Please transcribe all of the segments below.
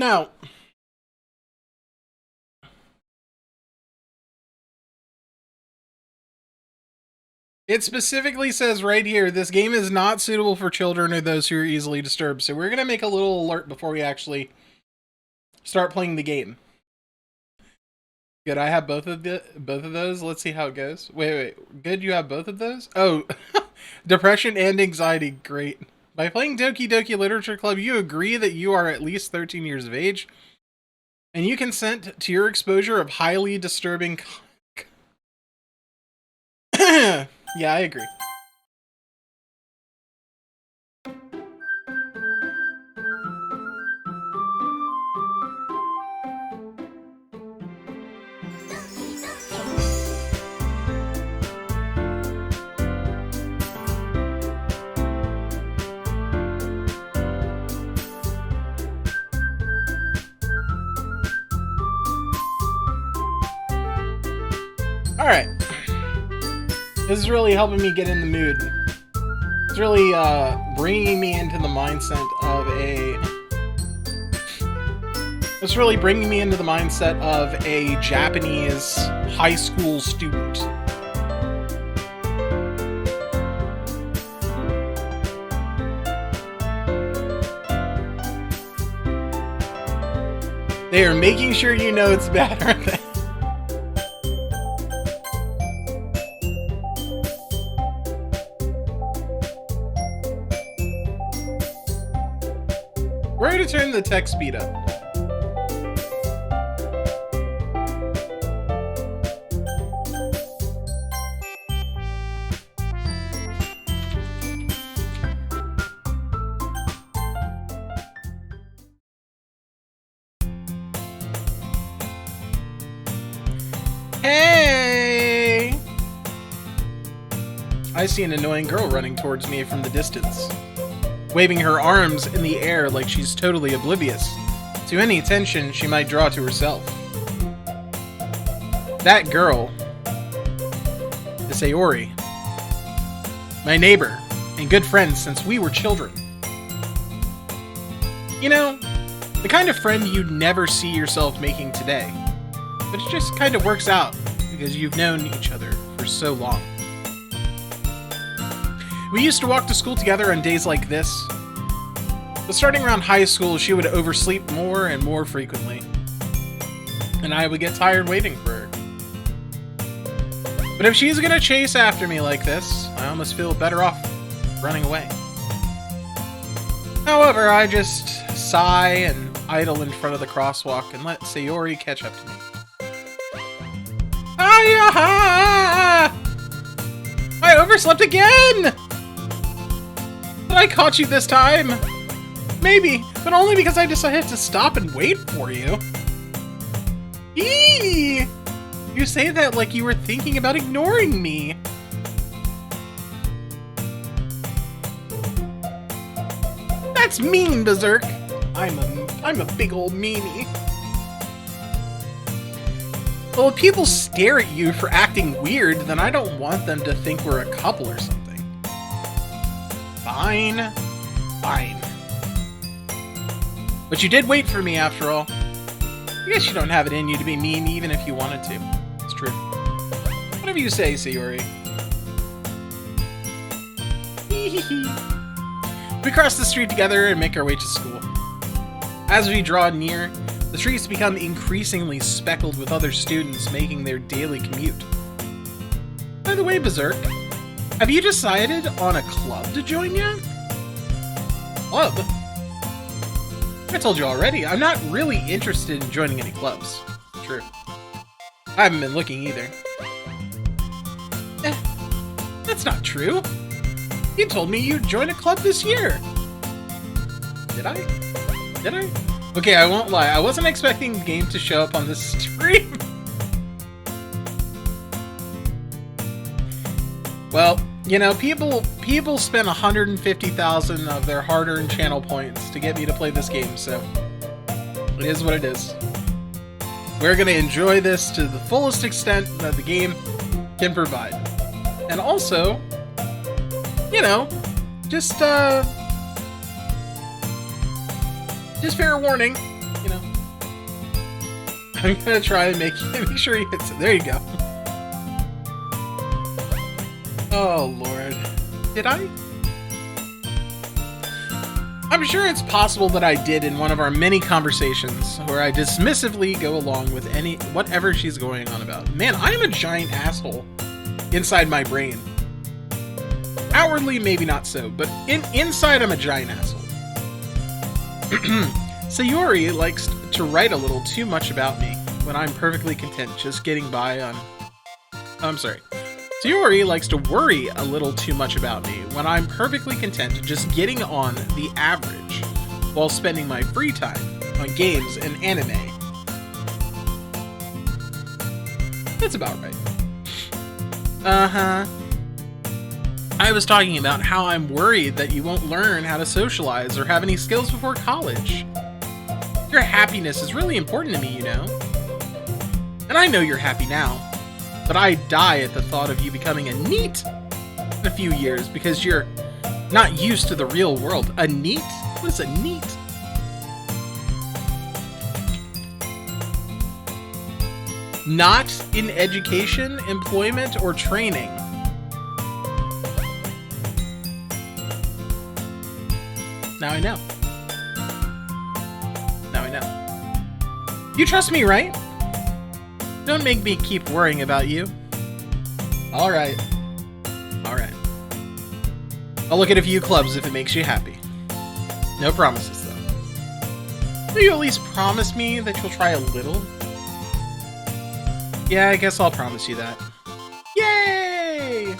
Now, it specifically says right here, this game is not suitable for children or those who are easily disturbed. So we're going to make a little alert before we actually start playing the game. Good, I have both of those. Let's see how it goes. Wait. Good, you have both of those? Oh, depression and anxiety. Great. By playing Doki Doki Literature Club, you agree that you are at least 13 years of age, and you consent to your exposure of highly disturbing... Yeah, I agree. Alright. This is really helping me get in the mood. It's really bringing me into the mindset of a... It's really bringing me into the mindset of a Japanese high school student. They are making sure you know it's bad, aren't they? We're going to turn the text speed up. Hey! I see an annoying girl running towards me from the distance, waving her arms in the air like she's totally oblivious to any attention she might draw to herself. That girl is Sayori, my neighbor and good friend since we were children. You know, the kind of friend you'd never see yourself making today, but it just kind of works out because you've known each other for so long. We used to walk to school together on days like this. But starting around high school, she would oversleep more and more frequently, and I would get tired waiting for her. But if she's gonna chase after me like this, I almost feel better off running away. However, I just sigh and idle in front of the crosswalk and let Sayori catch up to me. Hi-ya! I overslept again! But I caught you this time! Maybe, but only because I decided to stop and wait for you. Eee! You say that like you were thinking about ignoring me. That's mean, Berserk. I'm a big old meanie. Well, if people stare at you for acting weird, then I don't want them to think we're a couple or something. Fine. Fine. But you did wait for me, after all. I guess you don't have it in you to be mean even if you wanted to. It's true. Whatever you say, Sayori. We cross the street together and make our way to school. As we draw near, the streets become increasingly speckled with other students making their daily commute. By the way, Berserk, have you decided on a club to join yet? Club? I told you already, I'm not really interested in joining any clubs. True. I haven't been looking either. That's not true. You told me you'd join a club this year. Did I? Did I? Okay, I won't lie. I wasn't expecting the game to show up on this stream. Well, you know, people spend 150,000 of their hard-earned channel points to get me to play this game, so it is what it is. We're gonna enjoy this to the fullest extent that the game can provide. And also, you know, just fair warning, you know, I'm gonna try and make sure he hits it. There you go. Oh, Lord. Did I? I'm sure it's possible that I did in one of our many conversations where I dismissively go along with whatever she's going on about. Man, I am a giant asshole inside my brain. Outwardly, maybe not so, but inside I'm a giant asshole. Sayori likes to write a little too much about me when I'm perfectly content just getting by on... I'm sorry. Sayori likes to worry a little too much about me when I'm perfectly content just getting on the average while spending my free time on games and anime. That's about right. Uh-huh. I was talking about how I'm worried that you won't learn how to socialize or have any skills before college. Your happiness is really important to me, you know? And I know you're happy now, but I die at the thought of you becoming a NEET in a few years because you're not used to the real world. A NEET? What is a NEET? Not in education, employment, or training. Now I know. Now I know. You trust me, right? Don't make me keep worrying about you. Alright. Alright. I'll look at a few clubs if it makes you happy. No promises, though. Will you at least promise me that you'll try a little? Yeah, I guess I'll promise you that. Yay!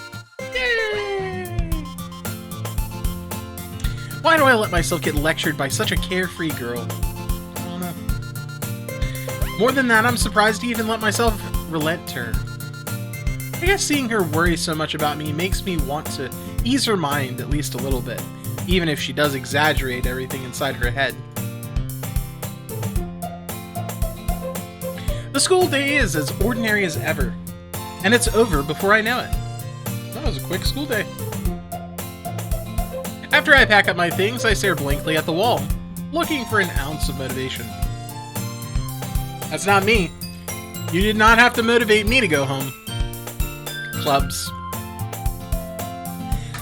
Yay! Why do I let myself get lectured by such a carefree girl? I don't know. More than that, I'm surprised to even let myself relent her. I guess seeing her worry so much about me makes me want to ease her mind at least a little bit, even if she does exaggerate everything inside her head. The school day is as ordinary as ever, and it's over before I know it. That was a quick school day. After I pack up my things, I stare blankly at the wall, looking for an ounce of motivation. That's not me. You did not have to motivate me to go home. Clubs.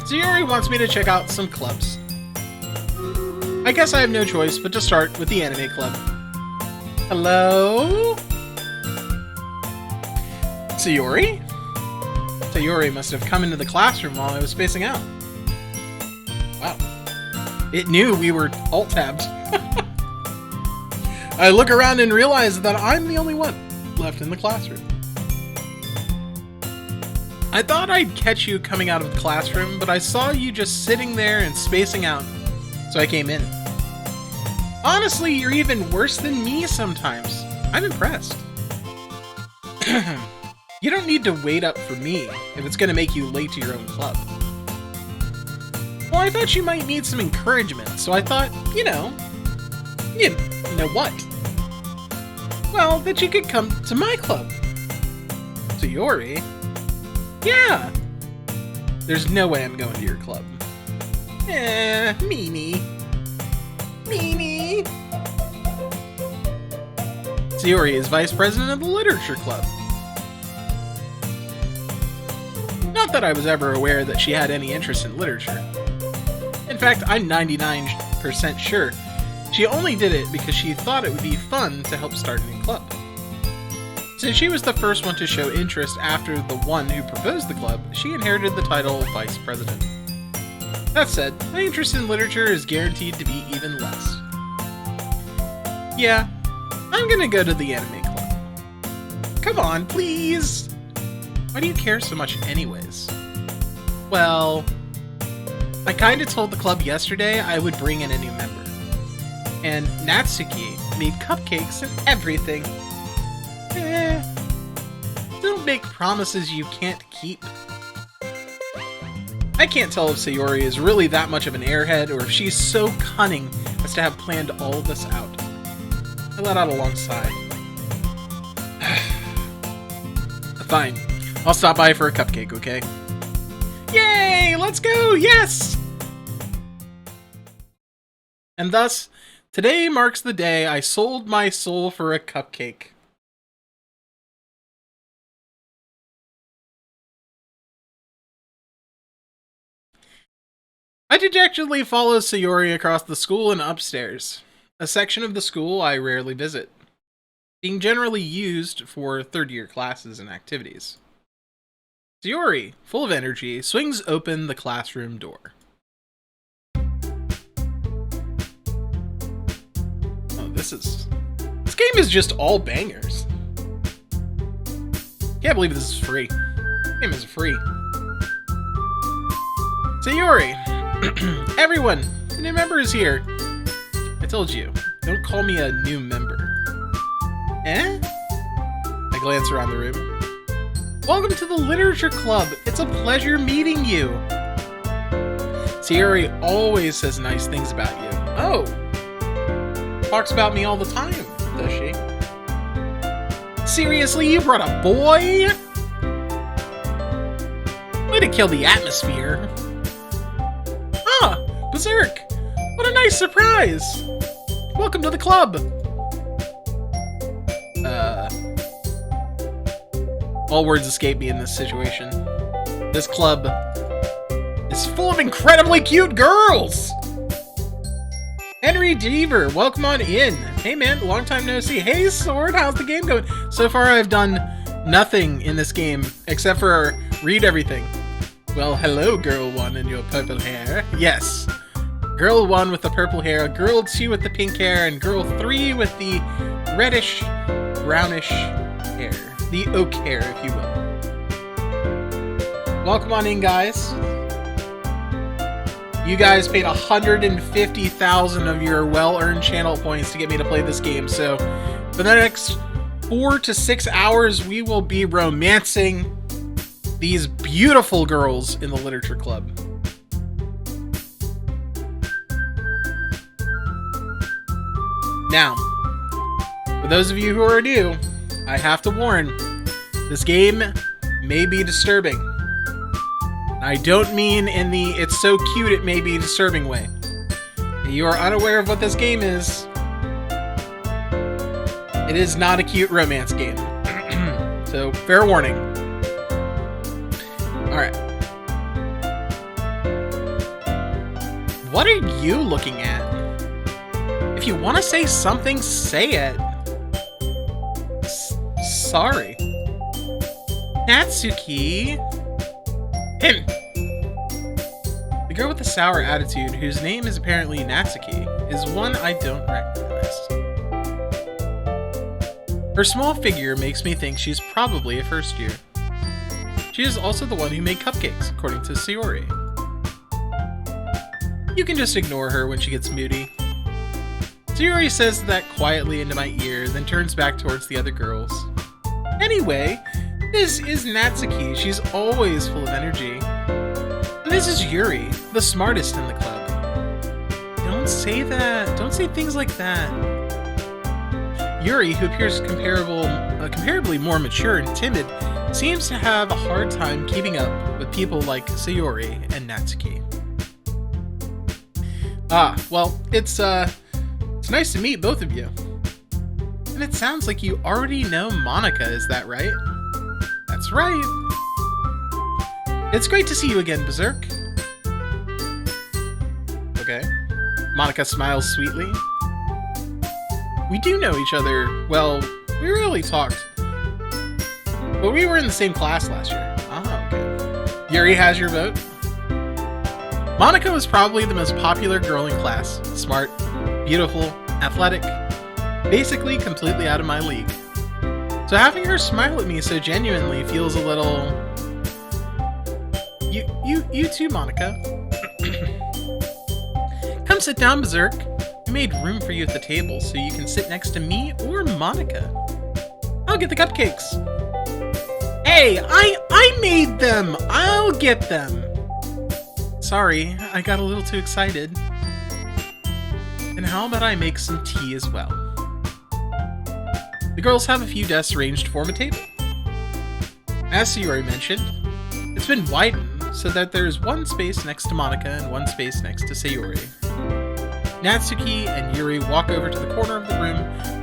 Sayori wants me to check out some clubs. I guess I have no choice but to start with the anime club. Hello? Sayori? Sayori must have come into the classroom while I was spacing out. Wow. It knew we were alt-tabbed. I look around and realize that I'm the only one left in the classroom. I thought I'd catch you coming out of the classroom, but I saw you just sitting there and spacing out, so I came in. Honestly, you're even worse than me sometimes. I'm impressed. You don't need to wait up for me if it's gonna make you late to your own club. Well, I thought you might need some encouragement, so I thought, you know what? Well, that you could come to my club. Sayori? Yeah! There's no way I'm going to your club. Meanie. Meanie. Sayori is vice president of the literature club. Not that I was ever aware that she had any interest in literature. In fact, I'm 99% sure she only did it because she thought it would be fun to help start a new club. Since she was the first one to show interest after the one who proposed the club, she inherited the title Vice President. That said, my interest in literature is guaranteed to be even less. Yeah, I'm gonna go to the anime club. Come on, please! Why do you care so much anyways? Well, I kinda told the club yesterday I would bring in a new member. And Natsuki made cupcakes and everything. Don't make promises you can't keep. I can't tell if Sayori is really that much of an airhead or if she's so cunning as to have planned all of this out. I let out a long sigh. Fine. I'll stop by for a cupcake, okay? Yay! Let's go! Yes! And thus, today marks the day I sold my soul for a cupcake. I dejectedly follow Sayori across the school and upstairs, a section of the school I rarely visit, being generally used for third-year classes and activities. Sayori, full of energy, swings open the classroom door. Oh, this game is just all bangers. Can't believe this is free. This game is free. Sayori, everyone, a new member is here. I told you, don't call me a new member. Eh? I glance around the room. Welcome to the Literature Club. It's a pleasure meeting you. Sayori always says nice things about you. Oh. Talks about me all the time, does she? Seriously, you brought a boy? Way to kill the atmosphere. Ah, Berserk. What a nice surprise. Welcome to the club. All words escape me in this situation. This club is full of incredibly cute girls! Henry Deaver, welcome on in. Hey man, long time no see. Hey Sword, how's the game going? So far I've done nothing in this game except for read everything. Well, hello girl 1 in your purple hair. Yes. Girl 1 with the purple hair, girl 2 with the pink hair, and girl 3 with the reddish, brownish hair. The oak hair, if you will. Welcome on in, guys. You guys paid 150,000 of your well-earned channel points to get me to play this game, so for the next 4 to 6 hours, we will be romancing these beautiful girls in the Literature Club. Now, for those of you who are new, I have to warn, this game may be disturbing. I don't mean in the it's so cute it may be disturbing way. If you are unaware of what this game is, it is not a cute romance game. So, fair warning. Alright. What are you looking at? If you want to say something, say it. Sorry. Natsuki. Him. The girl with the sour attitude, whose name is apparently Natsuki, is one I don't recognize. Her small figure makes me think she's probably a first year. She is also the one who made cupcakes, according to Sayori. You can just ignore her when she gets moody. Sayori says that quietly into my ear, then turns back towards the other girls. Anyway, this is Natsuki. She's always full of energy. And this is Yuri, the smartest in the club. Don't say that. Don't say things like that. Yuri, who appears comparably more mature and timid, seems to have a hard time keeping up with people like Sayori and Natsuki. Ah, well, it's nice to meet both of you. And it sounds like you already know Monika, is that right? That's right. It's great to see you again, Berserk. Okay. Monika smiles sweetly. We do know each other. Well, we rarely talked. But we were in the same class last year. Ah, okay. Yuri has your vote. Monika was probably the most popular girl in class. Smart, beautiful, athletic, basically completely out of my league. So having her smile at me so genuinely feels a little... You too, Monika. Come sit down, Berserk. I made room for you at the table so you can sit next to me or Monika. I'll get the cupcakes. Hey, I made them! I'll get them! Sorry, I got a little too excited. And how about I make some tea as well? The girls have a few desks ranged to form a table. As Sayori mentioned, it's been widened so that there is one space next to Monika and one space next to Sayori. Natsuki and Yuri walk over to the corner of the room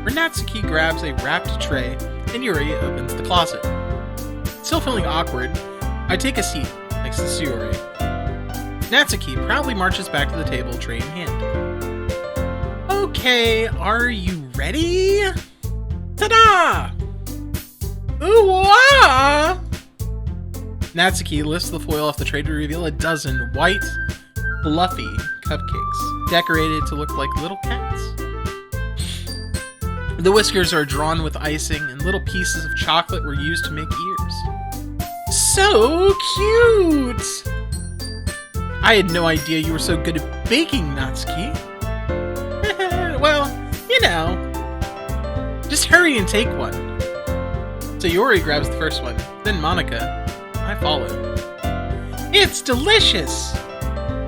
where Natsuki grabs a wrapped tray and Yuri opens the closet. Still feeling awkward, I take a seat next to Sayori. Natsuki proudly marches back to the table, tray in hand. Okay, are you ready? Ta-da! Ooh-wah! Natsuki lifts the foil off the tray to reveal a dozen white, fluffy cupcakes, decorated to look like little cats. The whiskers are drawn with icing, and little pieces of chocolate were used to make ears. So cute! I had no idea you were so good at baking, Natsuki. Well, you know. Just hurry and take one. Sayori grabs the first one, then Monika. I follow. It's delicious!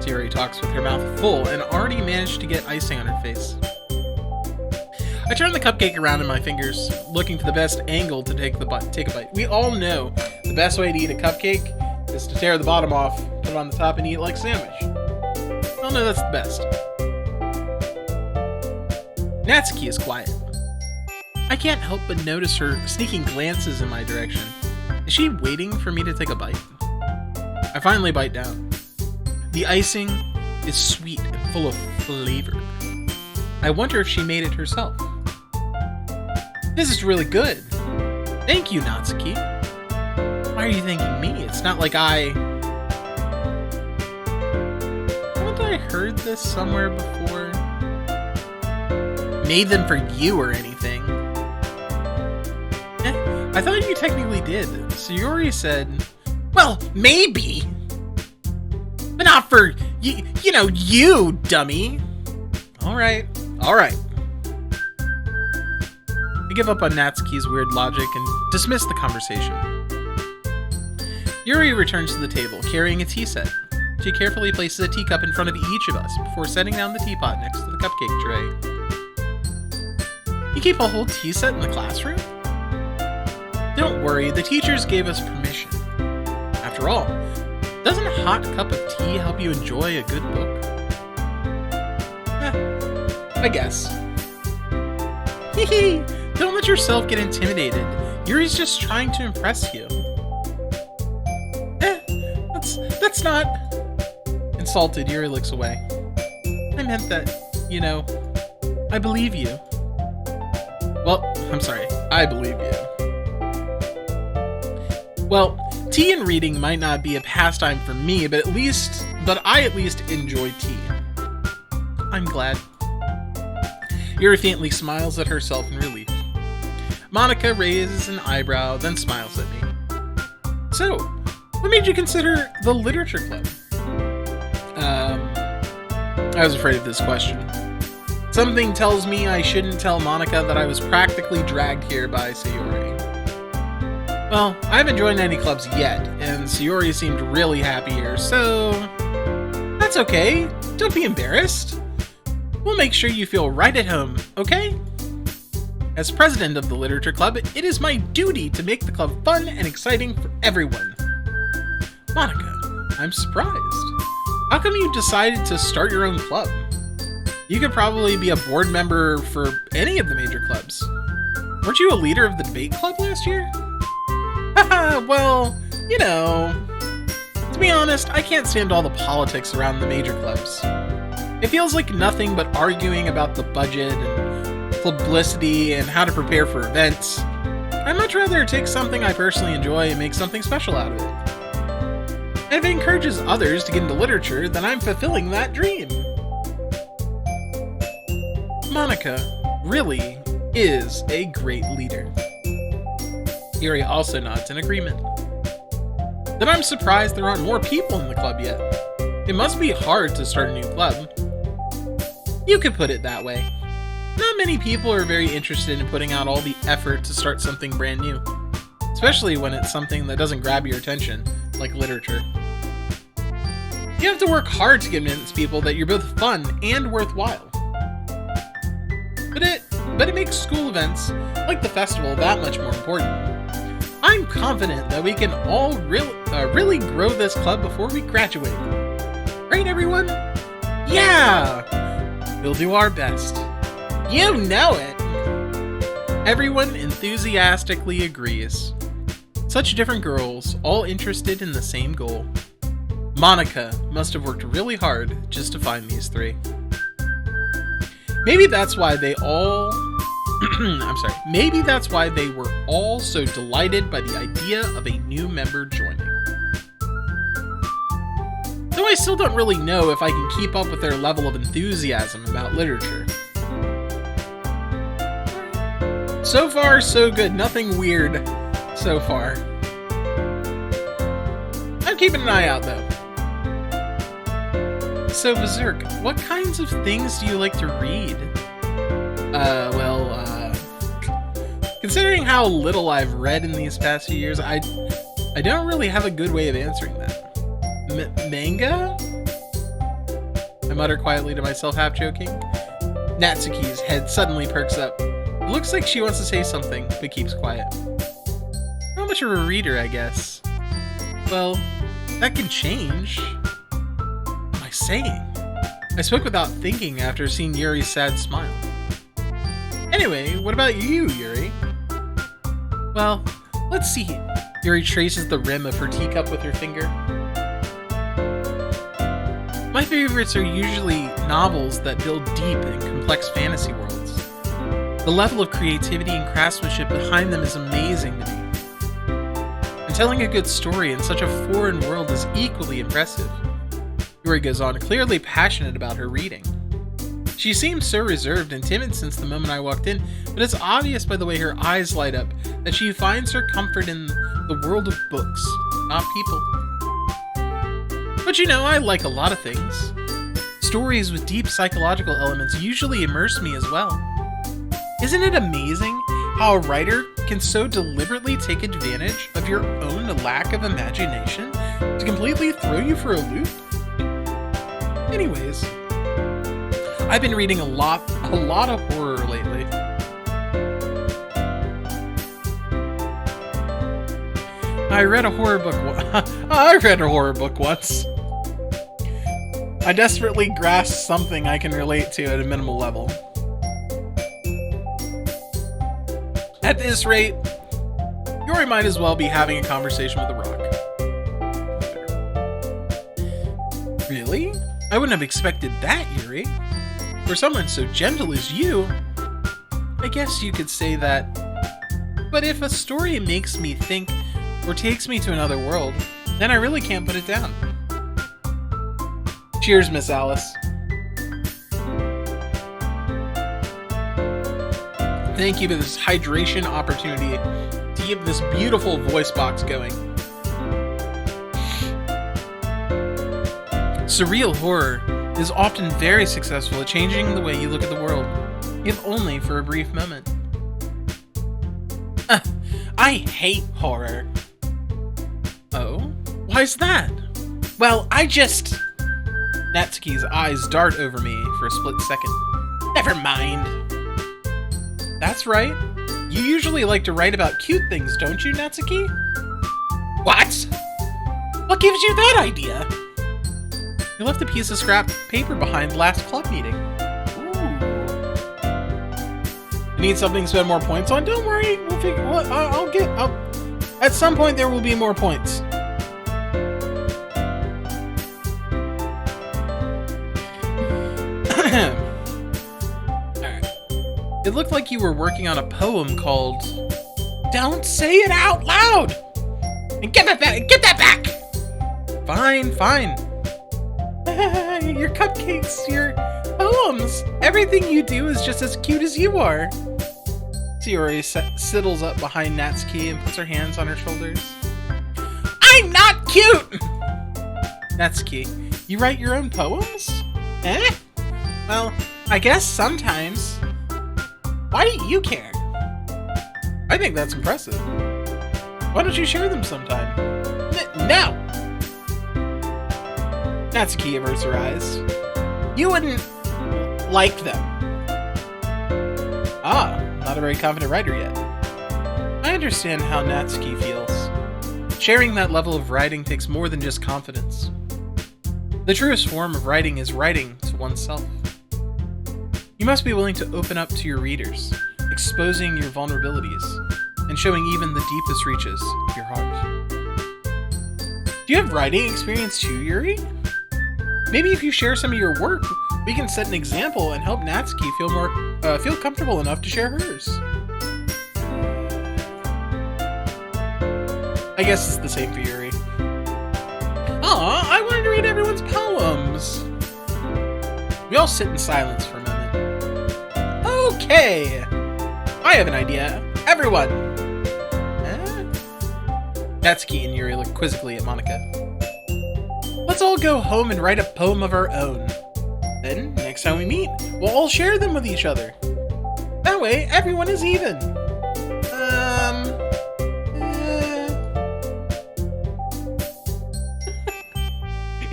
Sayori talks with her mouth full and already managed to get icing on her face. I turn the cupcake around in my fingers, looking for the best angle to take a bite. We all know the best way to eat a cupcake is to tear the bottom off, put it on the top, and eat it like a sandwich. We all know that's the best. Natsuki is quiet. I can't help but notice her sneaking glances in my direction. Is she waiting for me to take a bite? I finally bite down. The icing is sweet and full of flavor. I wonder if she made it herself. This is really good. Thank you, Natsuki. Why are you thanking me? It's not like I... Haven't I heard this somewhere before? Made them for you or anything. I thought you technically did. Sayori said, well, maybe. But not for, you know, you, dummy. Alright. I give up on Natsuki's weird logic and dismiss the conversation. Yuri returns to the table, carrying a tea set. She carefully places a teacup in front of each of us before setting down the teapot next to the cupcake tray. You keep a whole tea set in the classroom? Don't worry, the teachers gave us permission. After all, doesn't a hot cup of tea help you enjoy a good book? I guess. Hee. Don't let yourself get intimidated. Yuri's just trying to impress you. That's not... Insulted, Yuri looks away. I meant that, you know, I believe you. Well, I'm sorry, I believe you. Well, tea and reading might not be a pastime for me, but I at least enjoy tea. I'm glad. Yuri faintly smiles at herself in relief. Monika raises an eyebrow, then smiles at me. So, what made you consider the literature club? I was afraid of this question. Something tells me I shouldn't tell Monika that I was practically dragged here by Sayori. Well, I haven't joined any clubs yet, and Sayori seemed really happy here, so... That's okay. Don't be embarrassed. We'll make sure you feel right at home, okay? As president of the literature club, it is my duty to make the club fun and exciting for everyone. Monika, I'm surprised. How come you decided to start your own club? You could probably be a board member for any of the major clubs. Weren't you a leader of the debate club last year? Haha, well, you know... To be honest, I can't stand all the politics around the major clubs. It feels like nothing but arguing about the budget and publicity and how to prepare for events. I'd much rather take something I personally enjoy and make something special out of it. And if it encourages others to get into literature, then I'm fulfilling that dream. Monika really is a great leader. Yuri also nods in agreement. Then I'm surprised there aren't more people in the club yet. It must be hard to start a new club. You could put it that way. Not many people are very interested in putting out all the effort to start something brand new, especially when it's something that doesn't grab your attention, like literature. You have to work hard to convince people that you're both fun and worthwhile. But it makes school events, like the festival, that much more important. I'm confident that we can all really grow this club before we graduate. Right, everyone? Yeah! We'll do our best. You know it! Everyone enthusiastically agrees. Such different girls, all interested in the same goal. Monika must have worked really hard just to find these three. Maybe that's why they all... Maybe that's why they were all so delighted by the idea of a new member joining. Though I still don't really know if I can keep up with their level of enthusiasm about literature. So far, so good. Nothing weird so far. I'm keeping an eye out, though. So, Berserk, what kinds of things do you like to read? Considering how little I've read in these past few years, I don't really have a good way of answering that. Manga? I mutter quietly to myself, half joking. Natsuki's head suddenly perks up. It looks like she wants to say something, but keeps quiet. Not much of a reader, I guess. Well, that can change. What am I saying? I spoke without thinking after seeing Yuri's sad smile. Anyway, what about you, Yuri? Well, let's see. Yuri traces the rim of her teacup with her finger. My favorites are usually novels that build deep and complex fantasy worlds. The level of creativity and craftsmanship behind them is amazing to me. And telling a good story in such a foreign world is equally impressive. Yuri goes on, clearly passionate about her reading. She seemed so reserved and timid since the moment I walked in, but it's obvious by the way her eyes light up that she finds her comfort in the world of books, not people. But you know, I like a lot of things. Stories with deep psychological elements usually immerse me as well. Isn't it amazing how a writer can so deliberately take advantage of your own lack of imagination to completely throw you for a loop? Anyways, I've been reading a lot of horror lately. I read a horror book once. I desperately grasped something I can relate to at a minimal level. At this rate, Yuri might as well be having a conversation with a rock. Really? I wouldn't have expected that, Yuri. For someone so gentle as you, I guess you could say that. But if a story makes me think or takes me to another world, then I really can't put it down. Cheers, Miss Alice. Thank you for this hydration opportunity to keep this beautiful voice box going. Surreal horror is often very successful at changing the way you look at the world, if only for a brief moment. I hate horror. Oh? Why's that? Well, Natsuki's eyes dart over me for a split second. Never mind. That's right. You usually like to write about cute things, don't you, Natsuki? What? What gives you that idea? You left a piece of scrap paper behind last club meeting. Ooh. You need something to spend more points on? Don't worry. We'll figure. At some point, there will be more points. Alright. It looked like you were working on a poem called Don't Say It Out Loud! And get that back! Fine. Your cupcakes, your poems. Everything you do is just as cute as you are. Sayori sidles up behind Natsuki and puts her hands on her shoulders. I'm not cute! Natsuki, you write your own poems? Eh? Well, I guess sometimes. Why do you care? I think that's impressive. Why don't you share them sometime? No! Natsuki averts her eyes. You wouldn't like them. Ah, not a very confident writer yet. I understand how Natsuki feels. Sharing that level of writing takes more than just confidence. The truest form of writing is writing to oneself. You must be willing to open up to your readers, exposing your vulnerabilities, and showing even the deepest reaches of your heart. Do you have writing experience too, Yuri? Maybe if you share some of your work, we can set an example and help Natsuki feel comfortable enough to share hers. I guess it's the same for Yuri. Aw, I wanted to read everyone's poems. We all sit in silence for a moment. Okay, I have an idea. Everyone! Natsuki and Yuri look quizzically at Monika. Let's all go home and write a poem of our own. Then, next time we meet, we'll all share them with each other. That way, everyone is even.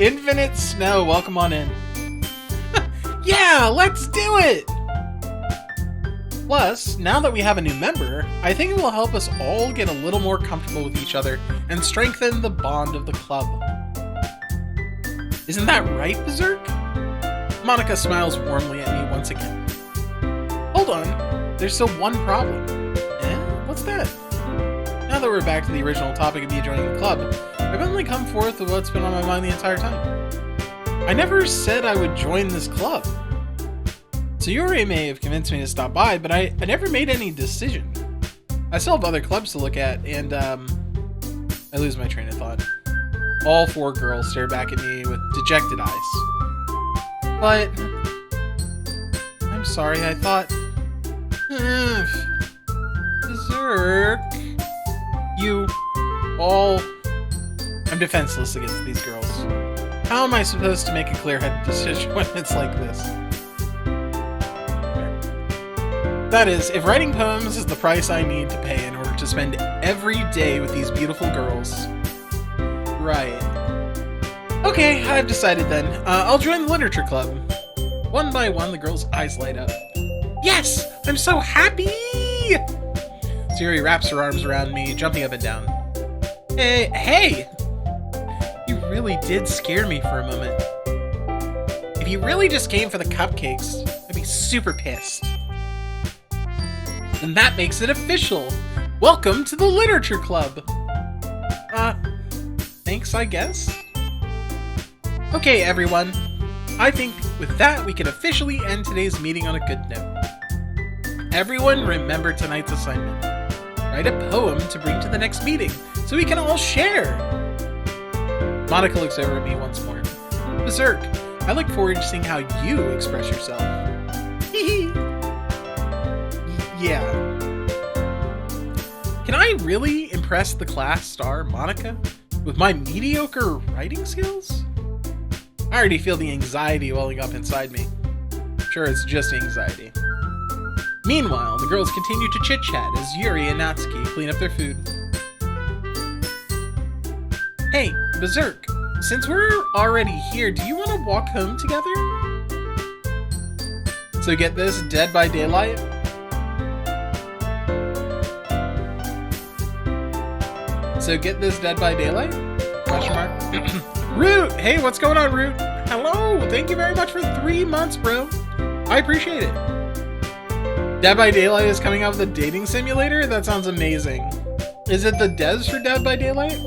Infinite Snow, welcome on in. Yeah, let's do it! Plus, now that we have a new member, I think it will help us all get a little more comfortable with each other and strengthen the bond of the club. Isn't that right, Berserk? Monika smiles warmly at me once again. Hold on, there's still one problem. What's that? Now that we're back to the original topic of me joining the club, I've only come forth with what's been on my mind the entire time. I never said I would join this club. Sayori may have convinced me to stop by, but I never made any decision. I still have other clubs to look at, and I lose my train of thought. All four girls stare back at me with dejected eyes. But I'm sorry, I thought... Berserk... You... all... I'm defenseless against these girls. How am I supposed to make a clear-headed decision when it's like this? That is, if writing poems is the price I need to pay in order to spend every day with these beautiful girls. Right. Okay, I've decided then. I'll join the literature club. One by one, the girls' eyes light up. Yes! I'm so happy! Sayuri wraps her arms around me, jumping up and down. Hey! You really did scare me for a moment. If you really just came for the cupcakes, I'd be super pissed. And that makes it official! Welcome to the literature club! Thanks, I guess? Okay, everyone. I think with that, we can officially end today's meeting on a good note. Everyone remember tonight's assignment. Write a poem to bring to the next meeting, so we can all share! Monika looks over at me once more. Berserk, I look forward to seeing how you express yourself. Hee. Yeah. Can I really impress the class star, Monika, with my mediocre writing skills? I already feel the anxiety welling up inside me. Sure, it's just anxiety. Meanwhile, the girls continue to chit-chat as Yuri and Natsuki clean up their food. Hey, Berserk, since we're already here, do you want to walk home together? So get this, Dead by Daylight? So get this, Dead by Daylight? Question mark. Root! Hey, what's going on, Root? Hello! Thank you very much for 3 months, bro. I appreciate it. Dead by Daylight is coming out with a dating simulator? That sounds amazing. Is it the devs for Dead by Daylight?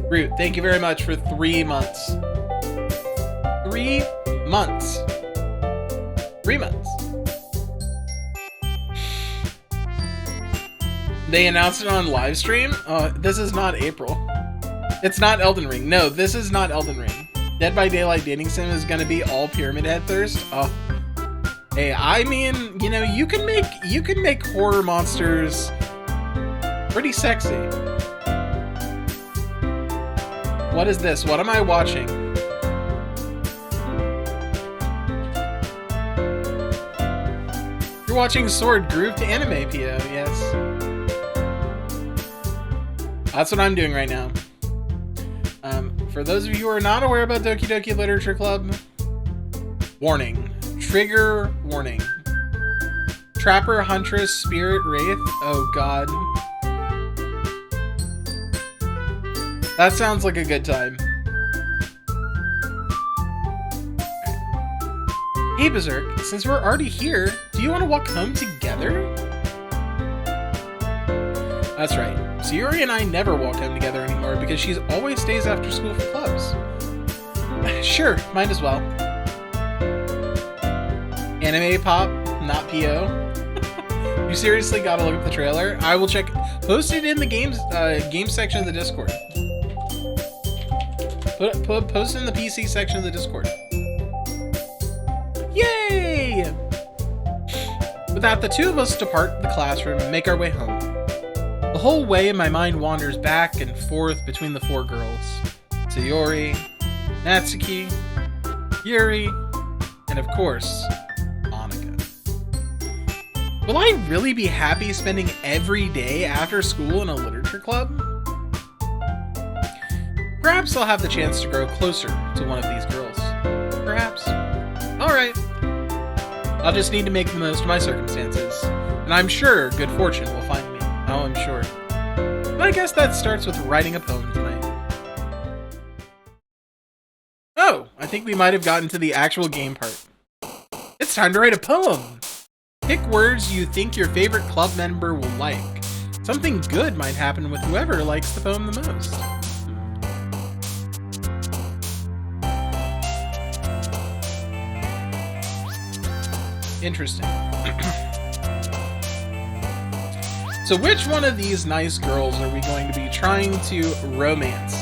Root, thank you very much for 3 months. 3 months. 3 months. They announced it on live stream? This is not April. It's not Elden Ring. No, this is not Elden Ring. Dead by Daylight Dating Sim is gonna be all Pyramid Head thirst. Hey, I mean, you know, you can make horror monsters pretty sexy. What is this? What am I watching? You're watching Sword Groove to Anime, PO, yes. That's what I'm doing right now. For those of you who are not aware about Doki Doki Literature Club, warning. Trigger warning. Trapper, Huntress, Spirit, Wraith. Oh god. That sounds like a good time. Hey Berserk, since we're already here, do you want to walk home together? That's right. Sayuri and I never walk home together anymore because she always stays after school for clubs. Sure, might as well. Anime pop, not PO. You seriously gotta look at the trailer? I will check. Post it in the game section of the Discord. Post it in the PC section of the Discord. Yay! With that, the two of us depart the classroom and make our way home. The whole way, my mind wanders back and forth between the four girls. Sayori, Natsuki, Yuri, and of course, Monika. Will I really be happy spending every day after school in a literature club? Perhaps I'll have the chance to grow closer to one of these girls. Perhaps. Alright. I'll just need to make the most of my circumstances, and I'm sure good fortune will find me. Oh, I'm sure. But I guess that starts with writing a poem tonight. Oh, I think we might have gotten to the actual game part. It's time to write a poem! Pick words you think your favorite club member will like. Something good might happen with whoever likes the poem the most. Interesting. So which one of these nice girls are we going to be trying to romance?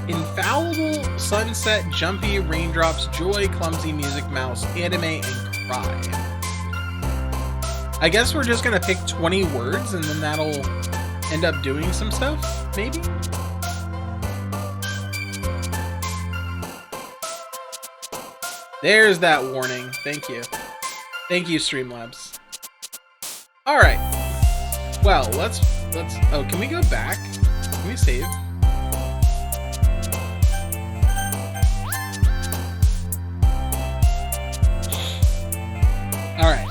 Infallible, sunset, jumpy, raindrops, joy, clumsy, music, mouse, anime, and cry. I guess we're just gonna pick 20 words and then that'll end up doing some stuff, maybe? There's that warning. Thank you. Thank you, Streamlabs. Alright. Well, let's... Oh, can we go back? Can we save? Alright.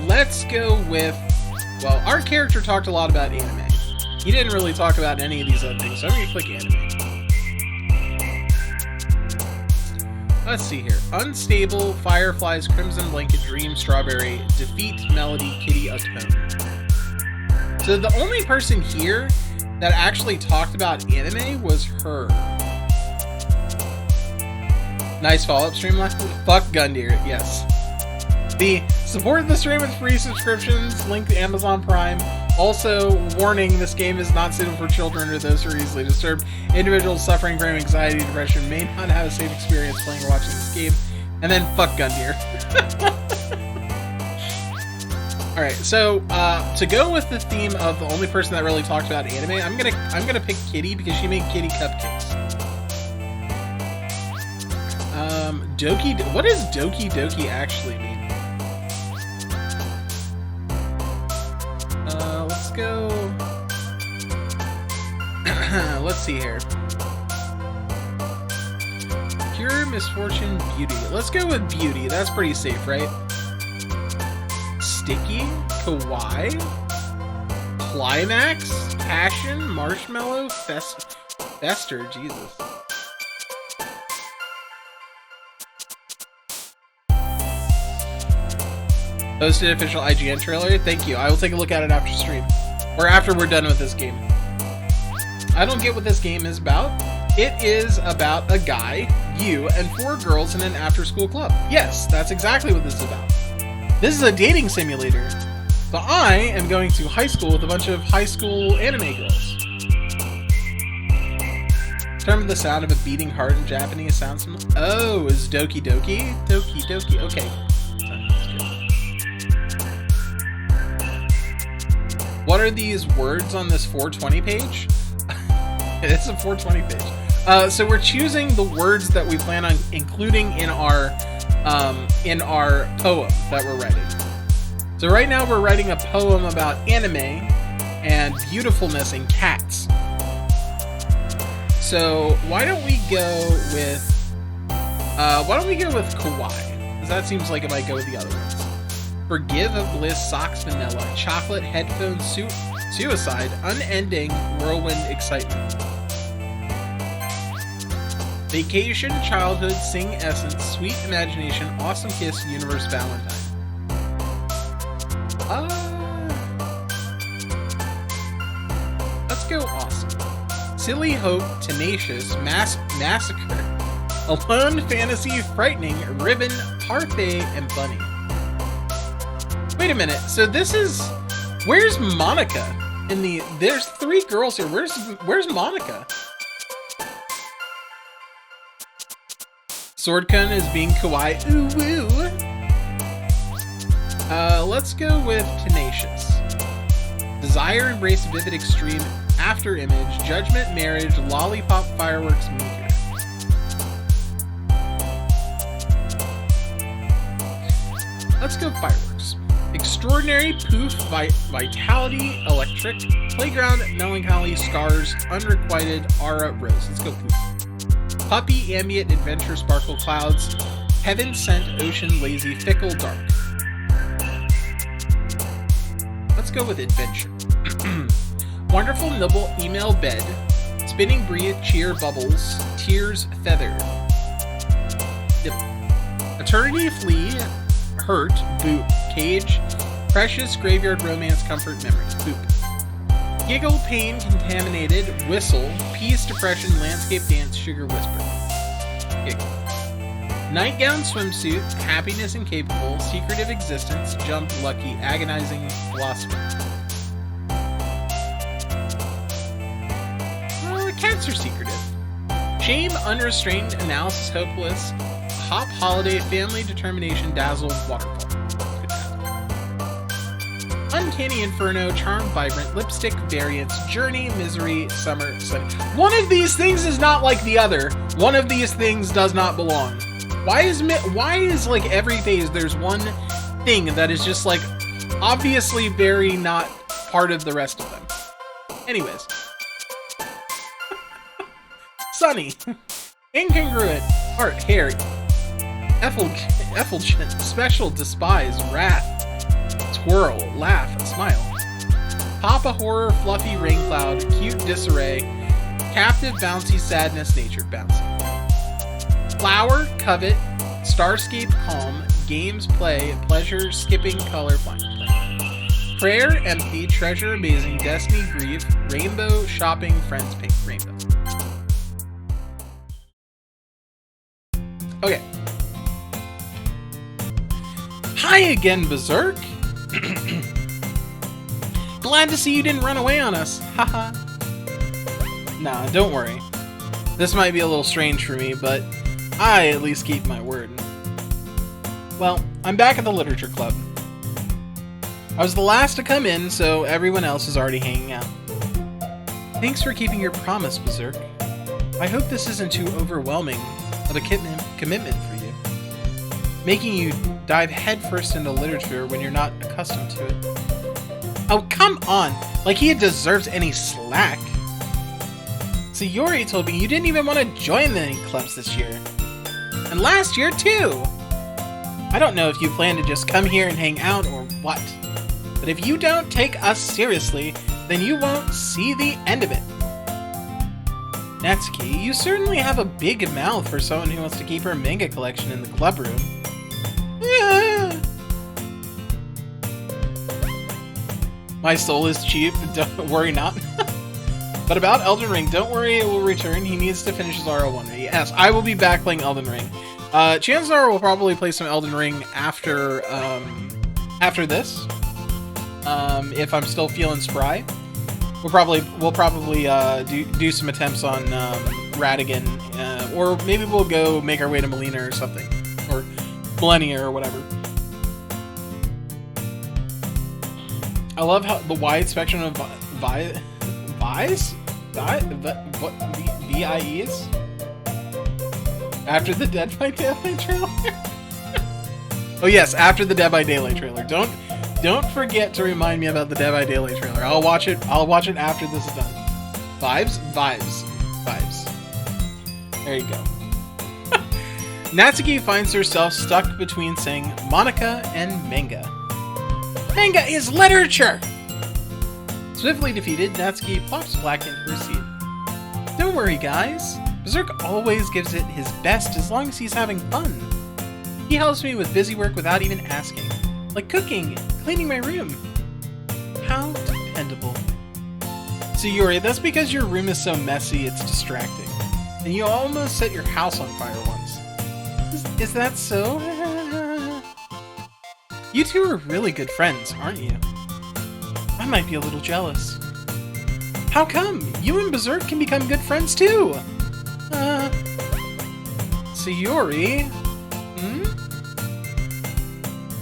Let's go with... Well, our character talked a lot about anime. He didn't really talk about any of these other things, so I'm going to click anime. Let's see here. Unstable, Fireflies, Crimson Blanket, Dream, Strawberry, Defeat, Melody, Kitty, Atone. So the only person here that actually talked about anime was her. Nice follow-up stream last week. Fuck Gundyr, yes. Support the stream with free subscriptions, link to Amazon Prime. Also, warning, this game is not suitable for children or those who are easily disturbed. Individuals suffering from anxiety and depression may not have a safe experience playing or watching this game. And then, fuck Gundyr. Alright, so, to go with the theme of the only person that really talked about anime, I'm gonna pick Kitty because she made Kitty cupcakes. What does Doki Doki actually mean? Let's go... Let's see here. Pure misfortune, beauty. Let's go with beauty. That's pretty safe, right? Sticky, kawaii, climax, passion, marshmallow, fester, Jesus. Posted official IGN trailer. Thank you. I will take a look at it after stream. Or after we're done with this game. I don't get what this game is about. It is about a guy, you, and 4 girls in an after-school club. Yes, that's exactly what this is about. This is a dating simulator. So I am going to high school with a bunch of high school anime girls. Determine the sound of a beating heart in Japanese sounds. Oh, is Doki Doki? Doki Doki. Okay. What are these words on this 420 page? It's a 420 page. So we're choosing the words that we plan on including in our poem that we're writing. So right now we're writing a poem about anime and beautifulness and cats. So why don't we go with kawaii? Because that seems like it might go with the other ones. Forgive of bliss, socks, vanilla, chocolate, headphones, suicide, unending, whirlwind, excitement. Vacation, childhood, sing essence, sweet imagination, awesome kiss, universe, Valentine. Let's go awesome. Silly hope, tenacious, massacre, alone, fantasy, frightening, ribbon, parfait, and bunny. Wait a minute. So this is, where's Monika? There's 3 girls here. Where's Monika? Swordcone is being kawaii. Ooh woo. Let's go with tenacious. Desire, embrace, vivid, extreme, after image, judgment, marriage, lollipop, fireworks, meteor. Let's go fireworks. Extraordinary, poof, vitality, electric, playground, melancholy, scars, unrequited, aura, rose. Let's go poof. Puppy, ambient, adventure, sparkle, clouds, heaven sent, ocean, lazy, fickle, dark. Let's go with adventure. Wonderful, nibble, email, bed, spinning, breathe, cheer, bubbles, tears, feather. Nibble. Eternity, flee, hurt, boop, cage, precious, graveyard, romance, comfort, memories, boop. Giggle, pain, contaminated, whistle, peace, depression, landscape, dance, sugar, whisper. Giggle. Nightgown, swimsuit, happiness, incapable, secretive existence, jump, lucky, agonizing, philosophy. Cats are secretive. Shame, unrestrained, analysis, hopeless, hop, holiday, family, determination, dazzle, waterfall. Uncanny Inferno, charm, vibrant, lipstick, variance, journey, misery, summer, sunny. One of these things is not like the other. One of these things does not belong. Why is like every phase there's one thing that is just like obviously very not part of the rest of them? Anyways. Sunny. Incongruent. Heart, hair. Effulgent. Special, despise, wrath. Twirl, laugh, smile. Papa, horror, fluffy, rain cloud, cute, disarray. Captive, bouncy, sadness, nature, bouncy. Flower, covet, starscape, calm, games, play, pleasure, skipping, color, flying, play. Prayer, empty, treasure, amazing, destiny, grief, rainbow, shopping, friends, pink, rainbow. Okay. Hi again, Berserk. Glad to see you didn't run away on us. Haha. Nah, don't worry. This might be a little strange for me, but I at least keep my word. Well, I'm back at the Literature Club. I was the last to come in, so everyone else is already hanging out. Thanks for keeping your promise, Berserk. I hope this isn't too overwhelming of a commitment for you, making you dive headfirst into literature when you're not accustomed to it. Oh, come on! Like he deserves any slack. Sayori told me you didn't even want to join any clubs this year. And last year, too! I don't know if you plan to just come here and hang out or what, but if you don't take us seriously, then you won't see the end of it. Natsuki, you certainly have a big mouth for someone who wants to keep her manga collection in the club room. Yeah. My soul is cheap, don't worry not. But about Elden Ring, don't worry, it will return. He needs to finish his RO1. Yes, I will be back playing Elden Ring. Chances are we'll probably play some Elden Ring after this. If I'm still feeling spry. We'll probably do some attempts on Radigan, or maybe we'll go make our way to Melina or something, or Millennia or whatever. I love how the wide spectrum of VIEs? After the Dead by Daylight trailer? Oh yes, after the Dead by Daylight trailer. Don't forget to remind me about the Dead by Daylight trailer. I'll watch it after this is done. Vibes. There you go. Natsuki finds herself stuck between saying Monika and manga. Manga is literature! Swiftly defeated, Natsuki plops back into her seat. Don't worry, guys. Berserk always gives it his best as long as he's having fun. He helps me with busy work without even asking, like cooking, cleaning my room. How dependable. Sayuri, that's because your room is so messy it's distracting. And you almost set your house on fire once. Is that so? You two are really good friends, aren't you? I might be a little jealous. How come? You and Berserk can become good friends too! Sayuri?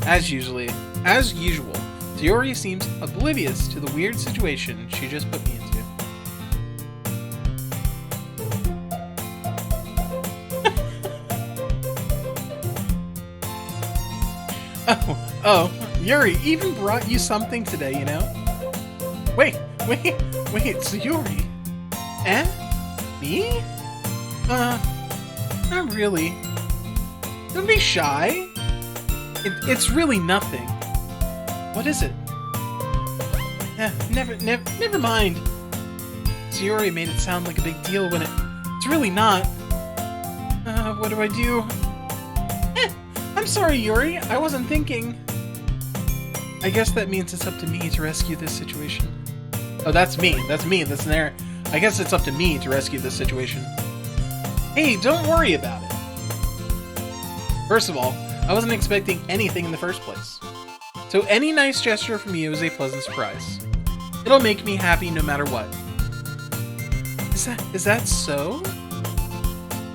As usual, Sayuri seems oblivious to the weird situation she just put me into. Oh, Yuri even brought you something today, you know? Wait, Sayuri? Eh? Me? Not really. Don't be shy. It's really nothing. What is it? Never mind. Sayori made it sound like a big deal when it's really not. What do I do? I'm sorry, Yuri. I wasn't thinking. I guess that means it's up to me to rescue this situation. Oh, that's me. That's there. I guess it's up to me to rescue this situation. Hey, don't worry about it. First of all, I wasn't expecting anything in the first place. So any nice gesture from you is a pleasant surprise. It'll make me happy no matter what. Is that so?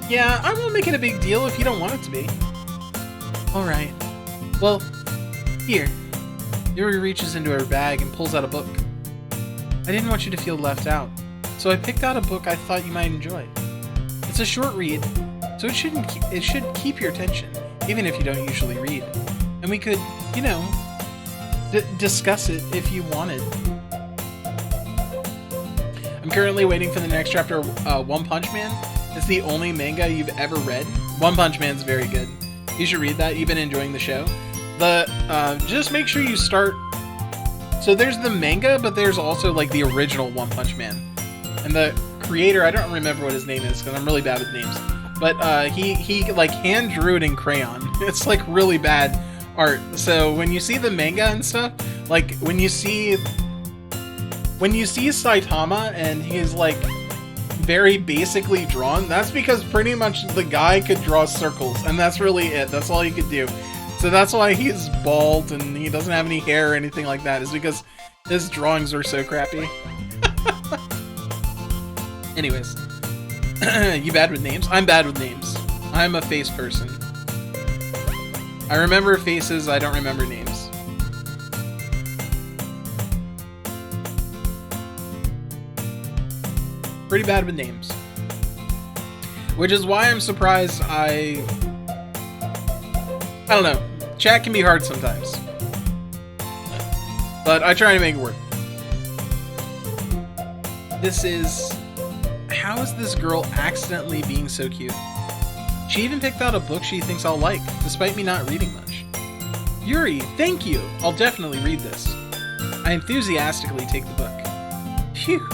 Yeah, I won't make it a big deal if you don't want it to be. Alright. Well, here. Yuri reaches into her bag and pulls out a book. I didn't want you to feel left out, so I picked out a book I thought you might enjoy. It's a short read, so it should keep your attention, even if you don't usually read. And we could, you know, discuss it if you wanted. I'm currently waiting for the next chapter of One Punch Man. It's the only manga you've ever read. One Punch Man's very good. You should read that. You've been enjoying the show. Just make sure you start. So there's the manga, but there's also like the original One Punch Man, and the creator, I don't remember what his name is because I'm really bad with names. But he like hand drew it in crayon. It's like really bad art. So when you see the manga and stuff, like when you see Saitama and he's like very basically drawn, that's because pretty much the guy could draw circles, and that's really it. That's all he could do. So that's why he's bald and he doesn't have any hair or anything like that, is because his drawings are so crappy. Anyways. You bad with names? I'm bad with names. I'm a face person. I remember faces, I don't remember names. Pretty bad with names. Which is why I'm surprised I don't know. Chat can be hard sometimes. But I try to make it work. How is this girl accidentally being so cute? She even picked out a book she thinks I'll like, despite me not reading much. Yuri, thank you! I'll definitely read this. I enthusiastically take the book. Phew.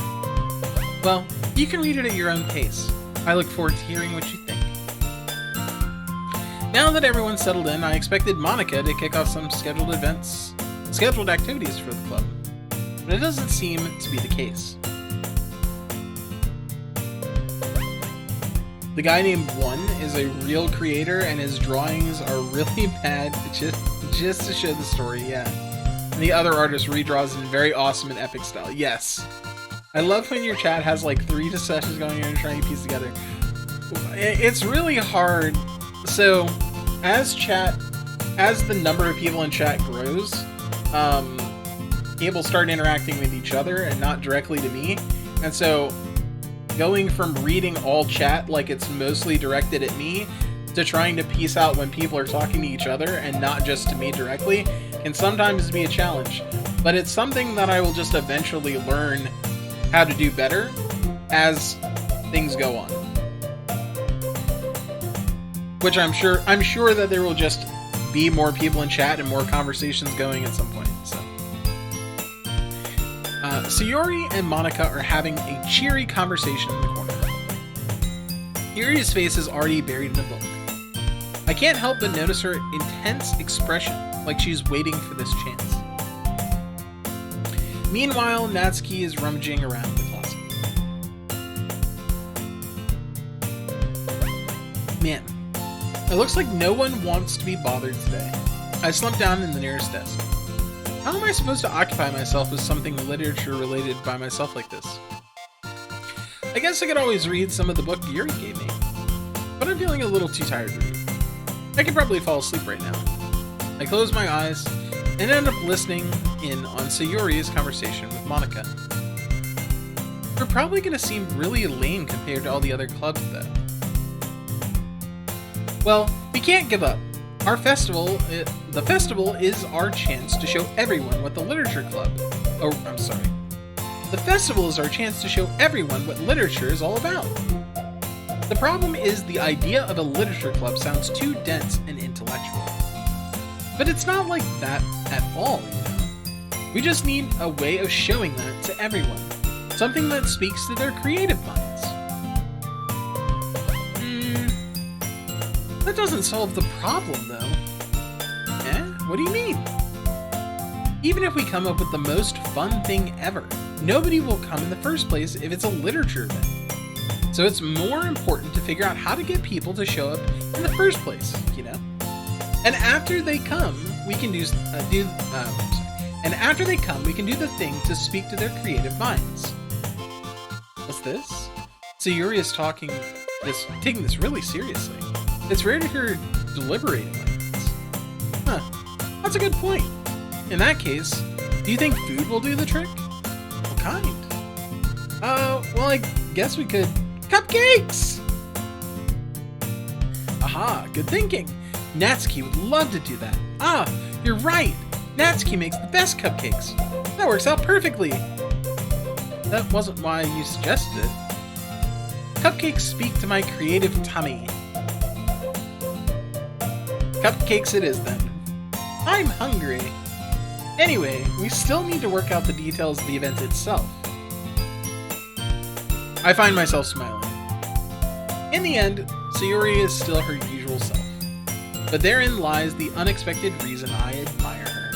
Well, you can read it at your own pace. I look forward to hearing what you think. Now that everyone's settled in, I expected Monika to kick off some scheduled activities for the club. But it doesn't seem to be the case. The guy named One is a real creator, and his drawings are really bad just to show the story, yeah. And the other artist redraws in very awesome and epic style. Yes. I love when your chat has like 3 sessions going on and trying to piece together. It's really hard. So, as the number of people in chat grows, people start interacting with each other and not directly to me. And so, going from reading all chat like it's mostly directed at me to trying to piece out when people are talking to each other and not just to me directly can sometimes be a challenge. But it's something that I will just eventually learn how to do better as things go on. Which I'm sure that there will just be more people in chat and more conversations going at some point. So, Sayori and Monika are having a cheery conversation in the corner. Yuri's face is already buried in a book. I can't help but notice her intense expression, like she's waiting for this chance. Meanwhile, Natsuki is rummaging around the closet. Man, it looks like no one wants to be bothered today. I slump down in the nearest desk. How am I supposed to occupy myself with something literature related by myself like this? I guess I could always read some of the book Yuri gave me, but I'm feeling a little too tired to read. I could probably fall asleep right now. I close my eyes and end up listening in on Sayori's conversation with Monika. We're probably going to seem really lame compared to all the other clubs, though. Well, we can't give up. Our festival, the festival is our chance to show everyone what the literature club... Oh, I'm sorry. The festival is our chance to show everyone what literature is all about. The problem is the idea of a literature club sounds too dense and intellectual. But it's not like that at all, you know. We just need a way of showing that to everyone. Something that speaks to their creative minds. That doesn't solve the problem, though. Eh? What do you mean? Even if we come up with the most fun thing ever, nobody will come in the first place if it's a literature event. So it's more important to figure out how to get people to show up in the first place, you know? And after they come, we can do the thing to speak to their creative minds. What's this? Sayuri is taking this really seriously. It's rare to hear deliberating like this. Huh. That's a good point. In that case, do you think food will do the trick? What kind? Well, I guess we could... Cupcakes! Aha, good thinking. Natsuki would love to do that. Ah, you're right. Natsuki makes the best cupcakes. That works out perfectly. That wasn't why you suggested it. Cupcakes speak to my creative tummy. Cupcakes it is then. I'm hungry. Anyway, we still need to work out the details of the event itself. I find myself smiling. In the end, Sayuri is still her usual self. But therein lies the unexpected reason I admire her.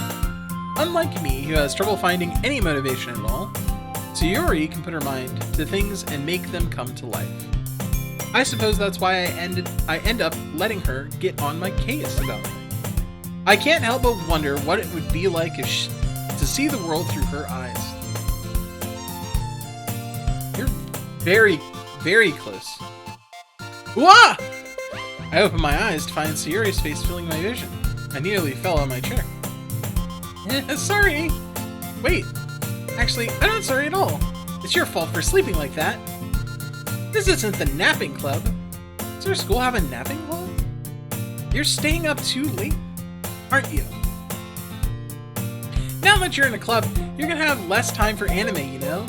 Unlike me, who has trouble finding any motivation at all, Sayuri can put her mind to things and make them come to life. I suppose that's why I end up letting her get on my case about it. I can't help but wonder what it would be like to see the world through her eyes. You're very, very close. Wah! I open my eyes to find Sayori's face filling my vision. I nearly fell out of my chair. Sorry! Wait, actually, I'm not sorry at all. It's your fault for sleeping like that. This isn't the napping club. Does our school have a napping club? You're staying up too late, aren't you? Now that you're in a club, you're gonna have less time for anime, you know?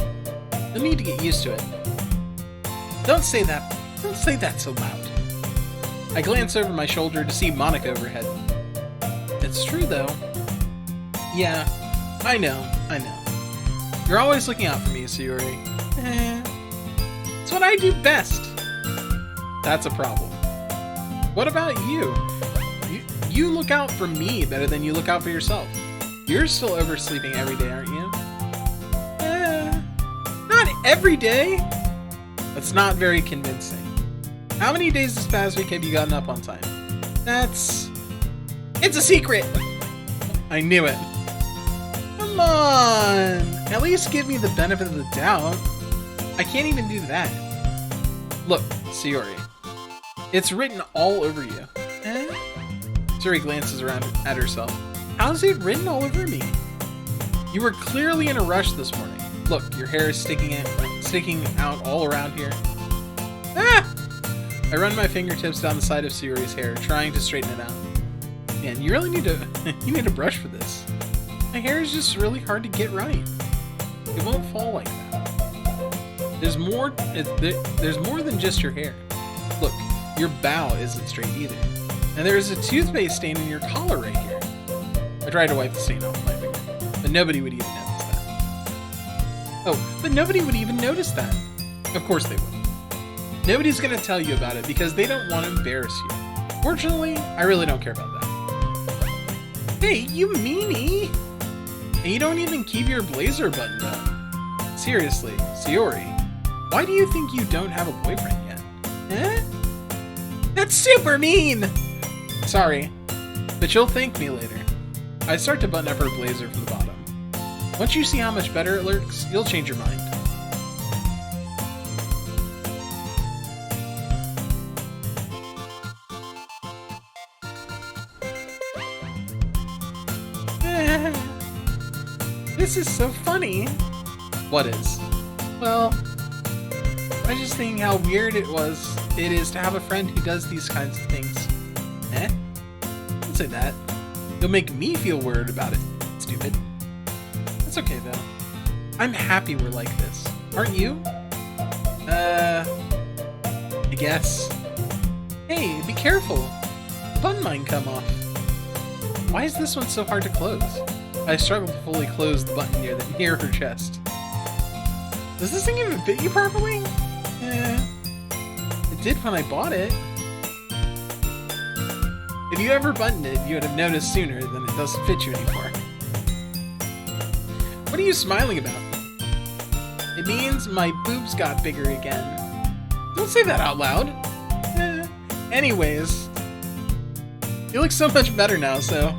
You'll need to get used to it. Don't say that so loud. I glance over my shoulder to see Monika overhead. It's true, though. Yeah, I know. You're always looking out for me, Sayuri. It's what I do best. That's a problem. What about you? You look out for me better than you look out for yourself. You're still oversleeping every day, aren't you? Not every day. That's not very convincing. How many days this past week have you gotten up on time? It's a secret! I knew it. Come on! At least give me the benefit of the doubt. I can't even do that. Look, Sayori. It's written all over you. Sayori glances around at herself. How's it written all over me? You were clearly in a rush this morning. Look, your hair is sticking out all around here. Ah! I run my fingertips down the side of Sayori's hair, trying to straighten it out. Man, you really need to brush for this. My hair is just really hard to get right. It won't fall like that. There's more than just your hair. Look, your bow isn't straight either. And there's a toothpaste stain in your collar right here. I tried to wipe the stain off my finger, but nobody would even notice that. Oh, but nobody would even notice that. Of course they wouldn't. Nobody's gonna tell you about it because they don't want to embarrass you. Fortunately, I really don't care about that. Hey, you meanie! And you don't even keep your blazer buttoned up. Seriously, Sayori, why do you think you don't have a boyfriend yet? Eh? That's super mean! Sorry, but you'll thank me later. I start to button up her blazer from the bottom. Once you see how much better it looks, you'll change your mind. This is so funny. What is? Well, I was just thinking how weird it is to have a friend who does these kinds of things. Eh? Don't say that. You'll make me feel weird about it, stupid. That's okay though. I'm happy we're like this. Aren't you? I guess. Hey, be careful. The button might come off. Why is this one so hard to close? I struggle to fully close the button near her chest. Does this thing even fit you properly? It did when I bought it. If you ever buttoned it, you would have noticed sooner than it doesn't fit you anymore. What are you smiling about? It means my boobs got bigger again. Don't say that out loud. Anyways, you look so much better now, so,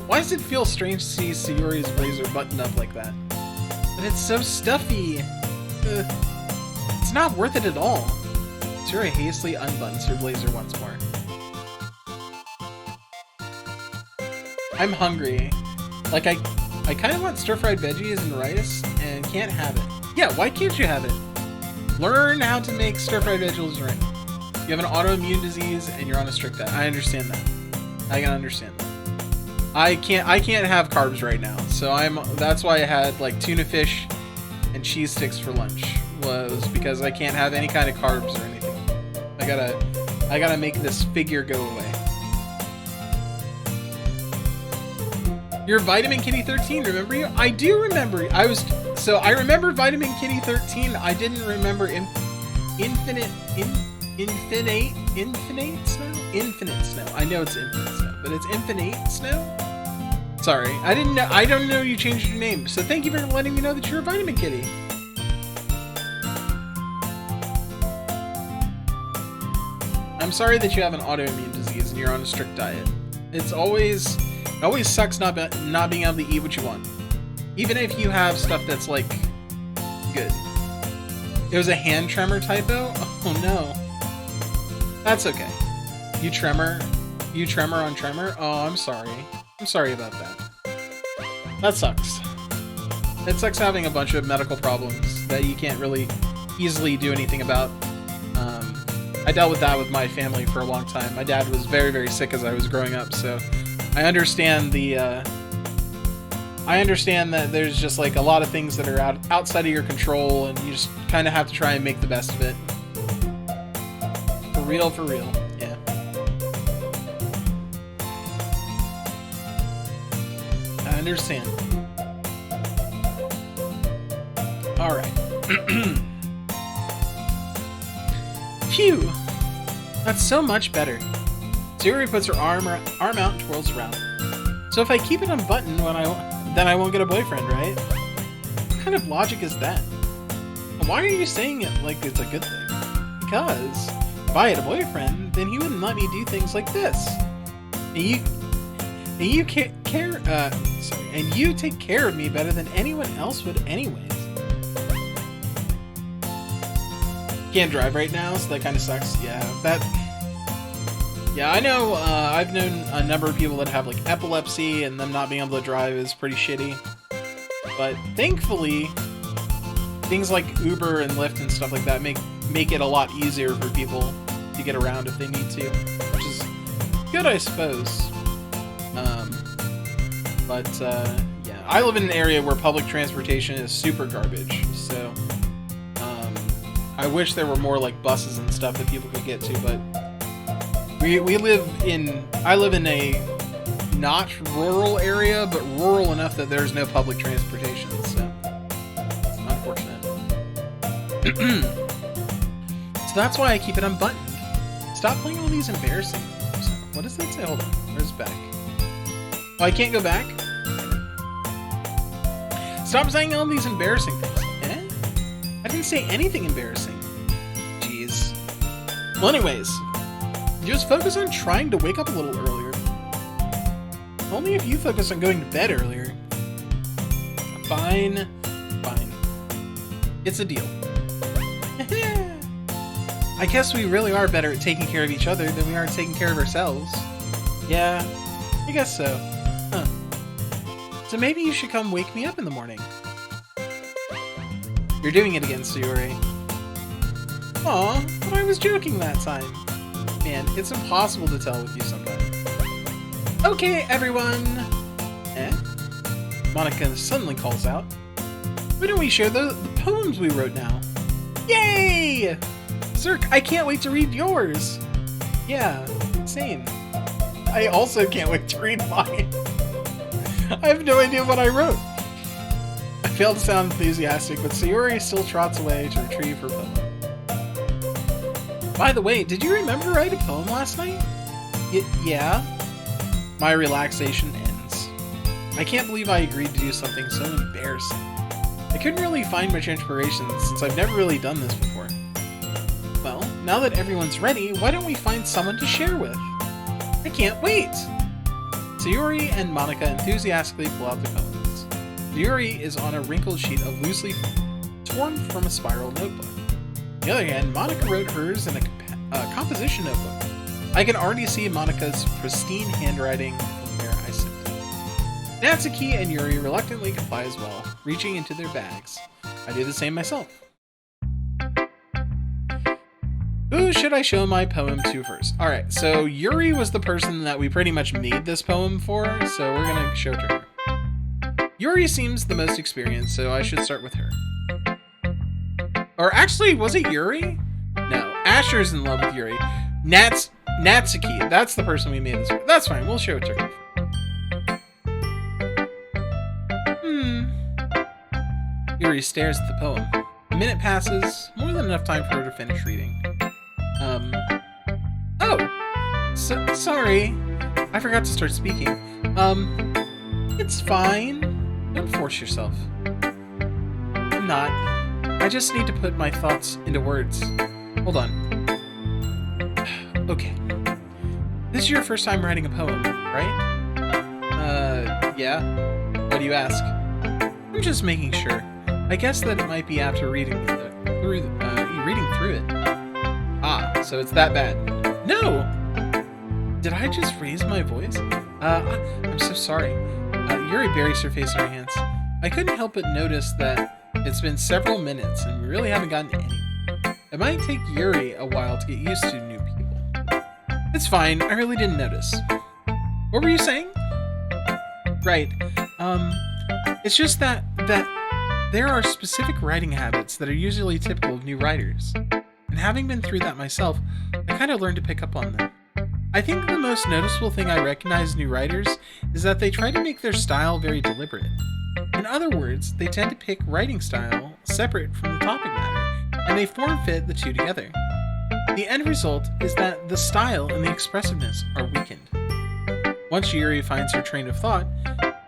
why does it feel strange to see Sayori's blazer buttoned up like that? But it's so stuffy. It's not worth it at all. Sayori hastily unbuttons her blazer once more. I'm hungry. Like, I kind of want stir-fried veggies and rice, and can't have it. Yeah, why can't you have it? Learn how to make stir-fried veggies and rice. You have an autoimmune disease, and you're on a strict diet. I understand that. I can understand that. I can't have carbs right now, so that's why I had like tuna fish and cheese sticks for lunch, was because I can't have any kind of carbs or anything. I gotta make this figure go away. You're Vitamin Kitty 13, remember you? I do remember. I remember Vitamin Kitty 13. I didn't remember Infinite Snow? Infinite Snow. I know it's Infinite Snow, but it's Infinite Snow? Sorry, I don't know you changed your name, so thank you for letting me know that you're a Vitamin Kitty. I'm sorry that you have an autoimmune disease and you're on a strict diet. It always sucks not being able to eat what you want. Even if you have stuff that's, like, good. It was a hand tremor typo? Oh no. That's okay. You tremor on tremor? Oh, I'm sorry. I'm sorry about that. That sucks. It sucks having a bunch of medical problems that you can't really easily do anything about. I dealt with that with my family for a long time. My dad was very, very sick as I was growing up, so I understand that there's just like a lot of things that are outside of your control, and you just kind of have to try and make the best of it. For real, yeah. I understand. Alright. Phew! That's so much better. Sayuri puts her arm out and twirls around. So if I keep it unbuttoned then I won't get a boyfriend, right? What kind of logic is that? And why are you saying it like it's a good thing? Because if I had a boyfriend, then he wouldn't let me do things like this. And you take care of me better than anyone else would anyways. Can't drive right now, so that kind of sucks. Yeah, I know, I've known a number of people that have, like, epilepsy, and them not being able to drive is pretty shitty. But thankfully, things like Uber and Lyft and stuff like that make it a lot easier for people to get around if they need to, which is good, I suppose. Yeah, I live in an area where public transportation is super garbage, so I wish there were more, like, buses and stuff that people could get to, but I live in a not rural area, but rural enough that there's no public transportation, so it's unfortunate. that's why I keep it unbuttoned. Stop playing all these embarrassing things. What does that say? Hold on. Where's back? Oh, I can't go back? Stop saying all these embarrassing things. Eh? I didn't say anything embarrassing. Jeez. Well, anyways, just focus on trying to wake up a little earlier. Only if you focus on going to bed earlier. Fine. Fine. It's a deal. I guess we really are better at taking care of each other than we are at taking care of ourselves. Yeah, I guess so. Huh. So maybe you should come wake me up in the morning. You're doing it again, Sayuri. Aw, but I was joking that time. Man, it's impossible to tell with you sometimes. Okay, everyone! Eh? Monika suddenly calls out. Why don't we share the poems we wrote now? Yay! Berserk, I can't wait to read yours! Yeah, same. I also can't wait to read mine. I have no idea what I wrote. I failed to sound enthusiastic, but Sayori still trots away to retrieve her poem. By the way, did you remember to write a poem last night? Yeah. My relaxation ends. I can't believe I agreed to do something so embarrassing. I couldn't really find much inspiration since I've never really done this before. Well, now that everyone's ready, why don't we find someone to share with? I can't wait! Sayuri and Monika enthusiastically pull out the poems. Yuri is on a wrinkled sheet of loose leaf torn from a spiral notebook. On the other hand, Monika wrote hers in a composition notebook. I can already see Monika's pristine handwriting from where I sit. Natsuki and Yuri reluctantly comply as well, reaching into their bags. I do the same myself. Who should I show my poem to first? Alright, so Yuri was the person that we pretty much made this poem for, so we're gonna show it to her. Yuri seems the most experienced, so I should start with her. Or actually, was it Yuri? No, Asher's in love with Yuri. Natsuki, that's the person we made this for. That's fine, we'll show it to her. Yuri stares at the poem. A minute passes, more than enough time for her to finish reading. Sorry. I forgot to start speaking. It's fine. Don't force yourself. I'm not. I just need to put my thoughts into words. Hold on. Okay. This is your first time writing a poem, right? Yeah. Why do you ask? I'm just making sure. I guess that it might be after reading through it. Ah, so it's that bad. No! Did I just raise my voice? I'm so sorry. Yuri buries her face in her hands. I couldn't help but notice that it's been several minutes and we really haven't gotten any. It might take Yuri a while to get used to new people. It's fine, I really didn't notice. What were you saying? Right. It's just that there are specific writing habits that are usually typical of new writers. And having been through that myself, I kind of learned to pick up on them. I think the most noticeable thing I recognize in new writers is that they try to make their style very deliberate. In other words, they tend to pick writing style separate from the topic matter, and they form-fit the two together. The end result is that the style and the expressiveness are weakened. Once Yuri finds her train of thought,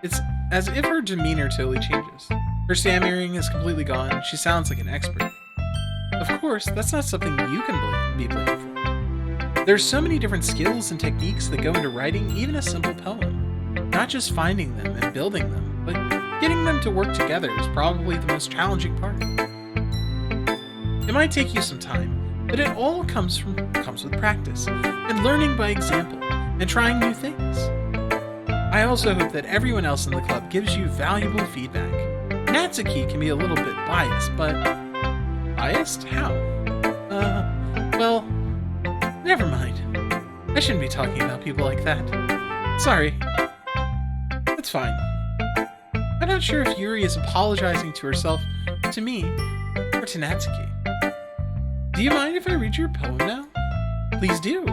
it's as if her demeanor totally changes. Her stammering is completely gone, she sounds like an expert. Of course, that's not something you can be blamed for. There's so many different skills and techniques that go into writing even a simple poem. Not just finding them and building them, but getting them to work together is probably the most challenging part. It might take you some time, but it all comes with practice, and learning by example, and trying new things. I also hope that everyone else in the club gives you valuable feedback. Natsuki can be a little bit biased, but... Biased? How? Well... Never mind. I shouldn't be talking about people like that. Sorry. It's fine. I'm not sure if Yuri is apologizing to herself, to me, or to Natsuki. Do you mind if I read your poem now? Please do.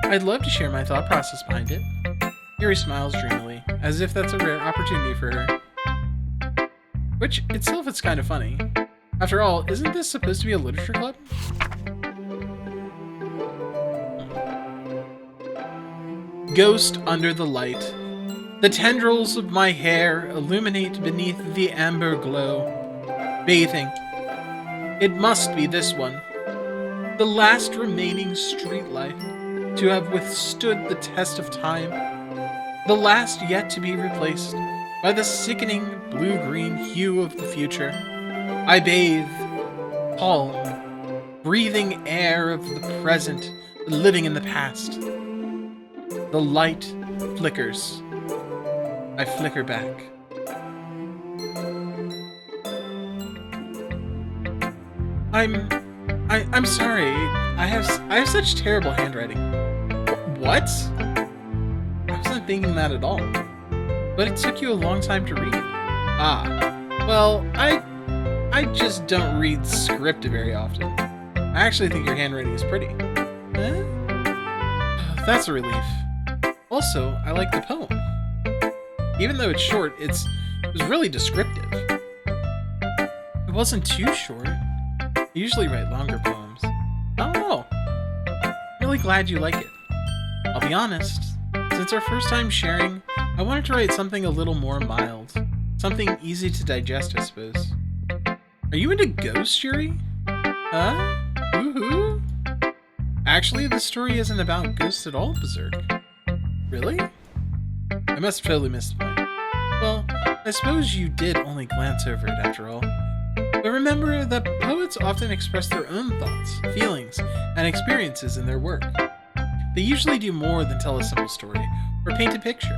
I'd love to share my thought process behind it. Yuri smiles dreamily, as if that's a rare opportunity for her. Which, itself, it's kind of funny. After all, isn't this supposed to be a literature club? Ghost under the light. The tendrils of my hair illuminate beneath the amber glow. Bathing. It must be this one. The last remaining streetlight to have withstood the test of time. The last yet to be replaced by the sickening blue-green hue of the future. I bathe, calm, breathing air of the present, living in the past. The light flickers. I flicker back. I'm sorry. I have such terrible handwriting. What? I wasn't thinking that at all. But it took you a long time to read. Ah. Well, I just don't read script very often. I actually think your handwriting is pretty. Eh? That's a relief. Also, I like the poem. Even though it's short, it was really descriptive. It wasn't too short. I usually write longer poems. I don't know. I'm really glad you like it. I'll be honest, since our first time sharing, I wanted to write something a little more mild. Something easy to digest, I suppose. Are you into ghosts, Yuri? Huh? Woohoo? Actually, the story isn't about ghosts at all, Berserk. Really? I must have totally missed the point. Well, I suppose you did only glance over it after all. But remember that poets often express their own thoughts, feelings, and experiences in their work. They usually do more than tell a simple story, or paint a picture.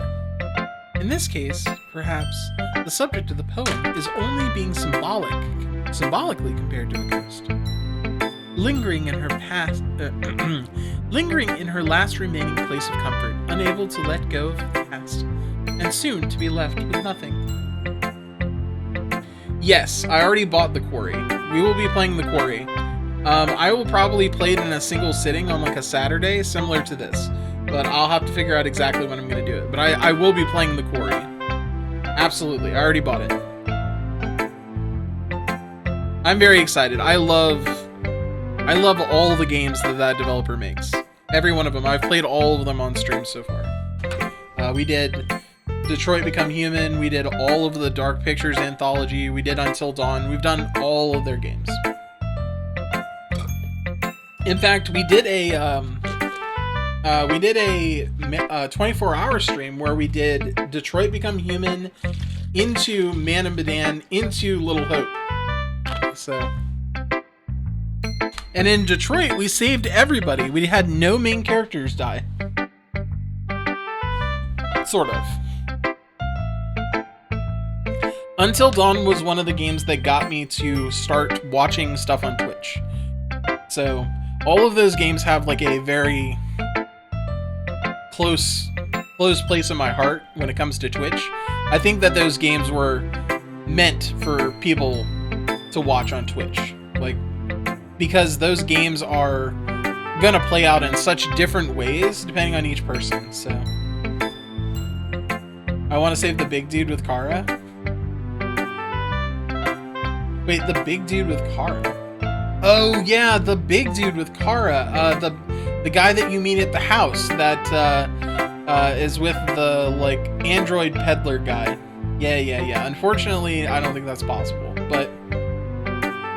In this case, perhaps, the subject of the poem is only being symbolically compared to a ghost. Lingering in her last remaining place of comfort, unable to let go of the past, and soon to be left with nothing. Yes, I already bought The Quarry. We will be playing The Quarry. I will probably play it in a single sitting on like a Saturday, similar to this. But I'll have to figure out exactly when I'm going to do it. But I will be playing The Quarry. Absolutely, I already bought it. I'm very excited. I love all the games that developer makes. Every one of them. I've played all of them on stream so far. We did Detroit Become Human. We did all of the Dark Pictures anthology. We did Until Dawn. We've done all of their games. In fact, we did a 24-hour stream where we did Detroit Become Human into Man and Medan into Little Hope. So, and in Detroit, we saved everybody. We had no main characters die. Sort of. Until Dawn was one of the games that got me to start watching stuff on Twitch. So, all of those games have like a very close place in my heart when it comes to Twitch. I think that those games were meant for people to watch on Twitch. Like, because those games are gonna play out in such different ways depending on each person, so. I want to save the big dude with Kara. Wait, the big dude with Kara? Oh yeah, the big dude with Kara. The guy that you meet at the house that is with the like android peddler guy. Yeah. Unfortunately, I don't think that's possible. But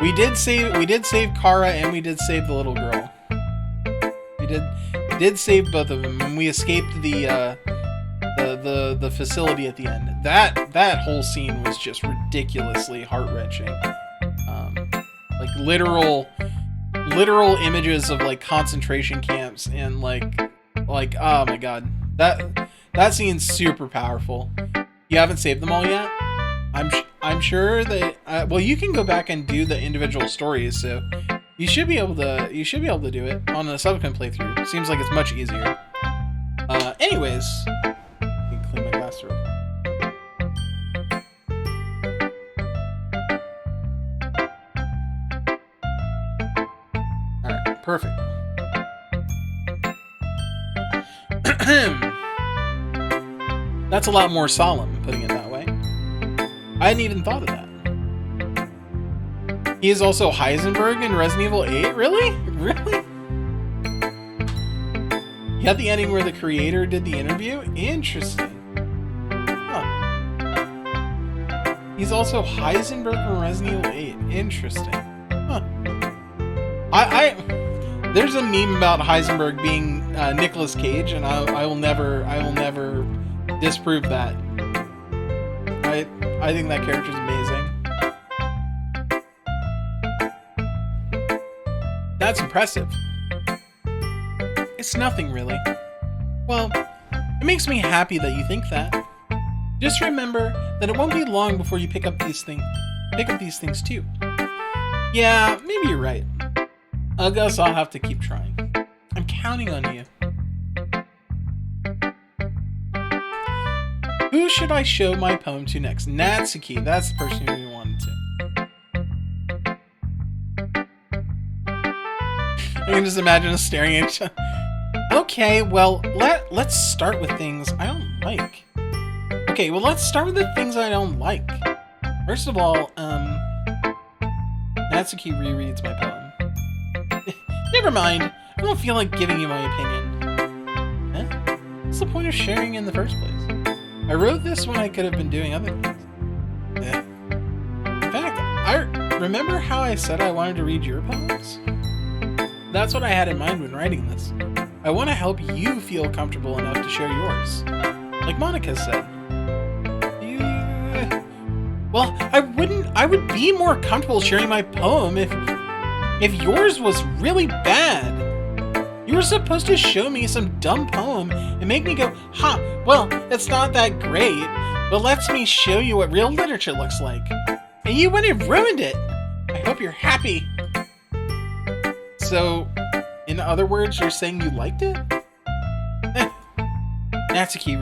we did save Kara and we did save the little girl. We did save both of them, and we escaped the facility at the end. That whole scene was just ridiculously heart-wrenching. Like literal images of like concentration camps and like oh my god, that scene's super powerful. You haven't saved them all yet? I'm sure that well, you can go back and do the individual stories, so you should be able to do it on a subsequent playthrough. Seems like it's much easier. Anyways, let me clean my glass real quick. Alright, perfect. That's a lot more solemn, putting it that way. I hadn't even thought of that. He is also Heisenberg in Resident Evil 8? Really? Really? Got the ending where the creator did the interview? Interesting. Huh. He's also Heisenberg from Resident Evil 8. Interesting. Huh. There's a meme about Heisenberg being Nicolas Cage, and I will never disprove that. I think that character's amazing. That's impressive. It's nothing, really. Well, it makes me happy that you think that. Just remember that it won't be long before you pick up these things too. Yeah, maybe you're right. I guess I'll have to keep trying. I'm counting on you. Who should I show my poem to next? Natsuki, that's the person who we wanted to. I can just imagine us staring at each other. Okay, well, let's start with things I don't like. Okay, well, let's start with the things I don't like. First of all, Natsuki rereads my poem. Never mind, I don't feel like giving you my opinion. Huh? What's the point of sharing in the first place? I wrote this when I could have been doing other things. In fact, I remember how I said I wanted to read your poems? That's what I had in mind when writing this. I want to help you feel comfortable enough to share yours. Like Monika said. Well, I would be more comfortable sharing my poem if yours was really bad. You were supposed to show me some dumb poem and make me go, huh, well, it's not that great, but lets me show you what real literature looks like. And you went and ruined it. I hope you're happy. So, in other words, you're saying you liked it? Natsuki's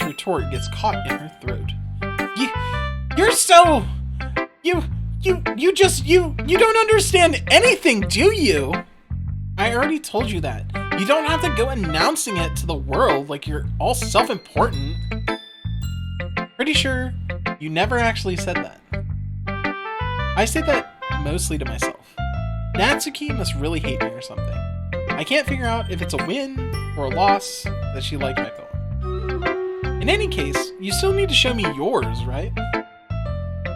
retort gets caught in her throat. You're so... You don't understand anything, do you? I already told you that. You don't have to go announcing it to the world like you're all self-important. Pretty sure you never actually said that. I say that mostly to myself. Natsuki must really hate me or something. I can't figure out if it's a win or a loss that she liked my poem. In any case, you still need to show me yours, right?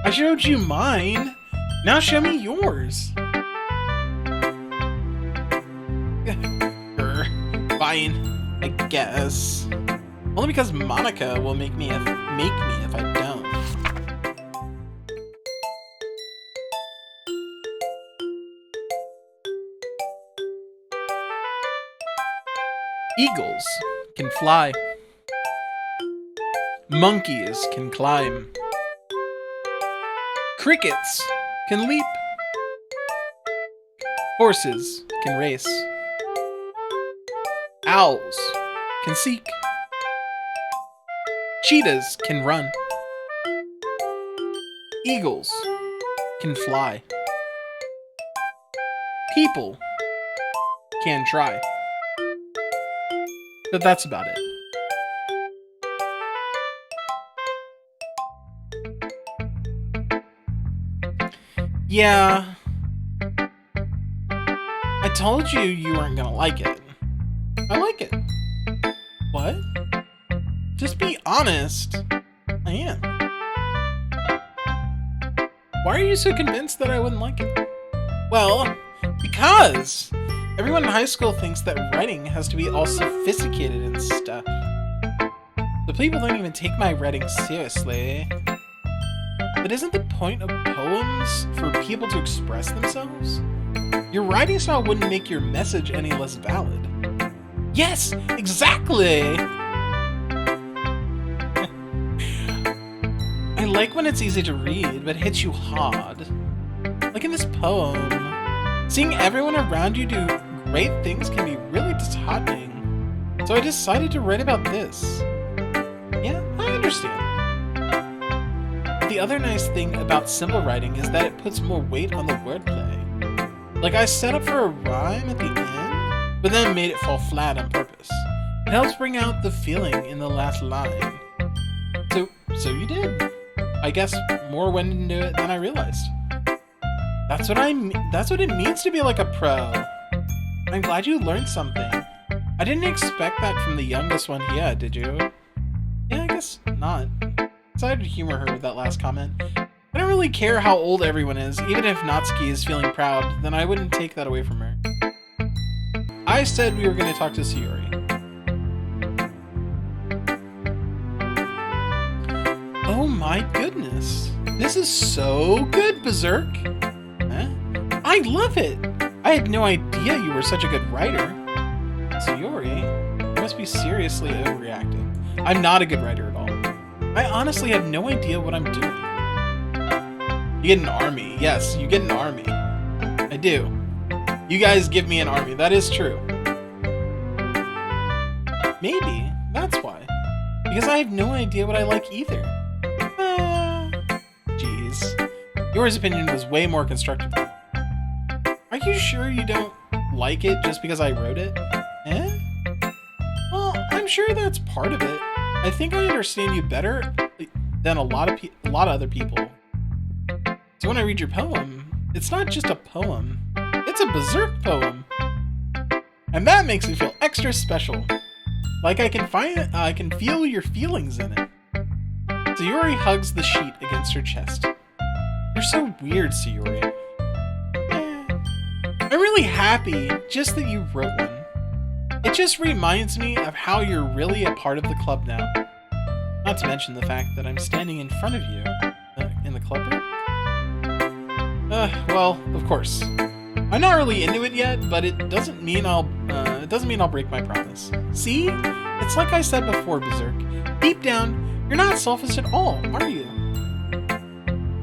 I showed you mine. Now show me yours. Fine, I guess. Only because Monika will make me if I don't. Eagles can fly. Monkeys can climb. Crickets can leap. Horses can race. Owls can seek. Cheetahs can run. Eagles can fly. People can try. But that's about it. Yeah. I told you you weren't gonna like it. I like it. What? Just be honest. I am. Why are you so convinced that I wouldn't like it? Well, because everyone in high school thinks that writing has to be all sophisticated and stuff. The people don't even take my writing seriously. But isn't the point of poems for people to express themselves? Your writing style wouldn't make your message any less valid. Yes, exactly! I like when it's easy to read, but hits you hard. Like in this poem. Seeing everyone around you do great things can be really disheartening. So I decided to write about this. Yeah, I understand. The other nice thing about simple writing is that it puts more weight on the wordplay. Like I set up for a rhyme at the end, but then made it fall flat on purpose. It helps bring out the feeling in the last line. So you did. I guess more went into it than I realized. That's what it means to be like a pro. I'm glad you learned something. I didn't expect that from the youngest one. Yeah, did you? Yeah, I guess not. Decided to humor her with that last comment. I don't really care how old everyone is. Even if Natsuki is feeling proud, then I wouldn't take that away from her. I said we were going to talk to Sayori. Oh my goodness. This is so good, Berserk. Huh? I love it. I had no idea you were such a good writer. Sayori, you must be seriously overreacting. I'm not a good writer at all. I honestly have no idea what I'm doing. You get an army. Yes, you get an army. I do. You guys give me an army. That is true. Maybe. That's why. Because I have no idea what I like either. Jeez. Yours opinion was way more constructive. Are you sure you don't like it just because I wrote it? Eh? Well, I'm sure that's part of it. I think I understand you better than a lot of other people. So when I read your poem, it's not just a poem. It's a Berserk poem. And that makes me feel extra special. Like I can feel your feelings in it. Sayori hugs the sheet against her chest. You're so weird, Sayori. I'm really happy just that you wrote one. It just reminds me of how you're really a part of the club now. Not to mention the fact that I'm standing in front of you in the club room. Well, of course. I'm not really into it yet, but it doesn't mean I'll break my promise. See? It's like I said before, Berserk. Deep down, you're not selfish at all, are you?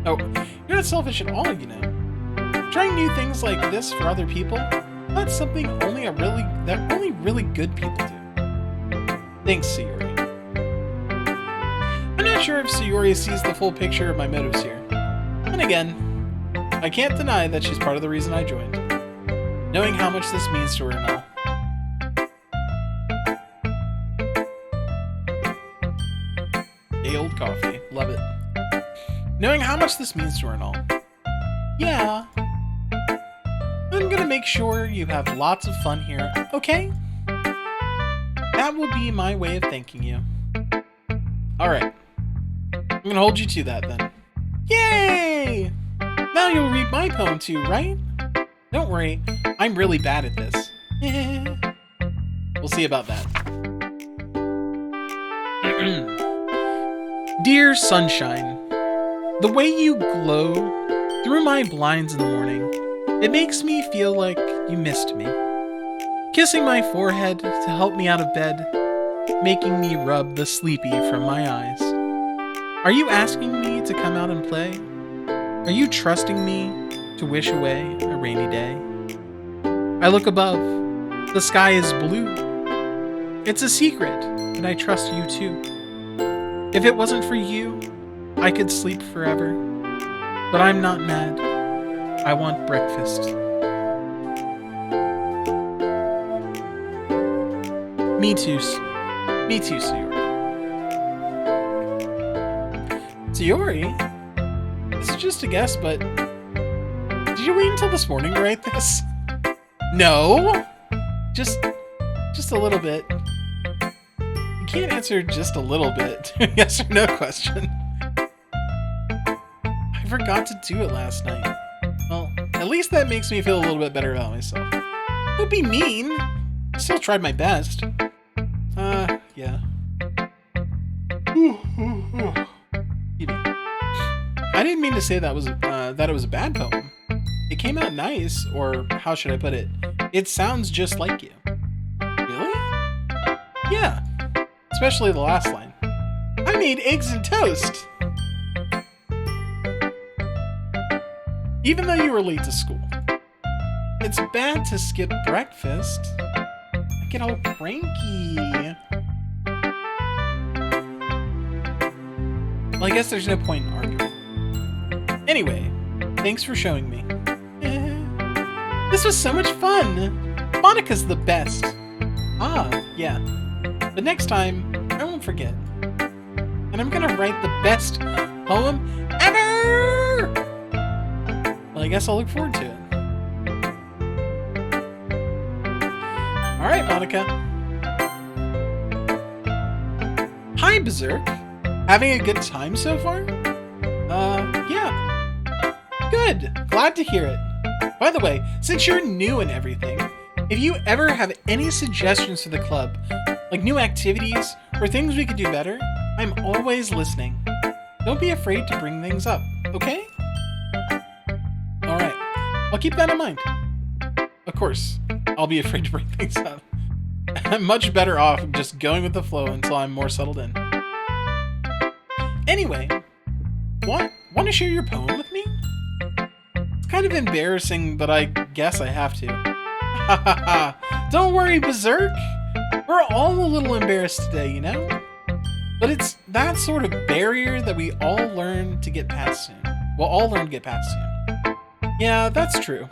Oh, you're not selfish at all, you know. Trying new things like this for other people, that's something only really good people do. Thanks, Sayori. I'm not sure if Sayori sees the full picture of my motives here. And again, I can't deny that she's part of the reason I joined. Knowing how much this means to her and all. Day old coffee. Love it. Knowing how much this means to her and all. Yeah. I'm gonna make sure you have lots of fun here, okay? That will be my way of thanking you. Alright. I'm gonna hold you to that then. Yay! Now you'll read my poem too, right? Don't worry, I'm really bad at this. We'll see about that. Dear sunshine, the way you glow through my blinds in the morning, it makes me feel like you missed me. Kissing my forehead to help me out of bed, making me rub the sleepy from my eyes. Are you asking me to come out and play? Are you trusting me to wish away a rainy day? I look above. The sky is blue. It's a secret, and I trust you too. If it wasn't for you, I could sleep forever. But I'm not mad. I want breakfast. Me too, Sayori. Sayori? This is just a guess, but did you wait until this morning to write this? No? Just a little bit. You can't answer just a little bit to a yes or no question. I forgot to do it last night. Well, at least that makes me feel a little bit better about myself. Don't be mean. I still tried my best. Yeah. I didn't mean to say that it was a bad poem. It came out nice, or how should I put it? It sounds just like you. Really? Yeah. Especially the last line. I made eggs and toast! Even though you were late to school. It's bad to skip breakfast. I get all cranky. Well, I guess there's no point in arguing. Anyway, thanks for showing me. This was so much fun! Monika's the best! Ah, yeah. But next time, I won't forget. And I'm gonna write the best poem ever! Well, I guess I'll look forward to it. Alright, Monika. Hi, Berserk. Having a good time so far? Yeah. Good. Glad to hear it. By the way, since you're new and everything, if you ever have any suggestions for the club, like new activities or things we could do better, I'm always listening. Don't be afraid to bring things up, okay? Alright, I'll keep that in mind. Of course, I'll be afraid to bring things up. I'm much better off just going with the flow until I'm more settled in. Anyway, want to share your poem with me? It's kind of embarrassing, but I guess I have to. Hahaha, don't worry, Berserk. We're all a little embarrassed today, you know? But it's that sort of barrier that we all learn to get past soon. We'll all learn to get past soon. Yeah, that's true.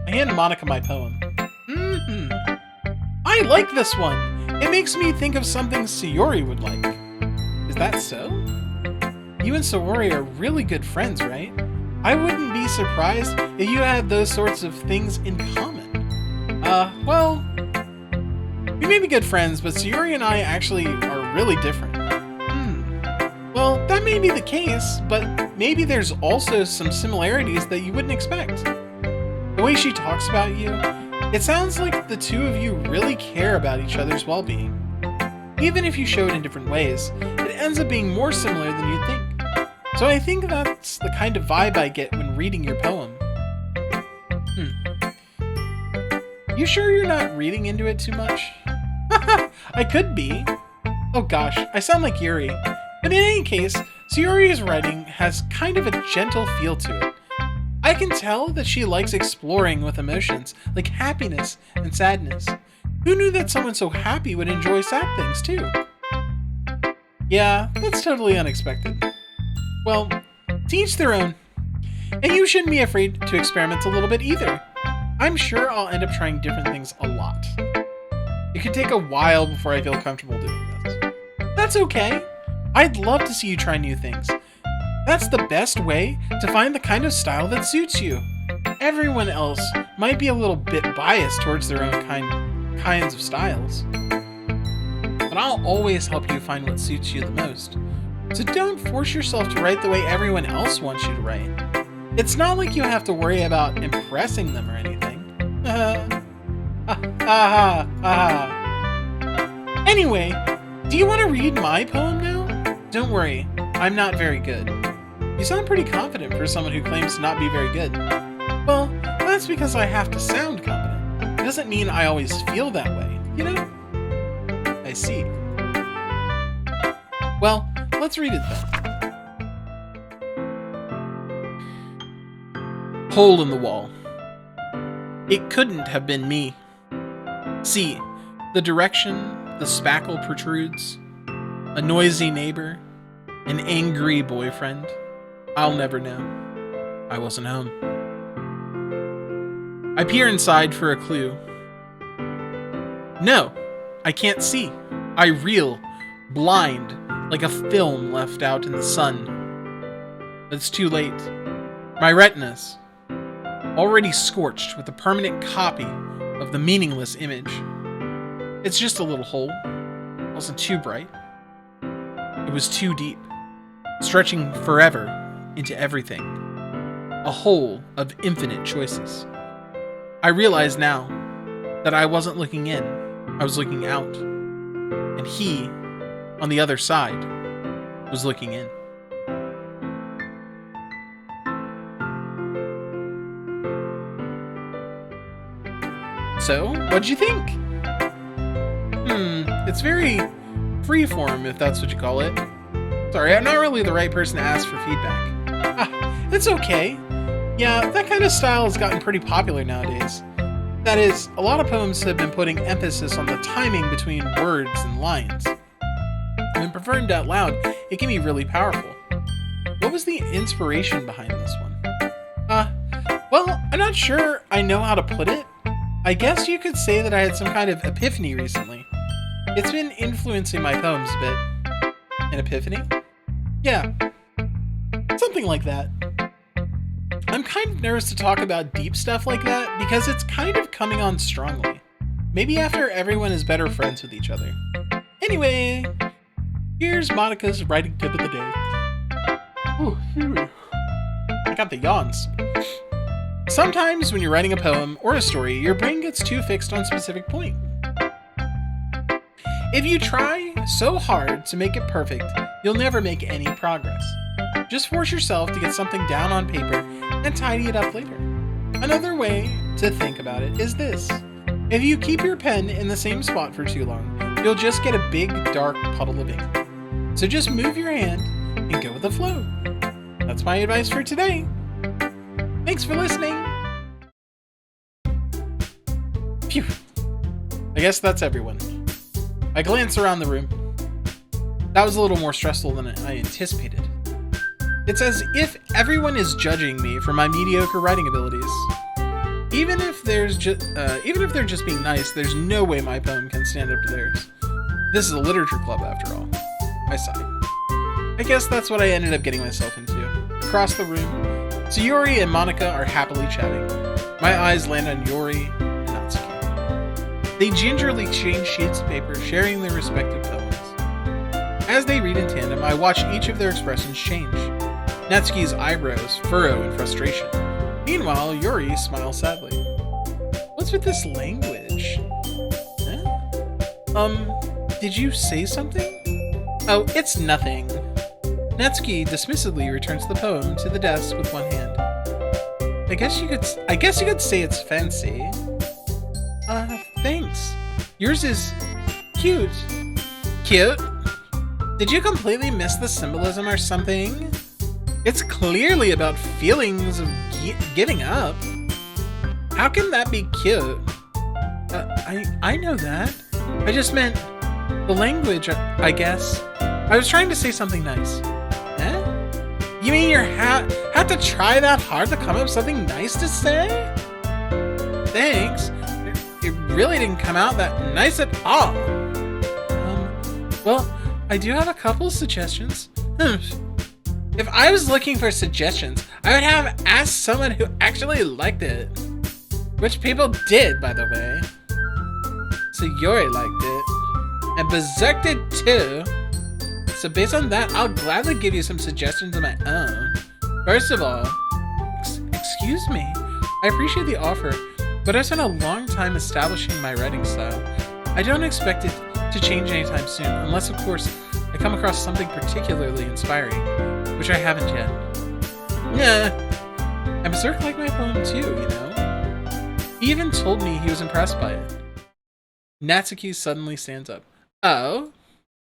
I hand Monika my poem. I like this one! It makes me think of something Sayori would like. Is that so? You and Sayori are really good friends, right? I wouldn't be surprised if you had those sorts of things in common. Well, we may be good friends, but Yuri and I actually are really different. Well, that may be the case, but maybe there's also some similarities that you wouldn't expect. The way she talks about you, it sounds like the two of you really care about each other's well-being. Even if you show it in different ways, it ends up being more similar than you'd think. So I think that's the kind of vibe I get when reading your poem. You sure you're not reading into it too much? I could be. Oh gosh, I sound like Yuri. But in any case, Sayori's writing has kind of a gentle feel to it. I can tell that she likes exploring with emotions, like happiness and sadness. Who knew that someone so happy would enjoy sad things too? Yeah, that's totally unexpected. Well, to each their own. And you shouldn't be afraid to experiment a little bit either. I'm sure I'll end up trying different things a lot. It could take a while before I feel comfortable doing this. That's okay. I'd love to see you try new things. That's the best way to find the kind of style that suits you. Everyone else might be a little bit biased towards their own kinds of styles. But I'll always help you find what suits you the most. So don't force yourself to write the way everyone else wants you to write. It's not like you have to worry about impressing them or anything. Anyway, do you want to read my poem now? Don't worry, I'm not very good. You sound pretty confident for someone who claims to not be very good. Well, that's because I have to sound confident. It doesn't mean I always feel that way, you know? I see. Well, let's read it then. Hole in the wall. It couldn't have been me. See, the direction the spackle protrudes, a noisy neighbor, an angry boyfriend. I'll never know. I wasn't home. I peer inside for a clue. No, I can't see. I reel, blind, like a film left out in the sun. But it's too late. My retinas, already scorched with a permanent copy of the meaningless image. It's just a little hole. It wasn't too bright. It was too deep, stretching forever into everything. A hole of infinite choices. I realize now that I wasn't looking in, I was looking out. And he, on the other side, was looking in. So, what'd you think? It's very freeform, if that's what you call it. Sorry, I'm not really the right person to ask for feedback. It's okay. Yeah, that kind of style has gotten pretty popular nowadays. That is, a lot of poems have been putting emphasis on the timing between words and lines. When performed out loud, it can be really powerful. What was the inspiration behind this one? Well, I'm not sure I know how to put it. I guess you could say that I had some kind of epiphany recently. It's been influencing my poems a bit. An epiphany? Yeah. Something like that. I'm kind of nervous to talk about deep stuff like that because it's kind of coming on strongly. Maybe after everyone is better friends with each other. Anyway, Here's Monica's writing tip of the day. Oh, I got the yawns. Sometimes when you're writing a poem or a story, your brain gets too fixed on a specific point. If you try so hard to make it perfect, you'll never make any progress. Just force yourself to get something down on paper and tidy it up later. Another way to think about it is this. If you keep your pen in the same spot for too long, you'll just get a big, dark puddle of ink. So just move your hand and go with the flow. That's my advice for today. Thanks for listening. Phew. I guess that's everyone. I glance around the room. That was a little more stressful than I anticipated. It's as if everyone is judging me for my mediocre writing abilities. Even if they're just being nice, there's no way my poem can stand up to theirs. This is a literature club, after all. I sighed. I guess that's what I ended up getting myself into. Across the room, Sayori and Monika are happily chatting. My eyes land on Yuri and Natsuki. They gingerly exchange sheets of paper, sharing their respective poems. As they read in tandem, I watch each of their expressions change. Natsuki's eyebrows furrow in frustration. Meanwhile, Yuri smiles sadly. What's with this language? Huh? Did you say something? Oh, it's nothing. Natsuki dismissively returns the poem to the desk with one hand. I guess you could say it's fancy. Thanks. Yours is cute. Cute? Did you completely miss the symbolism or something? It's clearly about feelings of giving up. How can that be cute? I know that. I just meant the language, I guess. I was trying to say something nice. Eh? You mean you had to try that hard to come up with something nice to say? Thanks. It really didn't come out that nice at all. Well, I do have a couple of suggestions. If I was looking for suggestions, I would have asked someone who actually liked it. Which people did, by the way. Sayori liked it. And Berserk did too. So based on that, I'll gladly give you some suggestions of my own. First of all, excuse me. I appreciate the offer, but I've spent a long time establishing my writing style. I don't expect it to change anytime soon, unless of course I come across something particularly inspiring, which I haven't yet. Yeah, and Berserk liked my poem too, you know? He even told me he was impressed by it. Natsuki suddenly stands up. Oh?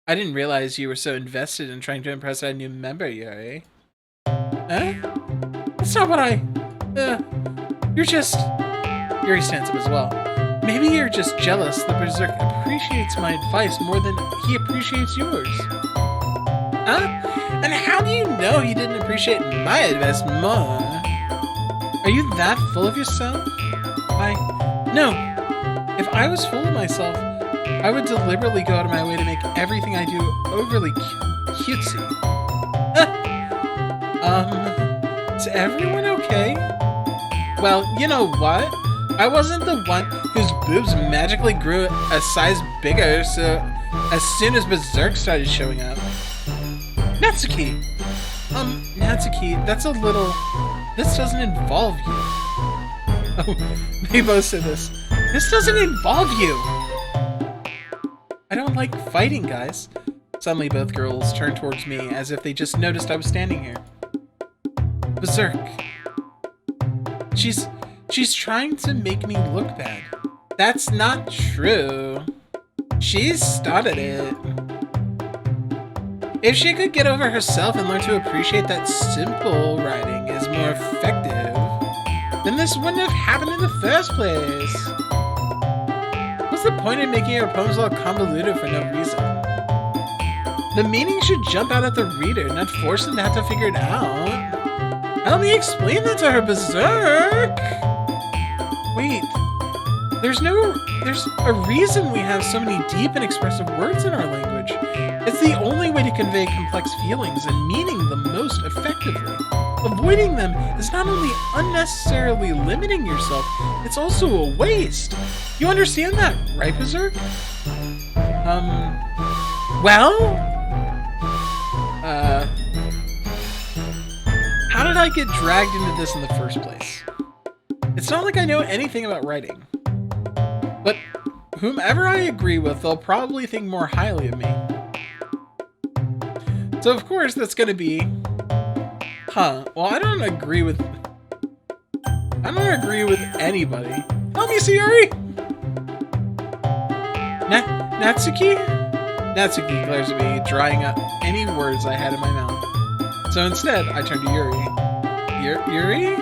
I didn't realize you were so invested in trying to impress our new member, Yuri. Huh? That's not what you're just... Yuri stands up as well. Maybe you're just jealous that Berserk appreciates my advice more than he appreciates yours. Huh? And how do you know he didn't appreciate my advice more? Are you that full of yourself? No. If I was full of myself, I would deliberately go out of my way to make everything I do overly cutesy. Is everyone okay? Well, you know what? I wasn't the one whose boobs magically grew a size bigger, so as soon as Berserk started showing up. Natsuki! Natsuki, that's a little... This doesn't involve you. Oh, they both said this. This doesn't involve you! I don't like fighting, guys. Suddenly both girls turned towards me as if they just noticed I was standing here. Berserk. She's trying to make me look bad. That's not true. She started it. If she could get over herself and learn to appreciate that simple writing is more effective, then this wouldn't have happened in the first place. What's the point in making your poems all convoluted for no reason? The meaning should jump out at the reader, not force them to have to figure it out. Help me explain that to her, Berserk! Wait, there's a reason we have so many deep and expressive words in our language. It's the only way to convey complex feelings and meaning the most effectively. Avoiding them is not only unnecessarily limiting yourself, it's also a waste. You understand that, right, Berserk? Well? did I get dragged into this in the first place? It's not like I know anything about writing. But whomever I agree with, they'll probably think more highly of me. So of course that's gonna be... Well, I don't agree with anybody. Help me, Sayori! Natsuki? Natsuki glares at me, drying up any words I had in my mouth. So instead, I turn to Yuri. Yuri?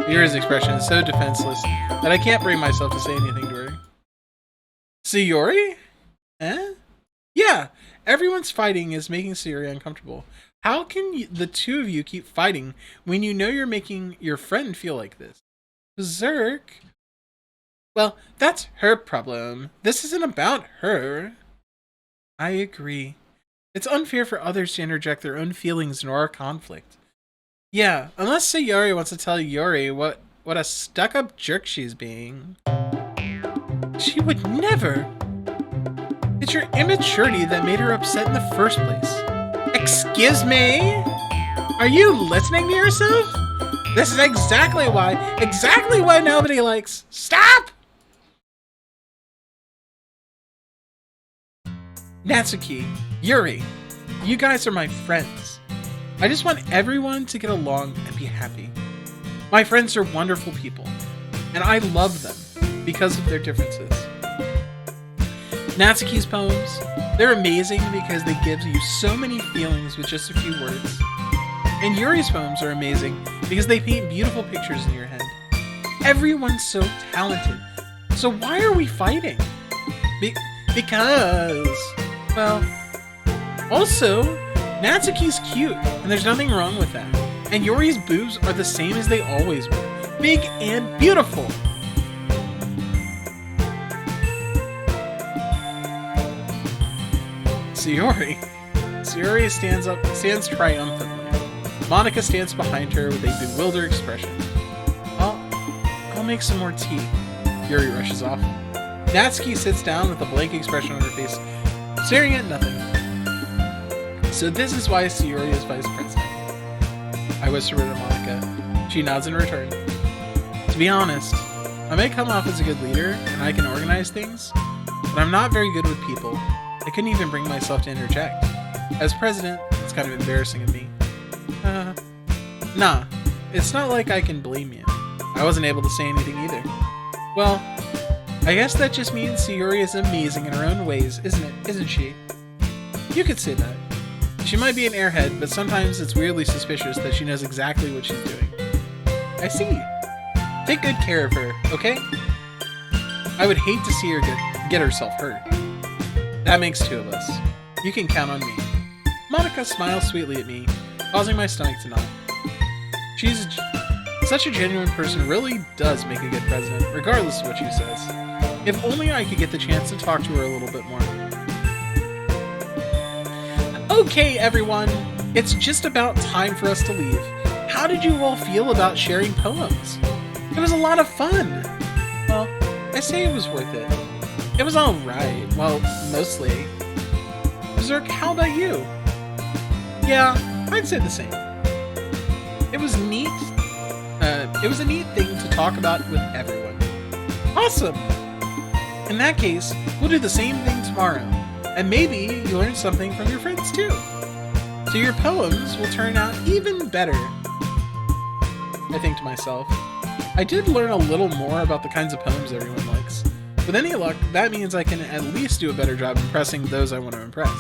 Yuri's expression is so defenseless that I can't bring myself to say anything to her. Sayori? Eh? Yeah, everyone's fighting is making Sayori uncomfortable. How can the two of you keep fighting when you know you're making your friend feel like this? Berserk? Well, that's her problem. This isn't about her. I agree. It's unfair for others to interject their own feelings into our conflict. Yeah, unless Sayori wants to tell Yuri what a stuck-up jerk she's being. She would never. It's your immaturity that made her upset in the first place. Excuse me? Are you listening to yourself? This is exactly why nobody likes... Stop! Natsuki, Yuri, you guys are my friends. I just want everyone to get along and be happy. My friends are wonderful people, and I love them because of their differences. Natsuki's poems, they're amazing because they give you so many feelings with just a few words. And Yuri's poems are amazing because they paint beautiful pictures in your head. Everyone's so talented. So why are we fighting? Because... Well... Also, Natsuki's cute, and there's nothing wrong with that. And Yuri's boobs are the same as they always were. Big and beautiful! Sayori stands triumphantly. Monika stands behind her with a bewildered expression. I'll make some more tea. Yuri rushes off. Natsuki sits down with a blank expression on her face, staring at nothing. So this is why Sayori is vice president. I whisper to Monika. She nods in return. To be honest, I may come off as a good leader, and I can organize things, but I'm not very good with people. I couldn't even bring myself to interject. As president, it's kind of embarrassing of me. Nah, it's not like I can blame you. I wasn't able to say anything either. Well, I guess that just means Sayori is amazing in her own ways, isn't she? You could say that. She might be an airhead, but sometimes it's weirdly suspicious that she knows exactly what she's doing. I see. Take good care of her, okay? I would hate to see her get herself hurt. That makes two of us. You can count on me. Monika smiles sweetly at me, causing my stomach to knot. Such a genuine person really does make a good president, regardless of what she says. If only I could get the chance to talk to her a little bit more. Okay, everyone, it's just about time for us to leave. How did you all feel about sharing poems? It was a lot of fun. Well, I say it was worth it. It was alright. Well, mostly. Berserk, how about you? Yeah, I'd say the same. It was neat. It was a neat thing to talk about with everyone. Awesome! In that case, we'll do the same thing tomorrow. And maybe you learn something from your friends too. So your poems will turn out even better. I think to myself. I did learn a little more about the kinds of poems everyone likes. With any luck, that means I can at least do a better job impressing those I want to impress.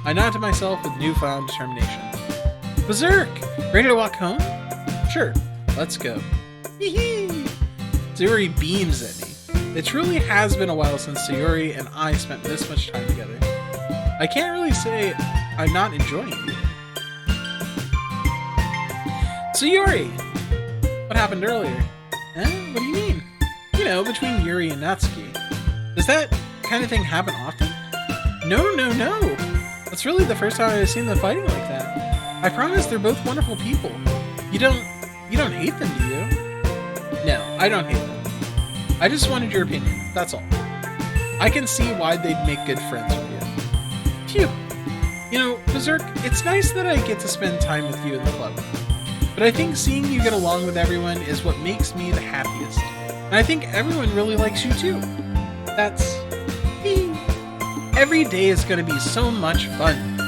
I nod to myself with newfound determination. Berserk! Ready to walk home? Sure, let's go. Hee-hee! Sayori beams at me. It truly has been a while since Sayori and I spent this much time together. I can't really say I'm not enjoying it either. Sayori! What happened earlier? What do you mean? You know, between Yuri and Natsuki. Does that kind of thing happen often? No. That's really the first time I've seen them fighting like that. I promise they're both wonderful people. You don't hate them, do you? No, I don't hate them. I just wanted your opinion, that's all. I can see why they'd make good friends with you. Phew. You know, Berserk, it's nice that I get to spend time with you in the club. but I think seeing you get along with everyone is what makes me the happiest. And I think everyone really likes you too. That's me. Every day is going to be so much fun.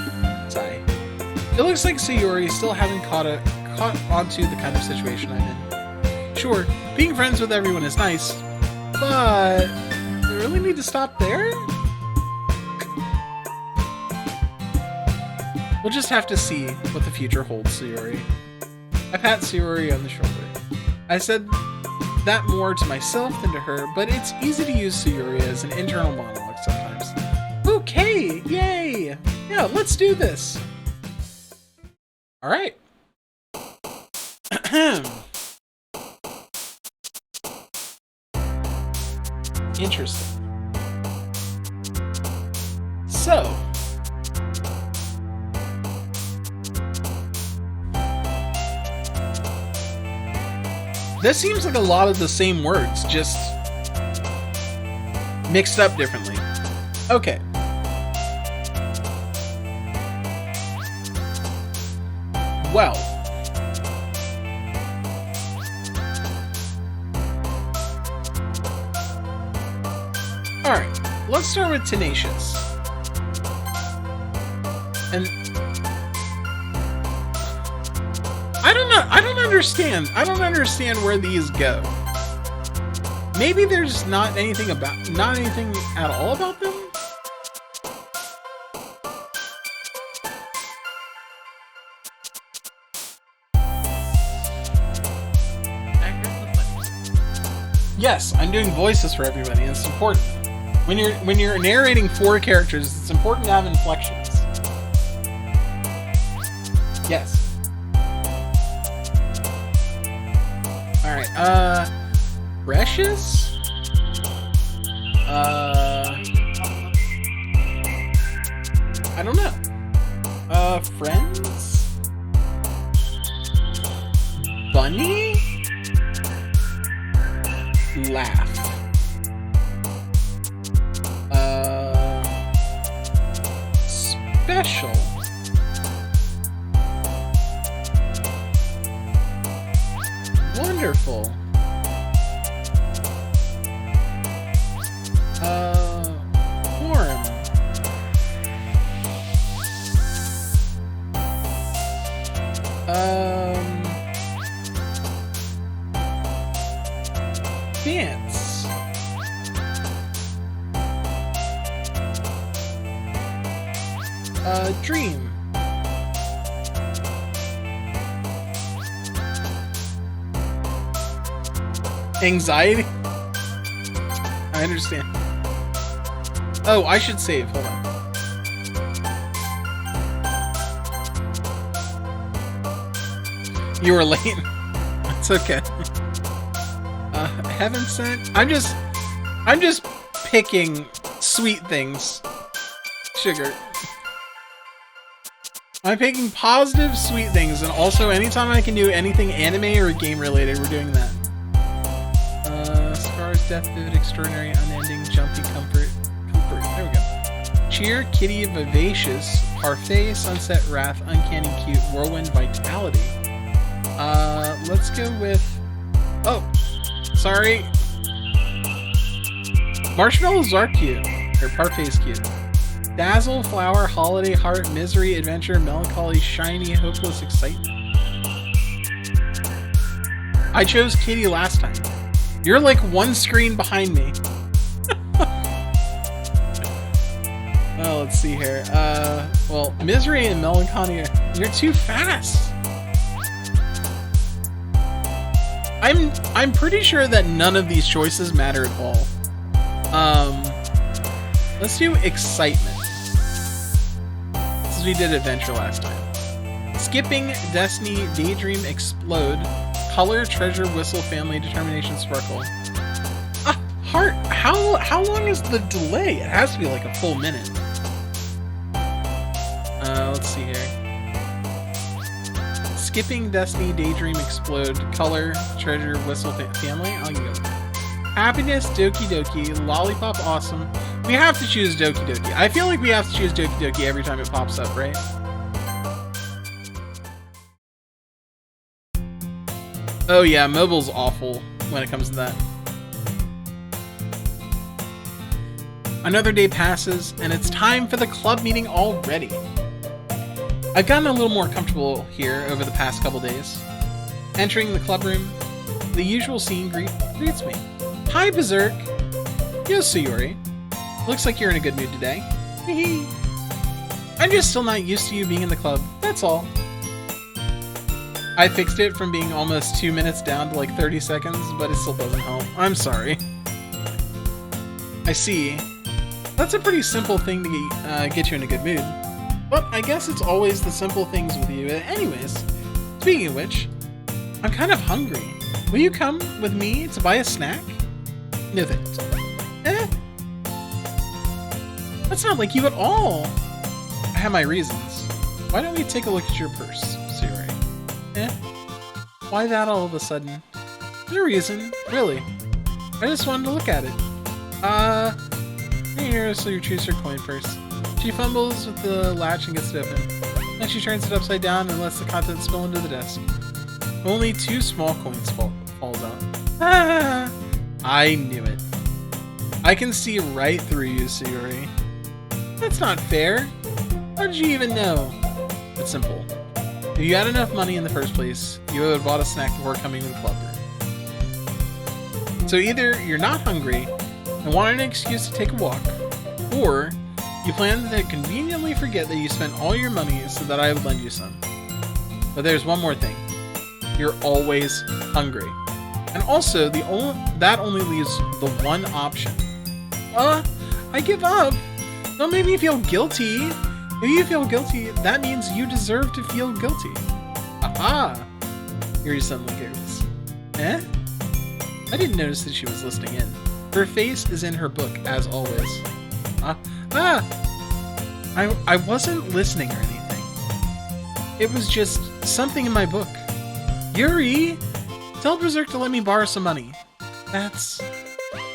Sigh. It looks like Sayori still haven't caught onto the kind of situation I'm in. Sure, being friends with everyone is nice, but we really need to stop there? We'll just have to see what the future holds, Sayori. I pat Sayori on the shoulder. I said that more to myself than to her, but it's easy to use Sayori as an internal monologue sometimes. Okay, yay! Yeah, let's do this! Alright. Interesting. So, this seems like a lot of the same words, just mixed up differently. Okay. Well. Alright, let's start with Tenacious. And I don't know. I don't understand. I don't understand where these go. Maybe there's not anything at all about them? Yes, I'm doing voices for everybody, and it's important. When you're narrating 4 characters, it's important to have inflections. Yes. Alright, Precious? I don't know. Friends? Bunny? Laugh. Special. Wonderful. Warm. Dance. Dream. Anxiety? I understand. Oh, I should save. Hold on. You were late. It's okay. Heaven sent. I'm just picking sweet things. Sugar. I'm picking positive, sweet things, and also anytime I can do anything anime or game related, we're doing that. Scars, death, vivid, extraordinary, unending, jumpy, comfort. There we go. Cheer, kitty, vivacious, parfait, sunset, wrath, uncanny, cute, whirlwind, vitality. Let's go with. Oh, sorry. Marshmallows are cute. Or parfait's cute. Dazzle, flower, holiday, heart, misery, adventure, melancholy, shiny, hopeless, excitement. I chose kitty last time. You're like one screen behind me. Oh, let's see here. Well, misery and melancholy. You're too fast. I'm pretty sure that none of these choices matter at all. Let's do excitement. Since we did adventure last time. Skipping, destiny, daydream, explode, color, treasure, whistle, family, determination, sparkle. Heart. How long is the delay? It has to be like a full minute. Let's see here. Skipping, destiny, daydream, explode, color, treasure, whistle, family. I'll go. Happiness, Doki Doki, lollipop, awesome. We have to choose Doki Doki. I feel like we have to choose Doki Doki every time it pops up, right? Oh yeah, mobile's awful when it comes to that. Another day passes, and it's time for the club meeting already. I've gotten a little more comfortable here over the past couple days. Entering the club room, the usual scene greets me. Hi, Berserk. Yo, Sayuri. Looks like you're in a good mood today. I'm just still not used to you being in the club, that's all. I fixed it from being almost 2 minutes down to like 30 seconds, but it still doesn't help. I'm sorry. I see. That's a pretty simple thing to get you in a good mood. But I guess it's always the simple things with you. Anyways, speaking of which, I'm kind of hungry. Will you come with me to buy a snack? No thanks. That's not like you at all. I have my reasons. Why don't we take a look at your purse, Sayori? Why that all of a sudden? No reason, really. I just wanted to look at it. Here, so you choose your coin first. She fumbles with the latch and gets it open. Then she turns it upside down and lets the contents spill into the desk. Only 2 small coins falls out. Ah, I knew it. I can see right through you, Sayuri. That's not fair. How did you even know? It's simple. If you had enough money in the first place, you would have bought a snack before coming to the club room. So either you're not hungry and want an excuse to take a walk, or you plan to conveniently forget that you spent all your money so that I would lend you some. But there's one more thing. You're always hungry. And also, that only leaves the one option. I give up. Don't make me feel guilty. If you feel guilty, that means you deserve to feel guilty. Aha! Yuri suddenly giggles. I didn't notice that she was listening in. Her face is in her book, as always. I wasn't listening or anything. It was just something in my book. Yuri! Tell Berserk to let me borrow some money.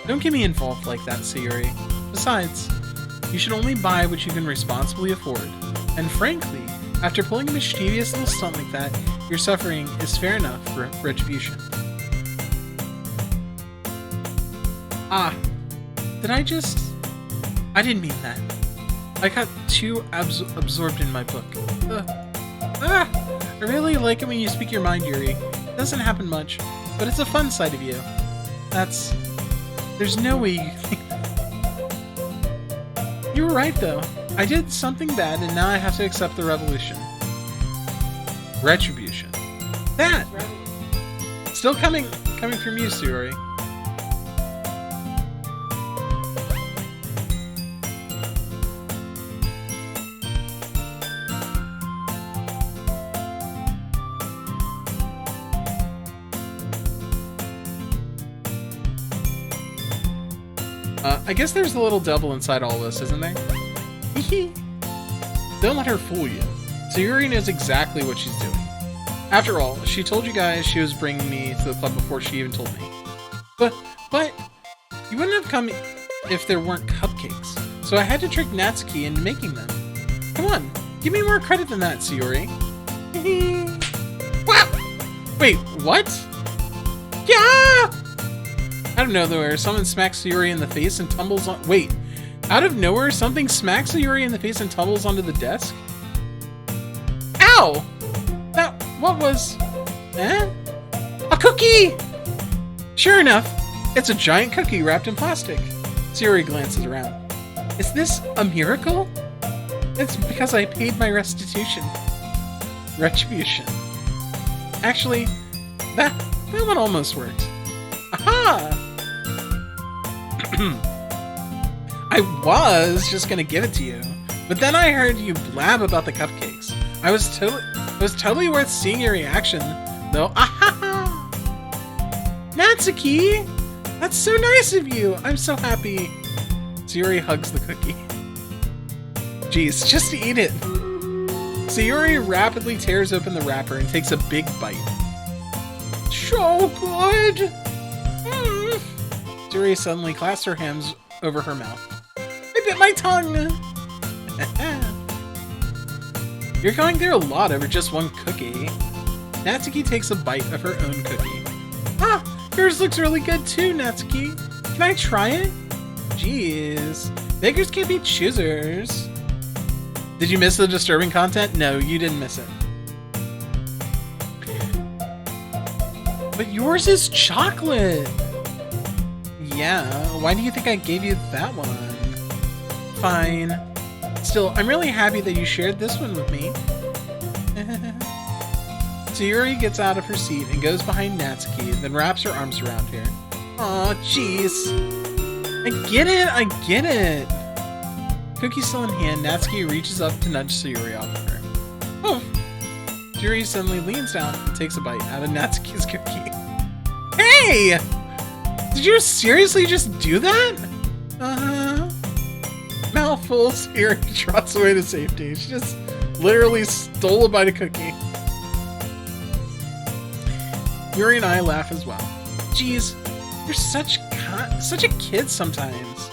Don't get me involved like that, Sayuri. Besides, you should only buy what you can responsibly afford. And frankly, after pulling a mischievous little stunt like that, your suffering is fair enough for retribution. I didn't mean that. I got too absorbed in my book. I really like it when you speak your mind, Yuri. It doesn't happen much, but it's a fun side of you. There's no way you think that. You were right, though. I did something bad, and now I have to accept the retribution. That! Still coming from you, Sayori. I guess there's a little devil inside all this, isn't there? Don't let her fool you. Sayuri knows exactly what she's doing. After all, she told you guys she was bringing me to the club before she even told me. But you wouldn't have come if there weren't cupcakes. So I had to trick Natsuki into making them. Come on, give me more credit than that, Sayuri. Wow! Wait, what? Yeah! Out of nowhere, someone smacks Yuri in the face and tumbles on- Wait. Out of nowhere, something smacks Yuri in the face and tumbles onto the desk? Ow! What was... A cookie! Sure enough, it's a giant cookie wrapped in plastic. Sayori glances around. Is this a miracle? It's because I paid my restitution. Retribution. Actually, that one almost worked. Aha! I was just gonna give it to you, but then I heard you blab about the cupcakes. It was totally worth seeing your reaction, though. Aha! Natsuki! That's so nice of you! I'm so happy. Sayuri hugs the cookie. Jeez, just eat it. Sayuri rapidly tears open the wrapper and takes a big bite. So good! Sayuri suddenly clasps her hands over her mouth. I bit my tongue! You're going through a lot over just one cookie. Natsuki takes a bite of her own cookie. Ah, yours looks really good too, Natsuki. Can I try it? Jeez. Beggars can't be choosers. Did you miss the disturbing content? No, you didn't miss it. But yours is chocolate. Yeah, why do you think I gave you that one? Fine. Still, I'm really happy that you shared this one with me. Sayuri gets out of her seat and goes behind Natsuki, then wraps her arms around her. Aw, jeez. I get it. Cookie still in hand, Natsuki reaches up to nudge Sayuri off of her. Oh! Sayuri suddenly leans down and takes a bite out of Natsuki's cookie. Hey! Did you seriously just do that? Mouthful, Sayuri trots away to safety. She just literally stole a bite of cookie. Yuri and I laugh as well. Jeez, you're such a kid sometimes.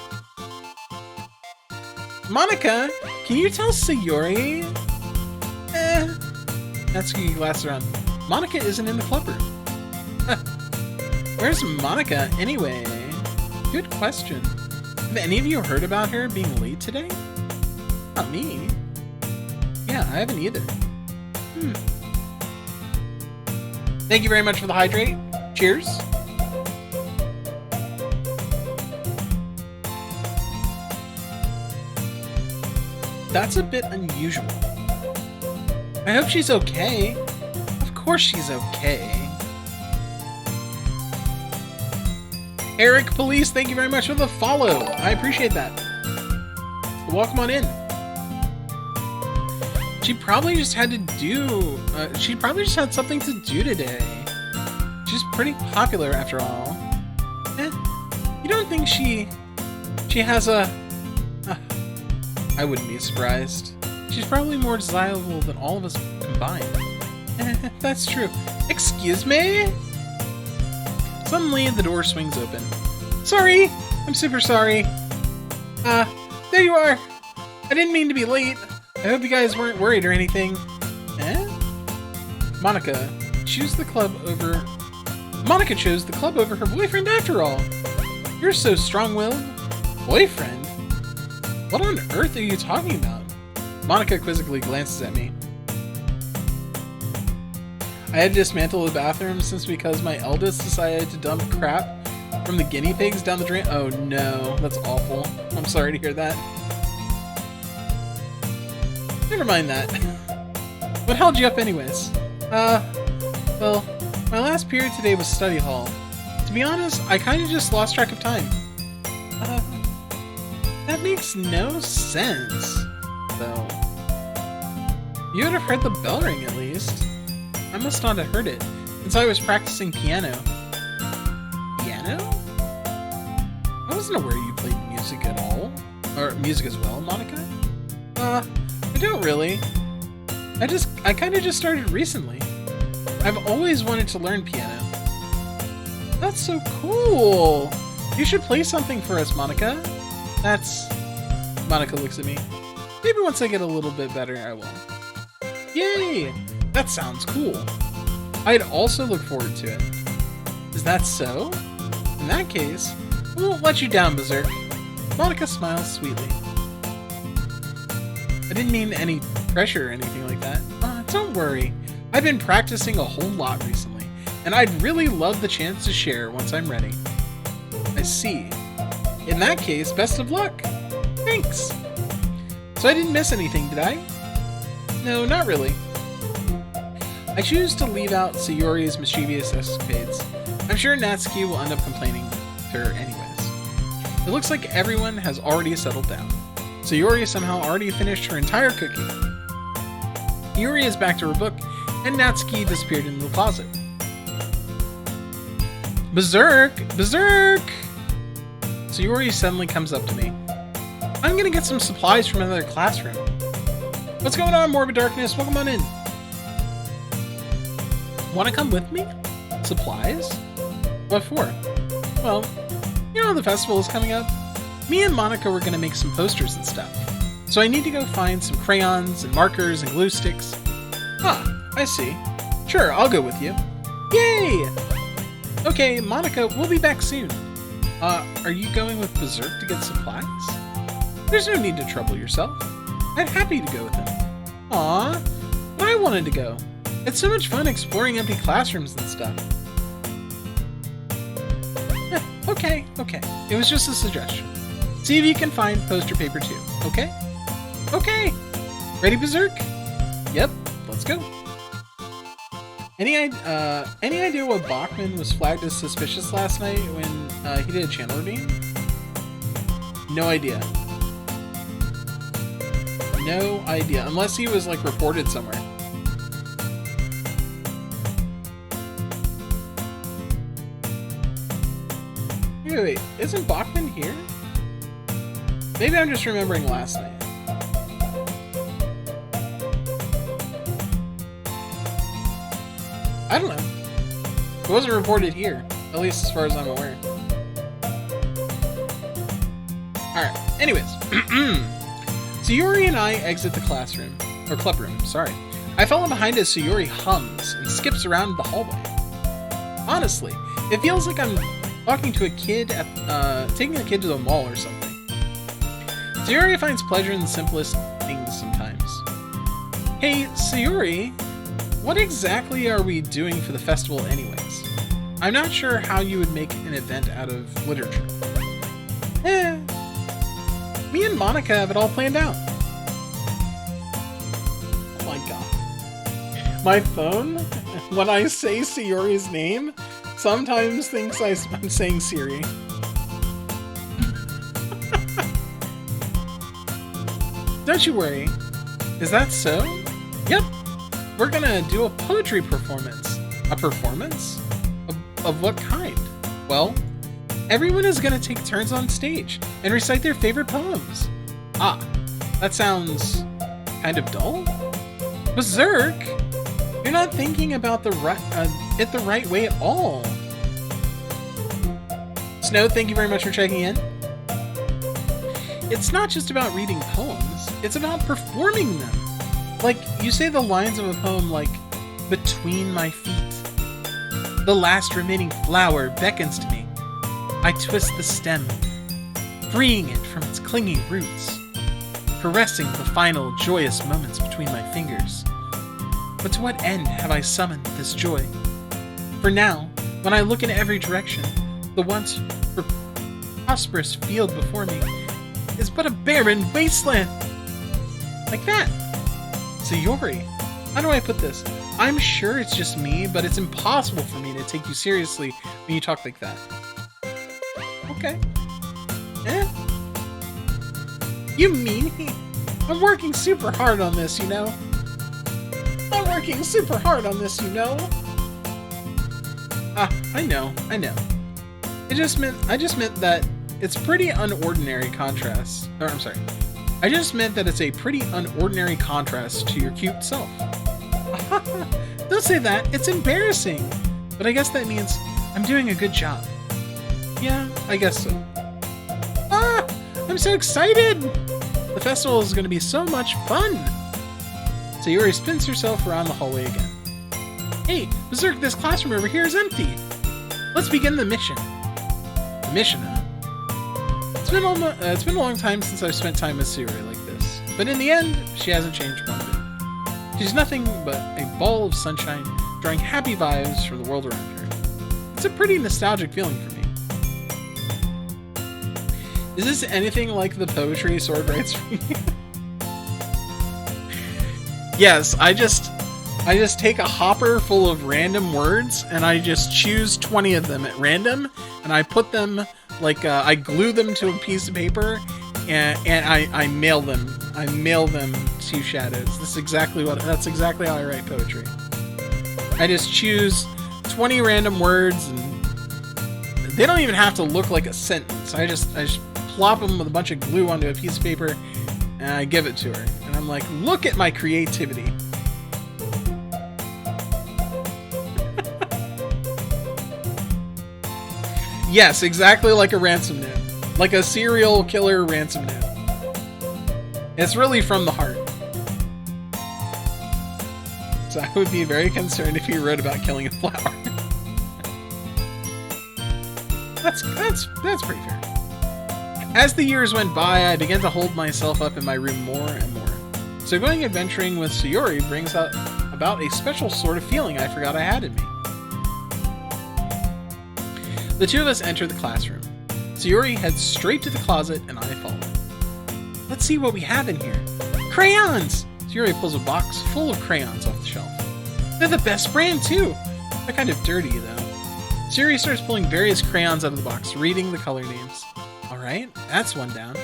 Monika, can you tell Sayori? Natsuki glasses around. Monika isn't in the club room. Where's Monika anyway? Good question. Have any of you heard about her being late today? Not me. Yeah, I haven't either. Thank you very much for the hydrate. Cheers. That's a bit unusual. I hope she's okay. Of course she's okay. Eric Police, thank you very much for the follow. I appreciate that. Welcome on in. She probably just had to do... she probably just had something to do today. She's pretty popular after all. You don't think she has a... I wouldn't be surprised. She's probably more desirable than all of us combined. That's true. Excuse me? Suddenly, the door swings open. Sorry! I'm super sorry. There you are! I didn't mean to be late. I hope you guys weren't worried or anything. Monika chose the club over her boyfriend after all. You're so strong-willed. Boyfriend? What on earth are you talking about? Monika quizzically glances at me. I had to dismantle the bathroom because my eldest decided to dump crap from the guinea pigs down the drain. Oh no, that's awful. I'm sorry to hear that. Never mind that. What held you up anyways? Well, my last period today was study hall. To be honest, I kinda just lost track of time. That makes no sense, though. You would have heard the bell ring at least. I must not have heard it, since I was practicing piano. Piano? I wasn't aware you played music at all. Or music as well, Monika? I don't really. I kinda just started recently. I've always wanted to learn piano. That's so cool! You should play something for us, Monika. Monika looks at me. Maybe once I get a little bit better, I will. Yay! That sounds cool. I'd also look forward to it. Is that so? In that case, I won't let you down, Berserk. Monika smiles sweetly. I didn't mean any pressure or anything like that. Don't worry. I've been practicing a whole lot recently, and I'd really love the chance to share once I'm ready. I see. In that case, best of luck. Thanks. So I didn't miss anything, did I? No, not really. I choose to leave out Sayori's mischievous escapades. I'm sure Natsuki will end up complaining to her anyways. It looks like everyone has already settled down. Sayori somehow already finished her entire cookie. Yuri is back to her book, and Natsuki disappeared into the closet. Berserk! Berserk! Sayori suddenly comes up to me. I'm gonna get some supplies from another classroom. What's going on, Morbid Darkness? Welcome on in. Wanna come with me? Supplies? What for? Well, you know the festival is coming up. Me and Monika were gonna make some posters and stuff. So I need to go find some crayons and markers and glue sticks. Ah, I see. Sure, I'll go with you. Yay! Okay, Monika, we'll be back soon. Are you going with Berserk to get supplies? There's no need to trouble yourself. I'm happy to go with him. Aw, but I wanted to go. It's so much fun exploring empty classrooms and stuff. Okay. It was just a suggestion. See if you can find poster paper too, okay? Okay! Ready, Berserk? Yep, let's go. Any idea what Bachman was flagged as suspicious last night when he did a channel redeem? No idea. No idea. Unless he was, like, reported somewhere. Wait. Isn't Bachman here? Maybe I'm just remembering last night. I don't know. It wasn't reported here. At least as far as I'm aware. Alright. Anyways. Sayuri and I exit the classroom. Or clubroom, sorry. I follow behind as Sayuri hums and skips around the hallway. Honestly, it feels like I'm talking to a kid at, taking a kid to the mall or something. Sayuri finds pleasure in the simplest things sometimes. Hey, Sayuri, what exactly are we doing for the festival anyways? I'm not sure how you would make an event out of literature. Me and Monika have it all planned out. Oh my god. My phone, when I say Sayuri's name, sometimes thinks I'm saying Siri. Don't you worry. Is that so? Yep. We're gonna do a poetry performance. A performance? Of what kind? Well, everyone is gonna take turns on stage and recite their favorite poems. Ah, that sounds kind of dull. Berserk? You're not thinking about it the right way at all. Snow, thank you very much for checking in. It's not just about reading poems, it's about performing them. Like, you say the lines of a poem like, between my feet. The last remaining flower beckons to me. I twist the stem, freeing it from its clinging roots, caressing the final joyous moments between my fingers. But to what end have I summoned this joy? For now, when I look in every direction, the once prosperous field before me is but a barren wasteland. Like that. Sayori, how do I put this? I'm sure it's just me, but it's impossible for me to take you seriously when you talk like that. Okay. You mean? I'm working super hard on this, you know? I'm working super hard on this, you know? I know. I just meant that it's pretty unordinary contrast. Or, I'm sorry. I just meant that it's a pretty unordinary contrast to your cute self. Don't say that. It's embarrassing. But I guess that means I'm doing a good job. Yeah, I guess so. I'm so excited! The festival is going to be so much fun! Sayuri spins herself around the hallway again. Hey, Berserk, this classroom over here is empty! Let's begin the mission. The mission, huh? It's been a long time since I've spent time with Sayuri like this. But in the end, she hasn't changed one bit. She's nothing but a ball of sunshine, drawing happy vibes from the world around her. It's a pretty nostalgic feeling for me. Is this anything like the poetry Sword writes for you? Yes, I just take a hopper full of random words and I just choose 20 of them at random and I put them like I glue them to a piece of paper and I mail them. I mail them to Shadows. That's exactly how I write poetry. I just choose 20 random words and they don't even have to look like a sentence. I just plop them with a bunch of glue onto a piece of paper and I give it to her. And I'm like, look at my creativity. Yes, exactly like a ransom note. Like a serial killer ransom note. It's really from the heart. So I would be very concerned if he wrote about killing a flower. That's pretty fair. As the years went by, I began to hold myself up in my room more and more. So going adventuring with Sayori brings about a special sort of feeling I forgot I had in me. The two of us enter the classroom. Sayori heads straight to the closet, and I follow. Let's see what we have in here. Crayons! Sayori pulls a box full of crayons off the shelf. They're the best brand, too! They're kind of dirty, though. Sayori starts pulling various crayons out of the box, reading the color names. Alright, that's one down.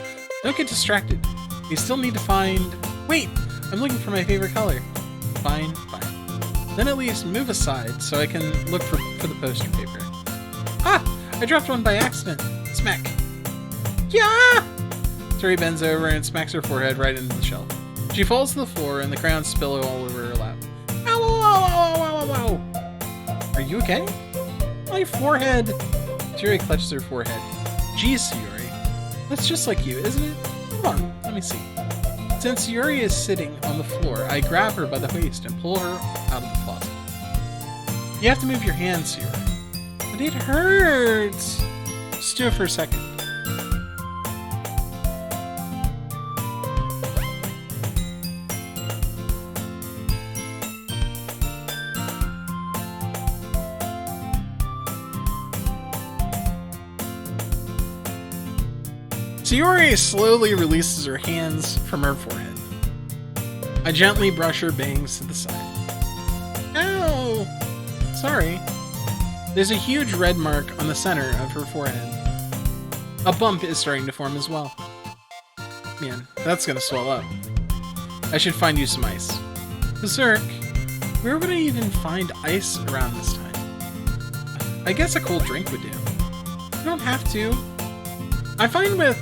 Don't get distracted. We still need to find... Wait! I'm looking for my favorite color. Fine. Then at least move aside so I can look for the poster paper. Ah! I dropped one by accident. Smack. Yeah! Sayori bends over and smacks her forehead right into the shelf. She falls to the floor and the crayons spill all over her lap. Ow, ow, ow, ow, ow, ow. Are you okay? My forehead! Sayori clutches her forehead. Geez, Sayori. That's just like you, isn't it? Come on, let me see. Since Sayori is sitting on the floor, I grab her by the waist and pull her out of the closet. You have to move your hands, Sayori. But it hurts! Just do it for a second. Sayori slowly releases her hands from her forehead. I gently brush her bangs to the side. Ow! Sorry. There's a huge red mark on the center of her forehead. A bump is starting to form as well. Man, that's gonna swell up. I should find you some ice. Berserk, where would I even find ice around this time? I guess a cold drink would do. You don't have to. I'm fine with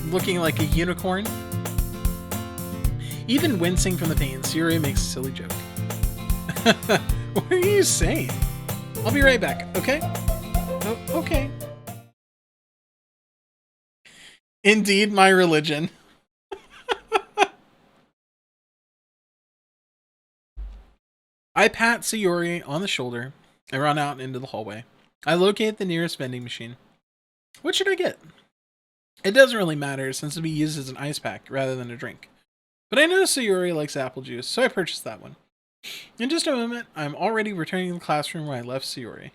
looking like a unicorn. Even wincing from the pain, Sayori makes a silly joke. What are you saying? I'll be right back, okay? Oh, okay. Indeed, my religion. I pat Sayori on the shoulder and run out into the hallway. I locate the nearest vending machine. What should I get? It doesn't really matter since it'll be used as an ice pack rather than a drink. But I know Sayori likes apple juice, so I purchased that one. In just a moment, I'm already returning to the classroom where I left Sayori.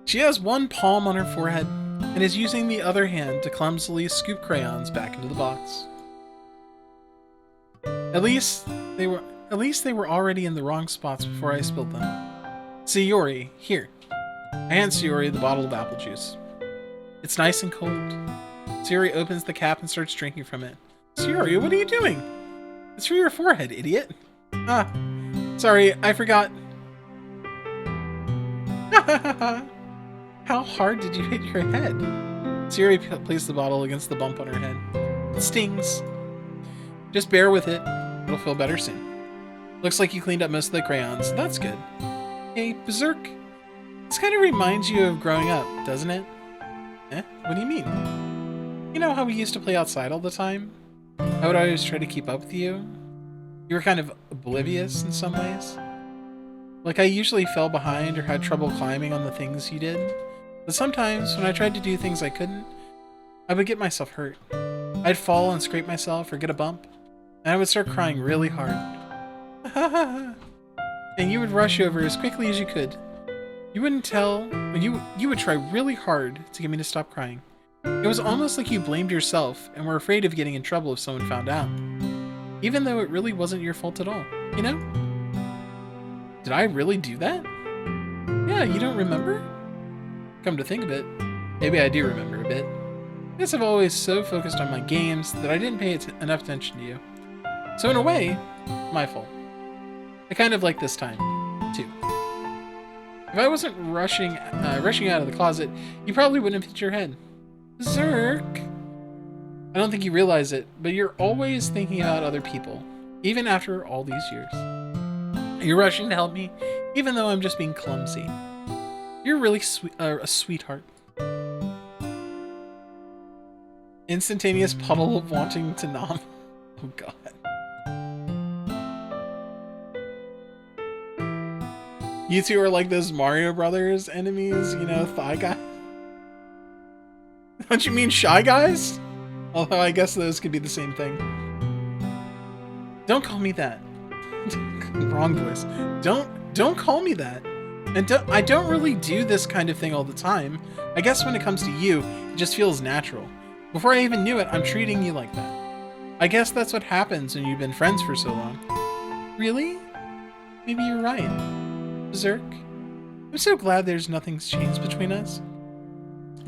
She has one palm on her forehead and is using the other hand to clumsily scoop crayons back into the box. At least they were already in the wrong spots before I spilled them. Sayori, here. I hand Sayori the bottle of apple juice. It's nice and cold. Sayori opens the cap and starts drinking from it. Sayori, what are you doing? It's for your forehead, idiot. Ah, sorry, I forgot. How hard did you hit your head? Sayori placed the bottle against the bump on her head. It stings. Just bear with it. It'll feel better soon. Looks like you cleaned up most of the crayons. That's good. Hey, Berserk. This kind of reminds you of growing up, doesn't it? Eh? What do you mean? You know how we used to play outside all the time? I would always try to keep up with you. You were kind of oblivious in some ways. Like I usually fell behind or had trouble climbing on the things you did. But sometimes, when I tried to do things I couldn't, I would get myself hurt. I'd fall and scrape myself or get a bump, and I would start crying really hard. And you would rush over as quickly as you could. You wouldn't tell, but you would try really hard to get me to stop crying. It was almost like you blamed yourself and were afraid of getting in trouble if someone found out. Even though it really wasn't your fault at all, you know? Did I really do that? Yeah, you don't remember? Come to think of it, maybe I do remember a bit. I guess I've always so focused on my games that I didn't pay enough attention to you. So in a way, my fault. I kind of like this time, too. If I wasn't rushing out of the closet, you probably wouldn't have hit your head. Berserk! I don't think you realize it, but you're always thinking about other people, even after all these years. You're rushing to help me, even though I'm just being clumsy. You're really a sweetheart. Instantaneous puddle of wanting to nom. Oh god. You two are like those Mario Brothers enemies, you know, thigh guy. Don't you mean Shy Guys? Although I guess those could be the same thing. Don't call me that. Wrong voice. Don't call me that. And I don't really do this kind of thing all the time. I guess when it comes to you, it just feels natural. Before I even knew it, I'm treating you like that. I guess that's what happens when you've been friends for so long. Really? Maybe you're right. Berserk, I'm so glad there's nothing's changed between us.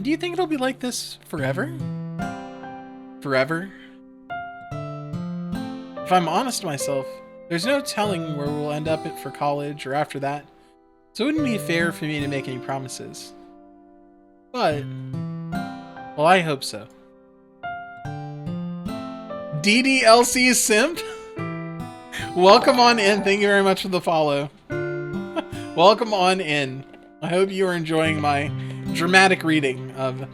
Do you think it'll be like this forever? Forever? If I'm honest to myself, there's no telling where we'll end up for college or after that, so it wouldn't be fair for me to make any promises. But, well, I hope so. DDLC Simp? Welcome on in. Thank you very much for the follow. Welcome on in. I hope you are enjoying my dramatic reading of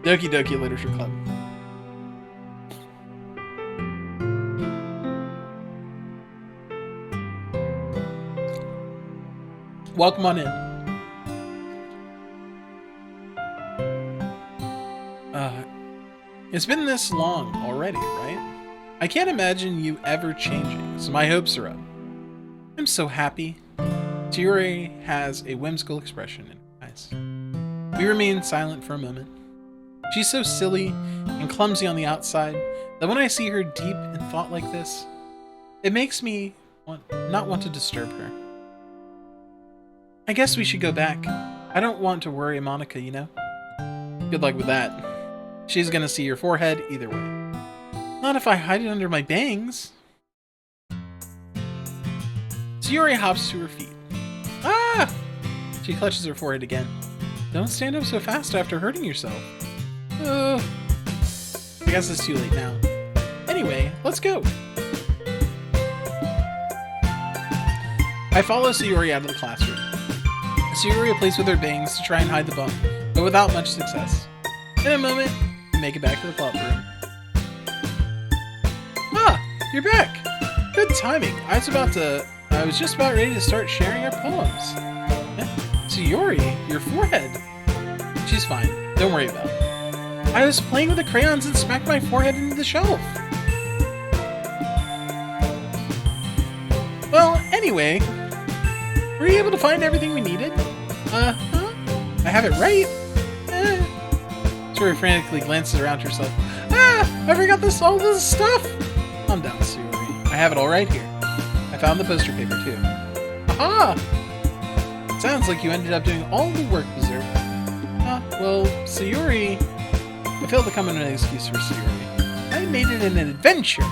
Doki Doki Literature Club. Welcome on in. It's been this long already, right? I can't imagine you ever changing, so my hopes are up. I'm so happy. Sayuri has a whimsical expression in her eyes. We remain silent for a moment. She's so silly and clumsy on the outside that when I see her deep in thought like this, it makes me not want to disturb her. I guess we should go back. I don't want to worry Monika, you know? Good luck with that. She's gonna see your forehead either way. Not if I hide it under my bangs. Sayori hops to her feet. Ah! She clutches her forehead again. Don't stand up so fast after hurting yourself. I guess it's too late now. Anyway, let's go. I follow Sayori out of the classroom. Sayori plays with her bangs to try and hide the bump, but without much success. In a moment, we make it back to the club room. Ah, you're back. Good timing. I was just about ready to start sharing our poems. Sayori, your forehead. She's fine. Don't worry about it. I was playing with the crayons and smacked my forehead into the shelf. Well, anyway, were you able to find everything we needed? Uh-huh. I have it right. Sayori frantically glances around herself. Ah! I forgot all this stuff! Calm down, Sayori. I have it all right here. I found the poster paper, too. Aha! Sounds like you ended up doing all the work, Berserk. Well, Sayori... I failed to come in an excuse for Sayori. I made it an adventure!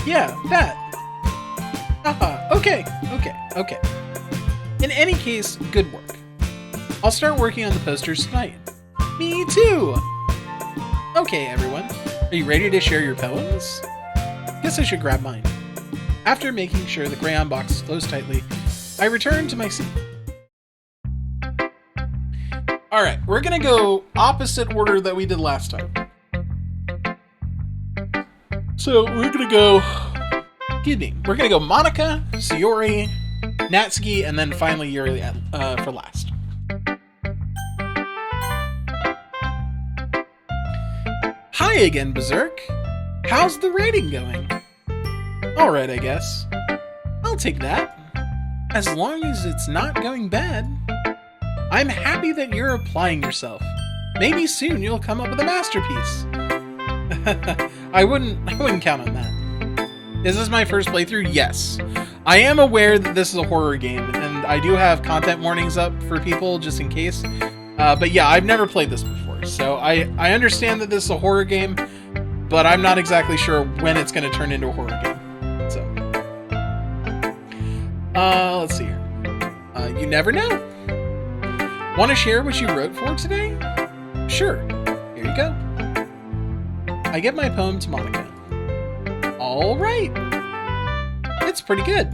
Yeah, that. Haha, okay. In any case, good work. I'll start working on the posters tonight. Me too! Okay, everyone. Are you ready to share your poems? Guess I should grab mine. After making sure the crayon box is closed tightly, I return to my seat. Alright, we're gonna go opposite order that we did last time. So, we're gonna go Monika, Sayori, Natsuki, and then finally Yuri for last. Hi again, Berserk. How's the writing going? Alright, I guess. I'll take that. As long as it's not going bad. I'm happy that you're applying yourself. Maybe soon you'll come up with a masterpiece. I wouldn't count on that. Is this my first playthrough? Yes. I am aware that this is a horror game, and I do have content warnings up for people just in case. But yeah, I've never played this before, so I understand that this is a horror game, but I'm not exactly sure when it's going to turn into a horror game. So, let's see here. You never know. Want to share what you wrote for today? Sure. Here you go. I give my poem to Monika. All right. It's pretty good.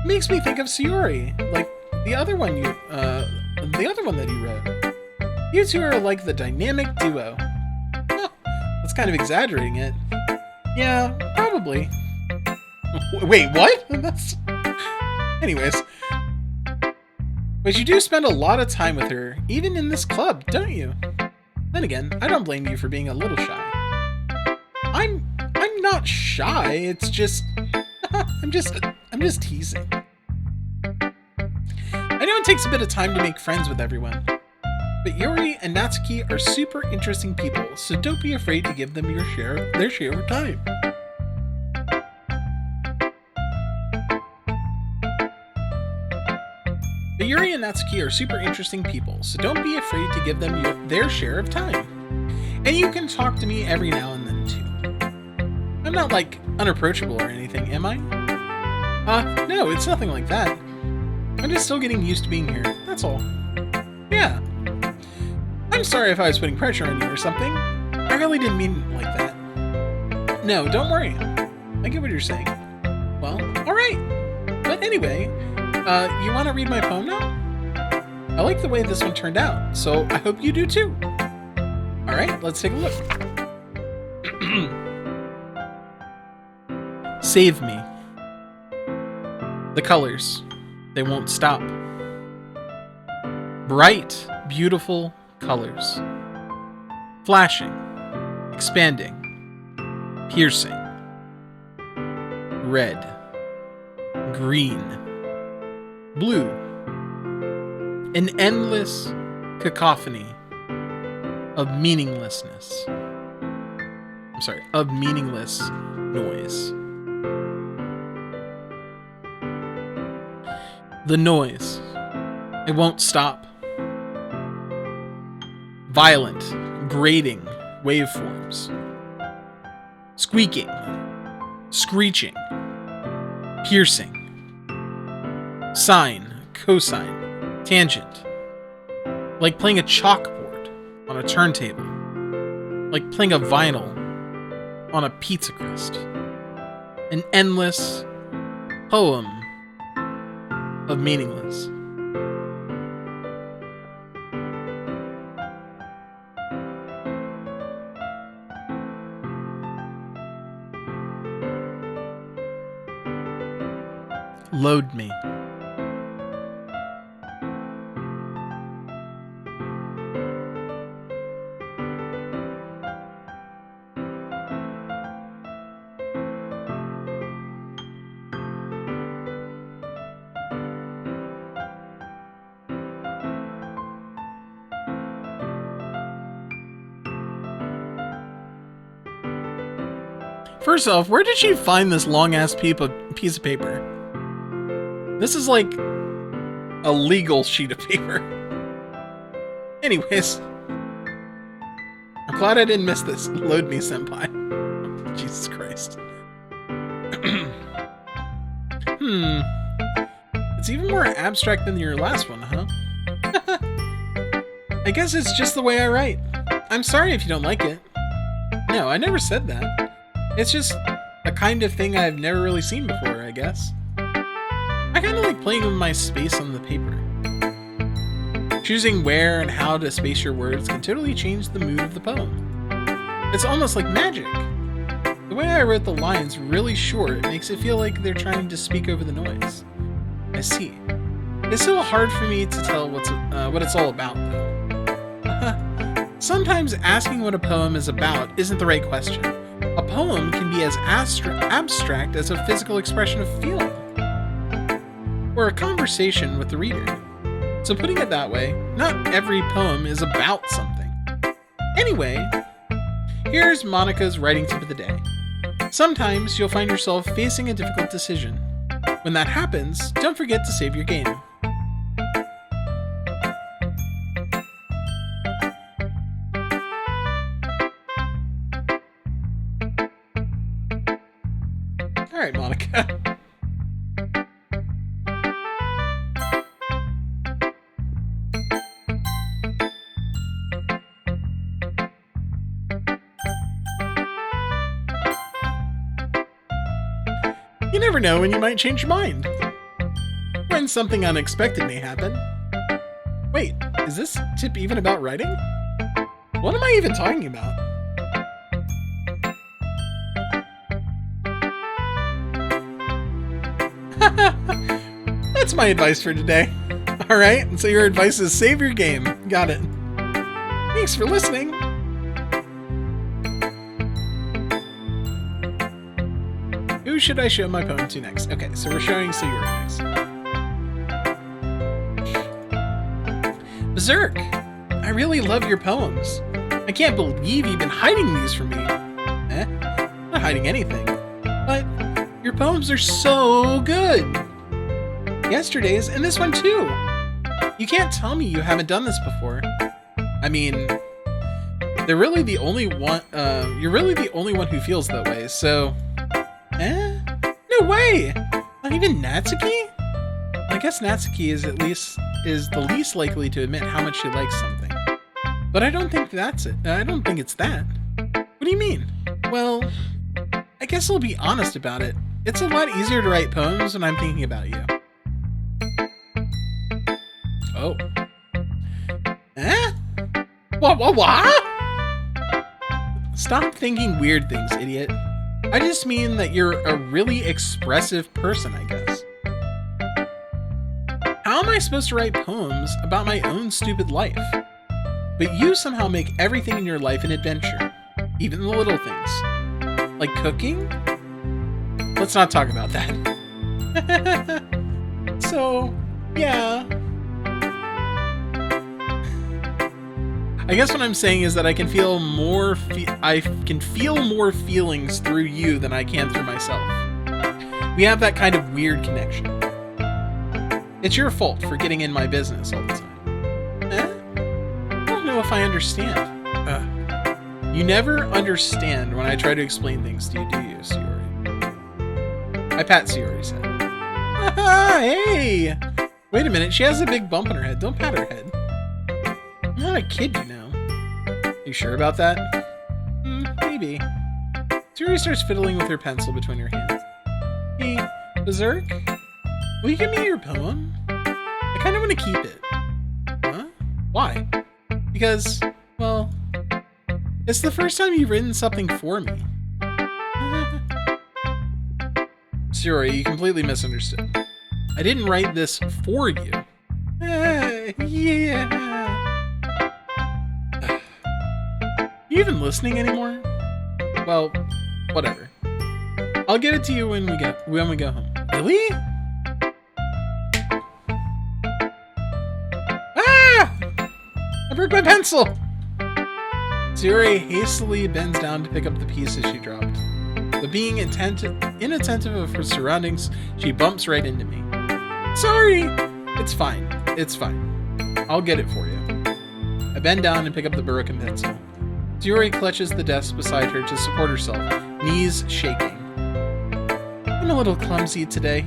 Makes me think of Sayori, like the other one that you wrote. You two are like the dynamic duo. Huh, that's kind of exaggerating it. Yeah, probably. Wait, what? Anyways, But you do spend a lot of time with her, even in this club, don't you? Then again, I don't blame you for being a little shy. I'm not shy, it's just... I'm just teasing. I know it takes a bit of time to make friends with everyone, but Yuri and Natsuki are super interesting people, so don't be afraid to give them their share of time. But Yuri and Natsuki are super interesting people, so don't be afraid to give them their share of time. And you can talk to me every now and then too. I'm not like unapproachable or anything, am I? No, it's nothing like that. I'm just still getting used to being here, that's all. Yeah. I'm sorry if I was putting pressure on you or something. I really didn't mean it like that. No, don't worry. I get what you're saying. Well, alright. But anyway, you want to read my poem now? I like the way this one turned out, so I hope you do too. Alright, let's take a look. Save me. The colors, they won't stop. Bright, beautiful colors. Flashing, expanding, piercing. Red, green, blue. An endless cacophony of meaninglessness. I'm sorry, of meaningless noise. The noise, it won't stop. Violent, grating waveforms. Squeaking, screeching, piercing. Sine, cosine, tangent. Like playing a chalkboard on a turntable. Like playing a vinyl on a pizza crust. An endless poem of meaningless. Load me. First off, where did she find this long-ass piece of paper? This is like a legal sheet of paper. Anyways, I'm glad I didn't miss this. Load me, senpai. Jesus Christ. It's even more abstract than your last one, huh? I guess it's just the way I write. I'm sorry if you don't like it. No, I never said that. It's just a kind of thing I've never really seen before, I guess. I kind of like playing with my space on the paper. Choosing where and how to space your words can totally change the mood of the poem. It's almost like magic. The way I wrote the lines really short makes it feel like they're trying to speak over the noise. I see. It's still hard for me to tell what it's all about, though. Sometimes asking what a poem is about isn't the right question. A poem can be as abstract as a physical expression of feeling, or a conversation with the reader. So putting it that way, not every poem is about something. Anyway, here's Monika's writing tip of the day. Sometimes you'll find yourself facing a difficult decision. When that happens, don't forget to save your game. Alright, Monika. You never know when you might change your mind. When something unexpected may happen. Wait, is this tip even about writing? What am I even talking about? That's my advice for today. Alright, so your advice is save your game. Got it. Thanks for listening. Who should I show my poem to next? Okay, so we're showing Sayuri next. Berserk! I really love your poems. I can't believe you've been hiding these from me. I'm not hiding anything. But your poems are so good. Yesterday's and this one too. You can't tell me you haven't done this before. I mean, they're really the only one. You're really the only one who feels that way. So, no way. Not even Natsuki. I guess Natsuki is the least likely to admit how much she likes something. But I don't think that's it. I don't think it's that. What do you mean? Well, I guess I'll be honest about it. It's a lot easier to write poems when I'm thinking about you. Oh. What? Stop thinking weird things, idiot. I just mean that you're a really expressive person, I guess. How am I supposed to write poems about my own stupid life? But you somehow make everything in your life an adventure. Even the little things. Like cooking? Let's not talk about that. So, yeah. I guess what I'm saying is that I can feel more feelings through you than I can through myself. We have that kind of weird connection. It's your fault for getting in my business all the time. I don't know if I understand. You never understand when I try to explain things to you, do you, Sayori? I pat Sayori's head. Hey! Wait a minute, she has a big bump on her head. Don't pat her head. I'm not a kid, you know. You sure about that? Maybe. Sayori starts fiddling with her pencil between her hands. Hey, Berserk? Will you give me your poem? I kind of want to keep it. Huh? Why? Because, well, it's the first time you've written something for me. Sayori, you completely misunderstood. I didn't write this for you. Yeah. You even listening anymore? Well, whatever. I'll give it to you when we go home. Really? I broke my pencil! Sayori hastily bends down to pick up the pieces she dropped. But being inattentive of her surroundings, she bumps right into me. Sorry! It's fine. It's fine. I'll get it for you. I bend down and pick up the broken pencil. Sayori clutches the desk beside her to support herself, knees shaking. I'm a little clumsy today.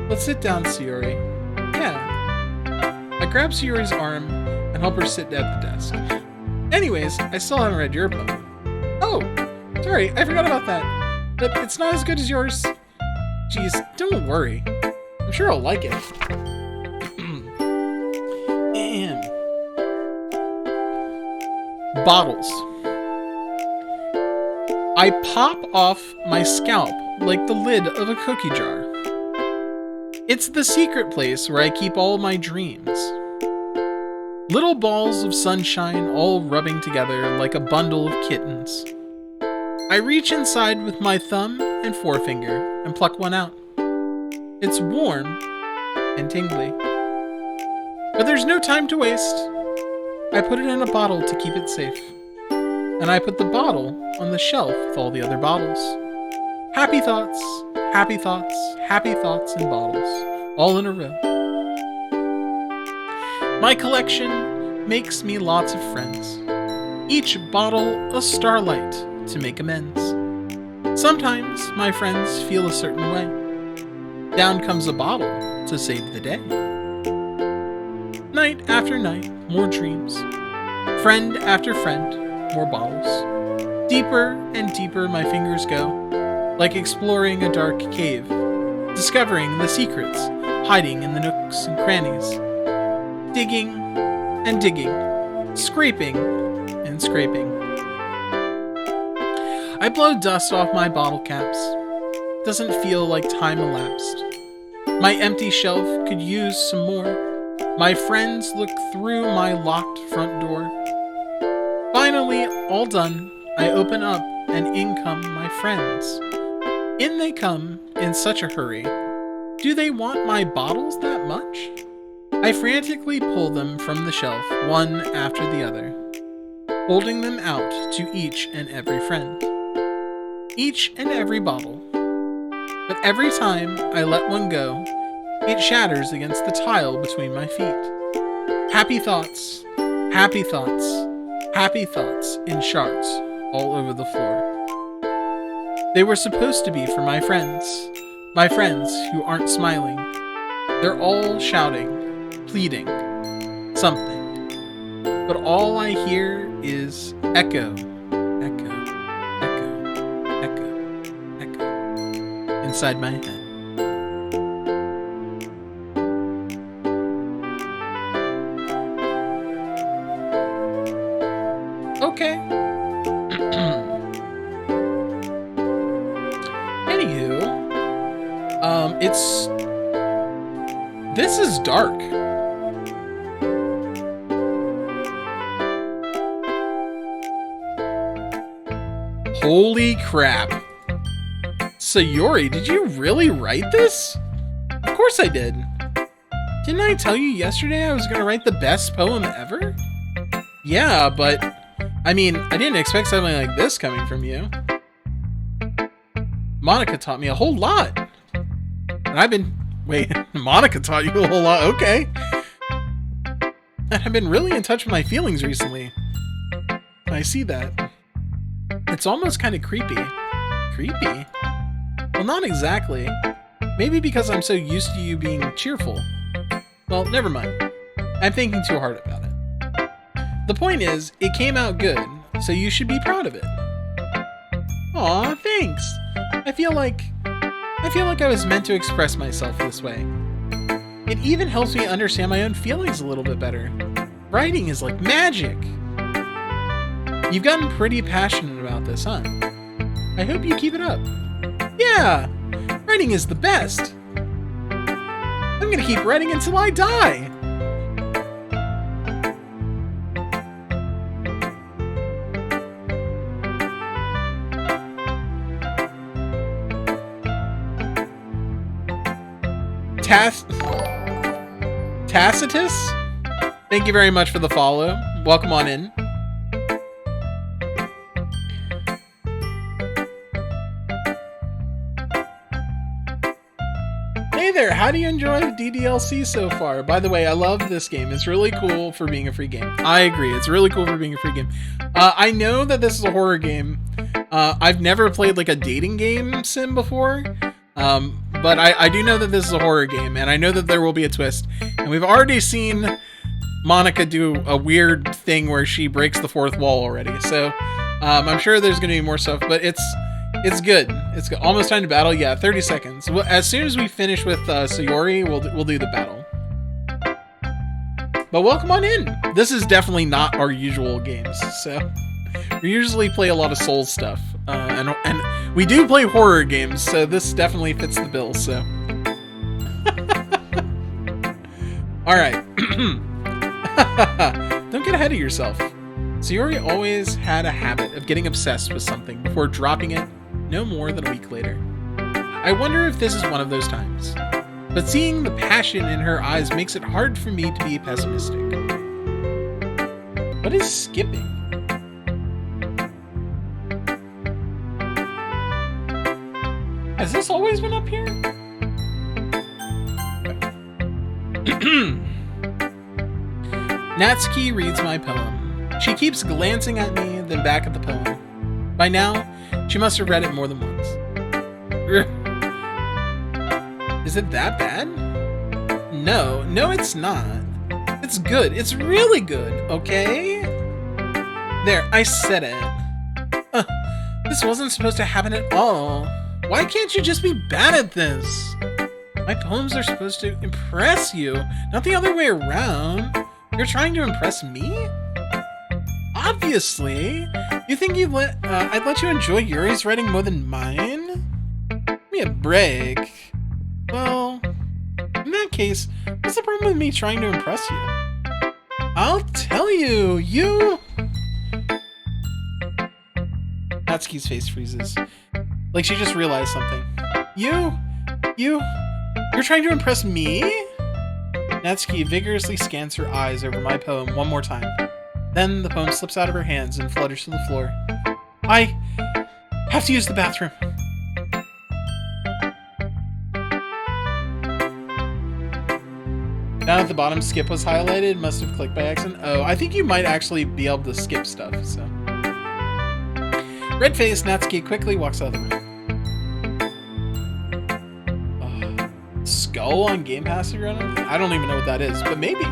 Let's sit down, Sayori. Yeah. I grab Sayori's arm and help her sit at the desk. Anyways, I still haven't read your poem. Oh, sorry, I forgot about that. But it's not as good as yours. Jeez, don't worry. I'm sure I'll like it. Bottles. I pop off my scalp like the lid of a cookie jar. It's the secret place where I keep all my dreams. Little balls of sunshine all rubbing together like a bundle of kittens. I reach inside with my thumb and forefinger and pluck one out. It's warm and tingly. But there's no time to waste. I put it in a bottle to keep it safe. And I put the bottle on the shelf with all the other bottles. Happy thoughts, happy thoughts, happy thoughts in bottles, all in a row. My collection makes me lots of friends. Each bottle a starlight to make amends. Sometimes my friends feel a certain way. Down comes a bottle to save the day. Night after night, more dreams. Friend after friend, more bottles. Deeper and deeper my fingers go, like exploring a dark cave, discovering the secrets hiding in the nooks and crannies. Digging and digging, scraping and scraping. I blow dust off my bottle caps. Doesn't feel like time elapsed. My empty shelf could use some more. My friends look through my locked front door. Finally, all done, I open up and in come my friends. In they come in such a hurry. Do they want my bottles that much? I frantically pull them from the shelf, one after the other, holding them out to each and every friend. Each and every bottle. But every time I let one go, it shatters against the tile between my feet. Happy thoughts, happy thoughts, happy thoughts in shards all over the floor. They were supposed to be for my friends who aren't smiling. They're all shouting, pleading, something. But all I hear is echo, echo, echo, echo, echo inside my head. Okay. Anywho, this is dark. Holy crap. Sayori, did you really write this? Of course I did. Didn't I tell you yesterday I was gonna write the best poem ever? Yeah, but I mean, I didn't expect something like this coming from you. Monika taught me a whole lot. And wait, Monika taught you a whole lot, okay. And I've been really in touch with my feelings recently. I see that. It's almost kind of creepy. Creepy? Well, not exactly. Maybe because I'm so used to you being cheerful. Well, never mind. I'm thinking too hard about it. The point is, it came out good, so you should be proud of it. Aw, thanks. I feel like I was meant to express myself this way. It even helps me understand my own feelings a little bit better. Writing is like magic. You've gotten pretty passionate about this, huh? I hope you keep it up. Yeah! Writing is the best! I'm gonna keep writing until I die! Tacitus? Thank you very much for the follow. Welcome on in. Hey there, how do you enjoy DDLC so far? By the way, I love this game. It's really cool for being a free game. I agree, it's really cool for being a free game. I know that this is a horror game. I've never played like a dating game sim before. But I do know that this is a horror game, and I know that there will be a twist. And we've already seen Monika do a weird thing where she breaks the fourth wall already. So I'm sure there's going to be more stuff, but it's good. It's good. Almost time to battle. Yeah, 30 seconds. As soon as we finish with Sayori, we'll do the battle. But welcome on in. This is definitely not our usual games. So we usually play a lot of Souls stuff, and we do play horror games, so this definitely fits the bill, so. Alright. Don't get ahead of yourself. Sayori always had a habit of getting obsessed with something before dropping it no more than a week later. I wonder if this is one of those times. But seeing the passion in her eyes makes it hard for me to be pessimistic. What is skipping? Has this always been up here? Natsuki reads my poem. She keeps glancing at me, then back at the poem. By now, she must have read it more than once. Is it that bad? No, it's not. It's good. It's really good, okay? There, I said it. This wasn't supposed to happen at all. Why can't you just be bad at this? My poems are supposed to impress you, not the other way around. You're trying to impress me? Obviously. You think I'd let you enjoy Yuri's writing more than mine? Give me a break. Well, that case, what's the problem with me trying to impress you? I'll tell you, you... Natsuki's face freezes. Like she just realized something. You're trying to impress me? Natsuki vigorously scans her eyes over my poem one more time. Then the poem slips out of her hands and flutters to the floor. I have to use the bathroom. Down at the bottom, skip was highlighted. Must have clicked by accident. Oh, I think you might actually be able to skip stuff, so. Red-faced Natsuki quickly walks out of the room. Skull on Game Pass or anything? I don't even know what that is, but maybe.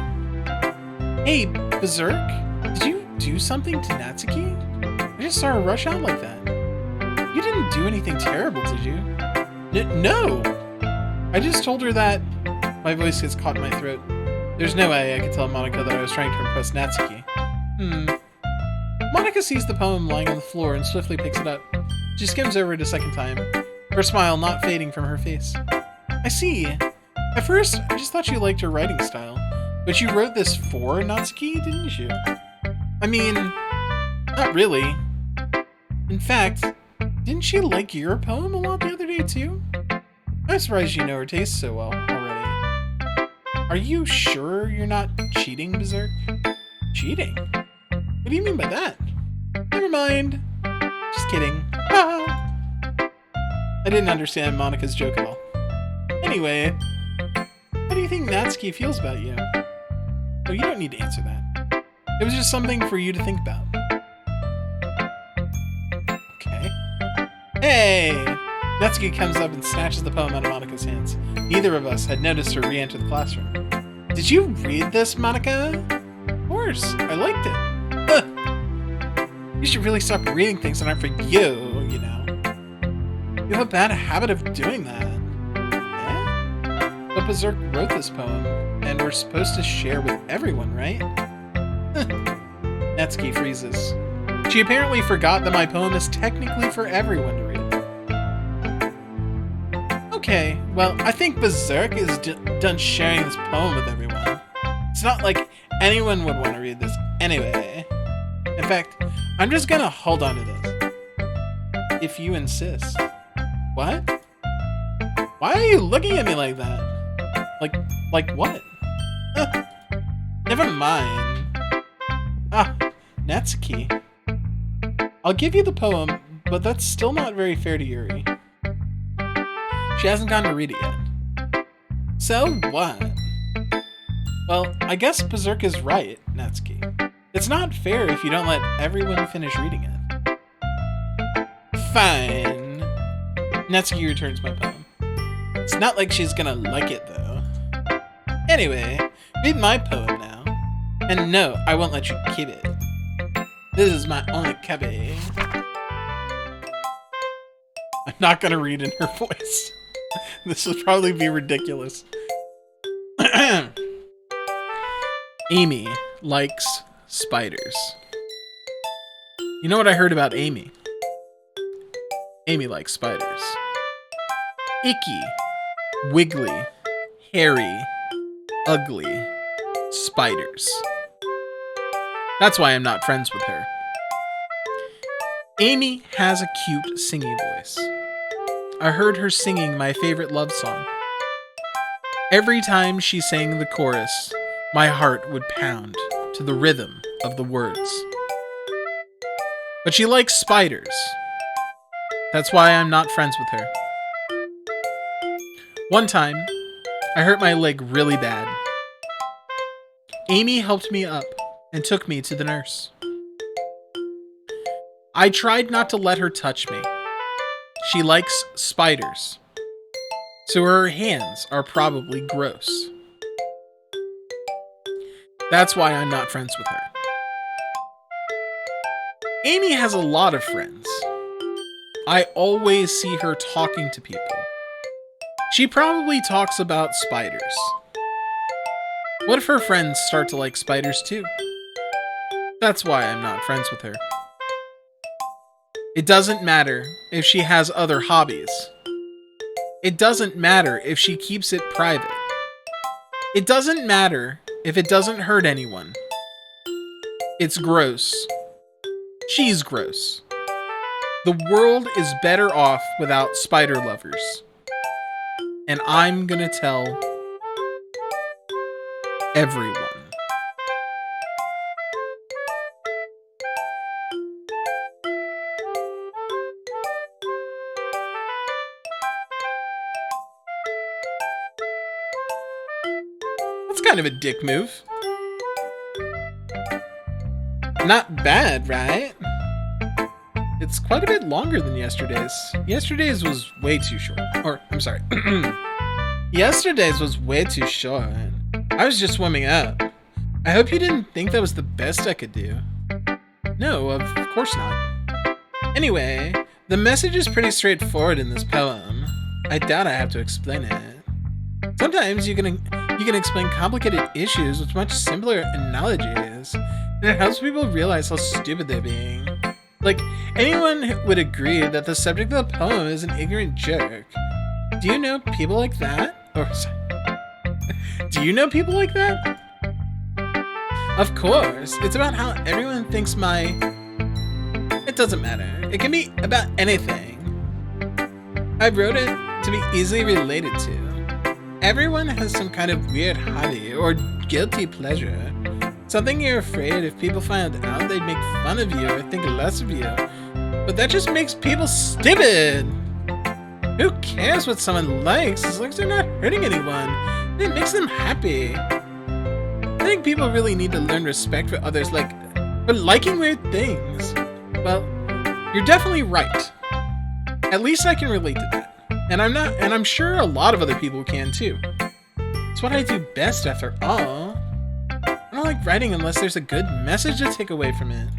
Hey, Berserk, did you do something to Natsuki? I just saw her rush out like that. You didn't do anything terrible, did you? No! I just told her that... My voice gets caught in my throat. There's no way I could tell Monika that I was trying to impress Natsuki. Monika sees the poem lying on the floor and swiftly picks it up. She skims over it a second time, her smile not fading from her face. I see. At first, I just thought you liked her writing style. But you wrote this for Natsuki, didn't you? I mean, not really. In fact, didn't she like your poem a lot the other day, too? I'm surprised you know her taste so well already. Are you sure you're not cheating, Berserk? Cheating? What do you mean by that? Never mind. Just kidding. I didn't understand Monika's joke at all. Anyway, how do you think Natsuki feels about you? Oh, you don't need to answer that. It was just something for you to think about. Okay. Hey! Natsuki comes up and snatches the poem out of Monika's hands. Neither of us had noticed her re-enter the classroom. Did you read this, Monika? Of course, I liked it. You should really stop reading things that aren't for you, you know. You have a bad habit of doing that. Yeah? But Berserk wrote this poem, and we're supposed to share with everyone, right? Natsuki freezes. She apparently forgot that my poem is technically for everyone to read. Okay, well, I think Berserk is done sharing this poem with everyone. It's not like anyone would want to read this anyway. In fact, I'm just gonna hold on to this. If you insist. What? Why are you looking at me like that? Like what? Never mind. Natsuki. I'll give you the poem, but that's still not very fair to Yuri. She hasn't gotten to read it yet. So what? Well, I guess Berserk is right, Natsuki. It's not fair if you don't let everyone finish reading it. Fine. Natsuki returns my poem. It's not like she's gonna like it, though. Anyway, read my poem now. And no, I won't let you keep it. This is my only copy. I'm not gonna read in her voice. This would probably be ridiculous. Amy likes spiders. You know what I heard about Amy? Amy likes spiders. Icky, wiggly, hairy, ugly spiders. That's why I'm not friends with her. Amy has a cute singing voice. I heard her singing my favorite love song. Every time she sang the chorus, my heart would pound to the rhythm of the words. But she likes spiders. That's why I'm not friends with her. One time, I hurt my leg really bad. Amy helped me up and took me to the nurse. I tried not to let her touch me. She likes spiders, so her hands are probably gross. That's why I'm not friends with her. Amy has a lot of friends. I always see her talking to people. She probably talks about spiders. What if her friends start to like spiders too? That's why I'm not friends with her. It doesn't matter if she has other hobbies. It doesn't matter if she keeps it private. It doesn't matter if it doesn't hurt anyone. It's gross. She's gross. The world is better off without spider lovers. And I'm gonna tell everyone. That's kind of a dick move. Not bad, right? It's quite a bit longer than yesterday's. Yesterday's was way too short. Or, I'm sorry. Yesterday's was way too short. I was just warming up. I hope you didn't think that was the best I could do. No, of course not. Anyway, the message is pretty straightforward in this poem. I doubt I have to explain it. Sometimes you can explain complicated issues with much simpler analogies, and it helps people realize how stupid they're being. Like, anyone would agree that the subject of the poem is an ignorant jerk. Do you know people like that? Do you know people like that? Of course, it's about how everyone thinks It doesn't matter. It can be about anything. I wrote it to be easily related to. Everyone has some kind of weird hobby or guilty pleasure. Something you're afraid if people find out they'd make fun of you or think less of you. But that just makes people stupid! Who cares what someone likes as long as they're not hurting anyone? And it makes them happy. I think people really need to learn respect for others for liking weird things. Well, you're definitely right. At least I can relate to that. And I'm sure a lot of other people can too. It's what I do best after all. I don't like writing unless there's a good message to take away from it.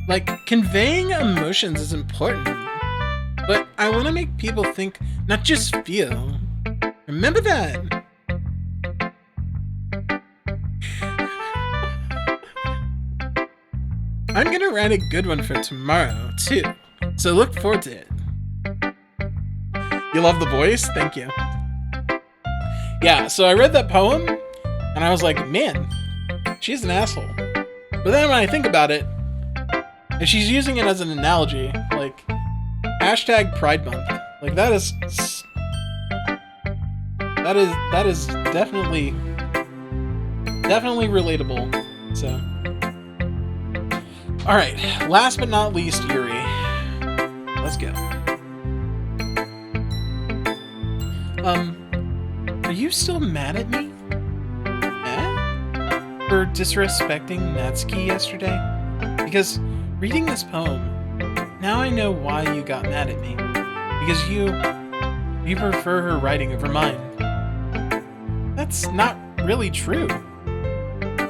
Like, conveying emotions is important, but I want to make people think, not just feel. Remember that! I'm gonna write a good one for tomorrow, too, so look forward to it. You love the voice? Thank you. Yeah, so I read that poem, and I was like, man, she's an asshole. But then when I think about it, and she's using it as an analogy, like, hashtag Pride Month. Like, that is definitely relatable. So, all right, last but not least, Yuri. Let's go. Are you still mad at me? For disrespecting Natsuki yesterday? Because reading this poem, now I know why you got mad at me. Because you prefer her writing over mine. That's not really true.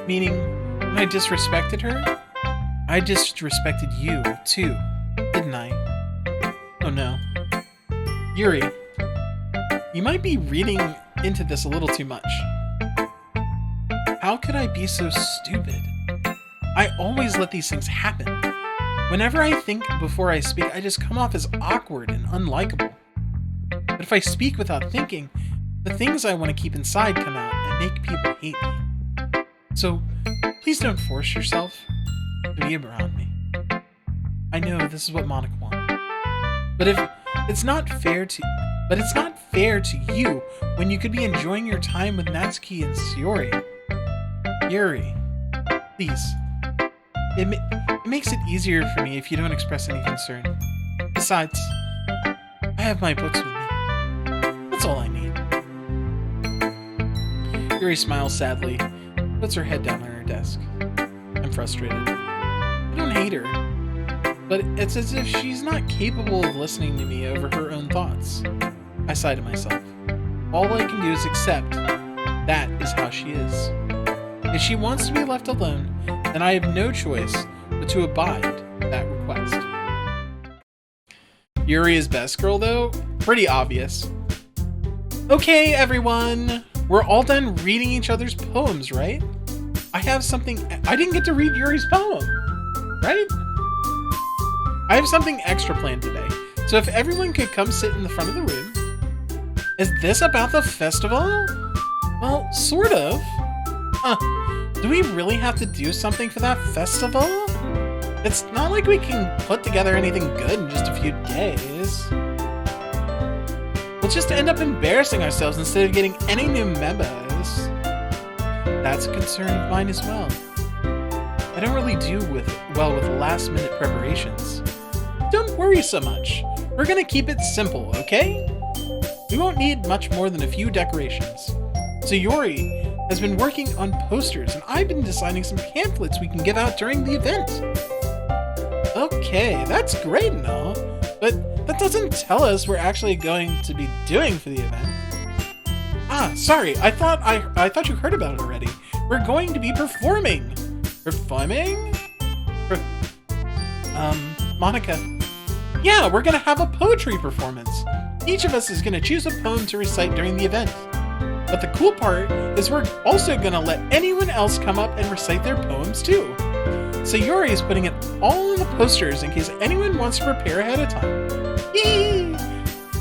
Meaning, when I disrespected her, I disrespected you, too, didn't I? Oh no. Yuri, you might be reading into this a little too much. How could I be so stupid? I always let these things happen. Whenever I think before I speak, I just come off as awkward and unlikable. But if I speak without thinking, the things I want to keep inside come out and make people hate me. So, please don't force yourself to be around me. I know this is what Monika wants. But it's not fair to you when you could be enjoying your time with Natsuki and Sayori. Yuri, please. It makes it easier for me if you don't express any concern. Besides, I have my books with me. That's all I need. Yuri smiles sadly, puts her head down on her desk. I'm frustrated. I don't hate her, but it's as if she's not capable of listening to me over her own thoughts. I sigh to myself. All I can do is accept that is how she is. If she wants to be left alone, then I have no choice but to abide that request. Yuri is best girl, though? Pretty obvious. Okay, everyone. We're all done reading each other's poems, right? I didn't get to read Yuri's poem, right? I have something extra planned today. So if everyone could come sit in the front of the room, Is this about the festival? Well, sort of. Do we really have to do something for that festival? It's not like we can put together anything good in just a few days. We'll just end up embarrassing ourselves instead of getting any new members. That's a concern of mine as well. I don't really do well with last-minute preparations. Don't worry so much. We're gonna keep it simple, okay? We won't need much more than a few decorations. Sayori has been working on posters, and I've been designing some pamphlets we can give out during the event. Okay, that's great and all, but that doesn't tell us we're actually going to be doing for the event. Ah, sorry, I thought you heard about it already. We're going to be performing. Performing? Monika. Yeah, we're gonna have a poetry performance. Each of us is gonna choose a poem to recite during the event. But the cool part is we're also gonna let anyone else come up and recite their poems too. Sayuri is putting it all in the posters in case anyone wants to prepare ahead of time. Yee!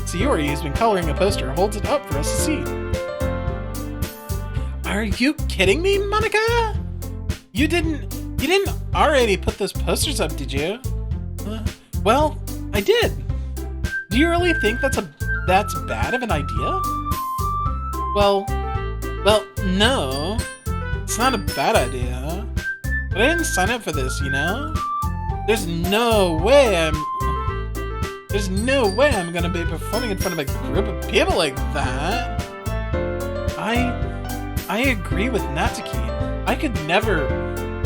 Sayori, who's been coloring a poster, holds it up for us to see. Are you kidding me, Monika? You didn't already put those posters up, did you? Well, I did. Do you really think that's bad of an idea? Well, no. It's not a bad idea. But I didn't sign up for this, you know? There's no way I'm gonna be performing in front of a group of people like that. I agree with Natsuki. I could never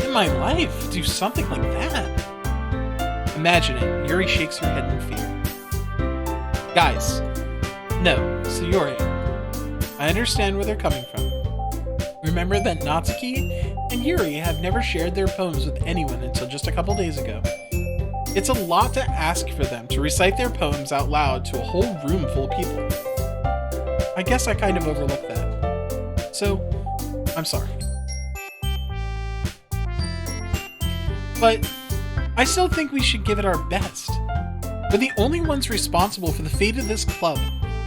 in my life do something like that. Imagine it. Yuri shakes her head in fear. Guys, no, Sayori. I understand where they're coming from. Remember that Natsuki and Yuri have never shared their poems with anyone until just a couple days ago. It's a lot to ask for them to recite their poems out loud to a whole room full of people. I guess I kind of overlooked that. So, I'm sorry. But I still think we should give it our best. We're the only ones responsible for the fate of this club.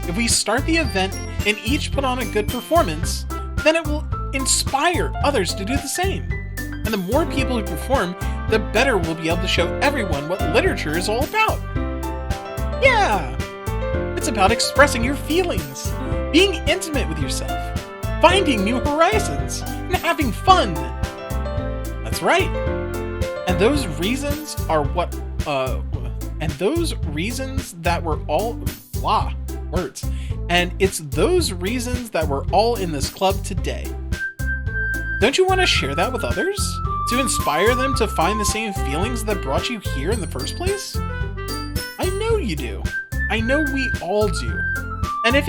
If we start the event and each put on a good performance, then it will inspire others to do the same. And the more people who perform, the better we'll be able to show everyone what literature is all about. Yeah! It's about expressing your feelings, being intimate with yourself, finding new horizons, and having fun. That's right. And those reasons are what, and those reasons that we're all, words. And it's those reasons that we're all in this club today. Don't you want to share that with others? To inspire them to find the same feelings that brought you here in the first place? I know you do. I know we all do. And if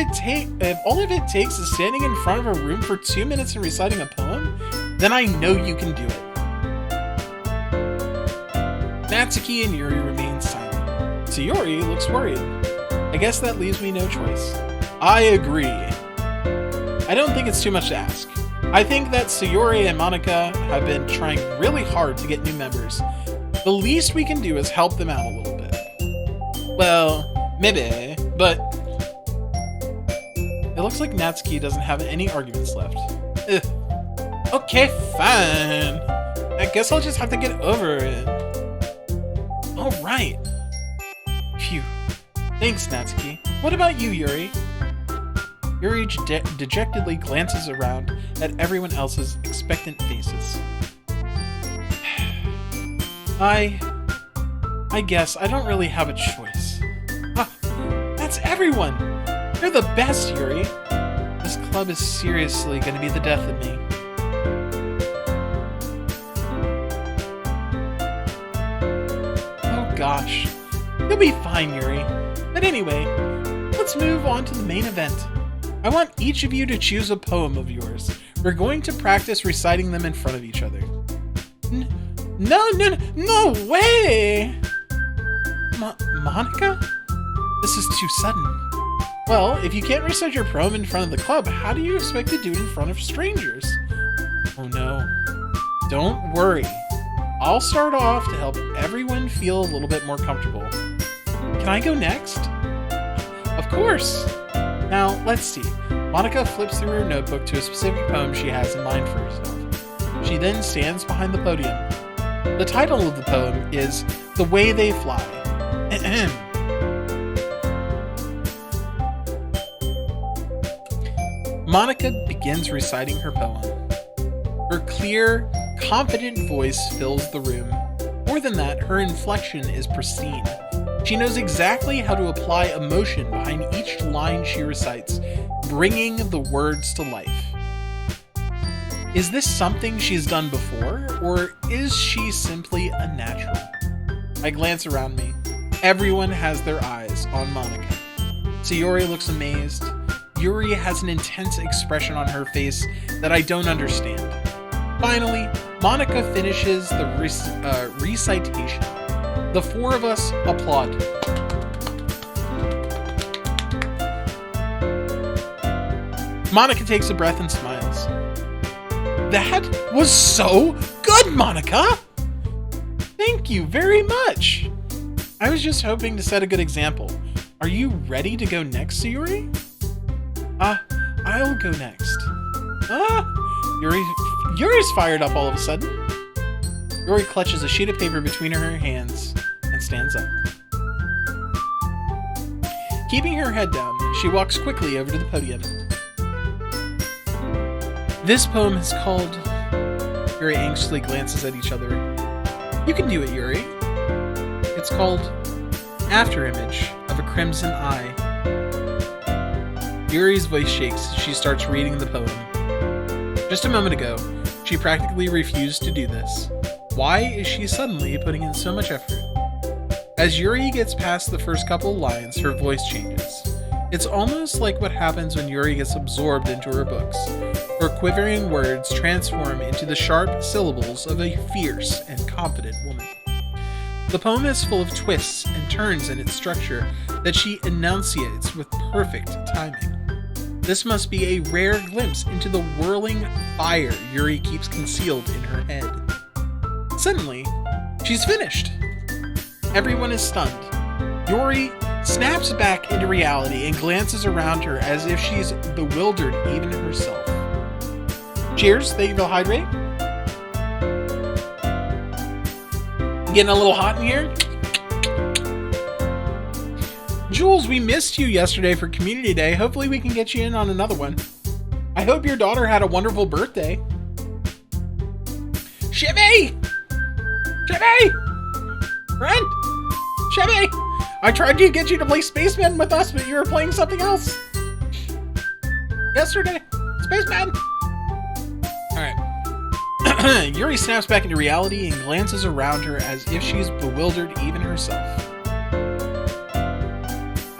all of it takes is standing in front of a room for 2 minutes and reciting a poem, then I know you can do it. Natsuki and Yuri remain silent. Sayori looks worried. I guess that leaves me no choice. I agree. I don't think it's too much to ask. I think that Sayori and Monika have been trying really hard to get new members. The least we can do is help them out a little bit. Well, maybe, but it looks like Natsuki doesn't have any arguments left. Ugh. Okay, fine. I guess I'll just have to get over it. Alright. Phew. Thanks, Natsuki. What about you, Yuri? Yuri dejectedly glances around at everyone else's expectant faces. I guess I don't really have a choice. Ah, that's everyone! You're the best, Yuri! This club is seriously gonna be the death of me. Oh gosh. You'll be fine, Yuri. But anyway, let's move on to the main event. I want each of you to choose a poem of yours. We're going to practice reciting them in front of each other. No way! Monika? This is too sudden. Well, if you can't recite your poem in front of the club, how do you expect to do it in front of strangers? Oh no. Don't worry. I'll start off to help everyone feel a little bit more comfortable. Can I go next? Of course! Now, let's see. Monika flips through her notebook to a specific poem she has in mind for herself. She then stands behind the podium. The title of the poem is The Way They Fly. Monika begins reciting her poem. Her clear, confident voice fills the room. More than that, her inflection is pristine. She knows exactly how to apply emotion behind each line she recites, bringing the words to life. Is this something she's done before, or is she simply a natural? I glance around me. Everyone has their eyes on Monika. Sayori looks amazed. Yuri has an intense expression on her face that I don't understand. Finally, Monika finishes the recitation. The four of us applaud. Monika takes a breath and smiles. That was so good, Monika! Thank you very much! I was just hoping to set a good example. Are you ready to go next, Sayuri? I'll go next. Yuri's fired up all of a sudden. Yuri clutches a sheet of paper between her hands and stands up. Keeping her head down, she walks quickly over to the podium. This poem is called... Yuri anxiously glances at each other. You can do it, Yuri. It's called Afterimage of a Crimson Eye. Yuri's voice shakes as she starts reading the poem. Just a moment ago, she practically refused to do this. Why is she suddenly putting in so much effort? As Yuri gets past the first couple lines, her voice changes. It's almost like what happens when Yuri gets absorbed into her books. Her quivering words transform into the sharp syllables of a fierce and confident woman. The poem is full of twists and turns in its structure that she enunciates with perfect timing. This must be a rare glimpse into the whirling fire Yuri keeps concealed in her head. Suddenly, she's finished. Everyone is stunned. Yuri snaps back into reality and glances around her as if she's bewildered even herself. Cheers, thank you for the hydrate. Getting a little hot in here. Jules, we missed you yesterday for Community Day. Hopefully we can get you in on another one. I hope your daughter had a wonderful birthday. Shimmy! Shimmy! Friend! Shimmy! I tried to get you to play Spaceman with us, but you were playing something else. Yesterday. Spaceman! Alright. Yuri snaps back into reality and glances around her as if she's bewildered even herself.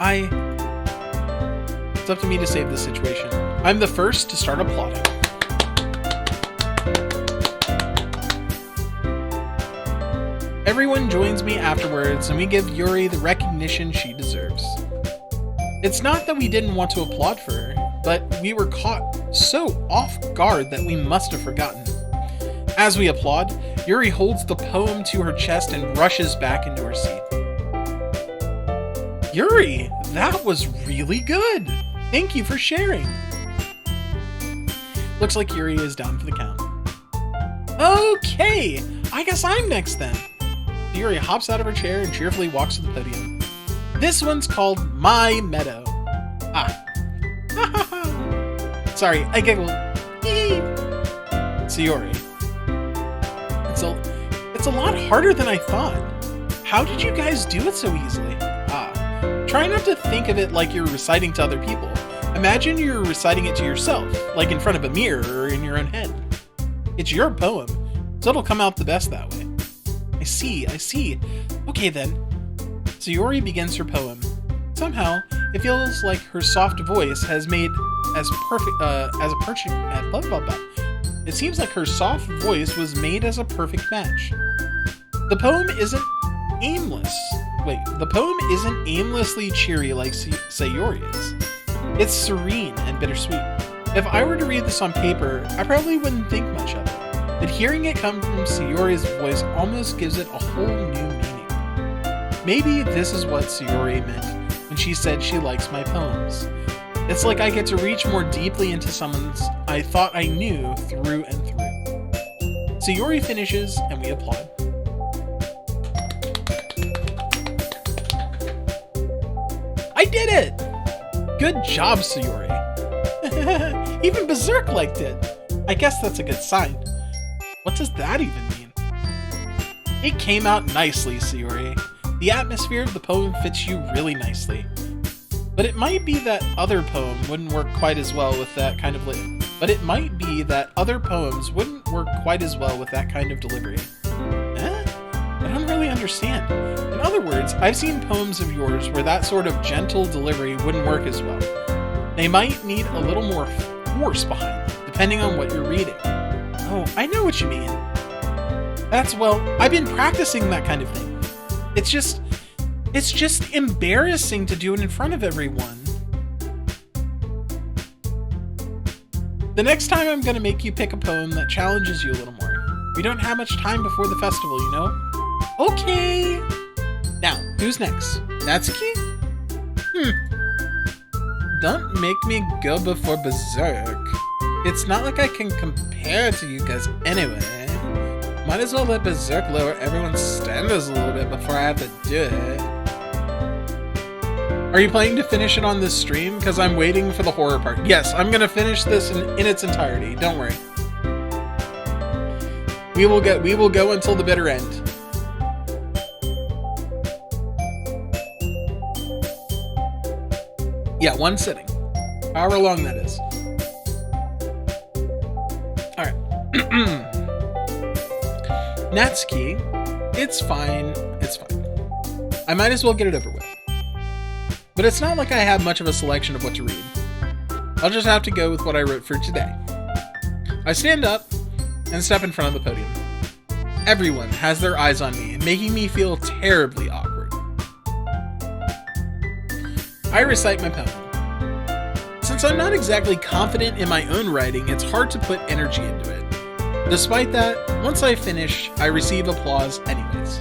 It's up to me to save this situation. I'm the first to start applauding. Everyone joins me afterwards and we give Yuri the recognition she deserves. It's not that we didn't want to applaud for her, but we were caught so off guard that we must have forgotten. As we applaud, Yuri holds the poem to her chest and rushes back into her seat. Yuri, that was really good! Thank you for sharing! Looks like Yuri is down for the count. Okay, I guess I'm next then. Yuri hops out of her chair and cheerfully walks to the podium. This one's called My Meadow. Sorry, I giggled. Sayori. It's a lot harder than I thought. How did you guys do it so easily? Try not to think of it like you're reciting to other people. Imagine you're reciting it to yourself, like in front of a mirror or in your own head. It's your poem, so it'll come out the best that way. I see. Okay then. Sayori begins her poem. Somehow, it feels like her soft voice has made as perfect It seems like her soft voice was made as a perfect match. The poem isn't aimlessly cheery like Sayori is. It's serene and bittersweet. If I were to read this on paper, I probably wouldn't think much of it. But hearing it come from Sayori's voice almost gives it a whole new meaning. Maybe this is what Sayori meant when she said she likes my poems. It's like I get to reach more deeply into someone's I thought I knew through and through. Sayori finishes, and we applaud. I did it! Good job, Sayori. Even Berserk liked it. I guess that's a good sign. What does that even mean? It came out nicely, Sayori. The atmosphere of the poem fits you really nicely. But it might be that other poem wouldn't work quite as well with that kind of delivery. I don't really understand. In other words, I've seen poems of yours where that sort of gentle delivery wouldn't work as well. They might need a little more force behind them, depending on what you're reading. Oh, I know what you mean. I've been practicing that kind of thing. It's just embarrassing to do it in front of everyone. The next time I'm gonna make you pick a poem that challenges you a little more. We don't have much time before the festival, you know? Okay! Now, who's next? Natsuki? Don't make me go before Berserk. It's not like I can compare to you guys anyway. Might as well let Berserk lower everyone's standards a little bit before I have to do it. Are you planning to finish it on this stream? Because I'm waiting for the horror part. Yes, I'm going to finish this in its entirety. Don't worry. We will go until the bitter end. Yeah, one sitting. However long that is. Alright. Natsuki, it's fine. It's fine. I might as well get it over with. But it's not like I have much of a selection of what to read. I'll just have to go with what I wrote for today. I stand up and step in front of the podium. Everyone has their eyes on me, making me feel terribly awkward. I recite my poem. Since I'm not exactly confident in my own writing, it's hard to put energy into it. Despite that, once I finish, I receive applause anyways.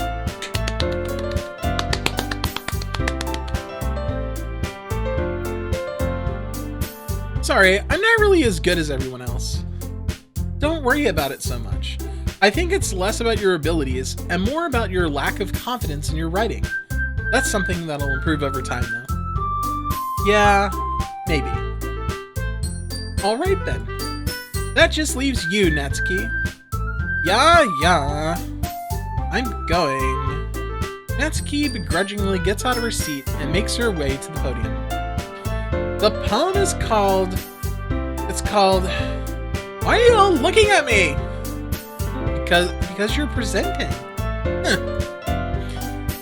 Sorry, I'm not really as good as everyone else. Don't worry about it so much. I think it's less about your abilities and more about your lack of confidence in your writing. That's something that'll improve over time, though. Yeah, maybe. Alright then. That just leaves you, Natsuki. Yeah. I'm going. Natsuki begrudgingly gets out of her seat and makes her way to the podium. The poem is called... Why are you all looking at me? Because you're presenting.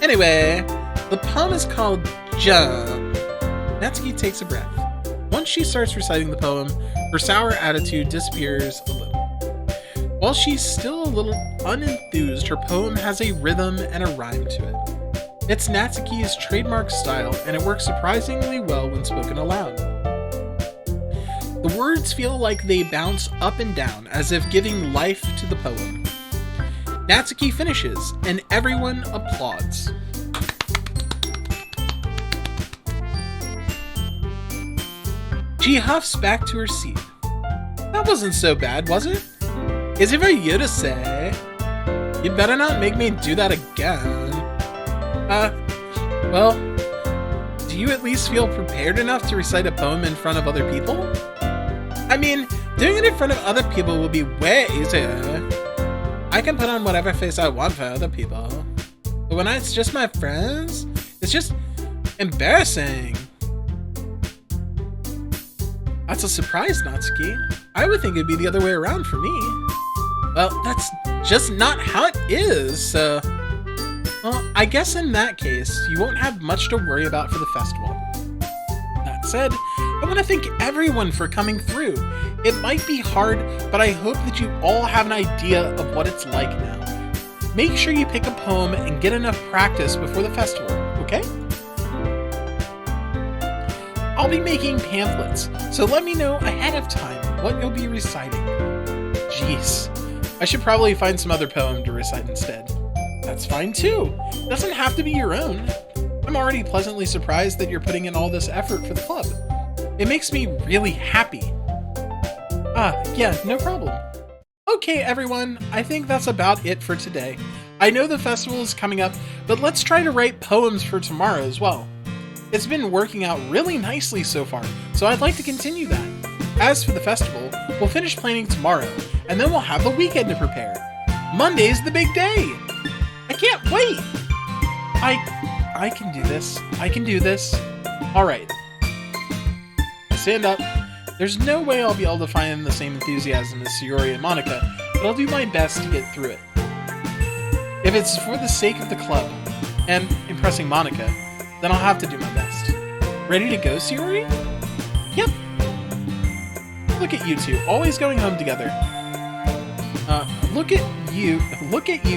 Anyway, the poem is called Jump. Natsuki takes a breath. Once she starts reciting the poem, her sour attitude disappears a little. While she's still a little unenthused, her poem has a rhythm and a rhyme to it. It's Natsuki's trademark style, and it works surprisingly well when spoken aloud. The words feel like they bounce up and down, as if giving life to the poem. Natsuki finishes, and everyone applauds. She huffs back to her seat. That wasn't so bad, was it? Easy for you to say. You better not make me do that again. Well, do you at least feel prepared enough to recite a poem in front of other people? I mean, doing it in front of other people will be way easier. I can put on whatever face I want for other people. But when it's just my friends, it's just embarrassing. That's a surprise, Natsuki. I would think it'd be the other way around for me. Well, that's just not how it is, so... Well, I guess in that case, you won't have much to worry about for the festival. That said, I want to thank everyone for coming through. It might be hard, but I hope that you all have an idea of what it's like now. Make sure you pick a poem and get enough practice before the festival, okay? I'll be making pamphlets, so let me know ahead of time what you'll be reciting. Jeez, I should probably find some other poem to recite instead. That's fine too. It doesn't have to be your own. I'm already pleasantly surprised that you're putting in all this effort for the club. It makes me really happy. Yeah, no problem. Okay, everyone, I think that's about it for today. I know the festival is coming up, but let's try to write poems for tomorrow as well. It's been working out really nicely so far, so I'd like to continue that. As for the festival, we'll finish planning tomorrow, and then we'll have the weekend to prepare. Monday's the big day! I can't wait! I can do this. I can do this. Alright. I stand up. There's no way I'll be able to find the same enthusiasm as Yuri and Monika, but I'll do my best to get through it. If it's for the sake of the club, and impressing Monika, then I'll have to do my best. Ready to go, Sayuri? Yep. Look at you two, always going home together. Look at you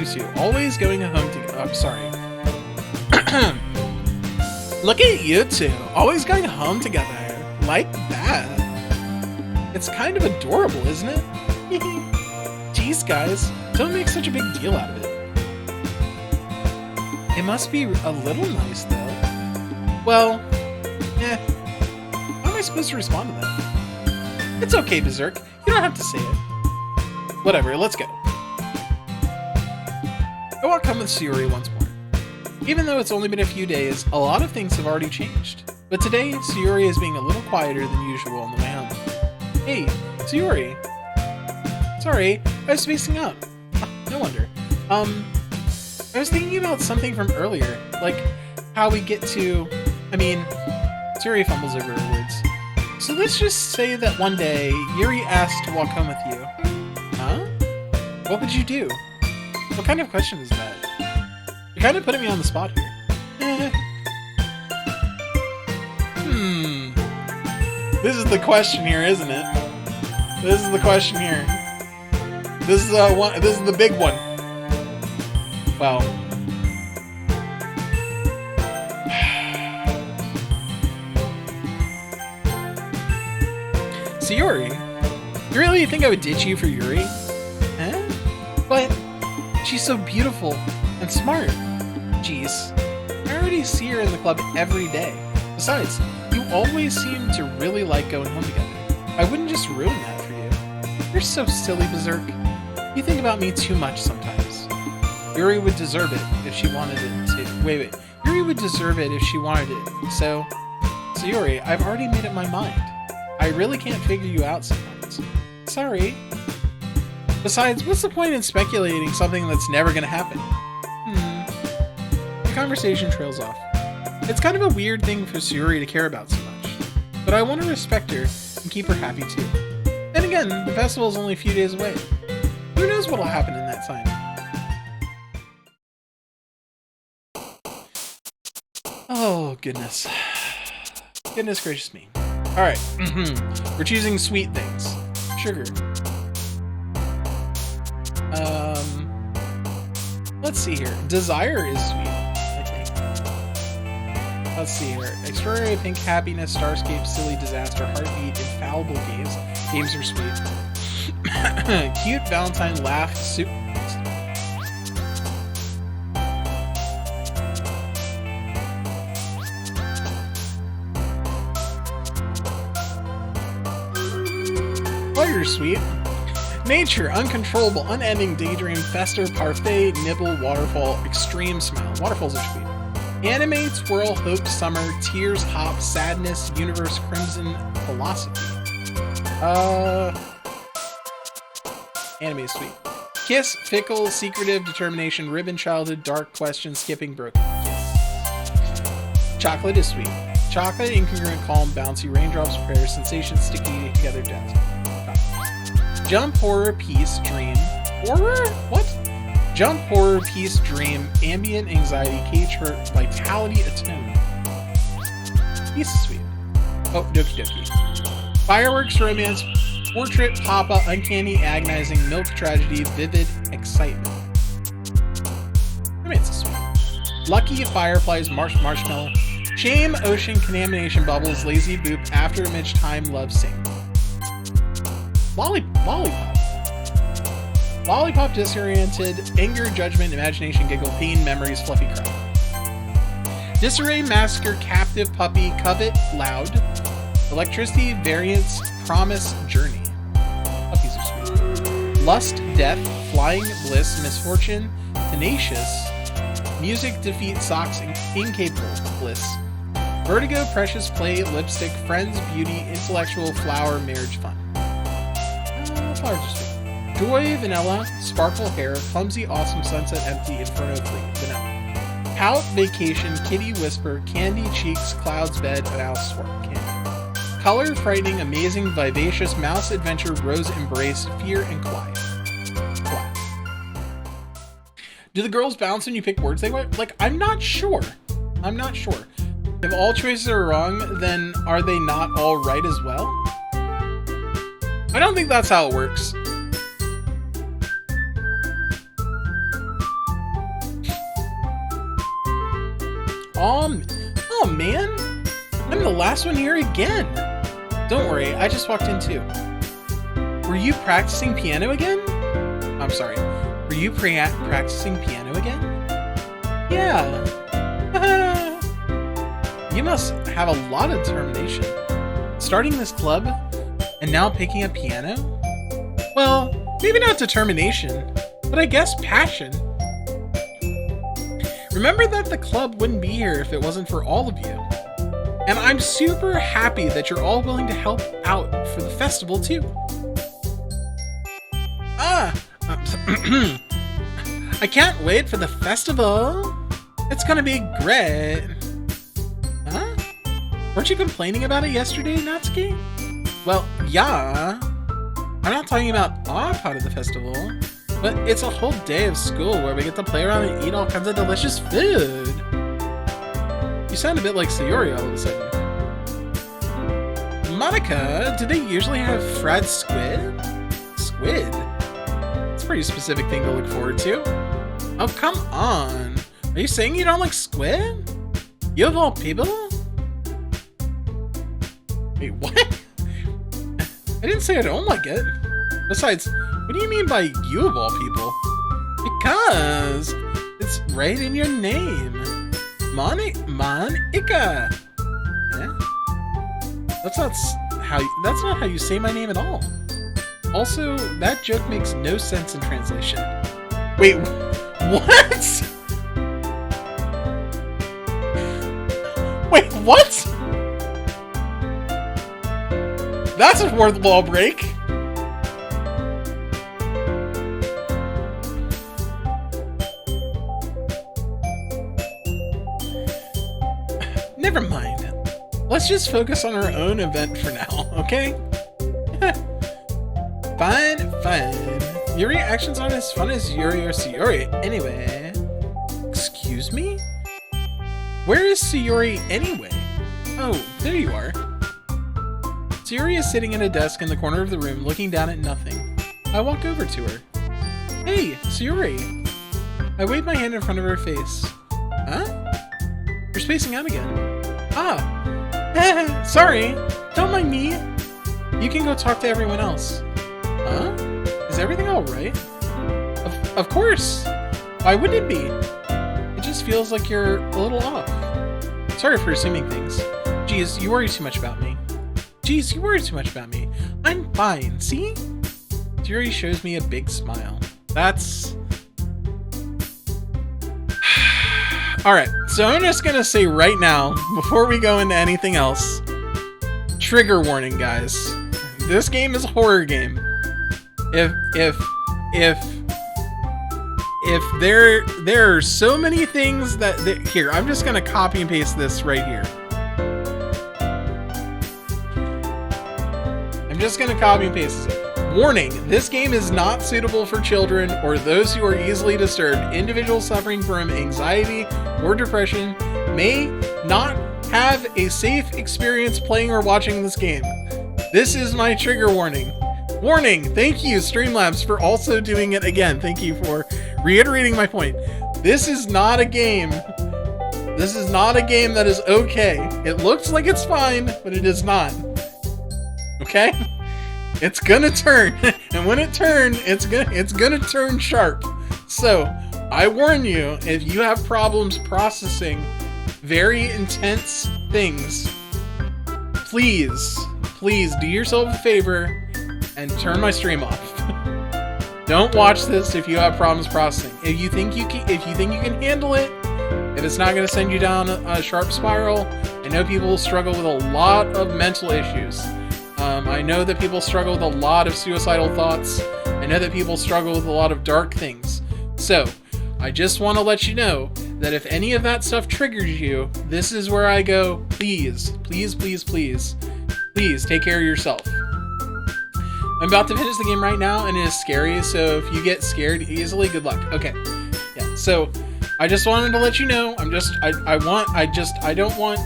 two, always going home together. I'm sorry. Look at you two, always going home together. Like that. It's kind of adorable, isn't it? Jeez, guys, don't make such a big deal out of it. It must be a little nice, though. Well, how am I supposed to respond to that? It's okay, Berserk. You don't have to say it. Whatever, let's go. I walk home with Sayuri once more. Even though it's only been a few days, a lot of things have already changed. But today, Sayuri is being a little quieter than usual on the way home. Hey, Sayuri. Sorry, I was spacing out. No wonder. I was thinking about something from earlier, like how we get to... Sayuri fumbles over her words. So let's just say that one day, Yuri asked to walk home with you. Huh? What would you do? What kind of question is that? You're kind of putting me on the spot here. This is the question here, isn't it? This is the question here. This is the big one. Wow. Sayuri, you really think I would ditch you for Yuri? Huh? But she's so beautiful and smart. Jeez, I already see her in the club every day. Besides, you always seem to really like going home together. I wouldn't just ruin that for you. You're so silly, Berserk. You think about me too much sometimes. Yuri would deserve it if she wanted it to. Wait. Yuri would deserve it if she wanted it. So Yuri, I've already made up my mind. I really can't figure you out sometimes. Sorry. Besides, what's the point in speculating something that's never gonna happen? The conversation trails off. It's kind of a weird thing for Sayuri to care about so much, but I want to respect her and keep her happy too. Then again, the festival is only a few days away. Who knows what'll happen in that time? Oh, goodness. Goodness gracious me. Alright, we're choosing sweet things. Sugar. Let's see here. Desire is sweet, I think. Let's see here. Extraordinary Pink, Happiness, Starscape, Silly, Disaster, Heartbeat, Infallible Games. Games are sweet. Cute, Valentine, Laugh, Soup. Pleasure, sweet. Nature, uncontrollable, unending, daydream, fester, parfait, nibble, waterfall, extreme smile. Waterfalls are sweet. Anime, twirl, hope, summer, tears, hop, sadness, universe, crimson, philosophy. Anime is sweet. Kiss, fickle, secretive, determination, ribbon, childhood, dark, question, skipping, broken. Kiss. Chocolate is sweet. Chocolate, incongruent, calm, bouncy, raindrops, prayer, sensation, sticky, together, death. Jump, horror, peace, dream. Horror? What? Jump, horror, peace, dream, ambient, anxiety, cage hurt, vitality, attune. Peace is sweet. Oh, Doki Doki. Fireworks, romance, portrait, papa, uncanny, agonizing, milk, tragedy, vivid, excitement. Romance is sweet. Lucky, fireflies, marshmallow, shame, ocean, contamination, bubbles, lazy boop, after image, time, love, sing. Lollipop. Lollipop, disoriented, anger, judgment, imagination, giggle, pain, memories, fluffy cry. Disarray, massacre, captive, puppy, covet, loud. Electricity, Variance, Promise, Journey. A piece of sweet. Lust, Death, Flying, Bliss, Misfortune, Tenacious. Music, Defeat, Socks, Incapable, Bliss. Vertigo, Precious, Play, Lipstick, Friends, Beauty, Intellectual, Flower, Marriage, Fun. Flowers are sweet. Joy, Vanilla, Sparkle, Hair, Clumsy, Awesome, Sunset, Empty, Inferno, Vanilla. Pout, Vacation, Kitty, Whisper, Candy, Cheeks, Clouds, Bed, Mouse, Swarm, Candy. Color, Frightening, Amazing, Vivacious, Mouse, Adventure, Rose, Embrace, Fear, and Quiet. Quiet. Do the girls bounce when you pick words they want? Like, I'm not sure. I'm not sure. If all choices are wrong, then are they not all right as well? I don't think that's how it works. Oh man, I'm the last one here again. Don't worry, I just walked in too. Were you practicing piano again? I'm sorry, were you practicing piano again? Yeah. You must have a lot of determination. Starting this club, and now picking up piano? Well, maybe not determination, but I guess passion. Remember that the club wouldn't be here if it wasn't for all of you. And I'm super happy that you're all willing to help out for the festival too. I can't wait for the festival. It's gonna be great. Huh? Weren't you complaining about it yesterday, Natsuki? Well, yeah. I'm not talking about our part of the festival. But it's a whole day of school where we get to play around and eat all kinds of delicious food. You sound a bit like Sayori all of a sudden. Monika, do they usually have fried squid? Squid? It's a pretty specific thing to look forward to. Oh, come on. Are you saying you don't like squid? You of all people? Wait, what? I didn't say I don't like it. Besides, what do you mean by you of all people? Because it's right in your name. Monika. Eh? That's not how you say my name at all. Also, that joke makes no sense in translation. Wait, what? Wait, what? That's a fourth wall break. Never mind. Let's just focus on our own event for now, okay? Fine, fine. Your reactions aren't as fun as Yuri or Sayori. Anyway. Excuse me? Where is Sayori anyway? Oh, there you are. Sayori is sitting at a desk in the corner of the room, looking down at nothing. I walk over to her. Hey, Sayori. I wave my hand in front of her face. Huh? You're spacing out again. Ah. Sorry. Don't mind me. You can go talk to everyone else. Huh? Is everything alright? Of course. Why wouldn't it be? It just feels like you're a little off. Sorry for assuming things. Geez, you worry too much about me. I'm fine, see? Yuri shows me a big smile. That's... Alright, so I'm just gonna say right now, before we go into anything else, trigger warning, guys. This game is a horror game. If there are so many things that here, I'm just gonna copy and paste this right here. I'm just gonna copy and paste this. Warning, this game is not suitable for children or those who are easily disturbed. Individuals suffering from anxiety or depression may not have a safe experience playing or watching this game. This is my trigger warning. Warning! Thank you, Streamlabs, for also doing it again. Thank you for reiterating my point. This is not a game. This is not a game that is okay. It looks like it's fine, but it is not. Okay? It's gonna turn, and when it turns, it's gonna turn sharp. So, I warn you, if you have problems processing very intense things, please do yourself a favor and turn my stream off. Don't watch this if you have problems processing. If you think you can handle it, if it's not going to send you down a sharp spiral, I know people struggle with a lot of mental issues. I know that people struggle with a lot of suicidal thoughts. I know that people struggle with a lot of dark things. So, I just want to let you know that if any of that stuff triggers you, this is where I go, please take care of yourself. I'm about to finish the game right now, and it is scary, so if you get scared easily, good luck. Okay. Yeah, so I just wanted to let you know, I don't want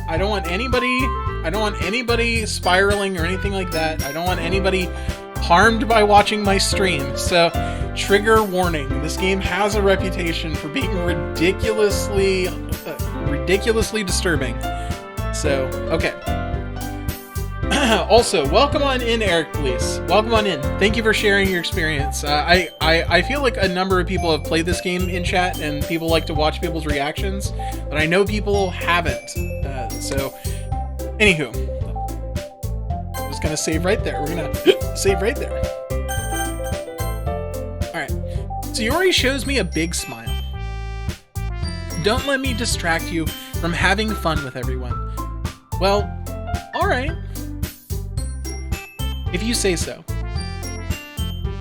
anybody spiraling or anything like that. I don't want anybody harmed by watching my stream. So, trigger warning. This game has a reputation for being ridiculously disturbing. So, okay. Also, welcome on in, Eric Police. Welcome on in. Thank you for sharing your experience. I feel like a number of people have played this game in chat, and people like to watch people's reactions, but I know people haven't. So, anywho, I'm just gonna save right there. We're gonna save right there. Alright. Sayori shows me a big smile. Don't let me distract you from having fun with everyone. Well, alright. If you say so.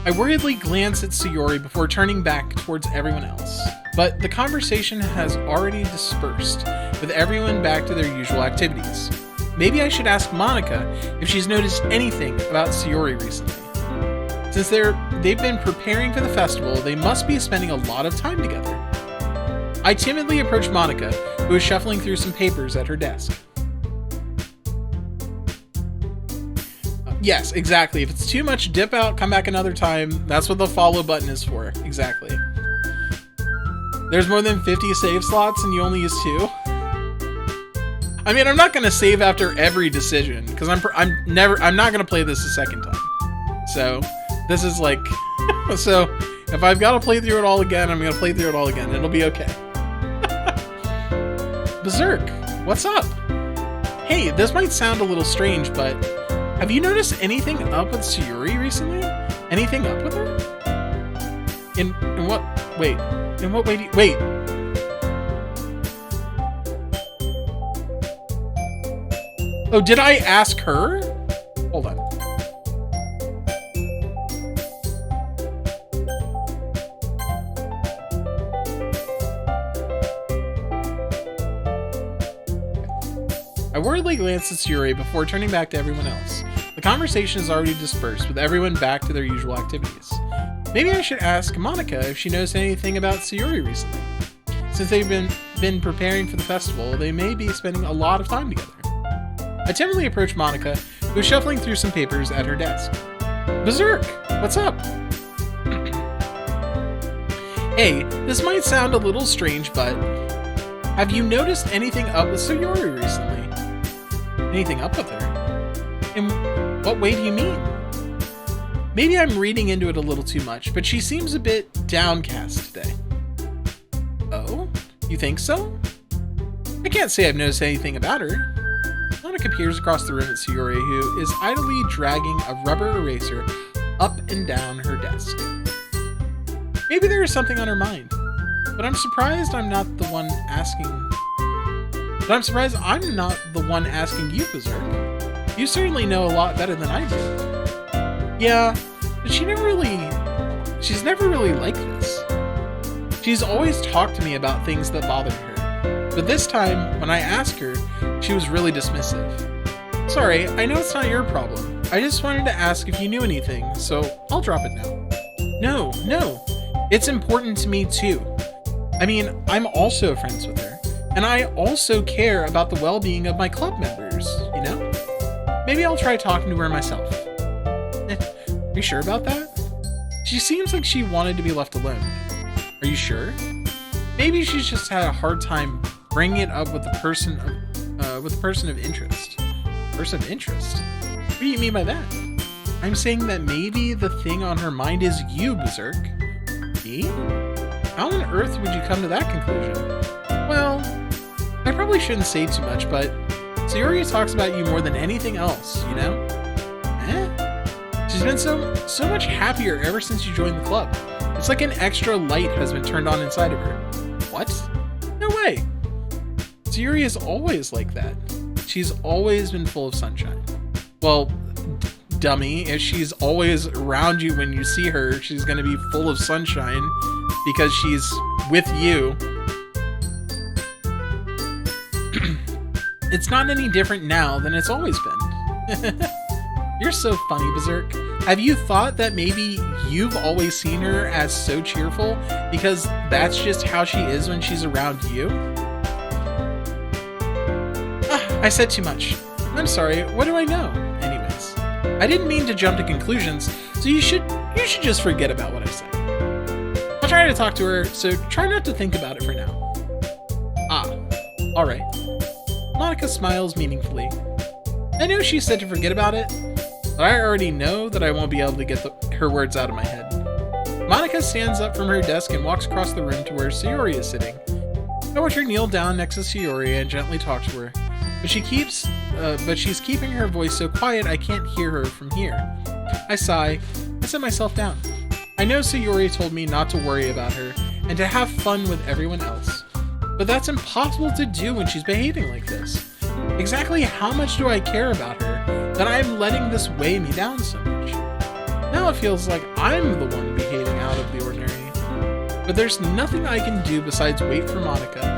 I worriedly glance at Sayori before turning back towards everyone else, but the conversation has already dispersed, with everyone back to their usual activities. Maybe I should ask Monika if she's noticed anything about Sayori recently. Since they've been preparing for the festival, they must be spending a lot of time together. I timidly approach Monika, who is shuffling through some papers at her desk. Yes, exactly. If it's too much, dip out, come back another time. That's what the follow button is for. Exactly. There's more than 50 save slots and you only use 2? I mean, I'm not going to save after every decision, because I'm not going to play this a second time. So, this is like... so, if I've got to play through it all again, I'm going to play through it all again. It'll be okay. Berserk, what's up? Hey, this might sound a little strange, but... have you noticed anything up with Sayuri recently? Anything up with her? In what... wait. In what way do you... wait. Oh, did I ask her? Hold on. I worriedly glanced at Sayuri before turning back to everyone else. The conversation is already dispersed, with everyone back to their usual activities. Maybe I should ask Monika if she knows anything about Sayuri recently. Since they've been preparing for the festival, they may be spending a lot of time together. I timidly approach Monika, who is shuffling through some papers at her desk. Berserk, what's up? Hey, this might sound a little strange, but have you noticed anything up with Sayuri recently? Anything up with her? In what way do you mean? Maybe I'm reading into it a little too much, but she seems a bit downcast today. Oh? You think so? I can't say I've noticed anything about her. Monika peers across the room at Sayori, who is idly dragging a rubber eraser up and down her desk. Maybe there is something on her mind, but I'm surprised I'm not the one asking you, Berserk. You certainly know a lot better than I do. Yeah, but she's never really like this. She's always talked to me about things that bothered her, but this time, when I asked her, she was really dismissive. Sorry, I know it's not your problem. I just wanted to ask if you knew anything, so I'll drop it now. No. It's important to me too. I mean, I'm also friends with her, and I also care about the well-being of my club members, you know? Maybe I'll try talking to her myself. Are you sure about that? She seems like she wanted to be left alone. Are you sure? Maybe she's just had a hard time bringing it up with the person of interest. Person of interest? What do you mean by that? I'm saying that maybe the thing on her mind is you, Berserk. Me? How on earth would you come to that conclusion? Well, I probably shouldn't say too much, but Sayori talks about you more than anything else, you know? She's been so much happier ever since you joined the club. It's like an extra light has been turned on inside of her. What? No way. Sayuri is always like that. She's always been full of sunshine. Well, dummy, if she's always around you when you see her, she's gonna be full of sunshine because she's with you. It's not any different now than it's always been. You're so funny, Berserk. Have you thought that maybe you've always seen her as so cheerful because that's just how she is when she's around you? I said too much. I'm sorry, what do I know? Anyways, I didn't mean to jump to conclusions, so you should just forget about what I said. I'll try to talk to her, so try not to think about it for now. Alright. Monika smiles meaningfully. I know she said to forget about it, but I already know that I won't be able to get her words out of my head. Monika stands up from her desk and walks across the room to where Sayori is sitting. I watch her kneel down next to Sayori and gently talk to her, but she's keeping her voice so quiet I can't hear her from here. I sigh. I set myself down. I know Sayori told me not to worry about her and to have fun with everyone else, but that's impossible to do when she's behaving like this. Exactly how much do I care about her that I'm letting this weigh me down so much? Now it feels like I'm the one behaving out of the ordinary, but there's nothing I can do besides wait for Monika.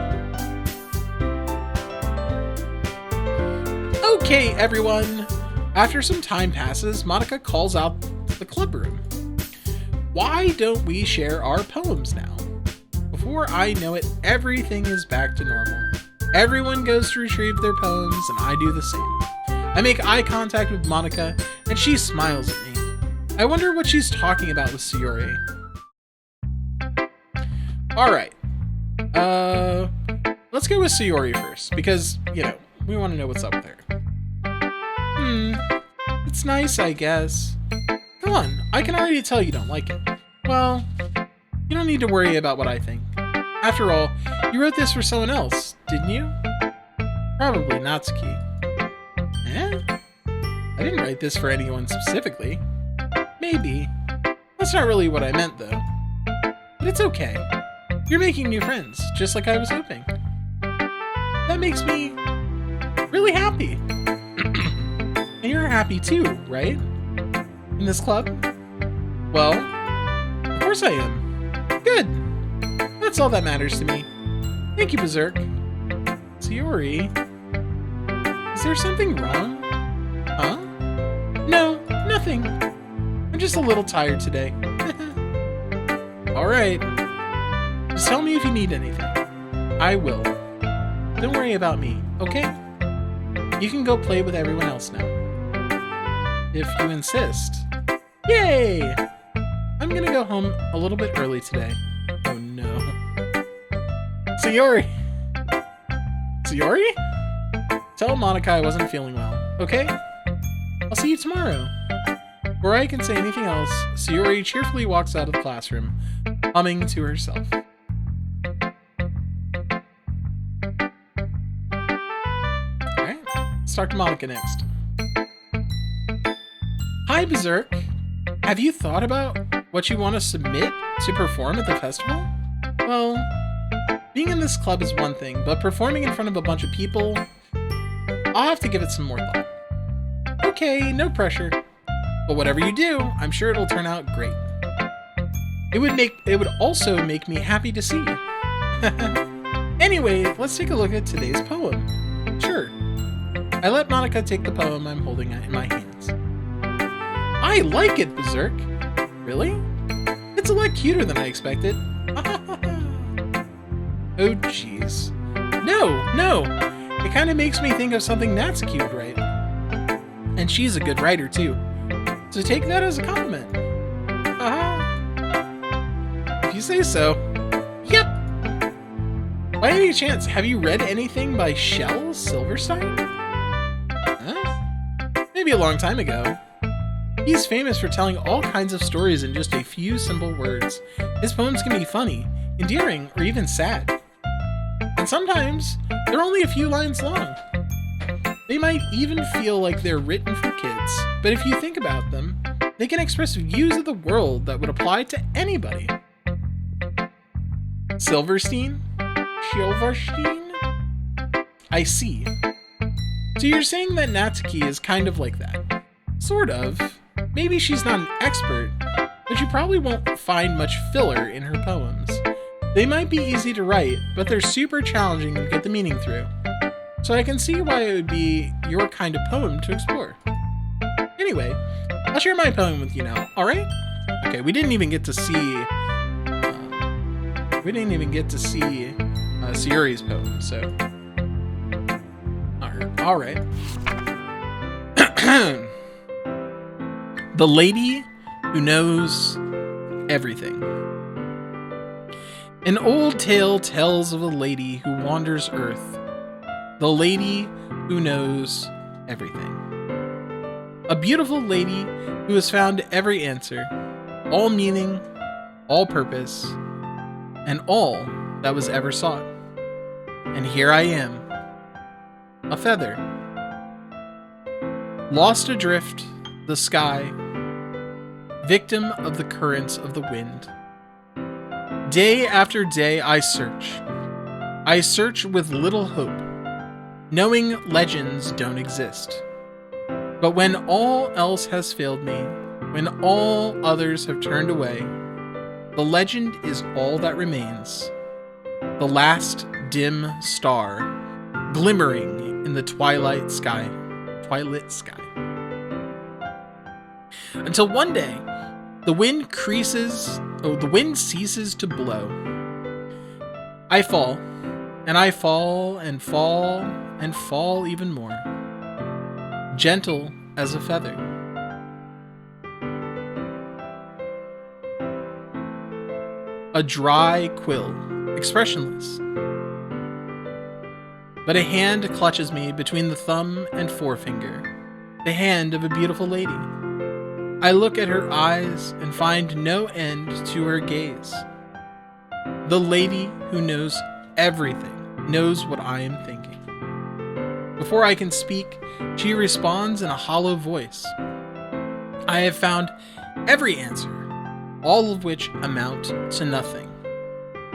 Okay, everyone! After some time passes, Monika calls out the club room. Why don't we share our poems now? Before I know it, everything is back to normal. Everyone goes to retrieve their poems, and I do the same. I make eye contact with Monika, and she smiles at me. I wonder what she's talking about with Sayori. Alright. Let's go with Sayori first, because, you know, we want to know what's up with her. It's nice, I guess. Come on, I can already tell you don't like it. Well, you don't need to worry about what I think. After all, you wrote this for someone else, didn't you? Probably Natsuki. I didn't write this for anyone specifically. Maybe. That's not really what I meant, though. But it's okay. You're making new friends, just like I was hoping. That makes me really happy. And you're happy too, right? In this club? Well, of course I am. Good. That's all that matters to me. Thank you, Berserk. Sayori? Is there something wrong? Huh? No, nothing. I'm just a little tired today. Alright. Just tell me if you need anything. I will. Don't worry about me, okay? You can go play with everyone else now. If you insist. Yay! I'm gonna go home a little bit early today. Oh no. Sayori! Sayori? Tell Monika I wasn't feeling well, okay? I'll see you tomorrow. Before I can say anything else, Sayori cheerfully walks out of the classroom, humming to herself. Alright, let's talk to Monika next. Hi, Berserk. Have you thought about what you want to submit to perform at the festival? Well, being in this club is one thing, but performing in front of a bunch of people, I'll have to give it some more thought. Okay, no pressure. But whatever you do, I'm sure it'll turn out great. It would also make me happy to see you. Anyway, let's take a look at today's poem. Sure. I let Monika take the poem I'm holding in my hands. I like it, Berserk. Really? It's a lot cuter than I expected. Oh, jeez. No! It kind of makes me think of something Natsuki would write. And she's a good writer, too. So take that as a compliment. If you say so. Yep! By any chance, have you read anything by Shel Silverstein? Maybe a long time ago. He's famous for telling all kinds of stories in just a few simple words. His poems can be funny, endearing, or even sad. And sometimes, they're only a few lines long. They might even feel like they're written for kids, but if you think about them, they can express views of the world that would apply to anybody. Silverstein? I see. So you're saying that Natsuki is kind of like that? Sort of. Maybe she's not an expert, but you probably won't find much filler in her poems. They might be easy to write, but they're super challenging to get the meaning through. So I can see why it would be your kind of poem to explore. Anyway, I'll share my poem with you now, alright? Okay, we didn't even get to see Sayori's poem, so... Alright. The Lady Who Knows Everything. An old tale tells of a lady who wanders Earth. The lady who knows everything. A beautiful lady who has found every answer, all meaning, all purpose, and all that was ever sought. And here I am, a feather, lost adrift the sky, victim of the currents of the wind. Day after day I search with little hope, knowing legends don't exist. But when all else has failed me, when all others have turned away, the legend is all that remains. The last dim star, glimmering in the twilight sky. Until one day, the wind ceases to blow. I fall, and I fall, and fall, and fall even more. Gentle as a feather. A dry quill, expressionless. But a hand clutches me between the thumb and forefinger, the hand of a beautiful lady. I look at her eyes and find no end to her gaze. The lady who knows everything knows what I am thinking. Before I can speak, she responds in a hollow voice. I have found every answer, all of which amount to nothing.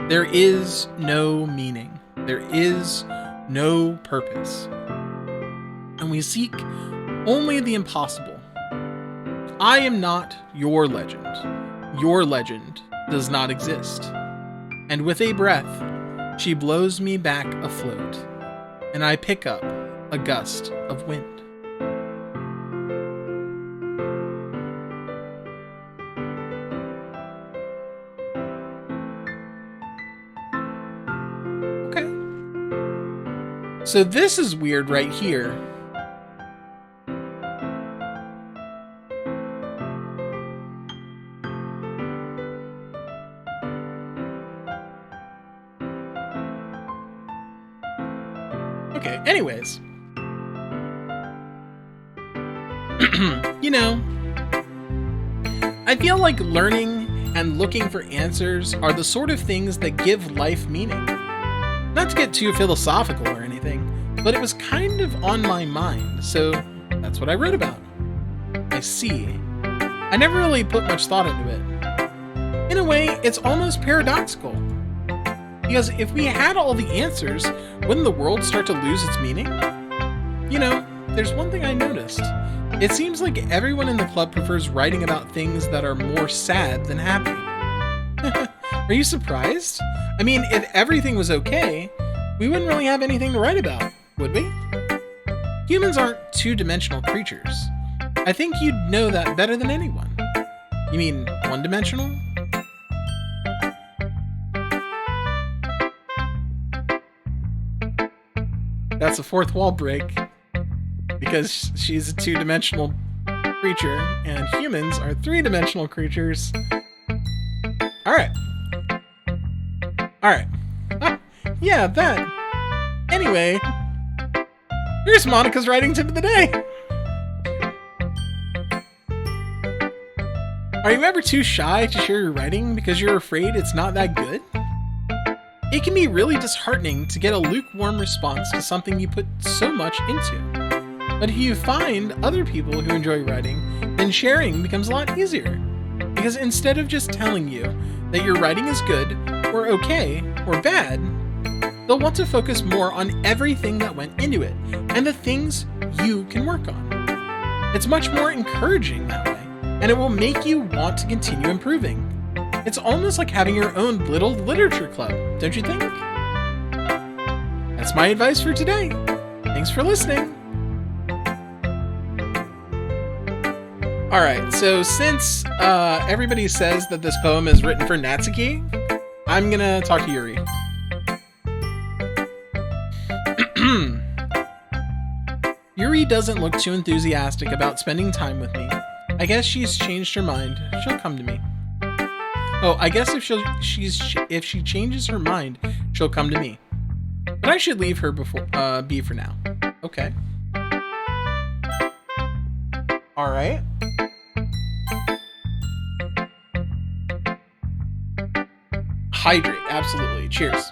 There is no meaning. There is no purpose. And we seek only the impossible. I am not your legend. Your legend does not exist. And with a breath, she blows me back afloat, and I pick up a gust of wind. Okay. So this is weird right here. Okay, anyways. You know, I feel like learning and looking for answers are the sort of things that give life meaning. Not to get too philosophical or anything, but it was kind of on my mind, so that's what I wrote about. I see. I never really put much thought into it. In a way, it's almost paradoxical. Because if we had all the answers, wouldn't the world start to lose its meaning? You know, there's one thing I noticed. It seems like everyone in the club prefers writing about things that are more sad than happy. Are you surprised? I mean, if everything was okay, we wouldn't really have anything to write about, would we? Humans aren't two-dimensional creatures. I think you'd know that better than anyone. You mean one-dimensional? That's a fourth wall break, because she's a two-dimensional creature, and humans are three-dimensional creatures. Alright. Yeah, that. Anyway, here's Monika's writing tip of the day. Are you ever too shy to share your writing because you're afraid it's not that good? It can be really disheartening to get a lukewarm response to something you put so much into. But if you find other people who enjoy writing, then sharing becomes a lot easier. Because instead of just telling you that your writing is good, or okay, or bad, they'll want to focus more on everything that went into it, and the things you can work on. It's much more encouraging that way, and it will make you want to continue improving. It's almost like having your own little literature club, don't you think? That's my advice for today. Thanks for listening. Alright, so since everybody says that this poem is written for Natsuki, I'm gonna talk to Yuri. Yuri doesn't look too enthusiastic about spending time with me. I guess she's changed her mind. She'll come to me. Oh, I guess if she changes her mind, she'll come to me. But I should leave her be for now. Okay. All right. Hydrate, absolutely. Cheers.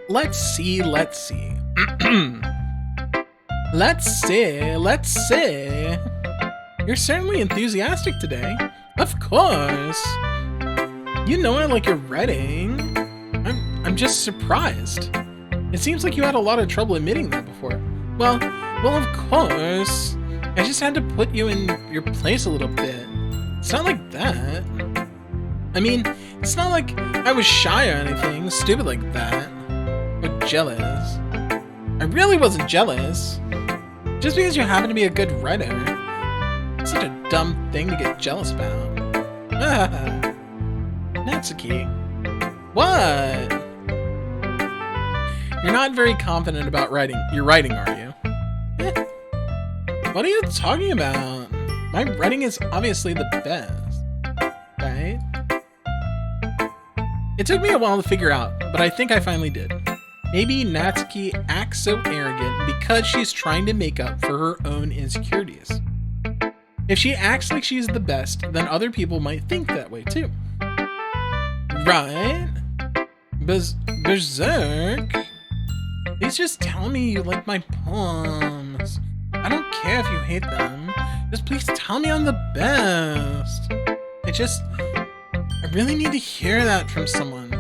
Let's see. Let's see. You're certainly enthusiastic today. Of course. You know I like your writing. I'm just surprised. It seems like you had a lot of trouble admitting that before. Well, of course. I just had to put you in your place a little bit. It's not like that. I mean, it's not like I was shy or anything stupid like that. Or jealous. I really wasn't jealous. Just because you happen to be a good writer. It's such a dumb thing to get jealous about. Natsuki. What? You're not very confident about your writing, are you? What are you talking about? My writing is obviously the best, right? It took me a while to figure out, but I think I finally did. Maybe Natsuki acts so arrogant because she's trying to make up for her own insecurities. If she acts like she's the best, then other people might think that way too. Right? Berserk? Please just tell me you like my poems. I don't care if you hate them. Just please tell me I'm the best. I really need to hear that from someone.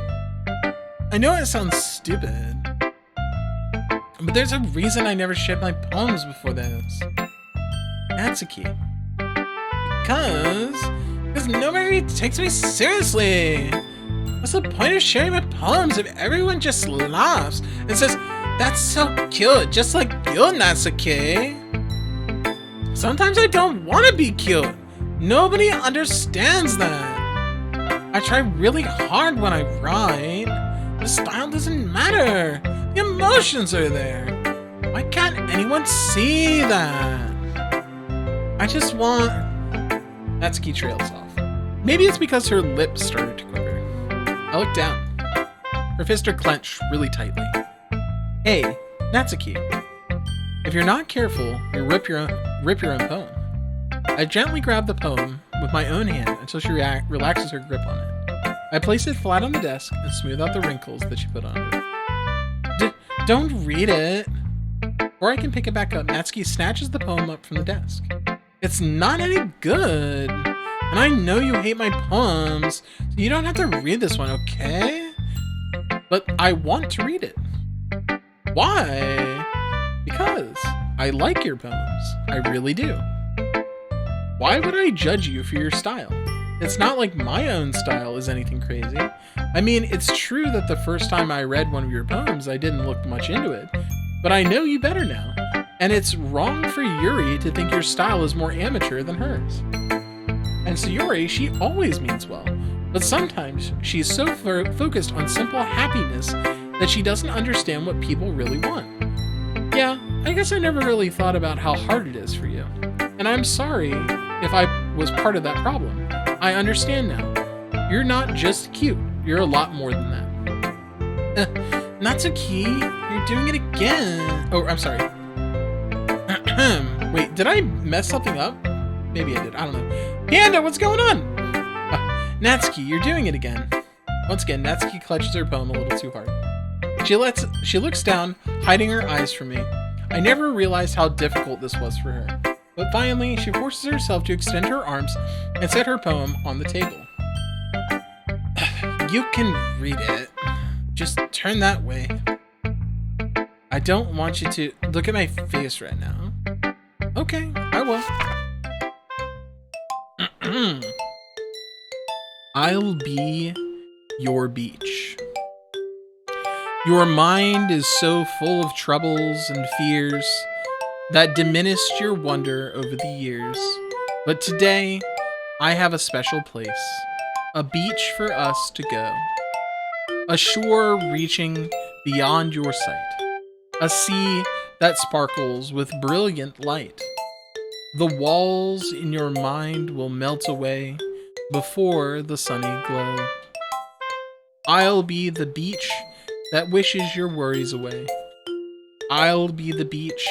I know it sounds stupid, but there's a reason I never shared my poems before this. Natsuki. Because nobody takes me seriously. What's the point of sharing my poems if everyone just laughs and says, "That's so cute, just like you, Natsuki"? Sometimes I don't want to be cute. Nobody understands that. I try really hard when I write. The style doesn't matter. The emotions are there. Why can't anyone see that? I just want... Natsuki trails off. Maybe it's because her lips started to quiver. I look down. Her fists are clenched really tightly. Hey, Natsuki. If you're not careful, you'll rip your own poem. I gently grab the poem with my own hand until she relaxes her grip on it. I place it flat on the desk and smooth out the wrinkles that she put on it. Don't read it. Before I can pick it back up, Natsuki snatches the poem up from the desk. It's not any good. And I know you hate my poems, so you don't have to read this one, okay? But I want to read it. Why? Because I like your poems. I really do. Why would I judge you for your style? It's not like my own style is anything crazy. I mean, it's true that the first time I read one of your poems, I didn't look much into it. But I know you better now. And it's wrong for Yuri to think your style is more amateur than hers. And Sayori, she always means well. But sometimes she's so focused on simple happiness that she doesn't understand what people really want. Yeah, I guess I never really thought about how hard it is for you. And I'm sorry if I was part of that problem. I understand now. You're not just cute. You're a lot more than that. Natsuki, you're doing it again. Oh, I'm sorry. Wait, did I mess something up? Maybe I did. I don't know. Panda, what's going on? Natsuki, you're doing it again. Once again, Natsuki clutches her poem a little too hard. She looks down, hiding her eyes from me. I never realized how difficult this was for her. But finally, she forces herself to extend her arms and set her poem on the table. You can read it. Just turn that way. I don't want you to look at my face right now. Okay, I will. I'll be your beach. Your mind is so full of troubles and fears that diminished your wonder over the years. But today, I have a special place, a beach for us to go, a shore reaching beyond your sight, a sea that sparkles with brilliant light. The walls in your mind will melt away before the sunny glow. I'll be the beach that wishes your worries away. I'll be the beach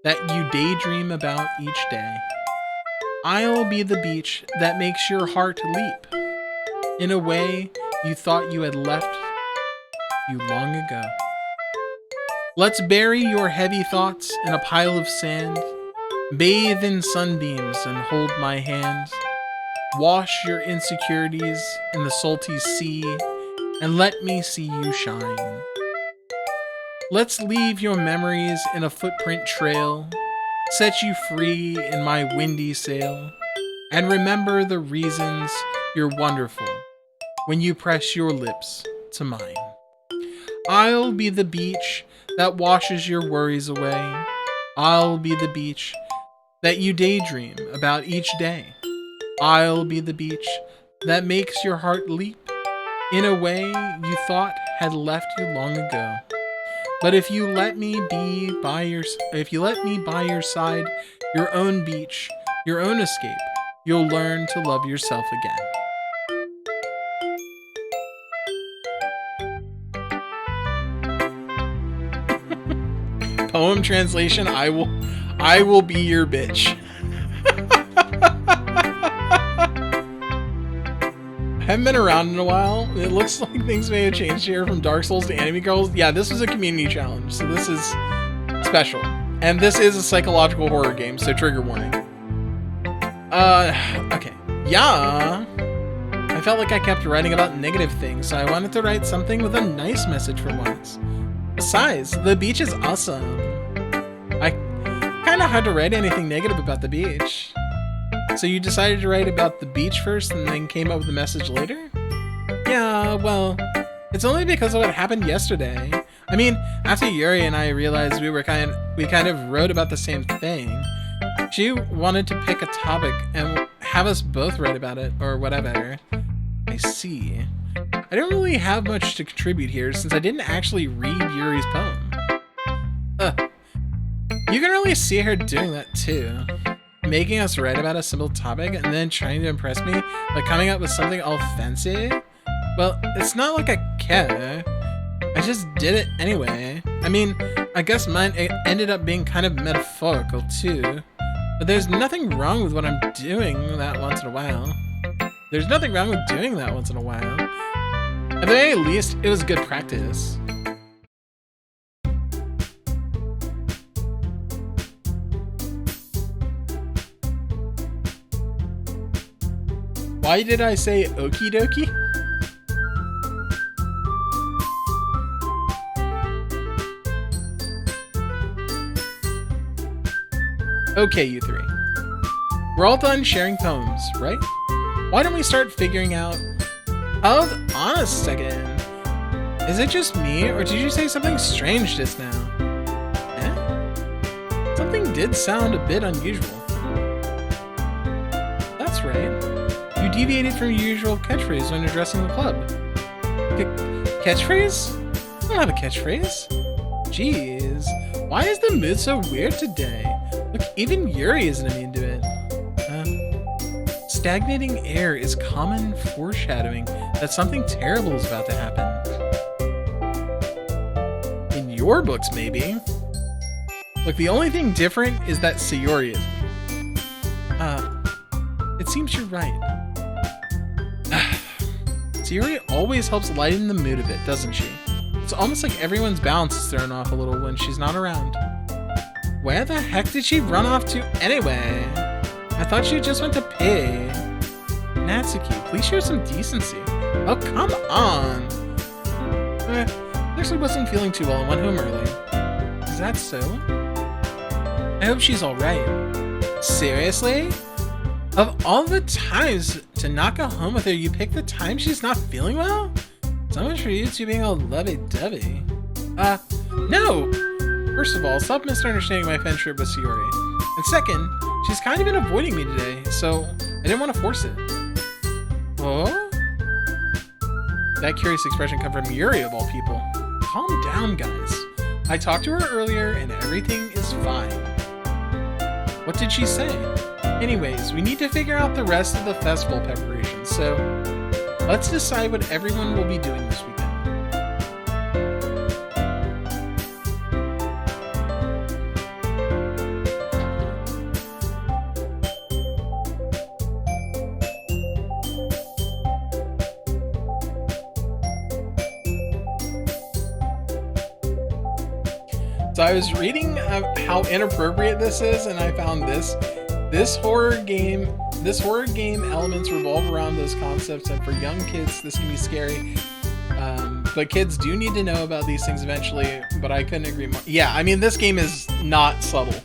that you daydream about each day. I'll be the beach that makes your heart leap in a way you thought you had left you long ago. Let's bury your heavy thoughts in a pile of sand, bathe in sunbeams and hold my hand. Wash your insecurities in the salty sea and let me see you shine. Let's leave your memories in a footprint trail, set you free in my windy sail, and remember the reasons you're wonderful when you press your lips to mine. I'll be the beach that washes your worries away. I'll be the beach that you daydream about each day. I'll be the beach that makes your heart leap in a way you thought had left you long ago. But if you let me by your side, your own beach, your own escape, you'll learn to love yourself again. Poem translation, I will be your bitch. I haven't been around in a while. It looks like things may have changed here from Dark Souls to Anime Girls. Yeah, this was a community challenge, so this is special. And this is a psychological horror game, so trigger warning. Okay. Yeah. I felt like I kept writing about negative things, so I wanted to write something with a nice message for once. Besides, the beach is awesome. Kinda hard to write anything negative about the beach. So you decided to write about the beach first and then came up with the message later? Yeah, well, it's only because of what happened yesterday. I mean, after Yuri and I realized we kind of wrote about the same thing, she wanted to pick a topic and have us both write about it, or whatever. I see. I don't really have much to contribute here since I didn't actually read Yuri's poem. You can really see her doing that too. Making us write about a simple topic and then trying to impress me by coming up with something all fancy? Well, it's not like I care. I just did it anyway. I mean, I guess mine ended up being kind of metaphorical too. But there's nothing wrong with what I'm doing that once in a while. There's nothing wrong with doing that once in a while. At the very least, it was good practice. Why did I say okie dokie? Okay, you three. We're all done sharing poems, right? Why don't we start figuring out... Hold on a second. Is it just me, or did you say something strange just now? Eh? Something did sound a bit unusual. That's right. You deviated from your usual catchphrase when addressing the club. Catchphrase? I don't have a catchphrase. Jeez, why is the mood so weird today? Look, even Yuri isn't immune to it. Stagnating air is common foreshadowing that something terrible is about to happen. In your books, maybe. Look, the only thing different is that Sayori is. It seems you're right. Sayuri always helps lighten the mood a bit, doesn't she? It's almost like everyone's balance is thrown off a little when she's not around. Where the heck did she run off to anyway? I thought she just went to pee. Natsuki, please show some decency. Oh, come on! Actually wasn't feeling too well and went home early. Is that so? I hope she's alright. Seriously? Of all the times to not go home with her, you pick the time she's not feeling well? So much for you two being all lovey-dovey. No! First of all, stop misunderstanding my friendship with Sayori. And second, she's kind of been avoiding me today, so I didn't want to force it. Oh? That curious expression come from Yuri of all people. Calm down, guys. I talked to her earlier and everything is fine. What did she say? Anyways, we need to figure out the rest of the festival preparations, so let's decide what everyone will be doing this weekend. So I was reading how inappropriate this is, and I found this horror game elements revolve around those concepts, and for young kids this can be scary. But kids do need to know about these things eventually, but I couldn't agree more. Yeah, I mean, this game is not subtle.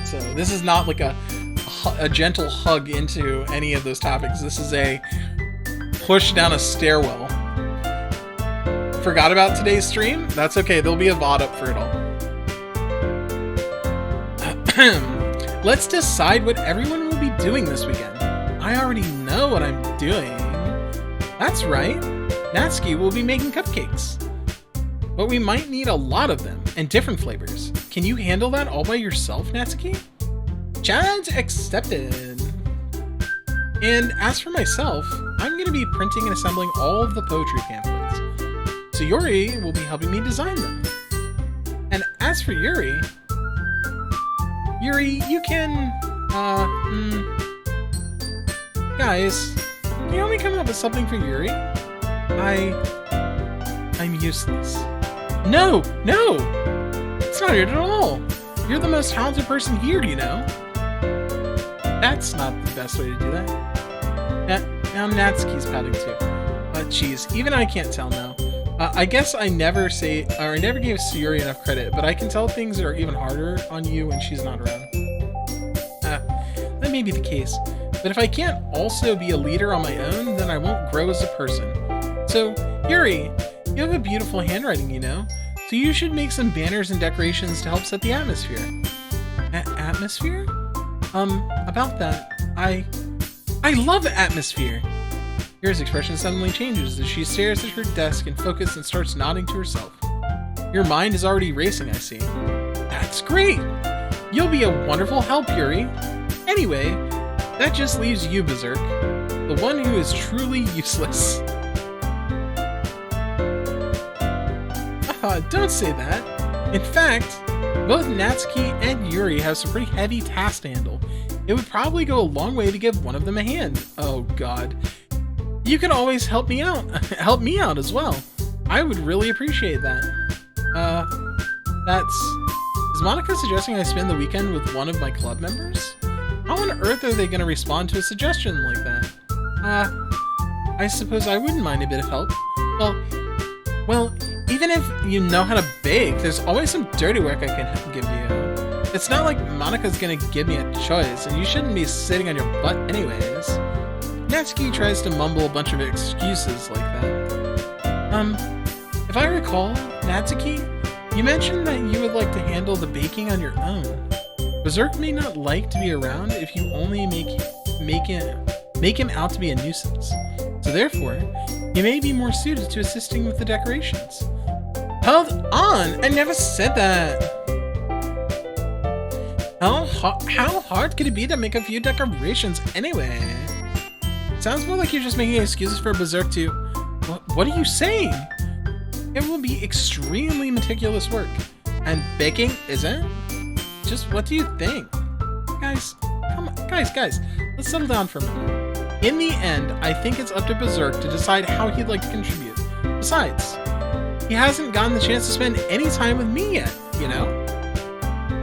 So this is not like a gentle hug into any of those topics. This is a push down a stairwell. Forgot about today's stream? That's okay, there'll be a VOD up for it all. Let's decide what everyone will be doing this weekend. I already know what I'm doing. That's right. Natsuki will be making cupcakes. But we might need a lot of them, and different flavors. Can you handle that all by yourself, Natsuki? Challenge accepted. And as for myself, I'm going to be printing and assembling all of the poetry pamphlets. Sayori will be helping me design them. And as for Yuri, you can, guys, can you help me come up with something for Yuri? I'm useless. No! It's not it at all! You're the most talented person here, you know? That's not the best way to do that. Now Natsuki's pouting too. Jeez, even I can't tell now. I guess I never gave Sayuri enough credit, but I can tell things are even harder on you when she's not around. That may be the case, but if I can't also be a leader on my own, then I won't grow as a person. So, Yuri, you have a beautiful handwriting, you know, so you should make some banners and decorations to help set the atmosphere. Atmosphere? About that, I love atmosphere! Yuri's expression suddenly changes as she stares at her desk and focuses and starts nodding to herself. Your mind is already racing, I see. That's great! You'll be a wonderful help, Yuri! Anyway, that just leaves you, Berserk, the one who is truly useless. Don't say that. In fact, both Natsuki and Yuri have some pretty heavy tasks to handle. It would probably go a long way to give one of them a hand. Oh god. You can always help me out as well. I would really appreciate that. Is Monika suggesting I spend the weekend with one of my club members? How on earth are they gonna respond to a suggestion like that? I suppose I wouldn't mind a bit of help. Well, even if you know how to bake, there's always some dirty work I can give you. It's not like Monika's gonna give me a choice, and you shouldn't be sitting on your butt anyways. Natsuki tries to mumble a bunch of excuses like that. If I recall, Natsuki, you mentioned that you would like to handle the baking on your own. Berserk may not like to be around if you only make him out to be a nuisance. So therefore, he may be more suited to assisting with the decorations. Hold on! I never said that! How hard could it be to make a few decorations anyway? Sounds more like you're just making excuses for Berserk to... What are you saying? It will be extremely meticulous work. And baking isn't? Just what do you think? Guys, come on, guys, let's settle down for a minute. In the end, I think it's up to Berserk to decide how he'd like to contribute. Besides, he hasn't gotten the chance to spend any time with me yet, you know?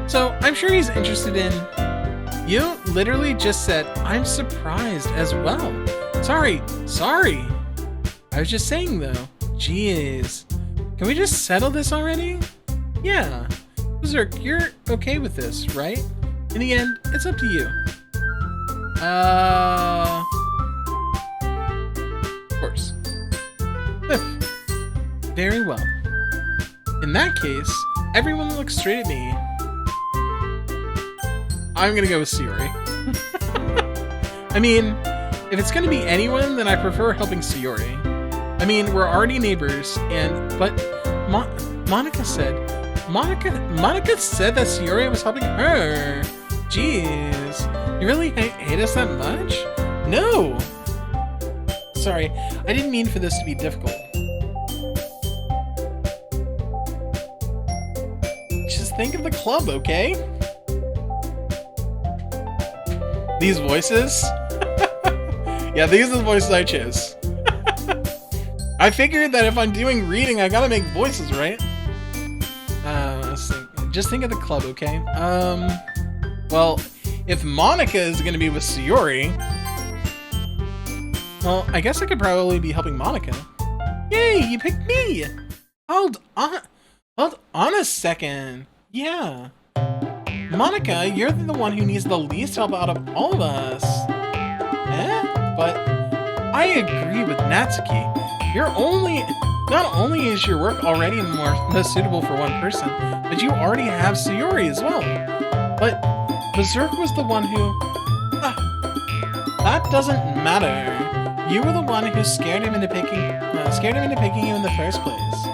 So I'm sure he's interested in... You literally just said, I'm surprised as well. Sorry. I was just saying though. Jeez. Can we just settle this already? Yeah. Berserk, you're okay with this, right? In the end, it's up to you. Of course. Very well. In that case, everyone look straight at me. I'm gonna go with Sayori. I mean, if it's gonna be anyone, then I prefer helping Sayori. I mean, we're already neighbors, but Monika said that Sayori was helping her. Jeez, you really hate us that much? No. Sorry, I didn't mean for this to be difficult. Just think of the club, okay? These voices? Yeah, these are the voices I chose. I figured that if I'm doing reading, I gotta make voices, right? Just think of the club, okay? Well, if Monika is gonna be with Sayori, well, I guess I could probably be helping Monika. Yay, you picked me! Hold on a second. Yeah. Monika, you're the one who needs the least help out of all of us. But I agree with Natsuki. Not only is your work already most suitable for one person, but you already have Sayuri as well. But Berserk was the one who... that doesn't matter. You were the one who scared him into picking you in the first place.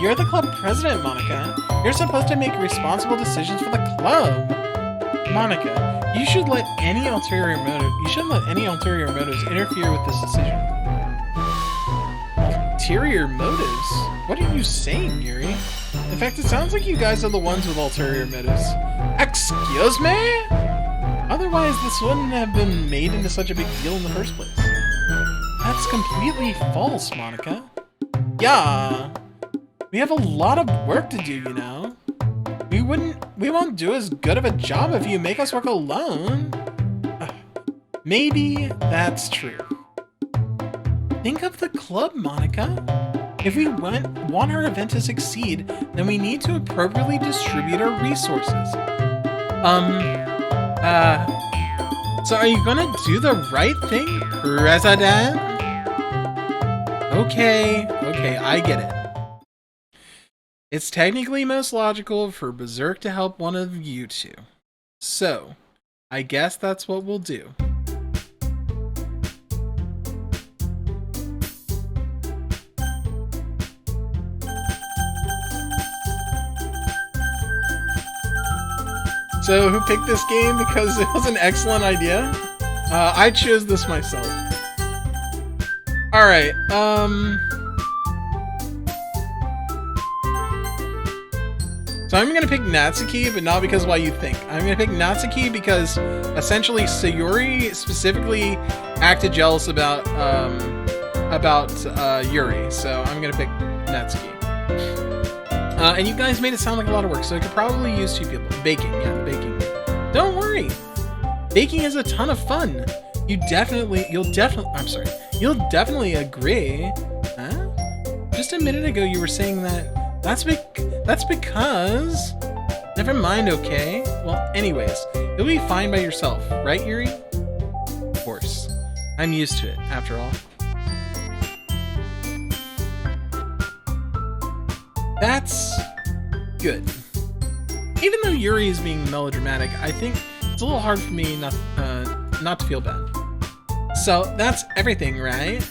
You're the club president, Monika. You're supposed to make responsible decisions for the club. Monika, you shouldn't let any ulterior motives interfere with this decision. Ulterior motives? What are you saying, Yuri? In fact, it sounds like you guys are the ones with ulterior motives. Excuse me? Otherwise, this wouldn't have been made into such a big deal in the first place. That's completely false, Monika. Yeah. We have a lot of work to do, you know. We won't do as good of a job if you make us work alone. Maybe that's true. Think of the club, Monika. If we want our event to succeed, then we need to appropriately distribute our resources. So are you gonna do the right thing, President? Okay, I get it. It's technically most logical for Berserk to help one of you two. So, I guess that's what we'll do. So, who picked this game because it was an excellent idea? I chose this myself. Alright, so I'm gonna pick Natsuki, but not because why you think. I'm gonna pick Natsuki because essentially Sayori specifically acted jealous about Yuri, so I'm gonna pick Natsuki. And you guys made it sound like a lot of work, so I could probably use two people. Baking, yeah, baking. Don't worry, baking is a ton of fun. You'll definitely agree. Huh? Just a minute ago, you were saying that. That's because... Never mind, okay? Well, anyways, you'll be fine by yourself, right, Yuri? Of course. I'm used to it, after all. That's... good. Even though Yuri is being melodramatic, I think it's a little hard for me not to feel bad. So, that's everything, right?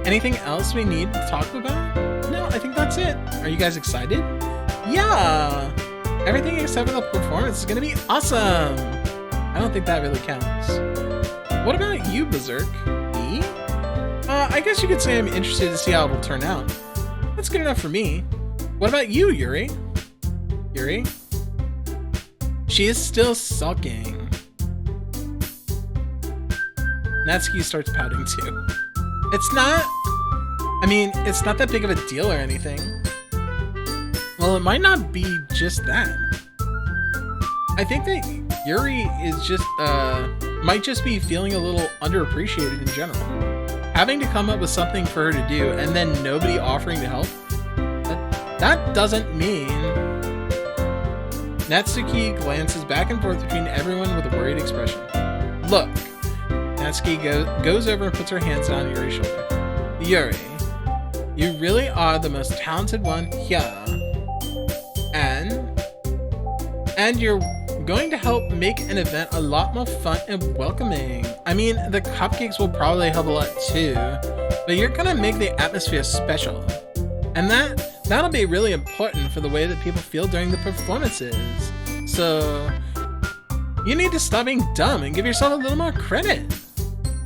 Anything else we need to talk about? No, I think that's it. Are you guys excited? Yeah! Everything except for the performance is gonna be awesome! I don't think that really counts. What about you, Berserk? Me? I guess you could say I'm interested to see how it'll turn out. That's good enough for me. What about you, Yuri? Yuri? She is still sulking. Natsuki starts pouting too. It's not that big of a deal or anything. Well, it might not be just that. I think that Yuri is just, might just be feeling a little underappreciated in general. Having to come up with something for her to do and then nobody offering to help, that doesn't mean... Natsuki glances back and forth between everyone with a worried expression. Look. Natsuki goes over and puts her hands on Yuri's shoulder. Yuri, you really are the most talented one here. And you're going to help make an event a lot more fun and welcoming. I mean, the cupcakes will probably help a lot too, but you're gonna make the atmosphere special. And that'll be really important for the way that people feel during the performances. So, you need to stop being dumb and give yourself a little more credit.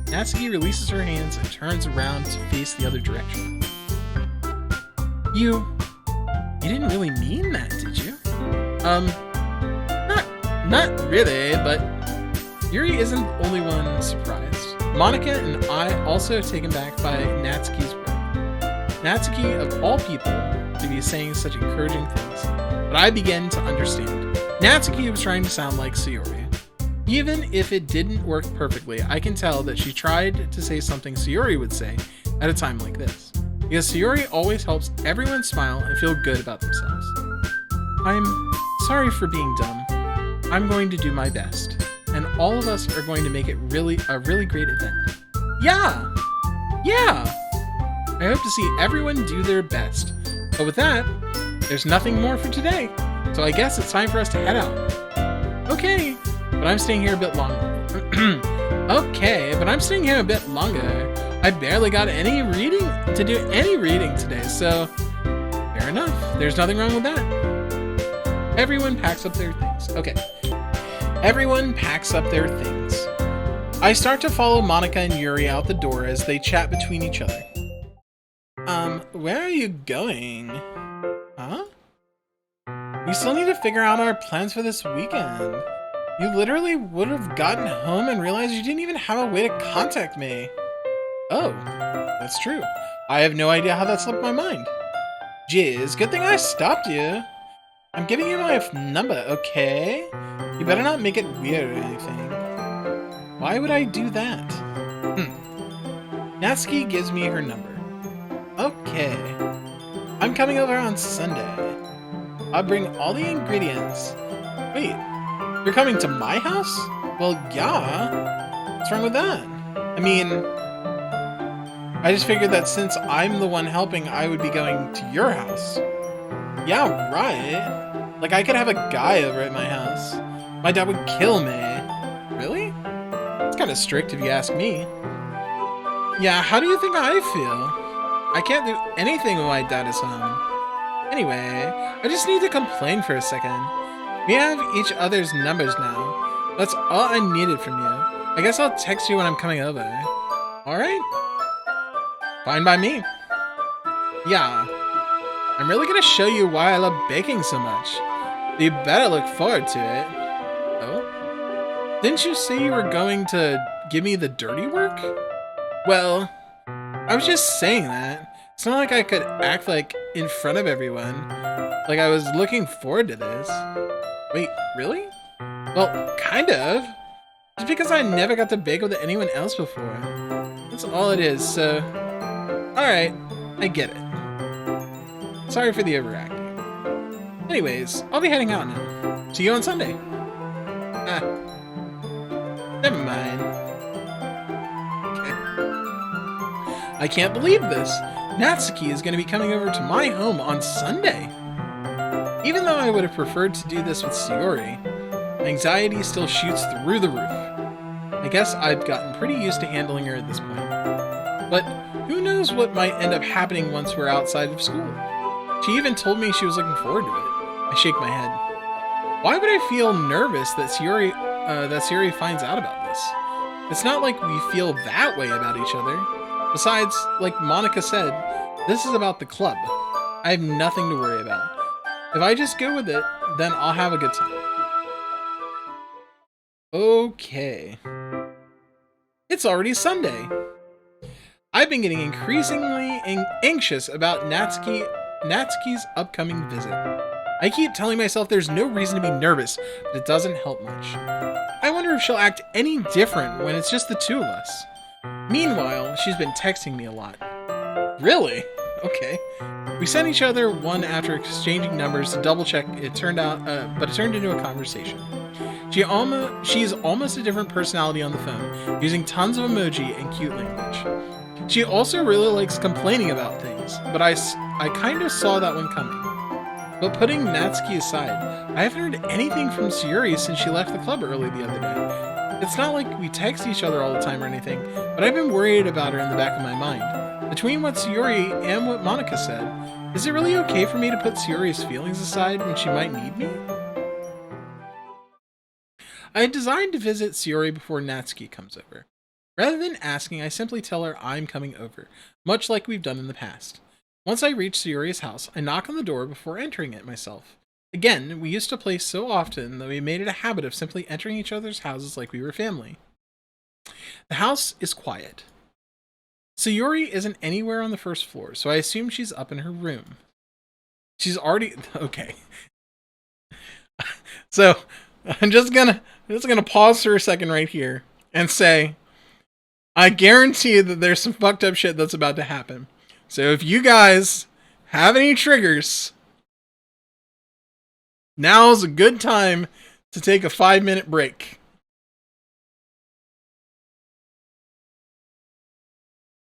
Natsuki releases her hands and turns around to face the other direction. You didn't really mean that, did you? Not really, but Yuri isn't the only one surprised. Monika and I also taken back by Natsuki's word. Natsuki, of all people, to be saying such encouraging things, but I begin to understand. Natsuki was trying to sound like Sayori. Even if it didn't work perfectly, I can tell that she tried to say something Sayori would say at a time like this. Because Sayori always helps everyone smile and feel good about themselves. I'm sorry for being dumb. I'm going to do my best. And all of us are going to make it a really great event. Yeah! I hope to see everyone do their best. But with that, there's nothing more for today. So I guess it's time for us to head out. Okay, but I'm staying here a bit longer. I barely got any reading to do any reading today, so fair enough. There's nothing wrong with that. Everyone packs up their things. Okay. Everyone packs up their things. I start to follow Monika and Yuri out the door as they chat between each other. Where are you going? Huh? We still need to figure out our plans for this weekend. You literally would have gotten home and realized you didn't even have a way to contact me. Oh, that's true. I have no idea how that slipped my mind. Jeez, good thing I stopped you. I'm giving you my number, okay? You better not make it weird or anything. Why would I do that? Natsuki gives me her number. Okay. I'm coming over on Sunday. I'll bring all the ingredients. Wait, you're coming to my house? Well, yeah. What's wrong with that? I mean, I just figured that since I'm the one helping, I would be going to your house. Yeah, right. Like, I could have a guy over at my house. My dad would kill me. Really? It's kind of strict if you ask me. Yeah, how do you think I feel? I can't do anything when my dad is home. Anyway, I just need to complain for a second. We have each other's numbers now. That's all I needed from you. I guess I'll text you when I'm coming over. Alright? Fine by me. Yeah. I'm really gonna show you why I love baking so much. You better look forward to it. Oh? Didn't you say you were going to give me the dirty work? Well, I was just saying that. It's not like I could act like in front of everyone. Like I was looking forward to this. Wait, really? Well, kind of. Just because I never got to bake with anyone else before. That's all it is, so... Alright, I get it. Sorry for the overacting. Anyways, I'll be heading out now. See you on Sunday. Ah. Never mind. Okay. I can't believe this. Natsuki is going to be coming over to my home on Sunday. Even though I would have preferred to do this with Sayori, my anxiety still shoots through the roof. I guess I've gotten pretty used to handling her at this point. But who knows what might end up happening once we're outside of school. She even told me she was looking forward to it. I shake my head. Why would I feel nervous that Sayori finds out about this? It's not like we feel that way about each other. Besides, like Monika said, this is about the club. I have nothing to worry about. If I just go with it, then I'll have a good time. Okay. It's already Sunday. I've been getting increasingly anxious about Natsuki's upcoming visit. I keep telling myself there's no reason to be nervous, but it doesn't help much. I wonder if she'll act any different when it's just the two of us. Meanwhile, she's been texting me a lot. Really? Okay. We sent each other one after exchanging numbers to double check. But it turned into a conversation. She's almost a different personality on the phone, using tons of emoji and cute language. She also really likes complaining about things, but I kind of saw that one coming. But putting Natsuki aside, I haven't heard anything from Sayuri since she left the club early the other day. It's not like we text each other all the time or anything, but I've been worried about her in the back of my mind. Between what Sayuri and what Monika said, is it really okay for me to put Sayuri's feelings aside when she might need me? I had designed to visit Sayuri before Natsuki comes over. Rather than asking, I simply tell her I'm coming over, much like we've done in the past. Once I reach Sayuri's house, I knock on the door before entering it myself. Again, we used to play so often that we made it a habit of simply entering each other's houses like we were family. The house is quiet. Sayuri isn't anywhere on the first floor, so I assume she's up in her room. She's already... Okay. So, I'm just gonna pause for a second right here and say, I guarantee that there's some fucked up shit that's about to happen. So if you guys have any triggers, now's a good time to take a 5-minute break.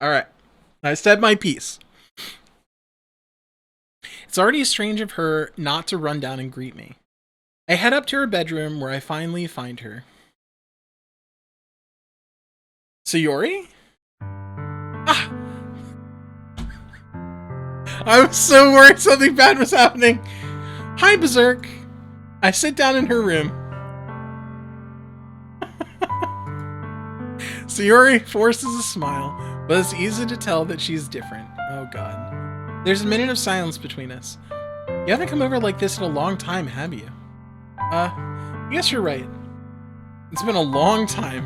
Alright, I said my piece. It's already strange of her not to run down and greet me. I head up to her bedroom where I finally find her. Sayori? Ah! I was so worried something bad was happening. Hi, Berserk. I sit down in her room. Sayori forces a smile, but it's easy to tell that she's different. Oh god. There's a minute of silence between us. You haven't come over like this in a long time, have you? I guess you're right. It's been a long time.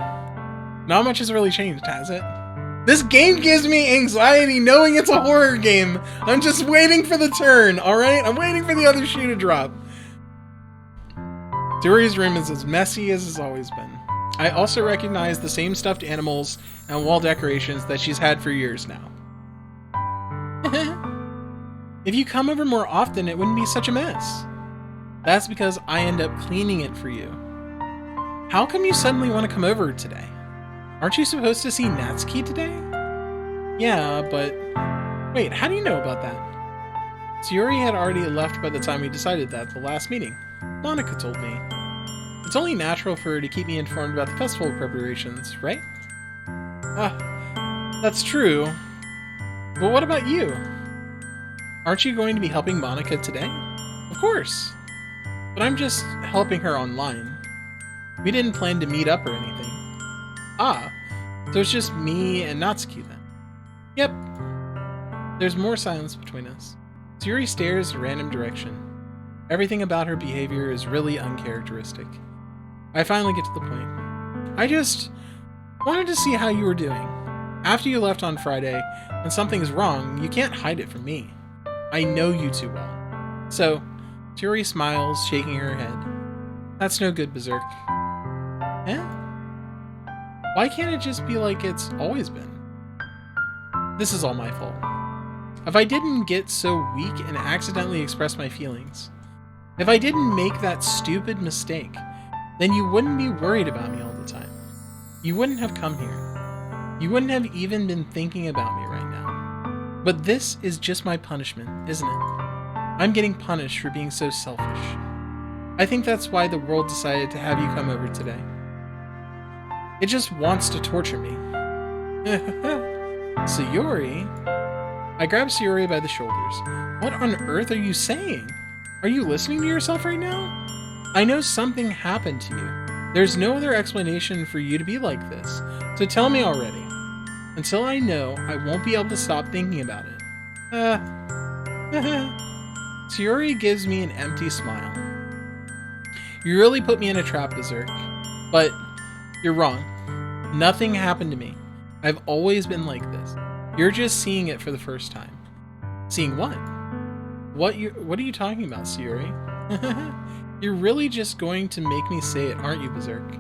Not much has really changed, has it? This game gives me anxiety knowing it's a horror game. I'm just waiting for the turn, alright? I'm waiting for the other shoe to drop. Sayuri's room is as messy as it's always been. I also recognize the same stuffed animals and wall decorations that she's had for years now. If you come over more often, it wouldn't be such a mess. That's because I end up cleaning it for you. How come you suddenly want to come over today? Aren't you supposed to see Natsuki today? Yeah, but... Wait, how do you know about that? Sayuri had already left by the time we decided that at the last meeting. Monika told me. It's only natural for her to keep me informed about the festival preparations, right? That's true. But what about you? Aren't you going to be helping Monika today? Of course. But I'm just helping her online. We didn't plan to meet up or anything. Ah, so it's just me and Natsuki then. Yep. There's more silence between us. Sayuri stares in a random direction. Everything about her behavior is really uncharacteristic. I finally get to the point. I just wanted to see how you were doing. After you left on Friday, when something's wrong, you can't hide it from me. I know you too well. So, Sayuri smiles, shaking her head. That's no good, Berserk. Eh? Why can't it just be like it's always been? This is all my fault. If I didn't get so weak and accidentally express my feelings, if I didn't make that stupid mistake, then you wouldn't be worried about me all the time. You wouldn't have come here. You wouldn't have even been thinking about me right now. But this is just my punishment, isn't it? I'm getting punished for being so selfish. I think that's why the world decided to have you come over today. It just wants to torture me. Sayori? I grab Sayori by the shoulders. What on earth are you saying? Are you listening to yourself right now? I know something happened to you. There's no other explanation for you to be like this. So tell me already. Until I know, I won't be able to stop thinking about it. Sayori gives me an empty smile. You really put me in a trap, Berserk. But you're wrong. Nothing happened to me. I've always been like this. You're just seeing it for the first time. Seeing what? What are you talking about, Sayuri? You're really just going to make me say it, aren't you, Berserk?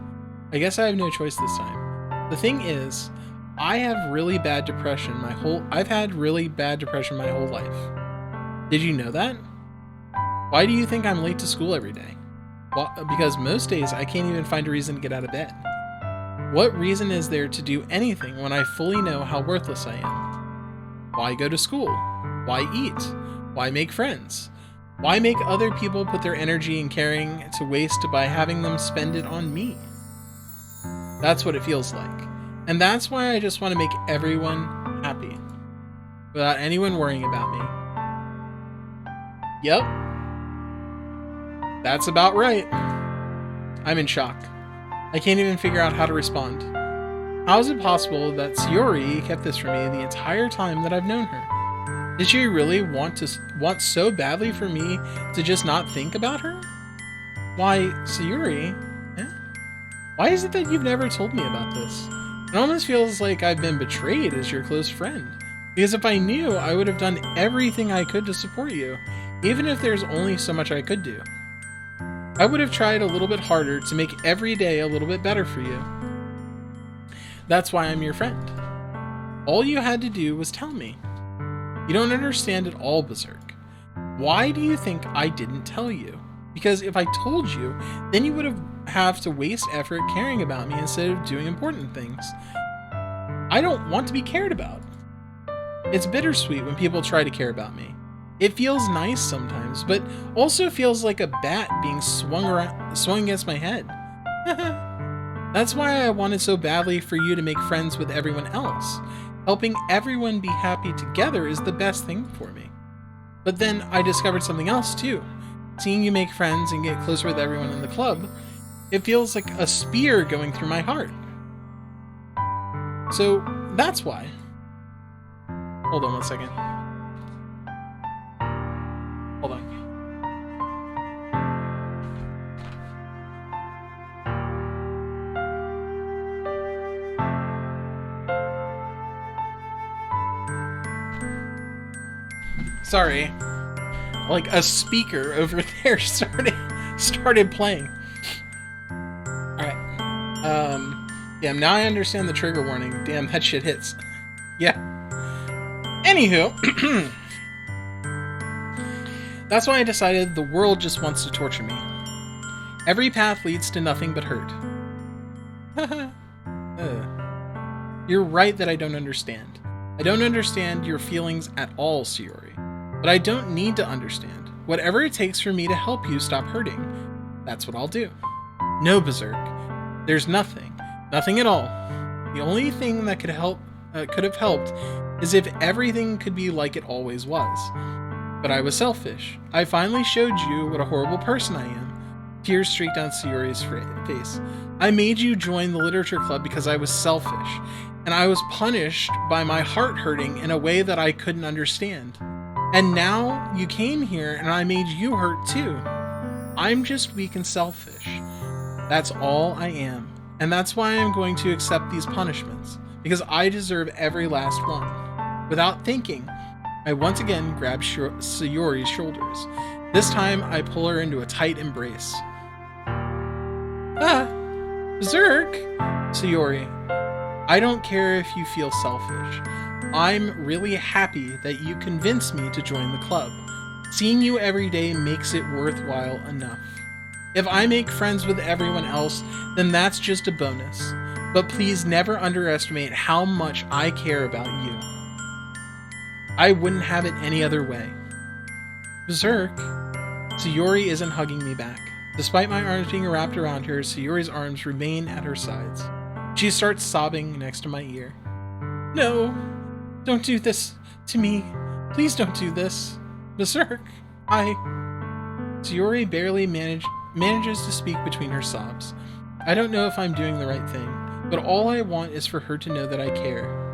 I guess I have no choice this time. The thing is, I've had really bad depression my whole life. Did you know that? Why do you think I'm late to school every day? Well, because most days I can't even find a reason to get out of bed. What reason is there to do anything when I fully know how worthless I am? Why go to school? Why eat? Why make friends? Why make other people put their energy and caring to waste by having them spend it on me? That's what it feels like. And that's why I just want to make everyone happy. Without anyone worrying about me. Yep. That's about right. I'm in shock. I can't even figure out how to respond. How is it possible that Sayori kept this from me the entire time that I've known her? Did she really want so badly for me to just not think about her? Why, Sayori? Why is it that you've never told me about this? It almost feels like I've been betrayed as your close friend. Because if I knew, I would have done everything I could to support you, even if there's only so much I could do. I would have tried a little bit harder to make every day a little bit better for you. That's why I'm your friend. All you had to do was tell me. You don't understand at all, Berserk. Why do you think I didn't tell you? Because if I told you, then you would have to waste effort caring about me instead of doing important things. I don't want to be cared about. It's bittersweet when people try to care about me. It feels nice sometimes, but also feels like a bat being swung against my head. That's why I wanted so badly for you to make friends with everyone else. Helping everyone be happy together is the best thing for me. But then I discovered something else too. Seeing you make friends and get closer with everyone in the club, it feels like a spear going through my heart. So that's why. Hold on one second. Hold on. Sorry. Like a speaker over there started playing. Alright. Yeah, now I understand the trigger warning. Damn, that shit hits. Yeah. Anywho. That's why I decided the world just wants to torture me. Every path leads to nothing but hurt. You're right that I don't understand. I don't understand your feelings at all, Sayori. But I don't need to understand. Whatever it takes for me to help you stop hurting, that's what I'll do. No, Berserk. There's nothing. Nothing at all. The only thing that could have helped is if everything could be like it always was. But I was selfish. I finally showed you what a horrible person I am. Tears streaked down Sayori's face. I made you join the literature club because I was selfish, and I was punished by my heart hurting in a way that I couldn't understand. And now you came here and I made you hurt too. I'm just weak and selfish. That's all I am. And that's why I'm going to accept these punishments, because I deserve every last one. Without thinking, I once again grab Sayori's shoulders. This time, I pull her into a tight embrace. Berserk! Sayori, I don't care if you feel selfish. I'm really happy that you convinced me to join the club. Seeing you every day makes it worthwhile enough. If I make friends with everyone else, then that's just a bonus. But please never underestimate how much I care about you. I wouldn't have it any other way. Berserk. Sayori isn't hugging me back. Despite my arms being wrapped around her, Sayori's arms remain at her sides. She starts sobbing next to my ear. No, don't do this to me. Please don't do this. Berserk, Sayori barely manages to speak between her sobs. I don't know if I'm doing the right thing, but all I want is for her to know that I care.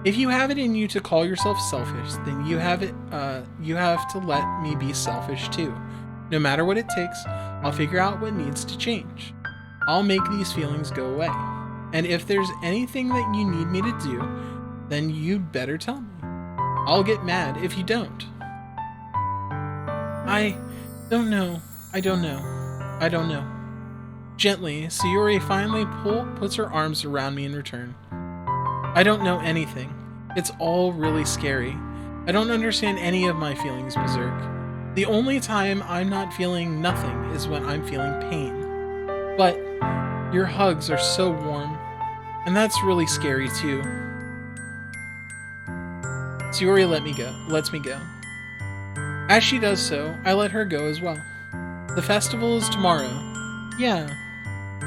If you have it in you to call yourself selfish, then you have to let me be selfish too. No matter what it takes, I'll figure out what needs to change. I'll make these feelings go away. And if there's anything that you need me to do, then you'd better tell me. I'll get mad if you don't. I don't know. I don't know. I don't know. Gently, Sayuri finally puts her arms around me in return. I don't know anything. It's all really scary. I don't understand any of my feelings, Berserk. The only time I'm not feeling nothing is when I'm feeling pain. But your hugs are so warm, and that's really scary too. Sayori lets me go. As she does so, I let her go as well. The festival is tomorrow. Yeah.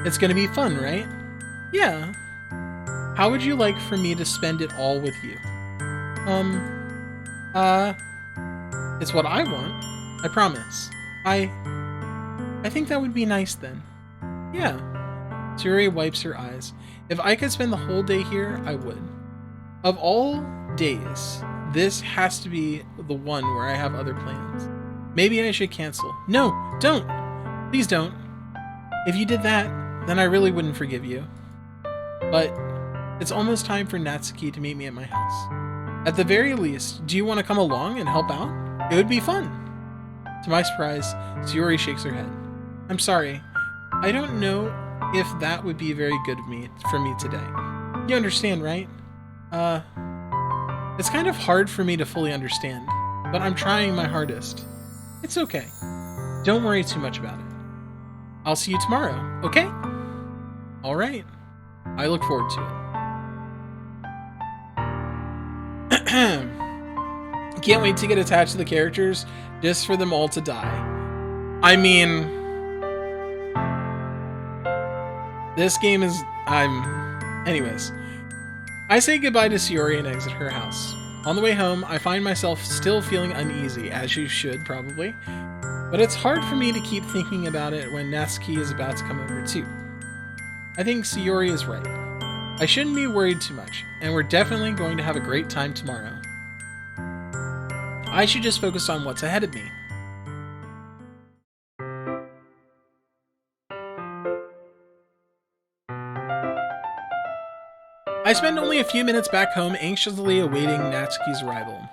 It's gonna be fun, right? Yeah. How would you like for me to spend it all with you? It's what I want. I promise. I think that would be nice then. Yeah. Sayuri wipes her eyes. If I could spend the whole day here, I would. Of all days, this has to be the one where I have other plans. Maybe I should cancel. No, don't! Please don't. If you did that, then I really wouldn't forgive you. But it's almost time for Natsuki to meet me at my house. At the very least, do you want to come along and help out? It would be fun. To my surprise, Sayori shakes her head. I'm sorry. I don't know if that would be very good for me today. You understand, right? It's kind of hard for me to fully understand, but I'm trying my hardest. It's okay. Don't worry too much about it. I'll see you tomorrow, okay? All right. I look forward to it. Can't wait to get attached to the characters just for them all to die. I mean, this game is... Anyways. I say goodbye to Sayori and exit her house. On the way home, I find myself still feeling uneasy, as you should, probably. But it's hard for me to keep thinking about it when Natsuki is about to come over too. I think Sayori is right. I shouldn't be worried too much, and we're definitely going to have a great time tomorrow. I should just focus on what's ahead of me. I spend only a few minutes back home anxiously awaiting Natsuki's arrival.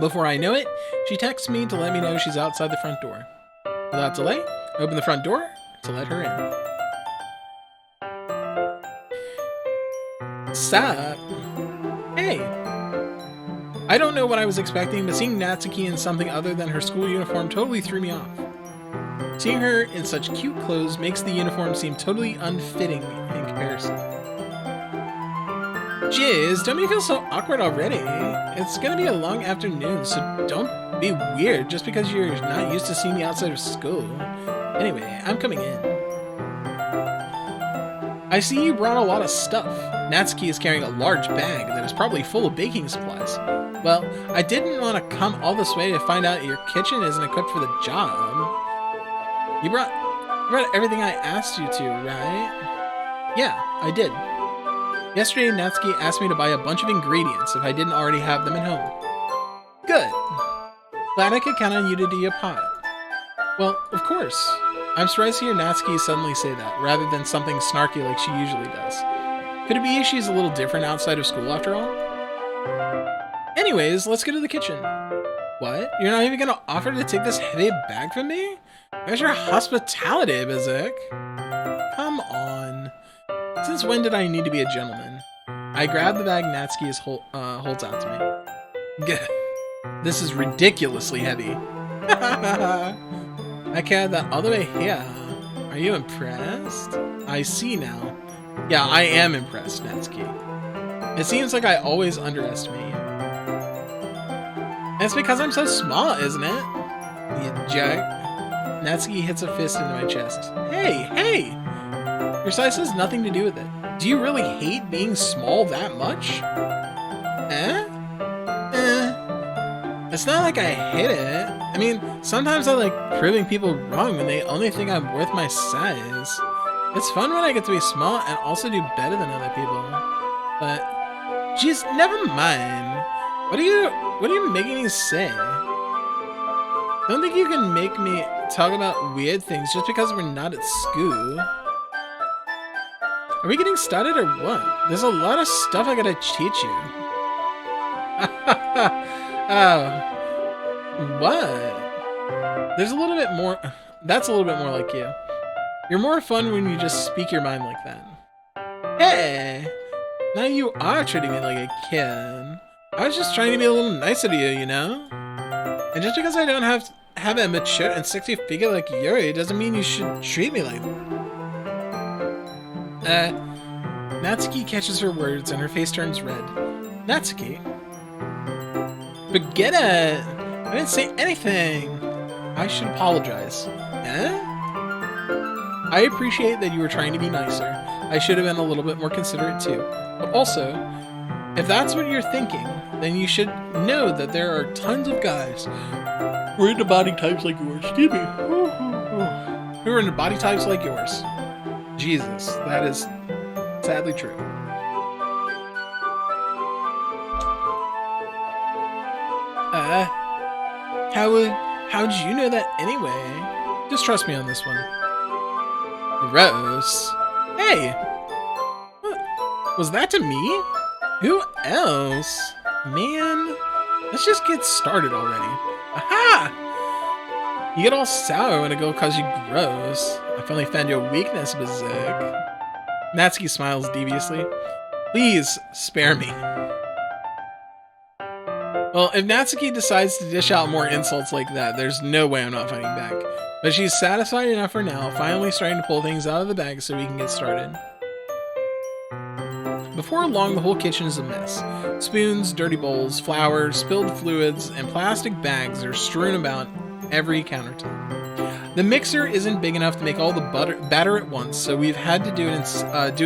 Before I know it, she texts me to let me know she's outside the front door. Without delay, I open the front door to let her in. Sup? Hey! I don't know what I was expecting, but seeing Natsuki in something other than her school uniform totally threw me off. Seeing her in such cute clothes makes the uniform seem totally unfitting in comparison. Jeez, don't you feel so awkward already? It's gonna be a long afternoon, so don't be weird just because you're not used to seeing me outside of school. Anyway, I'm coming in. I see you brought a lot of stuff. Natsuki is carrying a large bag that is probably full of baking supplies. Well, I didn't want to come all this way to find out your kitchen isn't equipped for the job. You brought everything I asked you to, right? Yeah, I did. Yesterday, Natsuki asked me to buy a bunch of ingredients if I didn't already have them at home. Good. Glad I could count on you to do your part. Well, of course. I'm surprised to hear Natsuki suddenly say that, rather than something snarky like she usually does. Could it be she's a little different outside of school after all? Anyways, let's go to the kitchen. What? You're not even gonna offer to take this heavy bag from me? Where's your hospitality, Berserk? Come on. Since when did I need to be a gentleman? I grab the bag Natsuki holds out to me. This is ridiculously heavy. I carried that all the way here. Are you impressed? I see now. Yeah, I am impressed, Natsuki. It seems like I always underestimate you. It's because I'm so small, isn't it? You jerk. Natsuki hits a fist into my chest. Hey! Your size has nothing to do with it. Do you really hate being small that much? It's not like I hate it. I mean, sometimes I like proving people wrong when they only think I'm worth my size. It's fun when I get to be small and also do better than other people. But, geez, never mind. What are you making me say? Don't think you can make me talk about weird things just because we're not at school. Are we getting started or what? There's a lot of stuff I gotta teach you. Oh. What? There's a little bit more... That's a little bit more like you. You're more fun when you just speak your mind like that. Hey! Now you are treating me like a kid. I was just trying to be a little nicer to you, you know? And just because I don't have a mature and sexy figure like Yuri doesn't mean you should treat me like that. Natsuki catches her words and her face turns red. Natsuki? Forget it! I didn't say anything! I should apologize. Eh? I appreciate that you were trying to be nicer. I should have been a little bit more considerate too. But also, if that's what you're thinking, then you should know that there are tons of guys who are into body types like yours. Excuse me. Who are into body types like yours. Jesus, that is sadly true. How'd you know that anyway? Just trust me on this one. Gross. Hey! What? Was that to me? Who else? Man, let's just get started already. Aha! You get all sour when a girl calls you gross. I finally found your weakness, Berserk. Natsuki smiles deviously. Please, spare me. Well, if Natsuki decides to dish out more insults like that, there's no way I'm not fighting back. But she's satisfied enough for now, finally starting to pull things out of the bag so we can get started. Before long, the whole kitchen is a mess. Spoons, dirty bowls, flour, spilled fluids, and plastic bags are strewn about every countertop. The mixer isn't big enough to make all the batter at once, so we've had to do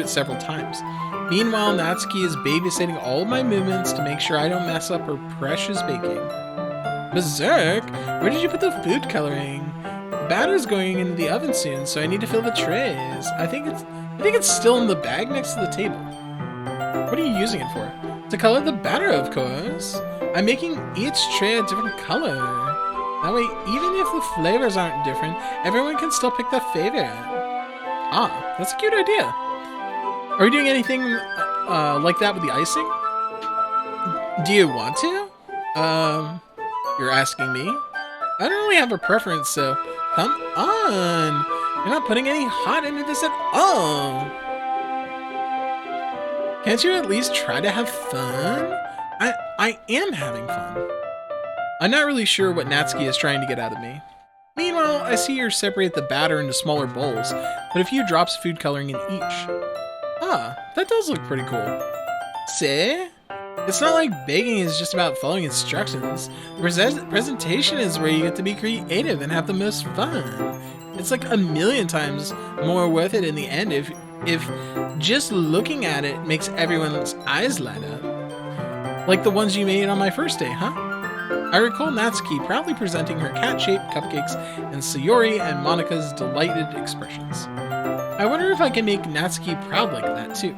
it several times. Meanwhile, Natsuki is babysitting all of my movements to make sure I don't mess up her precious baking. Berserk, where did you put the food coloring? The batter's going into the oven soon, so I need to fill the trays. I think it's still in the bag next to the table. What are you using it for? To color the batter, of course. I'm making each tray a different color. That way, even if the flavors aren't different, everyone can still pick their favorite. Ah, that's a cute idea. Are we doing anything like that with the icing? Do you want to? You're asking me? I don't really have a preference, so come on. You're not putting any heart into this at all. Can't you at least try to have fun? I am having fun. I'm not really sure what Natsuki is trying to get out of me. Meanwhile, I see her separate the batter into smaller bowls, but a few drops of food coloring in each. Ah, that does look pretty cool. See? It's not like baking is just about following instructions. The presentation is where you get to be creative and have the most fun. It's like a million times more worth it in the end if just looking at it makes everyone's eyes light up. Like the ones you made on my first day, huh? I recall Natsuki proudly presenting her cat-shaped cupcakes and Sayori and Monika's delighted expressions. I wonder if I can make Natsuki proud like that too.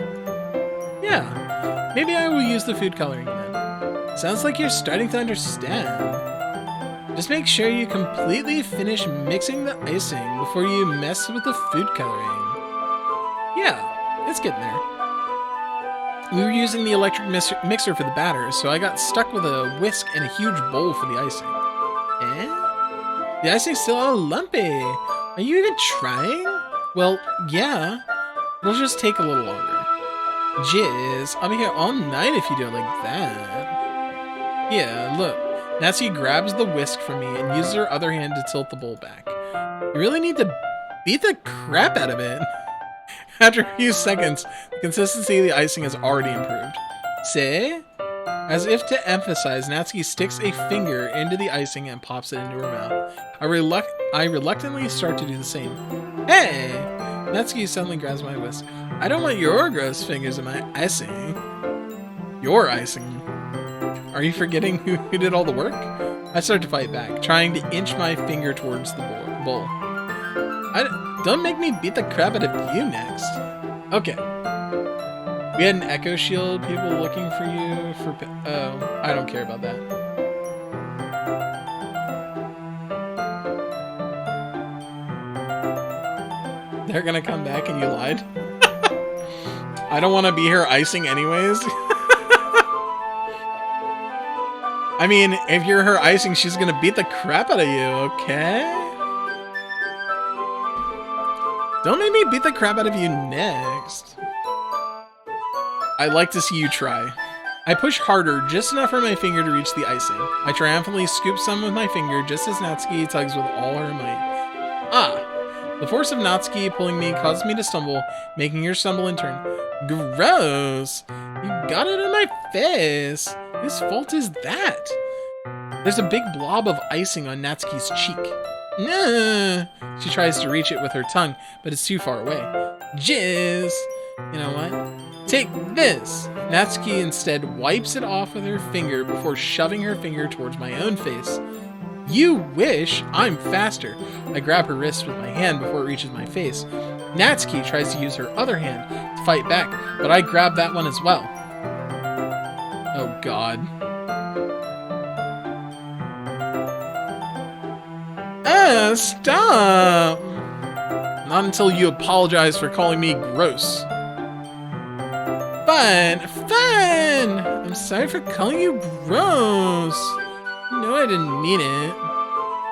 Yeah, maybe I will use the food coloring then. Sounds like you're starting to understand. Just make sure you completely finish mixing the icing before you mess with the food coloring. Yeah, it's getting there. We were using the electric mixer for the batter, so I got stuck with a whisk and a huge bowl for the icing. Eh? The icing's still all lumpy. Are you even trying? Well, yeah. It'll just take a little longer. Jizz, I'll be here all night if you do it like that. Yeah, look. Natsuki grabs the whisk from me and uses her other hand to tilt the bowl back. You really need to beat the crap out of it. After a few seconds, the consistency of the icing has already improved. See? As if to emphasize, Natsuki sticks a finger into the icing and pops it into her mouth. I reluctantly start to do the same. Hey! Natsuki suddenly grabs my whisk. I don't want your gross fingers in my icing. Your icing. Are you forgetting who did all the work? I start to fight back, trying to inch my finger towards the bowl. Don't make me beat the crap out of you next. Okay. We had an echo shield, people looking for you for... Oh, I don't care about that. They're gonna come back and you lied? I don't want to be her icing anyways. I mean, if you're her icing, she's gonna beat the crap out of you, okay? Don't make me beat the crap out of you next. I'd like to see you try. I push harder, just enough for my finger to reach the icing. I triumphantly scoop some with my finger, just as Natsuki tugs with all her might. Ah! The force of Natsuki pulling me causes me to stumble, making her stumble in turn. Gross! You got it on my face! Whose fault is that? There's a big blob of icing on Natsuki's cheek. Nah! She tries to reach it with her tongue, but it's too far away. Jizz! You know what? Take this! Natsuki instead wipes it off with her finger before shoving her finger towards my own face. You wish! I'm faster! I grab her wrist with my hand before it reaches my face. Natsuki tries to use her other hand to fight back, but I grab that one as well. Oh god. Stop! Not until you apologize for calling me gross. Fun! Fun! I'm sorry for calling you gross. No, I didn't mean it.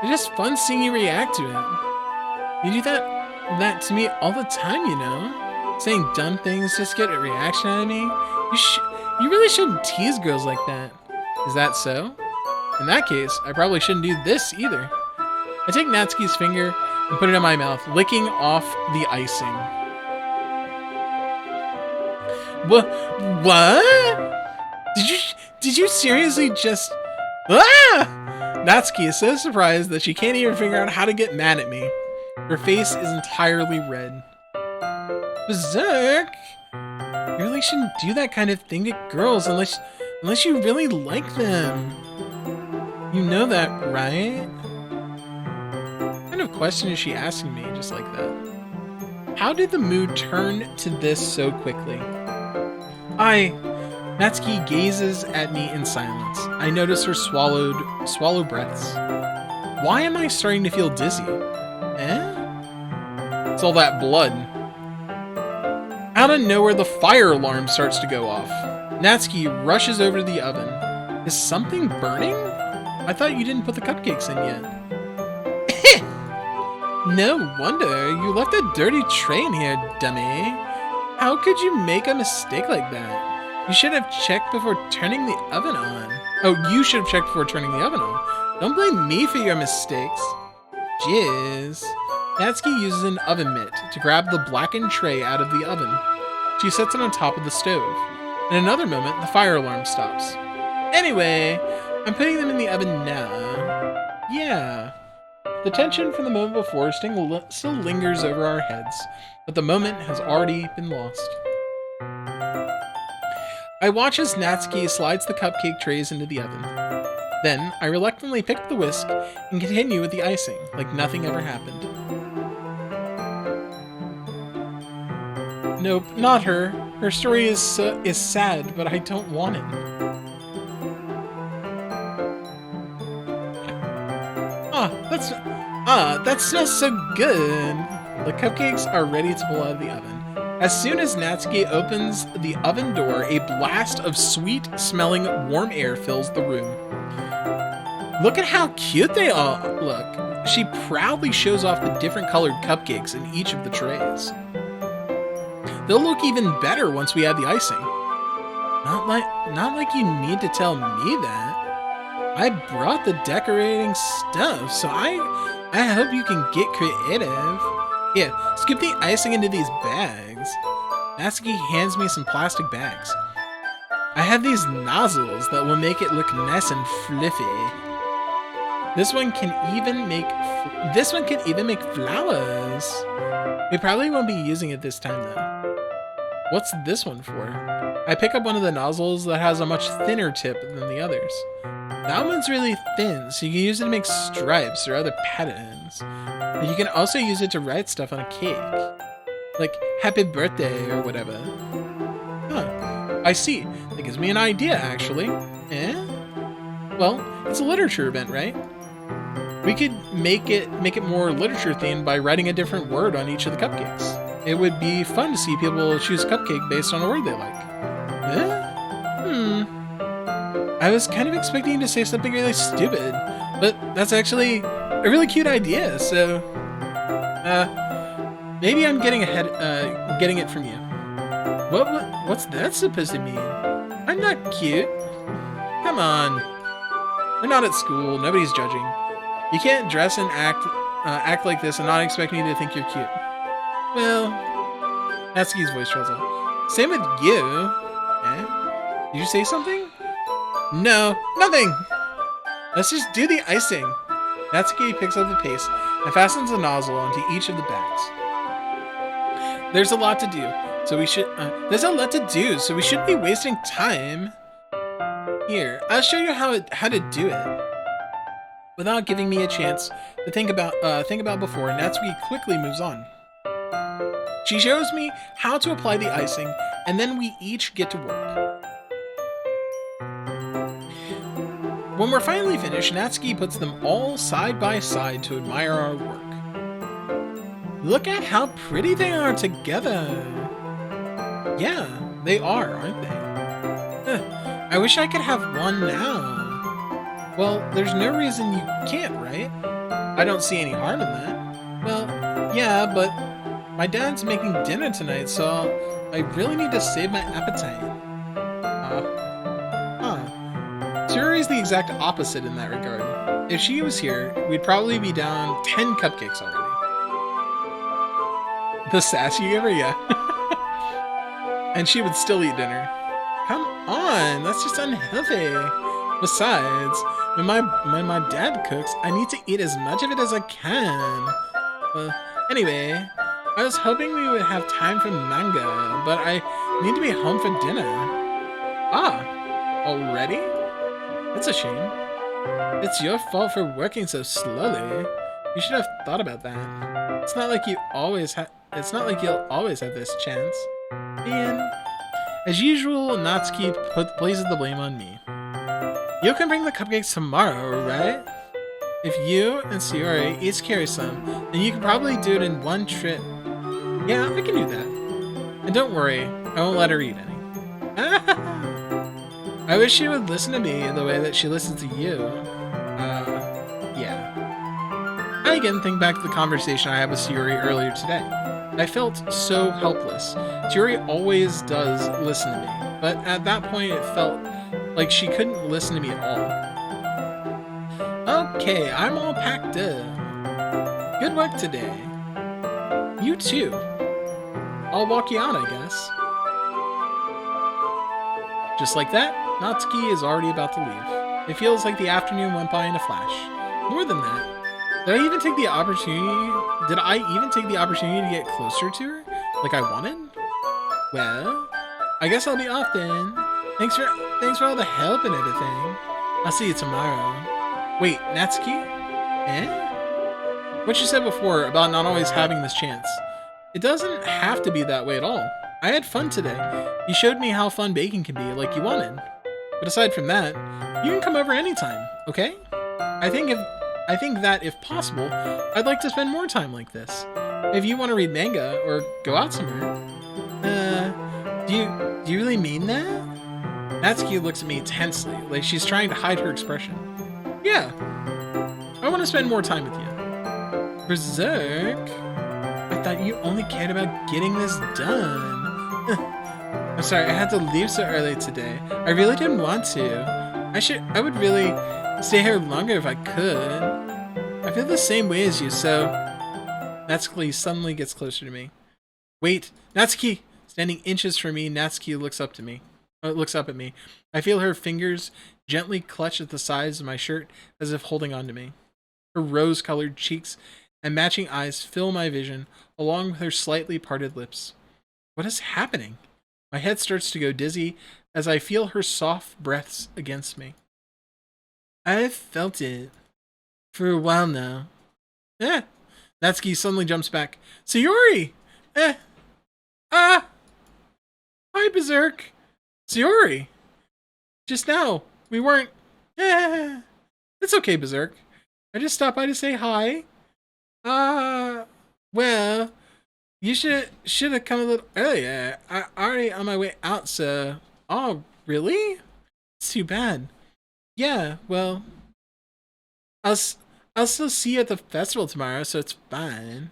It's just fun seeing you react to it. You do that to me all the time, you know? Saying dumb things just to get a reaction out of me? You really shouldn't tease girls like that. Is that so? In that case, I probably shouldn't do this either. I take Natsuki's finger and put it in my mouth, licking off the icing. What? Did you seriously just... Ah! Natsuki is so surprised that she can't even figure out how to get mad at me. Her face is entirely red. Berserk! You really shouldn't do that kind of thing to girls unless you really like them. You know that, right? What kind of question is she asking me just like that? How did the mood turn to this so quickly? Natsuki gazes at me in silence. I notice her swallow breaths. Why am I starting to feel dizzy? It's all that blood. Out of nowhere, the fire alarm starts to go off. Natsuki rushes over to the oven. Is something burning? I thought you didn't put the cupcakes in yet. No wonder. You left a dirty tray in here, dummy. How could you make a mistake like that? You should have checked before turning the oven on. Oh, you should have checked before turning the oven on. Don't blame me for your mistakes. Jizz. Natsuki uses an oven mitt to grab the blackened tray out of the oven. She sets it on top of the stove. In another moment, the fire alarm stops. Anyway, I'm putting them in the oven now. Yeah. The tension from the moment before still lingers over our heads, but the moment has already been lost. I watch as Natsuki slides the cupcake trays into the oven. Then, I reluctantly pick up the whisk and continue with the icing, like nothing ever happened. Nope, not her. Her story is sad, but I don't want it. That smells so good. The cupcakes are ready to pull out of the oven. As soon as Natsuki opens the oven door, a blast of sweet-smelling warm air fills the room. Look at how cute they all look. She proudly shows off the different colored cupcakes in each of the trays. They'll look even better once we add the icing. Not like you need to tell me that. I brought the decorating stuff, so I hope you can get creative. Here, scoop the icing into these bags. Natsuki hands me some plastic bags. I have these nozzles that will make it look nice and fluffy. This one can even make flowers. We probably won't be using it this time though. What's this one for? I pick up one of the nozzles that has a much thinner tip than the others. That one's really thin, so you can use it to make stripes or other patterns. But you can also use it to write stuff on a cake. Like, happy birthday or whatever. Huh, I see. That gives me an idea, actually. Well, it's a literature event, right? We could make it more literature themed by writing a different word on each of the cupcakes. it would be fun to see people choose Cupcake based on a word they like. I was kind of expecting to say something really stupid, but that's actually a really cute idea, so... maybe I'm getting it from you. What's that supposed to mean? I'm not cute. Come on. We're not at school, nobody's judging. You can't dress and act like this and not expect me to think you're cute. Well, Natsuki's voice trails off. Same with you. Eh? Did you say something? No, nothing! Let's just do the icing. Natsuki picks up the paste and fastens the nozzle onto each of the bags. There's a lot to do, so we shouldn't be wasting time. Here, I'll show you how to do it. Without giving me a chance to think about before, Natsuki quickly moves on. She shows me how to apply the icing, and then we each get to work. When we're finally finished, Natsuki puts them all side by side to admire our work. Look at how pretty they are together. Yeah, they are, aren't they? I wish I could have one now. Well, there's no reason you can't, right? I don't see any harm in that. Well, yeah, but my dad's making dinner tonight, so I really need to save my appetite. Sayuri's the exact opposite in that regard. If she was here, we'd probably be down 10 cupcakes already. The sassy giver, yeah. And she would still eat dinner. Come on, that's just unhealthy. Besides, when my dad cooks, I need to eat as much of it as I can. Anyway, I was hoping we would have time for manga, but I need to be home for dinner. Ah, already? That's a shame. It's your fault for working so slowly. You should have thought about that. It's not like you'll always have this chance. And as usual, Natsuki places the blame on me. You can bring the cupcakes tomorrow, right? If you and Sayori each carry some, then you can probably do it in one trip. Yeah, I can do that. And don't worry, I won't let her eat any. I wish she would listen to me the way that she listens to you. Yeah. I again think back to the conversation I had with Sayuri earlier today. I felt so helpless. Sayuri always does listen to me, but at that point it felt like she couldn't listen to me at all. Okay, I'm all packed up. Good work today. You too. I'll walk you out, I guess. Just like that, Natsuki is already about to leave. It feels like the afternoon went by in a flash. More than that, did I even take the opportunity to get closer to her, like I wanted? Well, I guess I'll be off then. Thanks for all the help and everything. I'll see you tomorrow. Wait, Natsuki? Eh? What you said before about not always having this chance. It doesn't have to be that way at all. I had fun today. You showed me how fun baking can be, like you wanted. But aside from that, you can come over anytime, okay? I think that if possible, I'd like to spend more time like this. If you want to read manga or go out somewhere. Do you really mean that? Natsuki looks at me tensely, like she's trying to hide her expression. Yeah. I want to spend more time with you. Berserk? I thought you only cared about getting this done. I'm sorry, I had to leave so early today. I really didn't want to. I would really stay here longer if I could. I feel the same way as you, so... Natsuki suddenly gets closer to me. Wait, Natsuki! Standing inches from me, Natsuki looks up at me. I feel her fingers gently clutch at the sides of my shirt as if holding on to me. Her rose-colored cheeks and matching eyes fill my vision, along with her slightly parted lips. What is happening? My head starts to go dizzy as I feel her soft breaths against me. I've felt it for a while now. Natsuki suddenly jumps back. Sayori! Hi, Berserk! Sayori! Just now, we weren't... It's okay, Berserk. I just stopped by to say hi. Well, You should have come a little earlier. I already on my way out, so. Oh, really? It's too bad. Yeah, well, I'll s- I'll still see you at the festival tomorrow, so it's fine.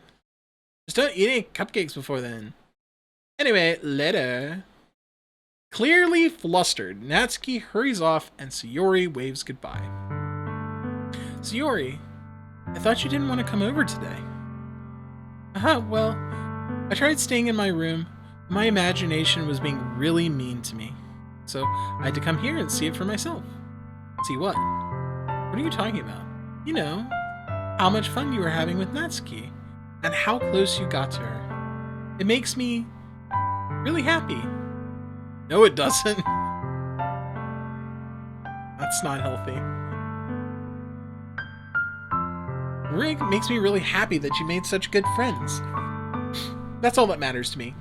Just don't eat any cupcakes before then. Anyway, later. Clearly flustered, Natsuki hurries off and Sayori waves goodbye. Sayori, I thought you didn't want to come over today. Well, I tried staying in my room. My imagination was being really mean to me. So I had to come here and see it for myself. See what? What are you talking about? You know, how much fun you were having with Natsuki, and how close you got to her. It makes me really happy. No, it doesn't. That's not healthy. It makes me really happy that you made such good friends. That's all that matters to me.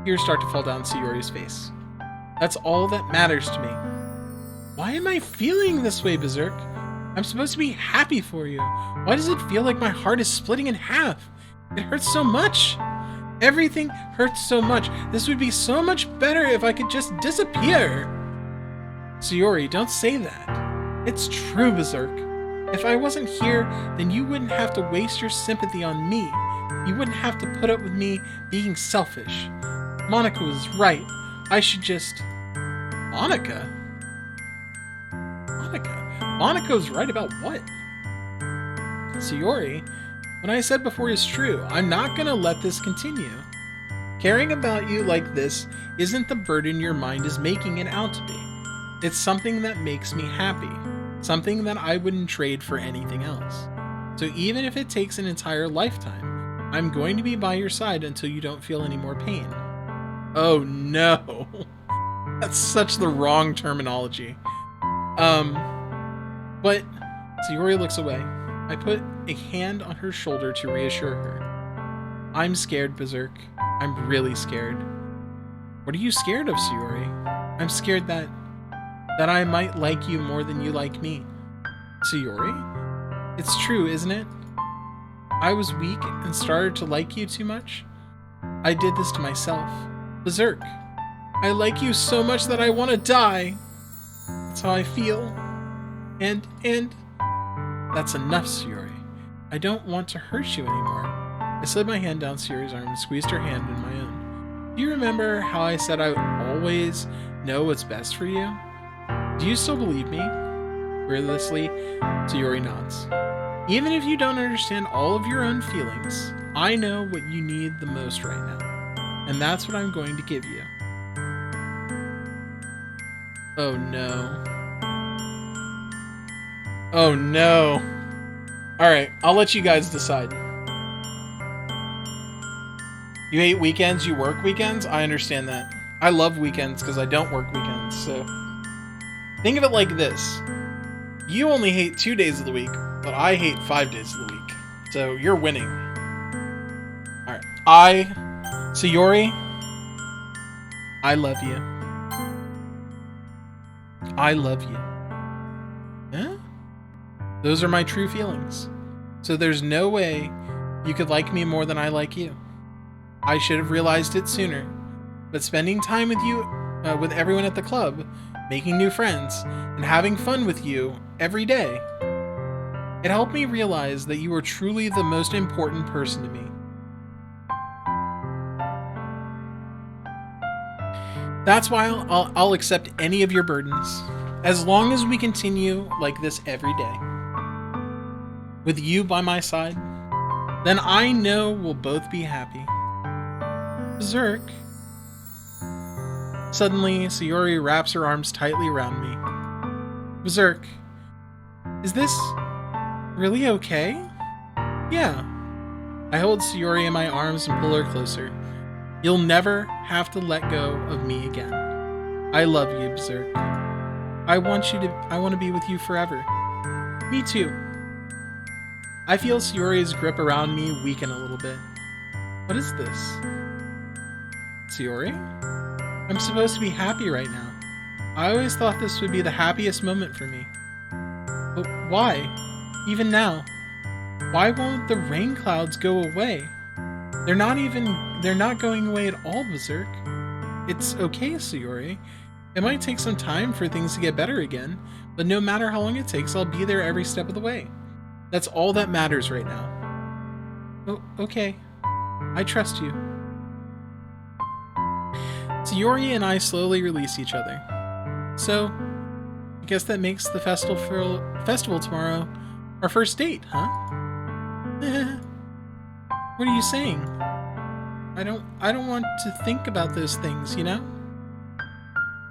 Tears start to fall down Sayori's face. That's all that matters to me. Why am I feeling this way, Berserk? I'm supposed to be happy for you. Why does it feel like my heart is splitting in half? It hurts so much. Everything hurts so much. This would be so much better if I could just disappear. Sayori, don't say that. It's true, Berserk. If I wasn't here, then you wouldn't have to waste your sympathy on me. You wouldn't have to put up with me being selfish. Monika was right. I should just... Monika? Monika was right about what? Sayori, what I said before is true. I'm not gonna let this continue. Caring about you like this isn't the burden your mind is making it out to be. It's something that makes me happy. Something that I wouldn't trade for anything else. So even if it takes an entire lifetime, I'm going to be by your side until you don't feel any more pain. Oh no. That's such the wrong terminology. But Sayori looks away. I put a hand on her shoulder to reassure her. I'm scared, Berserk. I'm really scared. What are you scared of, Sayori? I'm scared that I might like you more than you like me. Sayori? It's true, isn't it? I was weak and started to like you too much. I did this to myself. Berserk. I like you so much that I want to die. That's how I feel. And that's enough, Sayori. I don't want to hurt you anymore. I slid my hand down Sayori's arm and squeezed her hand in my own. Do you remember how I said I would always know what's best for you? Do you still believe me? Wordlessly, Sayori nods. Even if you don't understand all of your own feelings, I know what you need the most right now. And that's what I'm going to give you. Oh no. Oh no. Alright, I'll let you guys decide. You hate weekends, you work weekends? I understand that. I love weekends because I don't work weekends, so... Think of it like this. You only hate 2 days of the week, but I hate 5 days of the week. So you're winning. Alright. Sayori, I love you. I love you. Huh? Those are my true feelings. So there's no way you could like me more than I like you. I should have realized it sooner. But spending time with you, with everyone at the club, making new friends, and having fun with you every day, it helped me realize that you are truly the most important person to me. That's why I'll accept any of your burdens, as long as we continue like this every day. With you by my side, then I know we'll both be happy. Berserk. Suddenly, Sayori wraps her arms tightly around me. Berserk, is this really okay? Yeah. I hold Sayori in my arms and pull her closer. You'll never have to let go of me again. I love you, Berserk. I want to be with you forever. Me too. I feel Sayori's grip around me weaken a little bit. What is this? Sayori? I'm supposed to be happy right now. I always thought this would be the happiest moment for me. But why? Even now? Why won't the rain clouds go away? They're they're not going away at all, Berserk. It's okay, Sayori. It might take some time for things to get better again, but no matter how long it takes, I'll be there every step of the way. That's all that matters right now. Oh, okay. I trust you. Sayori and I slowly release each other. So, I guess that makes the festival tomorrow our first date, huh? What are you saying? I don't want to think about those things, you know?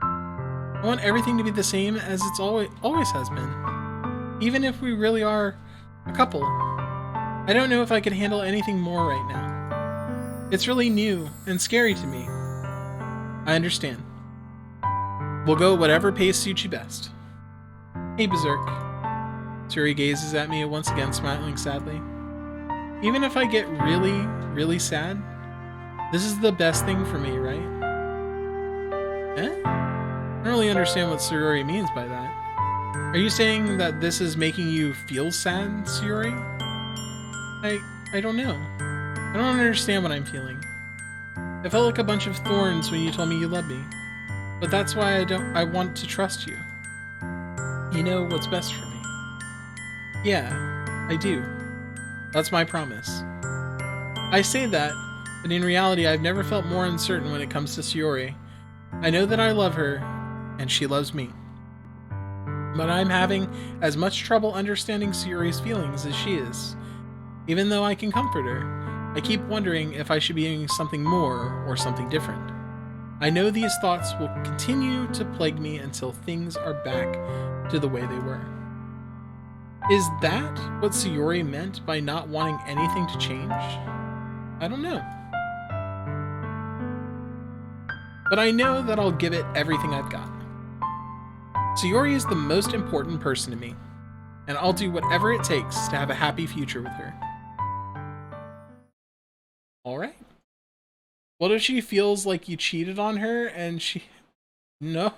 I want everything to be the same as it's always has been. Even if we really are a couple. I don't know if I could handle anything more right now. It's really new and scary to me. I understand. We'll go whatever pace suits you best. Hey, Berserk. Sayuri gazes at me once again, smiling sadly. Even if I get really, really sad, this is the best thing for me, right? Eh? I don't really understand what Sayuri means by that. Are you saying that this is making you feel sad, Sayuri? I don't know. I don't understand what I'm feeling. I felt like a bunch of thorns when you told me you loved me. But that's why I want to trust you. You know what's best for me. Yeah, I do. That's my promise. I say that, but in reality I've never felt more uncertain when it comes to Sayori. I know that I love her, and she loves me. But I'm having as much trouble understanding Sayori's feelings as she is. Even though I can comfort her, I keep wondering if I should be doing something more or something different. I know these thoughts will continue to plague me until things are back to the way they were. Is that what Sayori meant by not wanting anything to change? I don't know. But I know that I'll give it everything I've got. Sayori is the most important person to me, and I'll do whatever it takes to have a happy future with her. Alright. What if she feels like you cheated on her and she... No.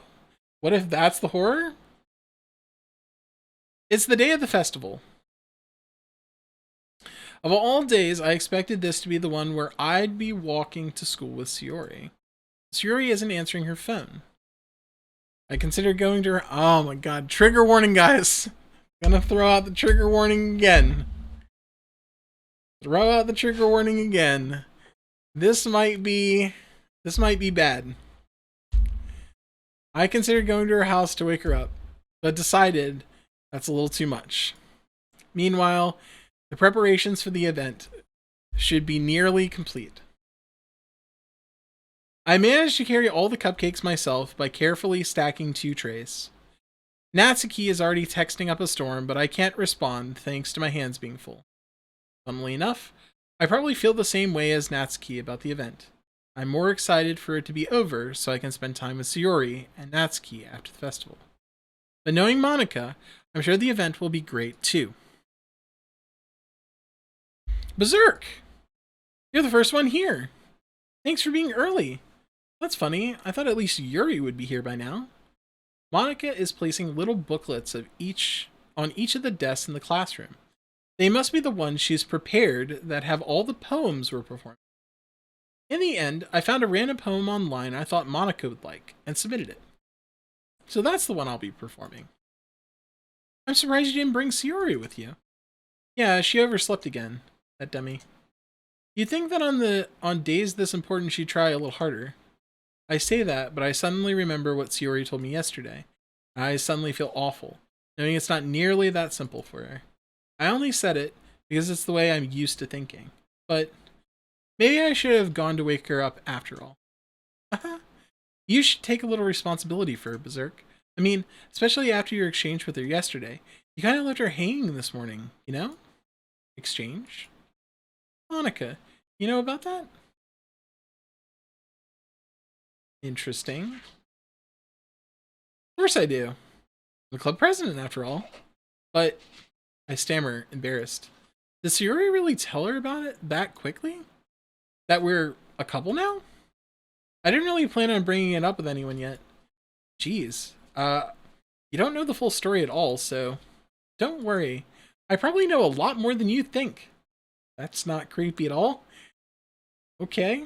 What if that's the horror? It's the day of the festival. Of all days, I expected this to be the one where I'd be walking to school with Sayori. Sayori isn't answering her phone. I considered going to her... Oh my god. Trigger warning, guys. Gonna throw out the trigger warning again. Throw out the trigger warning again. This might be bad. I considered going to her house to wake her up, but decided that's a little too much. Meanwhile, the preparations for the event should be nearly complete. I managed to carry all the cupcakes myself by carefully stacking 2 trays. Natsuki is already texting up a storm, but I can't respond thanks to my hands being full. Funnily enough, I probably feel the same way as Natsuki about the event. I'm more excited for it to be over so I can spend time with Sayori and Natsuki after the festival. But knowing Monika, I'm sure the event will be great too. Berserk! You're the first one here. Thanks for being early. That's funny. I thought at least Yuri would be here by now. Monika is placing little booklets on each of the desks in the classroom. They must be the ones she's prepared that have all the poems we're performing. In the end, I found a random poem online I thought Monika would like, and submitted it. So that's the one I'll be performing. I'm surprised you didn't bring Sayori with you. Yeah, she overslept again. That dummy. You'd think that on days this important she'd try a little harder. I say that, but I suddenly remember what Sayori told me yesterday. I suddenly feel awful, knowing it's not nearly that simple for her. I only said it because it's the way I'm used to thinking. But maybe I should have gone to wake her up after all. You should take a little responsibility for her, Berserk. I mean, especially after your exchange with her yesterday. You kind of left her hanging this morning, you know? Exchange? Monika, you know about that? Interesting. Of course I do. I'm the club president, after all. But... I stammer, embarrassed. Did Sayori really tell her about it that quickly? That we're a couple now? I didn't really plan on bringing it up with anyone yet. Jeez. You don't know the full story at all, so don't worry. I probably know a lot more than you think. That's not creepy at all. Okay.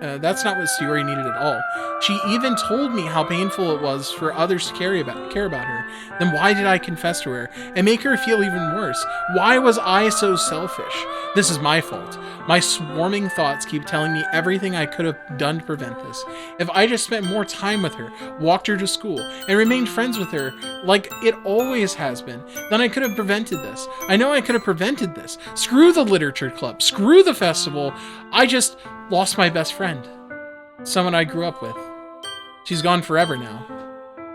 That's not what Sayori needed at all. She even told me how painful it was for others to care about her. Then why did I confess to her and make her feel even worse? Why was I so selfish? This is my fault. My swarming thoughts keep telling me everything I could have done to prevent this. If I just spent more time with her, walked her to school, and remained friends with her like it always has been, then I could have prevented this. I know I could have prevented this. Screw the literature club. Screw the festival. I just lost my best friend. Someone I grew up with. She's gone forever now.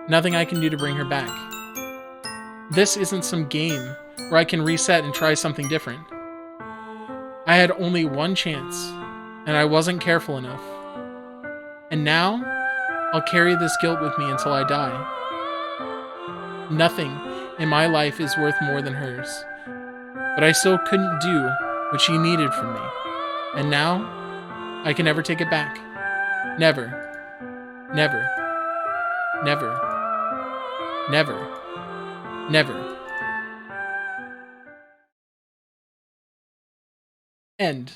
Nothing I can do to bring her back. This isn't some game where I can reset and try something different. I had only one chance, and I wasn't careful enough. And now, I'll carry this guilt with me until I die. Nothing in my life is worth more than hers. But I still couldn't do what she needed from me. And now, I can never take it back. Never. Never. Never. Never. Never. End.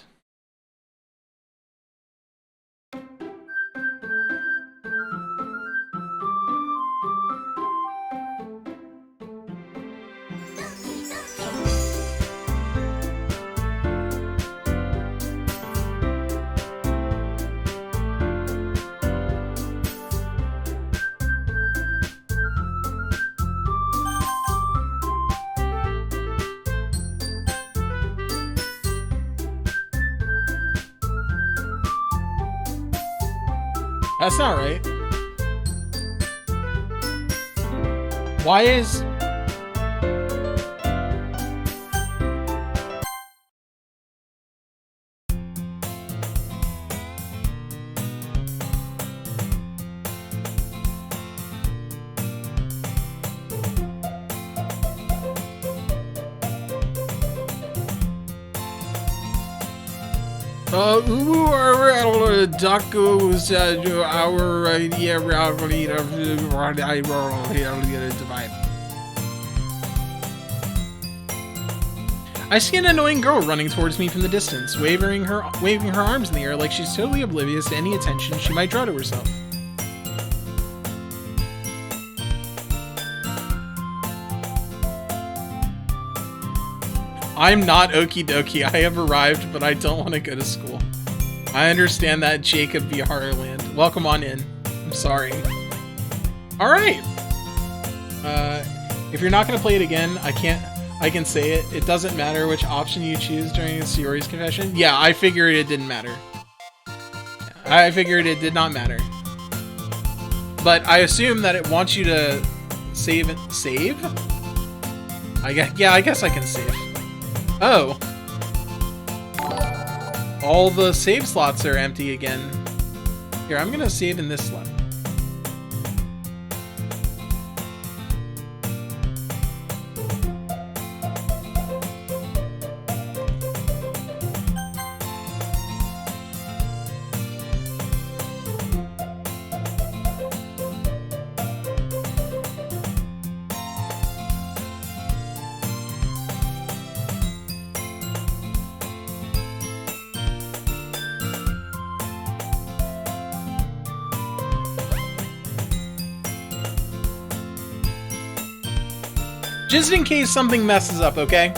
That's not right. Why is... Daku's our idea divide. I see an annoying girl running towards me from the distance, waving her arms in the air like she's totally oblivious to any attention she might draw to herself. I'm not Okie Dokie. I have arrived, but I don't want to go to school. I understand that, Jacob V. Harland. Welcome on in. I'm sorry. Alright. If you're not going to play it again, I can say it. It doesn't matter which option you choose during Sayori's confession. Yeah, I figured it didn't matter. I figured it did not matter. But I assume that it wants you to save it. Save? Yeah, I guess I can save. Oh. All the save slots are empty again. Here, I'm gonna save in this slot. Just in case something messes up, okay?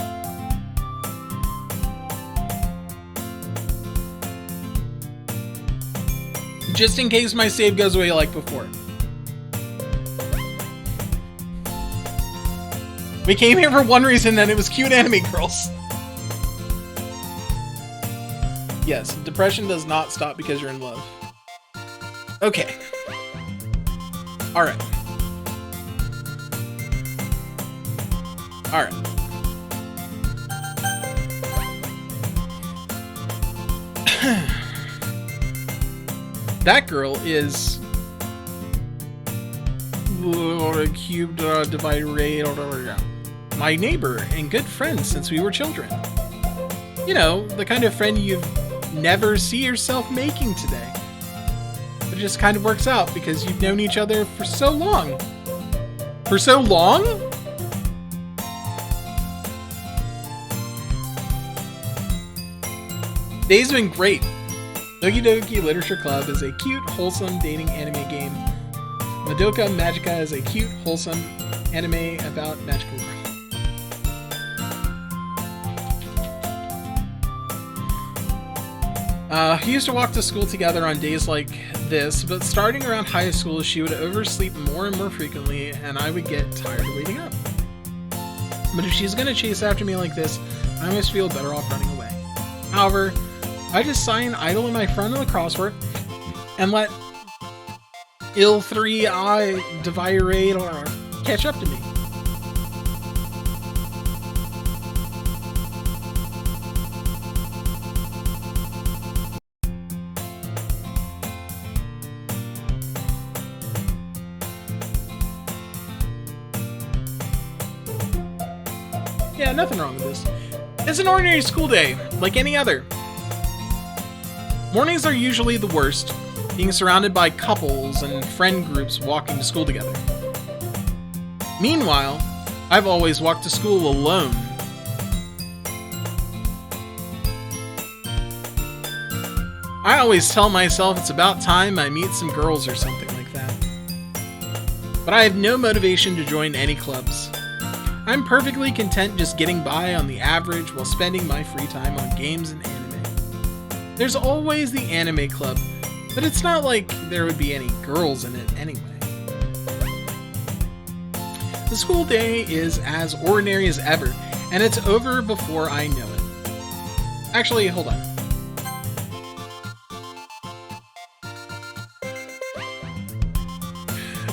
Just in case my save goes away like before. We came here for one reason, and it was cute anime girls. Yes, depression does not stop because you're in love. Okay. Alright. Alright. That girl is cubed divide ray, my neighbor and good friend since we were children. You know, the kind of friend you'd never see yourself making today. But it just kind of works out because you've known each other for so long. For so long? Days have been great. Doki Doki Literature Club is a cute, wholesome dating anime game. Madoka Magica is a cute, wholesome anime about magical girls. We used to walk to school together on days like this, but starting around high school, she would oversleep more and more frequently, and I would get tired of waiting up. But if she's gonna chase after me like this, I must feel better off running away. However, I just sign idle in my front of the crossword and let ill 3-eye Devirate catch up to me. Yeah, nothing wrong with this. It's an ordinary school day, like any other. Mornings are usually the worst, being surrounded by couples and friend groups walking to school together. Meanwhile, I've always walked to school alone. I always tell myself it's about time I meet some girls or something like that. But I have no motivation to join any clubs. I'm perfectly content just getting by on the average while spending my free time on games and anime. There's always the anime club, but it's not like there would be any girls in it anyway. The school day is as ordinary as ever, and it's over before I know it. Actually, hold on.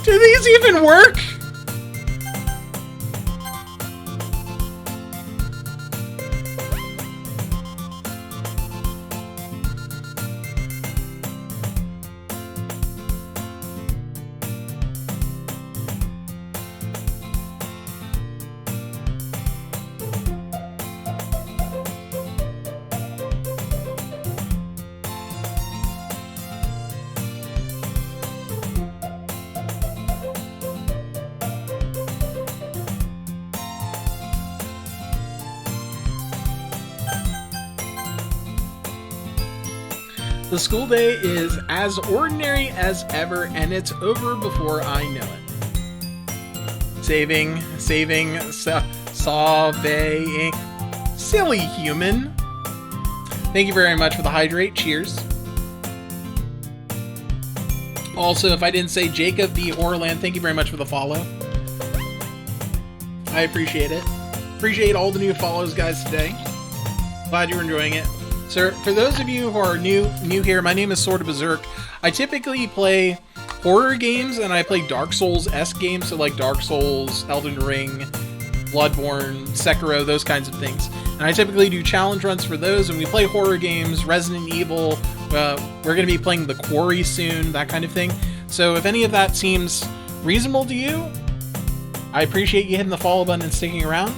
Do these even work? The school day is as ordinary as ever, and it's over before I know it. Saving, silly human. Thank you very much for the hydrate. Cheers. Also, if I didn't say Jacob V. Horrorland, thank you very much for the follow. I appreciate it. Appreciate all the new follows, guys, today. Glad you're enjoying it. So, for those of you who are new here, my name is Sword of Berserk. I typically play horror games, and I play Dark Souls-esque games, so like Dark Souls, Elden Ring, Bloodborne, Sekiro, those kinds of things. And I typically do challenge runs for those, and we play horror games, Resident Evil, we're going to be playing The Quarry soon, that kind of thing. So if any of that seems reasonable to you, I appreciate you hitting the follow button and sticking around.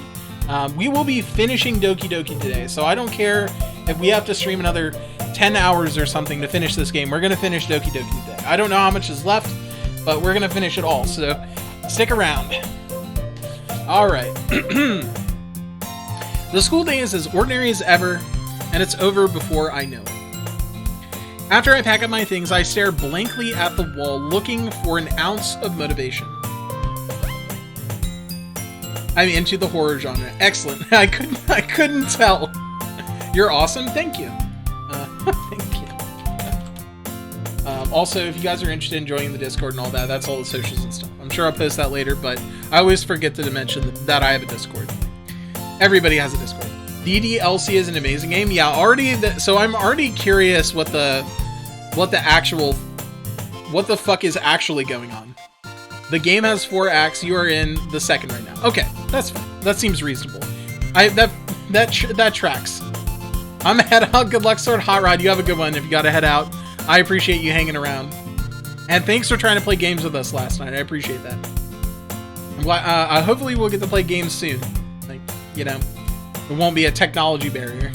We will be finishing Doki Doki today, so I don't care if we have to stream another 10 hours or something to finish this game. We're going to finish Doki Doki today. I don't know how much is left, but we're going to finish it all, so stick around. Alright. The school day is as ordinary as ever, and it's over before I know it. After I pack up my things, I stare blankly at the wall, looking for an ounce of motivation. I'm into the horror genre. Excellent. I couldn't tell. You're awesome. Thank you. Thank you. Also, if you guys are interested in joining the Discord and all that, that's all the socials and stuff. I'm sure I'll post that later, but I always forget to mention that I have a Discord. Everybody has a Discord. DDLC is an amazing game. Yeah, so I'm already curious what the fuck is actually going on. The game has 4 acts. You are in the second right now. Okay, that's fine. That seems reasonable. That tracks. I'm head out. Good luck, Sword. Hot Rod. You have a good one if you gotta head out. I appreciate you hanging around. And thanks for trying to play games with us last night. I appreciate that. I'm glad, hopefully we'll get to play games soon. Like, you know, there won't be a technology barrier.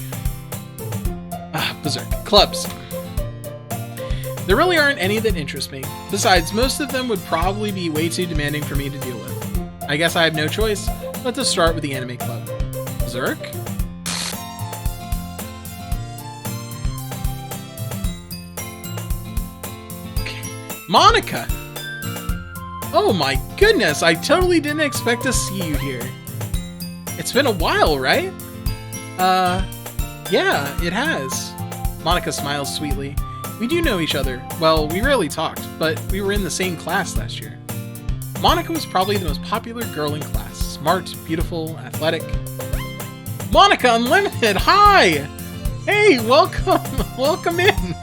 Berserk. Clubs. There really aren't any that interest me. Besides, most of them would probably be way too demanding for me to deal with. I guess I have no choice but to start with the anime club. Berserk? Monika! Oh my goodness, I totally didn't expect to see you here. It's been a while, right? Yeah, it has. Monika smiles sweetly. We do know each other. Well, we rarely talked, but we were in the same class last year. Monika was probably the most popular girl in class. Smart, beautiful, athletic. Monika Unlimited, hi! Hey, welcome! Welcome in!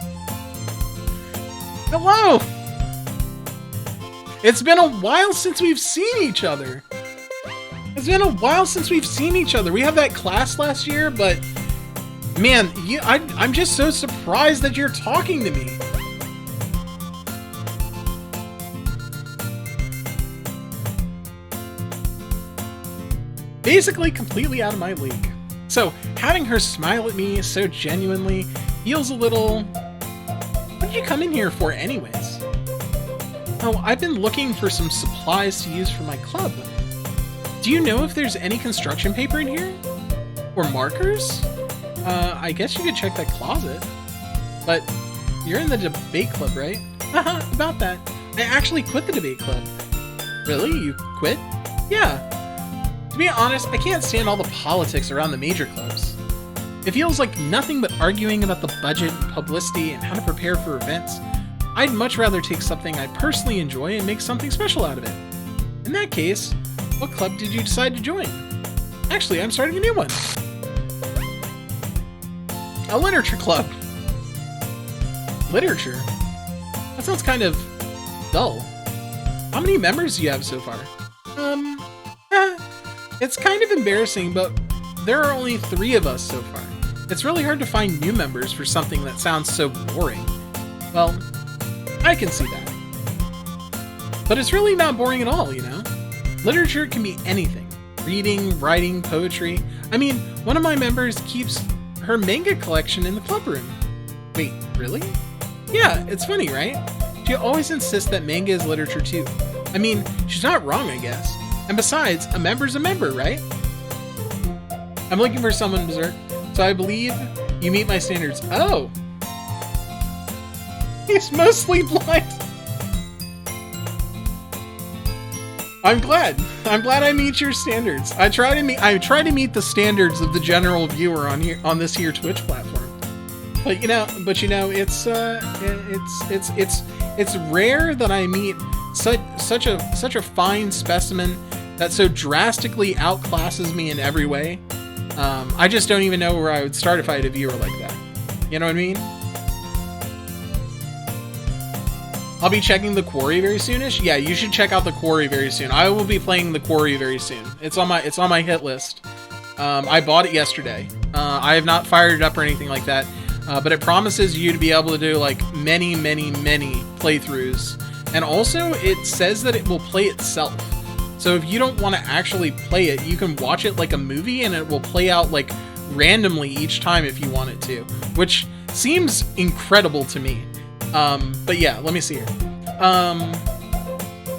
Hello! It's been a while since we've seen each other. It's been a while since we've seen each other. We had that class last year, but man, I'm just so surprised that you're talking to me. Basically completely out of my league. So, having her smile at me so genuinely feels a little... What did you come in here for anyways? Oh, I've been looking for some supplies to use for my club. Do you know if there's any construction paper in here? Or markers? I guess you could check that closet. But you're in the debate club, right? Haha, about that. I actually quit the debate club. Really? You quit? Yeah. To be honest, I can't stand all the politics around the major clubs. It feels like nothing but arguing about the budget, publicity, and how to prepare for events. I'd much rather take something I personally enjoy and make something special out of it. In that case, what club did you decide to join? Actually, I'm starting a new one. A literature club. Literature? That sounds kind of dull. How many members do you have so far? It's kind of embarrassing, but there are only 3 of us so far. It's really hard to find new members for something that sounds so boring. Well, I can see that. But it's really not boring at all, you know? Literature can be anything. Reading, writing, poetry. I mean, one of my members keeps her manga collection in the club room. Wait, really? Yeah, it's funny, right? She always insists that manga is literature too. I mean, she's not wrong, I guess. And besides, a member's a member, right? I'm looking for someone, Berserk, so I believe you meet my standards. Oh! He's mostly blind. I'm glad I meet your standards. I try to meet the standards of the general viewer on this here Twitch platform. But you know, it's rare that I meet such a fine specimen that so drastically outclasses me in every way. I just don't even know where I would start if I had a viewer like that. You know what I mean? I'll be checking the Quarry very soonish. Yeah, you should check out the Quarry very soon. I will be playing the Quarry very soon. It's on my hit list. I bought it yesterday. I have not fired it up or anything like that, but it promises you to be able to do like many playthroughs, and also it says that it will play itself. So if you don't want to actually play it, you can watch it like a movie, and it will play out like randomly each time if you want it to, which seems incredible to me. But yeah, let me see here.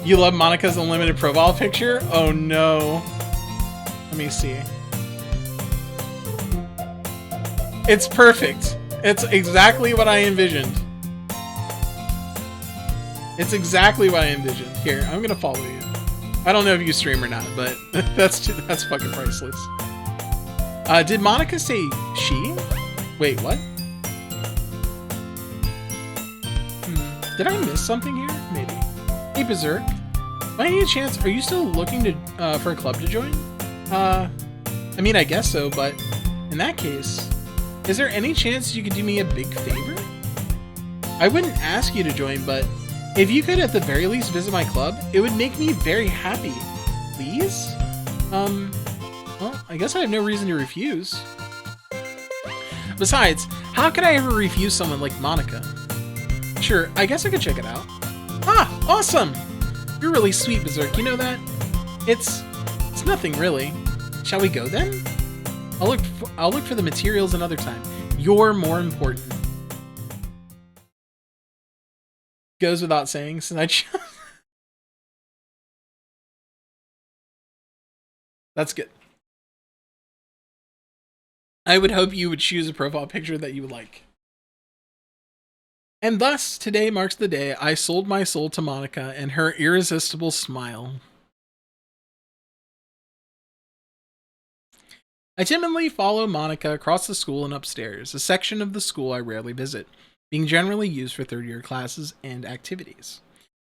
You love Monika's unlimited profile picture? Oh no. Let me see. It's perfect. It's exactly what I envisioned. It's exactly what I envisioned. Here, I'm gonna follow you. I don't know if you stream or not, but that's fucking priceless. Did Monika say she? Wait, what? Did I miss something here? Maybe. Hey, Berserk. By any chance, are you still looking to for a club to join? I mean, I guess so, but in that case, is there any chance you could do me a big favor? I wouldn't ask you to join, but if you could at the very least visit my club, it would make me very happy. Please? Well, I guess I have no reason to refuse. Besides, how could I ever refuse someone like Monika? Sure, I guess I could check it out. Ah, awesome! You're really sweet, Berserk, you know that? It's nothing really. Shall we go then? I'll look for the materials another time. You're more important. Goes without saying, since That's good. I would hope you would choose a profile picture that you would like. And thus, today marks the day I sold my soul to Monika and her irresistible smile. I timidly follow Monika across the school and upstairs, a section of the school I rarely visit, being generally used for third-year classes and activities.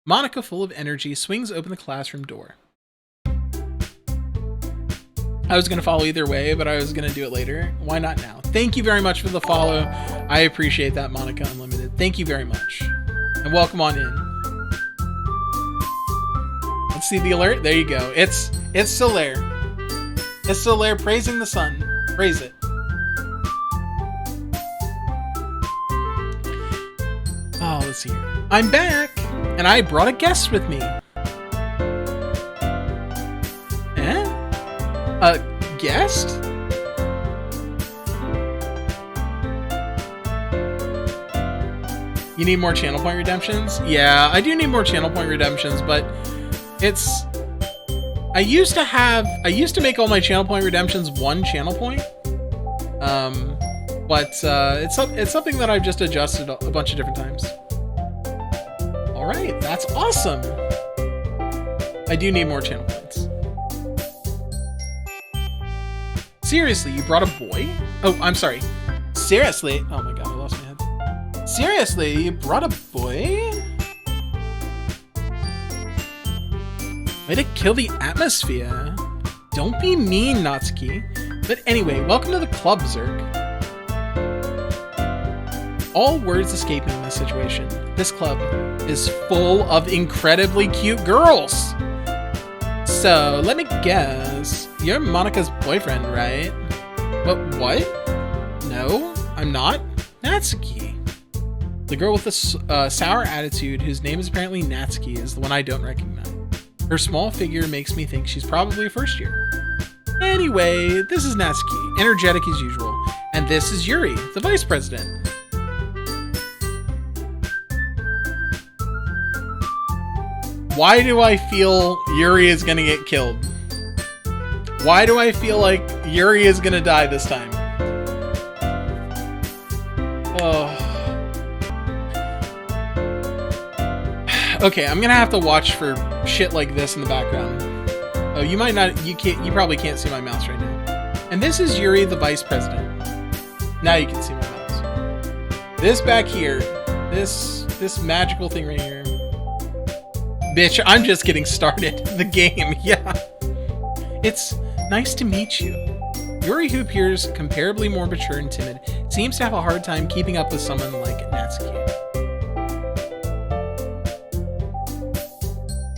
Monika, full of energy, swings open the classroom door. I was going to follow either way, but I was going to do it later. Why not now? Thank you very much for the follow. I appreciate that, Monika Unlimited. Thank you very much. And welcome on in. Let's see the alert. There you go. It's still there. It's still there, praising the sun. Praise it. Oh, let's see here. I'm back, and I brought a guest with me. A guest? You need more channel point redemptions? Yeah, I do need more channel point redemptions, but it's... I used to make all my channel point redemptions 1 channel point. But it's something that I've just adjusted a bunch of different times. Alright, that's awesome! I do need more channel points. Seriously, you brought a boy? Oh, I'm sorry. Seriously? Oh my god, I lost my head. Seriously, you brought a boy? Way to kill the atmosphere. Don't be mean, Natsuki. But anyway, welcome to the club, Berserk. All words escape me in this situation. This club is full of incredibly cute girls. So, let me guess. You're Monika's boyfriend, right? What? No, I'm not. Natsuki. The girl with the sour attitude, whose name is apparently Natsuki, is the one I don't recognize. Her small figure makes me think she's probably a first year. Anyway, this is Natsuki, energetic as usual. And this is Yuri, the vice president. Why do I feel Yuri is gonna get killed? Why do I feel like Yuri is gonna die this time? Oh. Okay, I'm gonna have to watch for shit like this in the background. Oh, you might not, you probably can't see my mouse right now. And this is Yuri, the vice president. Now you can see my mouse. This back here, this magical thing right here. Bitch, I'm just getting started. The game, yeah. It's nice to meet you. Yuri, who appears comparably more mature and timid, seems to have a hard time keeping up with someone like Natsuki.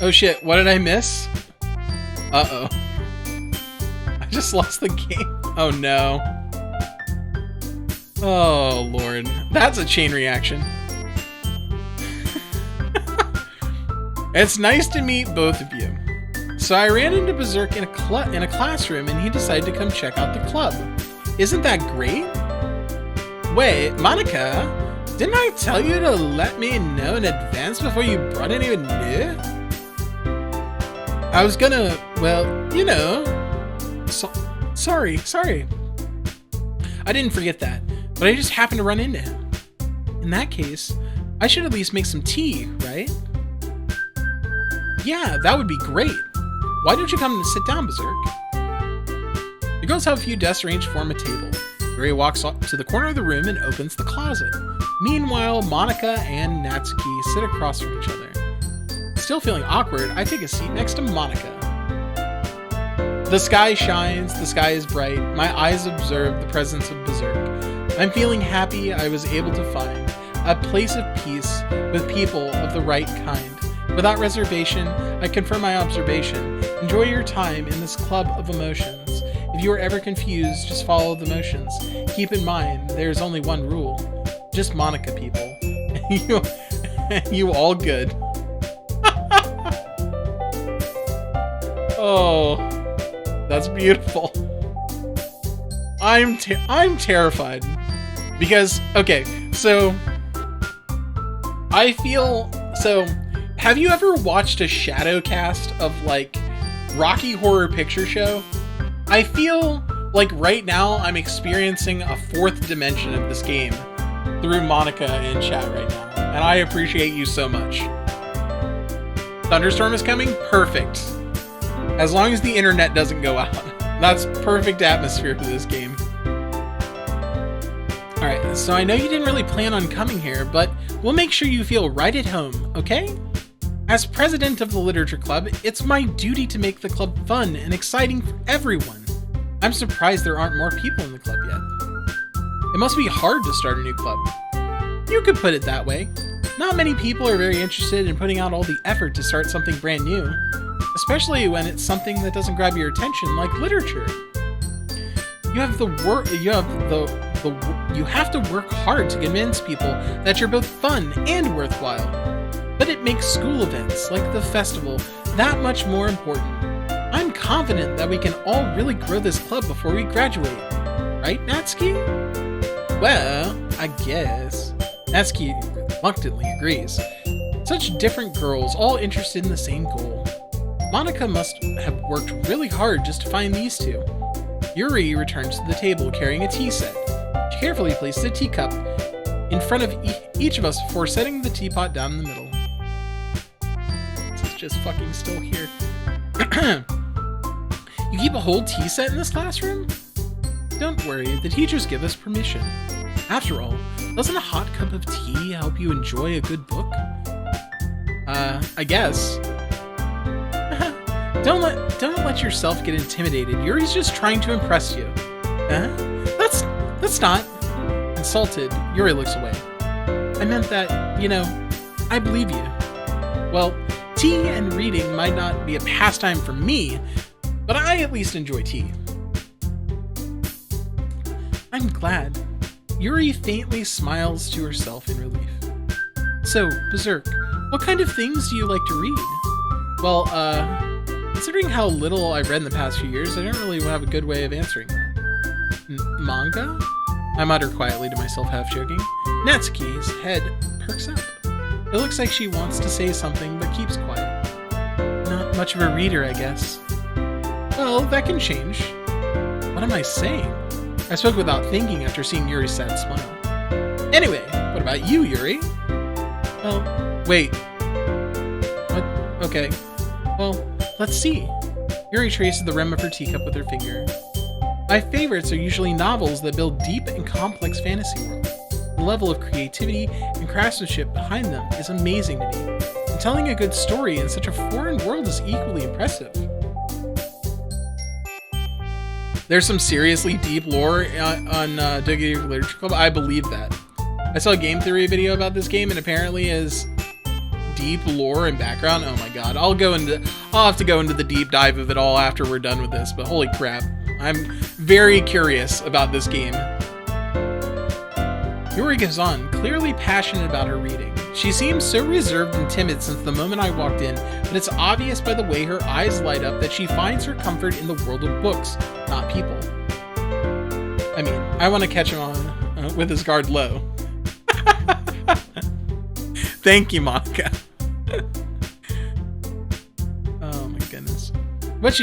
Oh shit, what did I miss? Uh-oh. I just lost the game. Oh no. Oh lord. That's a chain reaction. It's nice to meet both of you. So I ran into Berserk in a classroom and he decided to come check out the club. Isn't that great? Wait, Monika, didn't I tell you to let me know in advance before you brought anyone new? I was gonna, well, you know. Sorry. I didn't forget that, but I just happened to run into him. In that case, I should at least make some tea, right? Yeah, that would be great. Why don't you come and sit down, Berserk? The girls have a few desks arranged to form a table. Yuri walks up to the corner of the room and opens the closet. Meanwhile, Monika and Natsuki sit across from each other. Still feeling awkward, I take a seat next to Monika. The sky shines, the sky is bright. My eyes observe the presence of Berserk. I'm feeling happy I was able to find a place of peace with people of the right kind. Without reservation, I confirm my observation. Enjoy your time in this club of emotions. If you are ever confused, just follow the motions. Keep in mind, there's only one rule. Just Monika, people. you all good. Oh, that's beautiful. I'm terrified. Because, okay, so... I feel... So... Have you ever watched a shadow cast of, like, Rocky Horror Picture Show? I feel like right now I'm experiencing a 4th dimension of this game through Monika in chat right now. and I appreciate you so much. Thunderstorm is coming? Perfect. As long as the internet doesn't go out. That's perfect atmosphere for this game. Alright, so I know you didn't really plan on coming here, but we'll make sure you feel right at home, okay? As president of the Literature Club, it's my duty to make the club fun and exciting for everyone. I'm surprised there aren't more people in the club yet. It must be hard to start a new club. You could put it that way. Not many people are very interested in putting out all the effort to start something brand new, especially when it's something that doesn't grab your attention like literature. You have to work hard to convince people that you're both fun and worthwhile. But it makes school events, like the festival, that much more important. I'm confident that we can all really grow this club before we graduate. Right, Natsuki? Well, I guess. Natsuki reluctantly agrees. Such different girls, all interested in the same goal. Monika must have worked really hard just to find these two. Yuri returns to the table carrying a tea set. She carefully places a teacup in front of each of us before setting the teapot down in the middle. This is just fucking still here. You keep a whole tea set in this classroom? Don't worry, the teachers give us permission. After all, doesn't a hot cup of tea help you enjoy a good book? I guess. Don't let yourself get intimidated. Yuri's just trying to impress you. That's not. Insulted, Yuri looks away. I meant that, I believe you. Well, tea and reading might not be a pastime for me, but I at least enjoy tea. I'm glad. Yuri faintly smiles to herself in relief. So, Berserk, what kind of things do you like to read? Well, considering how little I've read in the past few years, I don't really have a good way of answering that. Manga? I mutter quietly to myself, half joking. Natsuki's head perks up. It looks like she wants to say something, but keeps quiet. Not much of a reader, I guess. Well, that can change. What am I saying? I spoke without thinking after seeing Yuri's sad smile. Anyway, what about you, Yuri? Well, wait. What? Okay. Well, let's see. Yuri traces the rim of her teacup with her finger. My favorites are usually novels that build deep and complex fantasy worlds. The level of creativity and craftsmanship behind them is amazing to me, and telling a good story in such a foreign world is equally impressive. There's some seriously deep lore on Doki Doki Literature Club. I believe that. I saw a game theory video about this game, and apparently is deep lore and background. Oh my god, I'll have to go into the deep dive of it all after we're done with this. But holy crap, I'm very curious about this game. Yuri goes on, clearly passionate about her reading. She seems so reserved and timid since the moment I walked in, but it's obvious by the way her eyes light up that she finds her comfort in the world of books, not people. I mean, I want to catch him on with his guard low. Thank you, Monika. Oh my goodness. But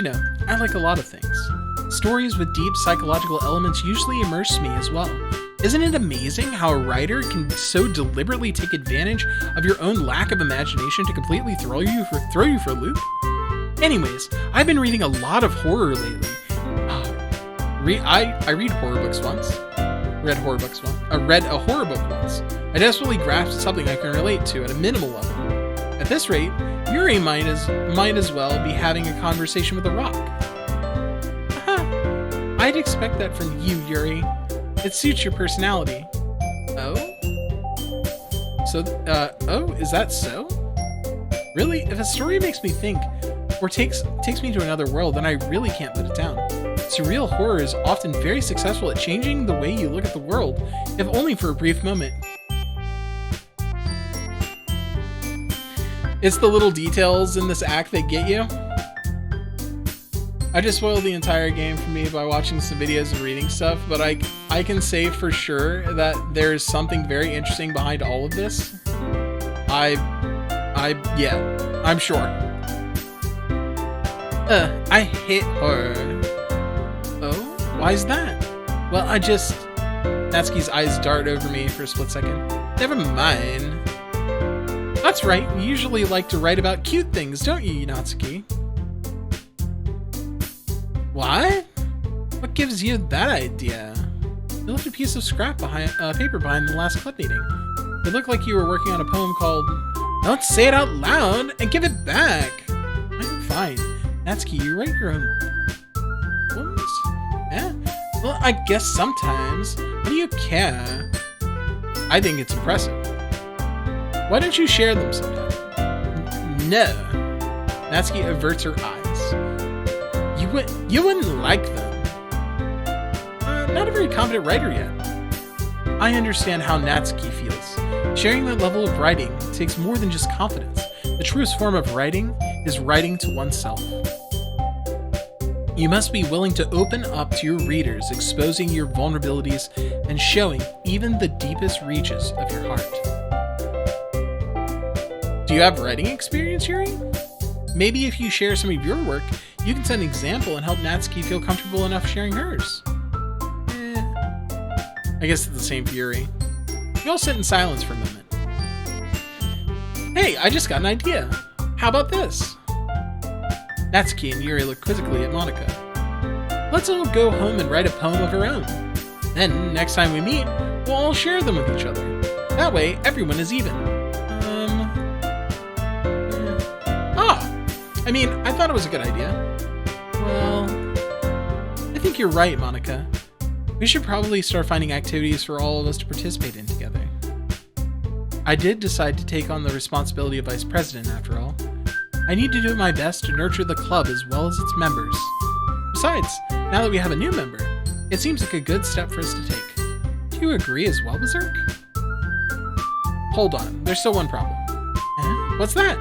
I like a lot of things. Stories with deep psychological elements usually immerse me as well. Isn't it amazing how a writer can so deliberately take advantage of your own lack of imagination to completely throw you for a loop? Anyways, I've been reading a lot of horror lately. I read horror books once. Read a horror book once. I desperately grasped something I can relate to at a minimal level. At this rate, Yuri might as well be having a conversation with a rock. I'd expect that from you, Yuri. It suits your personality. Oh? So, is that so? Really? If a story makes me think, or takes me to another world, then I really can't let it down. Surreal horror is often very successful at changing the way you look at the world, if only for a brief moment. It's the little details in this act that get you. I just spoiled the entire game for me by watching some videos and reading stuff, but I can say for sure that there's something very interesting behind all of this. Yeah, I'm sure. I hate horror. Oh? Why is that? Well, Natsuki's eyes dart over me for a split second. Never mind. That's right, you usually like to write about cute things, don't you, Natsuki? What? What gives you that idea? You left a piece of paper behind the last club meeting. It looked like you were working on a poem called Don't Say It Out Loud and Give It Back. I'm fine. Natsuki, you write your own poems? Yeah? Well, I guess sometimes. Why do you care? I think it's impressive. Why don't you share them sometime? No. Natsuki averts her eyes. You wouldn't like them. Not a very competent writer yet. I understand how Natsuki feels. Sharing that level of writing takes more than just confidence. The truest form of writing is writing to oneself. You must be willing to open up to your readers, exposing your vulnerabilities and showing even the deepest reaches of your heart. Do you have writing experience, Yuri? Maybe if you share some of your work, you can set an example and help Natsuki feel comfortable enough sharing hers. I guess it's the same for Yuri. You all sit in silence for a moment. Hey, I just got an idea. How about this? Natsuki and Yuri look quizzically at Monika. Let's all go home and write a poem of our own. Then, next time we meet, we'll all share them with each other. That way, everyone is even. I mean, I thought it was a good idea. Well, I think you're right, Monika. We should probably start finding activities for all of us to participate in together. I did decide to take on the responsibility of vice president, after all. I need to do my best to nurture the club as well as its members. Besides, now that we have a new member, it seems like a good step for us to take. Do you agree as well, Berserk? Hold on, there's still one problem. What's that?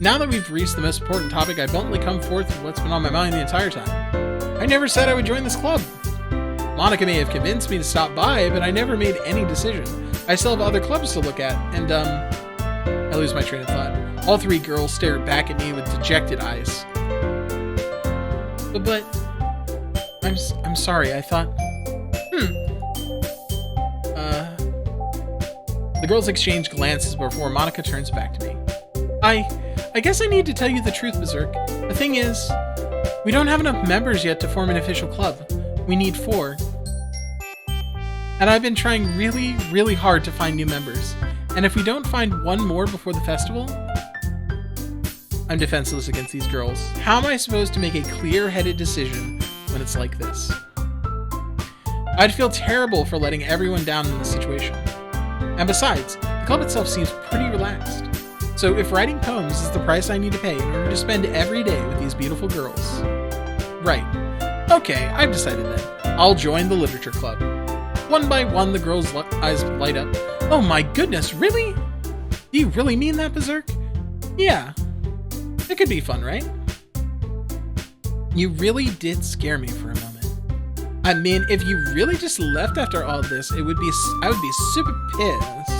Now that we've reached the most important topic, I bluntly come forth with what's been on my mind the entire time. I never said I would join this club. Monika may have convinced me to stop by, but I never made any decision. I still have other clubs to look at, and, I lose my train of thought. All three girls stared back at me with dejected eyes. But, I'm sorry, I thought, The girls exchange glances before Monika turns back to me. I guess I need to tell you the truth, Berserk. The thing is, we don't have enough members yet to form an official club. We need 4. And I've been trying really, really hard to find new members. And if we don't find one more before the festival, I'm defenseless against these girls. How am I supposed to make a clear-headed decision when it's like this? I'd feel terrible for letting everyone down in this situation. And besides, the club itself seems pretty relaxed. So if writing poems is the price I need to pay in order to spend every day with these beautiful girls... Right. Okay, I've decided then. I'll join the literature club. One by one, the girls' eyes light up. Oh my goodness, really? Do you really mean that, Berserk? Yeah. It could be fun, right? You really did scare me for a moment. I mean, if you really just left after all this, I would be super pissed.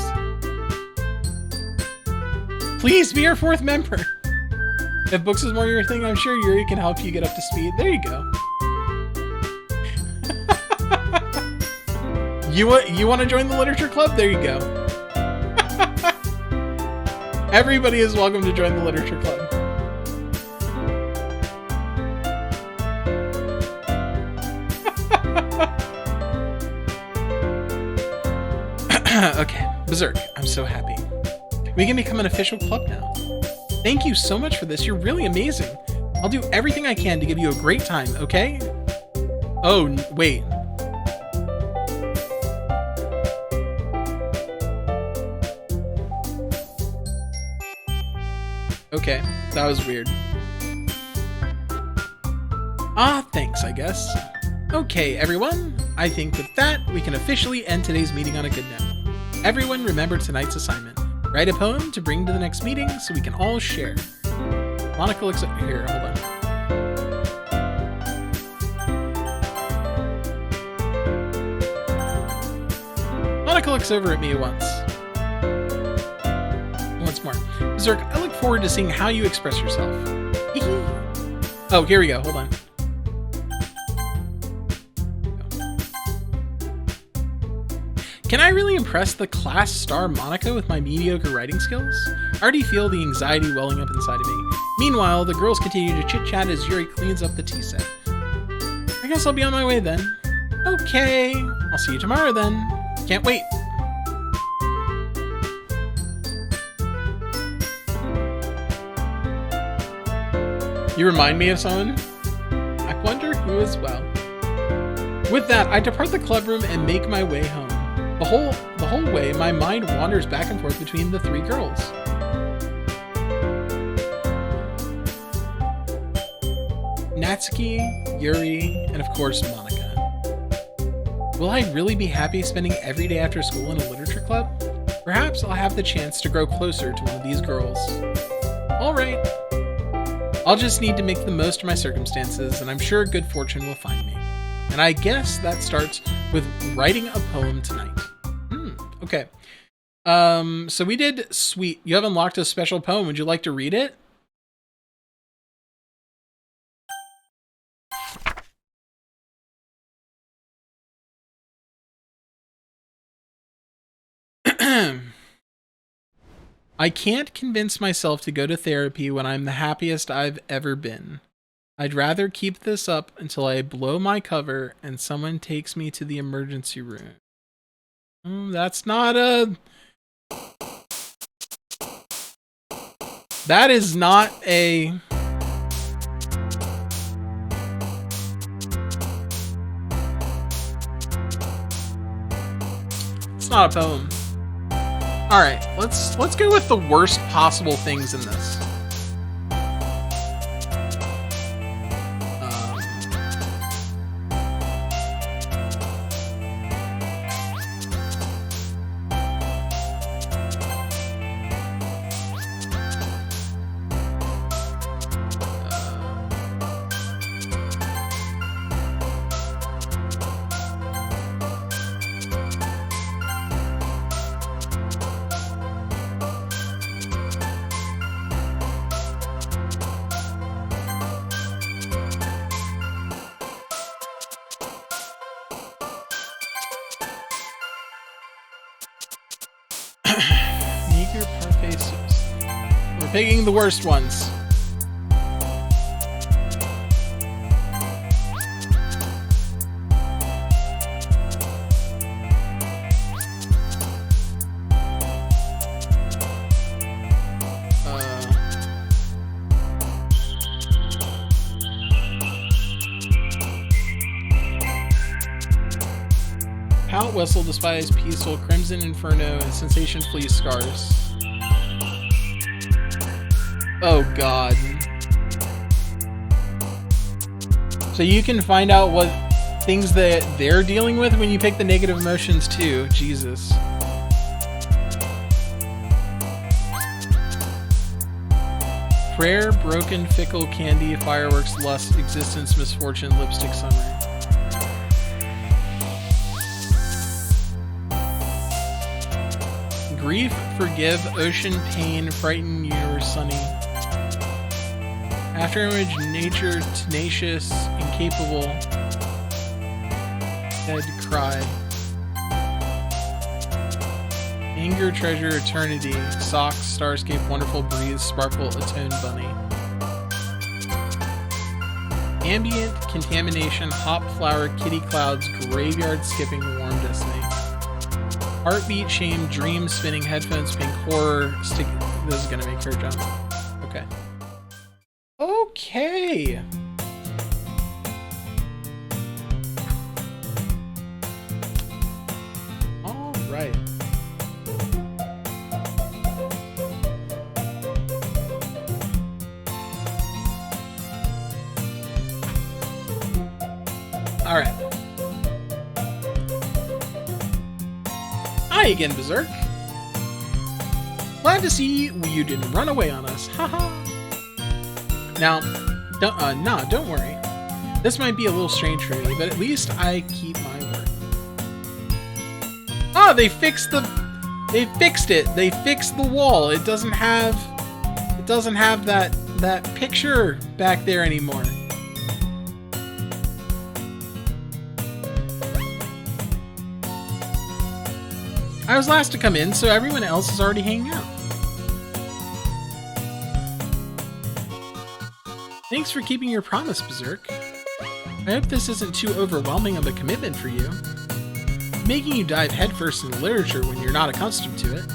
Please be our 4th member. If books is more your thing, I'm sure Yuri can help you get up to speed. There you go. You want to join the literature club? There you go. Everybody is welcome to join the literature club. Okay, Berserk, I'm so happy. We can become an official club now. Thank you so much for this. You're really amazing. I'll do everything I can to give you a great time, okay? Oh, wait. Okay, that was weird. Thanks, I guess. Okay, everyone. I think with that, we can officially end today's meeting on a good note. Everyone remember tonight's assignment. Write a poem to bring to the next meeting so we can all share. Monika looks at me here, hold on. Monika looks over at me once more. Berserk, I look forward to seeing how you express yourself. Oh, here we go, hold on. Can I really impress the class star Monika with my mediocre writing skills? I already feel the anxiety welling up inside of me. Meanwhile, the girls continue to chit-chat as Yuri cleans up the tea set. I guess I'll be on my way then. Okay, I'll see you tomorrow then. Can't wait. You remind me of someone? I wonder who as well. With that, I depart the club room and make my way home. The whole way, my mind wanders back and forth between the three girls. Natsuki, Yuri, and of course Monika. Will I really be happy spending every day after school in a literature club? Perhaps I'll have the chance to grow closer to one of these girls. Alright. I'll just need to make the most of my circumstances, and I'm sure good fortune will find me. And I guess that starts with writing a poem tonight. Okay. So we did Sweet. You have unlocked a special poem. Would you like to read it? I can't convince myself to go to therapy when I'm the happiest I've ever been. I'd rather keep this up until I blow my cover and someone takes me to the emergency room. That's not a... That is not a... It's not a poem. Alright, let's go with the worst possible things in this. We're picking the worst ones. Pout, Whistle, Despise, Peaceful, Crimson Inferno, and Sensation Fleece Scars. Oh god. So you can find out what things that they're dealing with when you pick the negative emotions too. Jesus. Prayer, Broken, Fickle, Candy, Fireworks, Lust, Existence, Misfortune, Lipstick, Summer. Grief, Forgive, Ocean, Pain, Frighten, Universe, Sunny. Afterimage, Nature, Tenacious, Incapable. Dead, Cry. Anger, Treasure, Eternity. Socks, Starscape, Wonderful Breeze, Sparkle, Atone, Bunny. Ambient, Contamination, Hop, Flower, Kitty Clouds, Graveyard, Skipping, Warm Destiny. Heartbeat, Shame, Dream, Spinning, Headphones, Pink, Horror, Stick. This is gonna make her jump. Okay. Okay. All right. All right. Hi again, Berserk. Glad to see you didn't run away on us. Haha. Now, don't worry. This might be a little strange for me, but at least I keep my word. Ah, they fixed it. They fixed the wall. It doesn't have that picture back there anymore. I was last to come in, so everyone else is already hanging out. Thanks for keeping your promise, Berserk. I hope this isn't too overwhelming of a commitment for you. Making you dive headfirst into literature when you're not accustomed to it.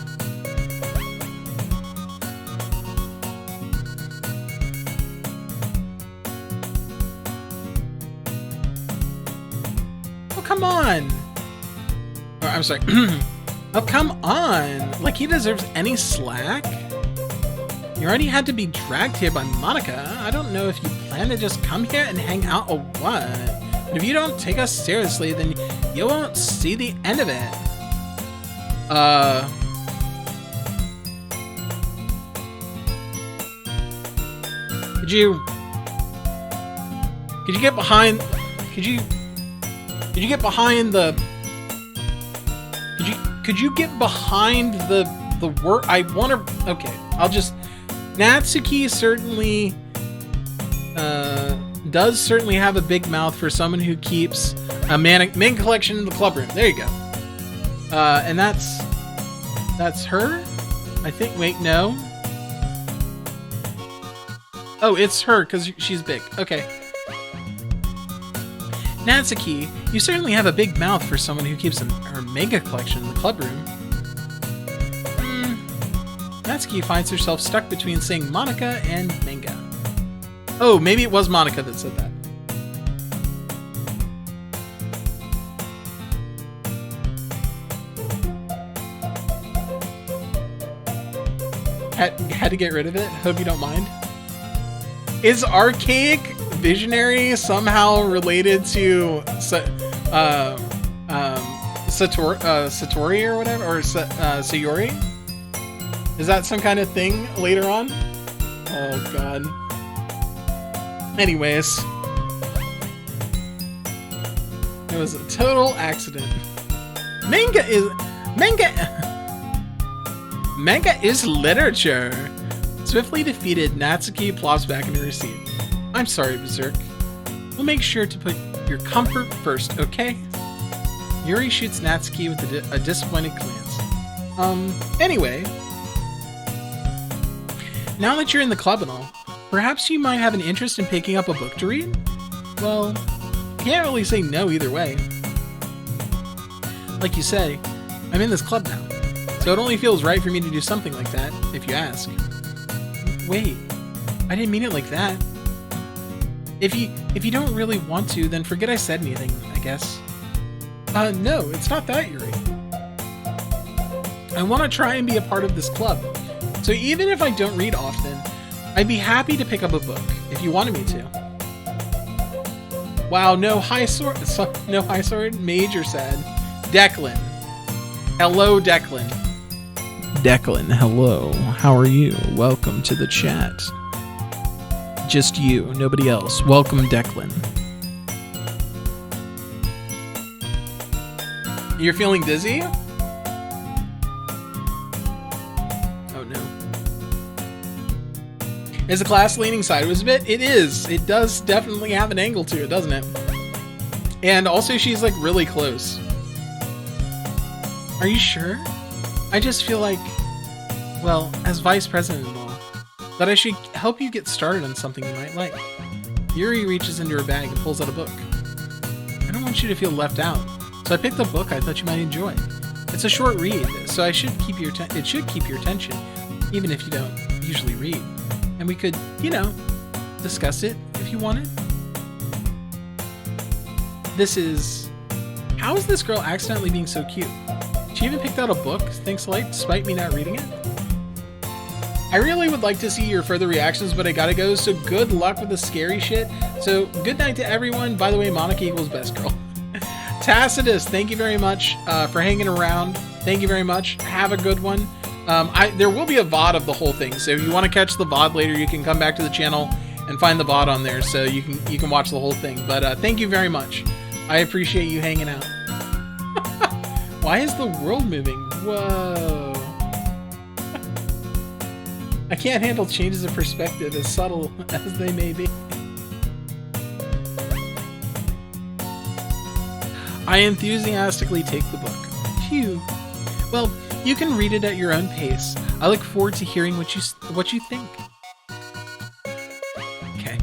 Oh, come on! Oh, I'm sorry. Oh, come on! Like he deserves any slack? You already had to be dragged here by Monika. I don't know if you plan to just come here and hang out or what. But if you don't take us seriously, then you won't see the end of it. Could you get behind? Could you get behind the? Could you get behind the work? I wonder. Okay, I'll just. Natsuki certainly does certainly have a big mouth for someone who keeps a manga collection in the club room. There you go. And that's her, I think. Wait, no. Oh, it's her because she's big. Okay. Natsuki, you certainly have a big mouth for someone who keeps her manga collection in the club room. Natsuki finds herself stuck between saying Monika and manga. Oh, maybe it was Monika that said that. Had to get rid of it. Hope you don't mind. Is Archaic Visionary somehow related to Satori or whatever, or Sayori? Is that some kind of thing later on? Oh god. Anyways, it was a total accident. Manga is literature. Swiftly defeated, Natsuki plops back into her seat. I'm sorry, Berserk. We'll make sure to put your comfort first, okay? Yuri shoots Natsuki with a disappointed glance. Anyway. Now that you're in the club and all, perhaps you might have an interest in picking up a book to read? Well, I can't really say no either way. Like you say, I'm in this club now, so it only feels right for me to do something like that, if you ask. Wait, I didn't mean it like that. If you don't really want to, then forget I said anything, I guess. No, it's not that, Yuri. I want to try and be a part of this club. So even if I don't read often, I'd be happy to pick up a book if you wanted me to. Wow, no high sword, major said. Declan. Hello, Declan. Declan, hello. How are you? Welcome to the chat. Just you, nobody else. Welcome, Declan. You're feeling dizzy? Is the class leaning sideways a bit? It is. It does definitely have an angle to it, doesn't it? And also she's like really close. Are you sure? I just feel like, well, as vice president and all, that I should help you get started on something you might like. Yuri reaches into her bag and pulls out a book. I don't want you to feel left out, so I picked a book I thought you might enjoy. It's a short read, so it should keep your attention, even if you don't usually read. And we could, you know, discuss it if you wanted. This is... How is this girl accidentally being so cute? She even picked out a book, thanks light, despite me not reading it? I really would like to see your further reactions, but I gotta go, so good luck with the scary shit. So, good night to everyone. By the way, Monika equals best girl. Tacitus, thank you very much for hanging around. Thank you very much. Have a good one. There will be a VOD of the whole thing, so if you want to catch the VOD later, you can come back to the channel and find the VOD on there, so you can watch the whole thing. But thank you very much. I appreciate you hanging out. Why is the world moving? Whoa. I can't handle changes of perspective, as subtle as they may be. I enthusiastically take the book. Phew. Well, you can read it at your own pace. I look forward to hearing what you think. Okay.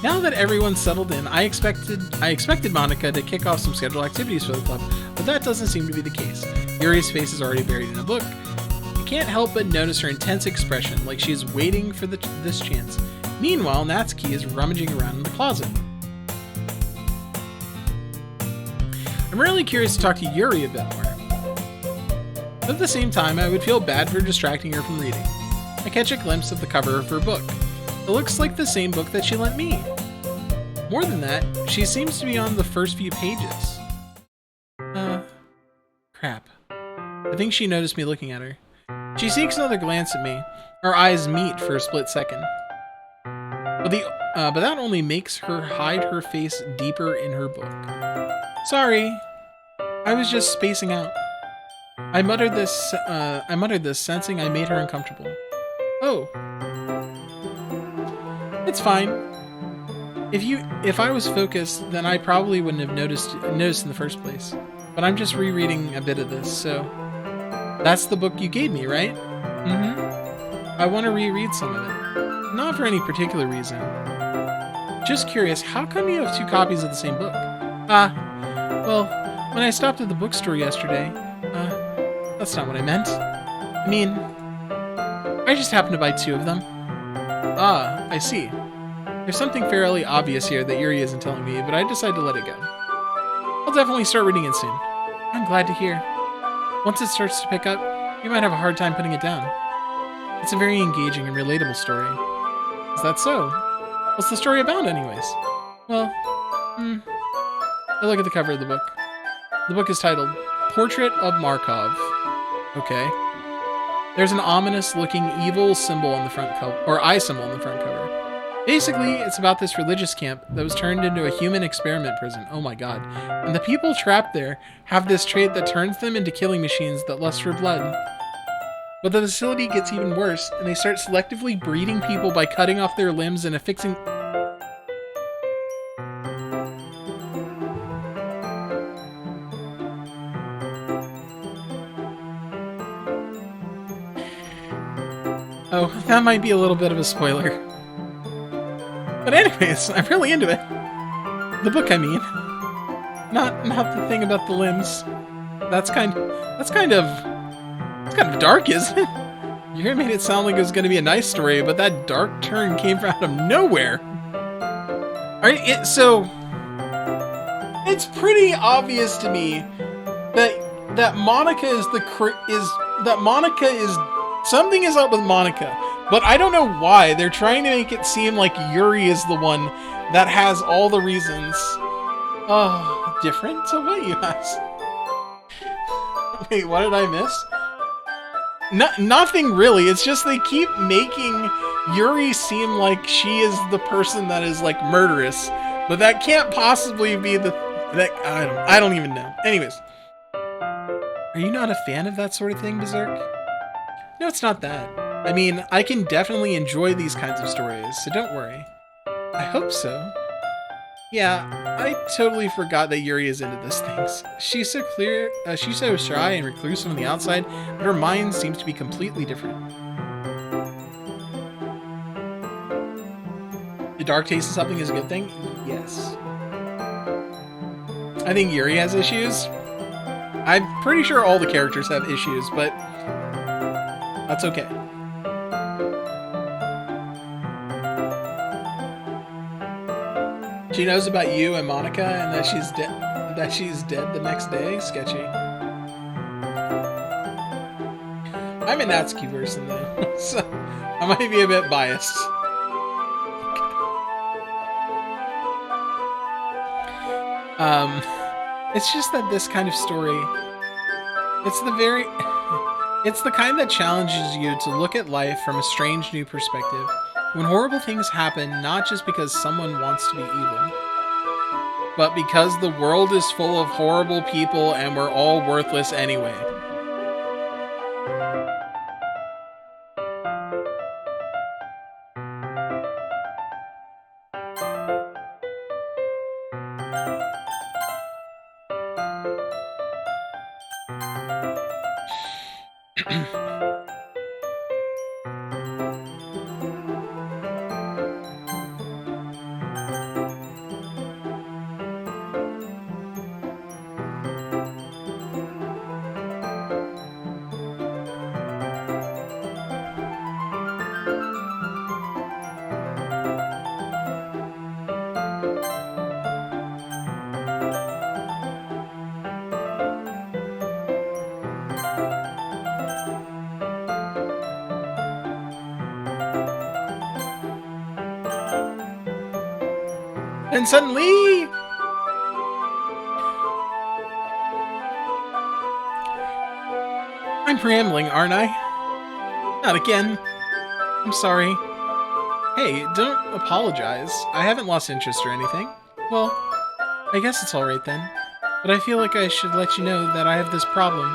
Now that everyone's settled in, I expected Monika to kick off some scheduled activities for the club, but that doesn't seem to be the case. Yuri's face is already buried in a book. You can't help but notice her intense expression, like she is waiting for this chance. Meanwhile, Natsuki is rummaging around in the closet. I'm really curious to talk to Yuri a bit more. But at the same time, I would feel bad for distracting her from reading. I catch a glimpse of the cover of her book. It looks like the same book that she lent me. More than that, she seems to be on the first few pages. Crap. I think she noticed me looking at her. She seeks another glance at me. Our eyes meet for a split second. But that only makes her hide her face deeper in her book. Sorry. I was just spacing out. I muttered this, sensing I made her uncomfortable. Oh. It's fine. If I was focused, then I probably wouldn't have noticed in the first place. But I'm just rereading a bit of this, so... That's the book you gave me, right? Mm-hmm. I want to reread some of it. Not for any particular reason. Just curious, how come you have 2 copies of the same book? Well, when I stopped at the bookstore yesterday, that's not what I meant. I mean, I just happened to buy 2 of them. I see. There's something fairly obvious here that Yuri isn't telling me, but I decided to let it go. I'll definitely start reading it soon. I'm glad to hear. Once it starts to pick up, you might have a hard time putting it down. It's a very engaging and relatable story. Is that so? What's the story about, anyways? Well, I look at the cover of the book. The book is titled Portrait of Markov. Okay. There's an ominous-looking evil symbol on the front cover, or eye symbol on the front cover. Basically, it's about this religious camp that was turned into a human experiment prison. Oh my god. And the people trapped there have this trait that turns them into killing machines that lust for blood. But the facility gets even worse, and they start selectively breeding people by cutting off their limbs and affixing... Oh, that might be a little bit of a spoiler. But anyways, I'm really into it. The book, I mean. Not the thing about the limbs. That's kind of dark, isn't it? You made it sound like it was going to be a nice story, but that dark turn came from out of nowhere. So it's pretty obvious to me that Monika is something is up with Monika. But I don't know why. They're trying to make it seem like Yuri is the one that has all the reasons. Oh, different to what you asked? Wait, what did I miss? Nothing really. It's just they keep making Yuri seem like she is the person that is like murderous. But that can't possibly be I don't even know. Anyways. Are you not a fan of that sort of thing, Berserk? No, it's not that. I mean, I can definitely enjoy these kinds of stories, so don't worry. I hope so. Yeah, I totally forgot that Yuri is into these things. She's so shy and recluse on the outside, but her mind seems to be completely different. The dark taste of something is a good thing? Yes. I think Yuri has issues. I'm pretty sure all the characters have issues, but that's okay. She knows about you and Monika and that she's dead the next day? Sketchy. I'm a Natsuki person though, so I might be a bit biased. It's just that this kind of story, it's the kind that challenges you to look at life from a strange new perspective. When horrible things happen, not just because someone wants to be evil, but because the world is full of horrible people and we're all worthless anyway. And suddenly... I'm preambling, aren't I? Not again. I'm sorry. Hey, don't apologize. I haven't lost interest or anything. Well, I guess it's alright then. But I feel like I should let you know that I have this problem.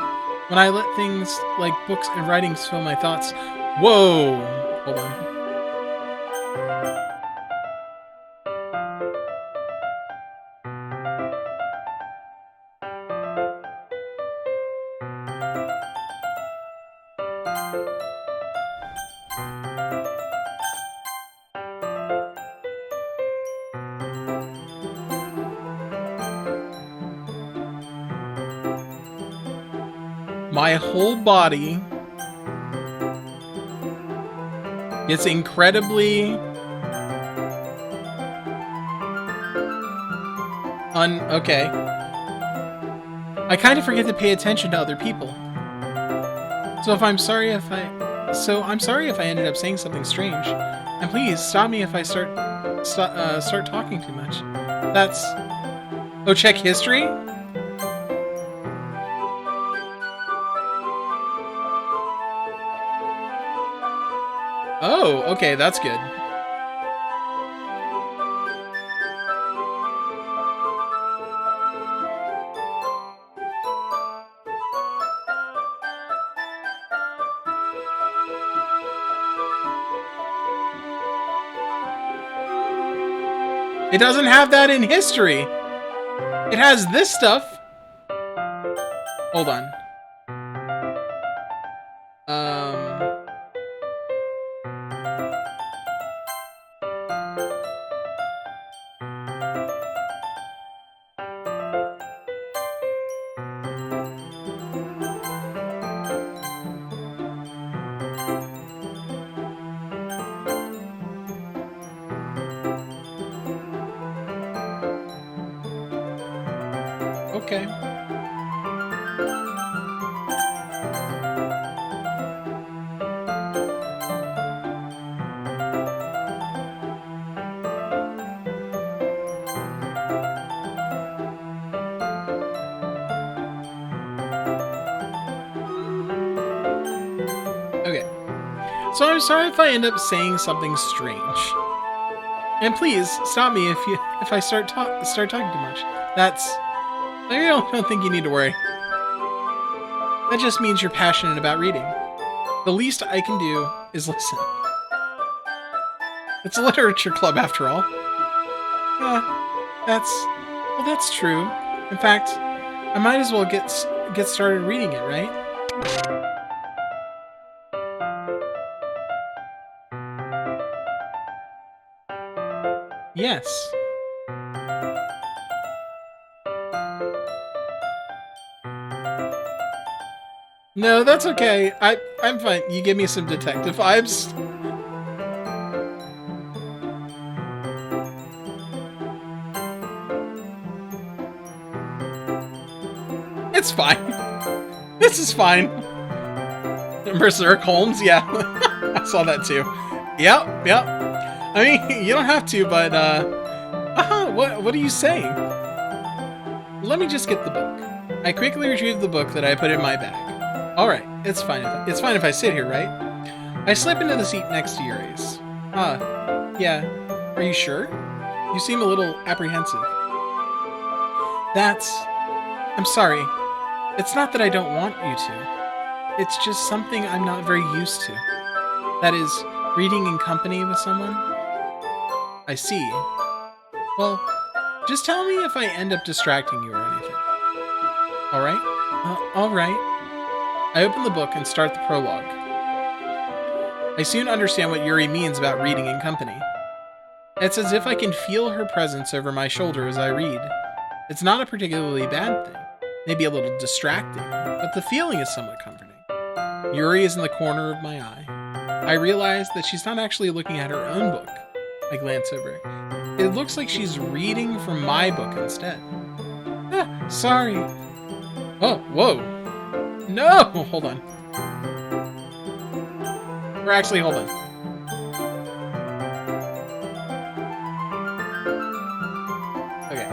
When I let things like books and writings fill my thoughts... Whoa! Hold on. My whole body gets incredibly okay. I kind of forget to pay attention to other people. I'm sorry if I ended up saying something strange. And please stop me if I start talking too much. That's... Oh, check history? Oh, okay, that's good. It doesn't have that in history. It has this stuff. Hold on. Okay. Okay. So I'm sorry if I end up saying something strange. And please stop me if I start talking too much. That's... I don't think you need to worry. That just means you're passionate about reading. The least I can do is listen. It's a literature club after all. That's true. In fact, I might as well get started reading it, right? Yes. No, that's okay. I'm fine. You give me some detective vibes. It's fine. This is fine. Berserk Holmes, yeah. I saw that too. Yep. I mean, you don't have to, but what are you saying? Let me just get the book. I quickly retrieved the book that I put in my bag. Alright, it's fine if I sit here, right? I slip into the seat next to Yuri's. Yeah. Are you sure? You seem a little apprehensive. I'm sorry. It's not that I don't want you to. It's just something I'm not very used to. That is, reading in company with someone. I see. Well, just tell me if I end up distracting you or anything. Alright? Alright. I open the book and start the prologue. I soon understand what Yuri means about reading in company. It's as if I can feel her presence over my shoulder as I read. It's not a particularly bad thing, maybe a little distracting, but the feeling is somewhat comforting. Yuri is in the corner of my eye. I realize that she's not actually looking at her own book. I glance over. It looks like she's reading from my book instead. Ah, sorry. Oh, whoa. No! Hold on. Or actually, hold on. Okay.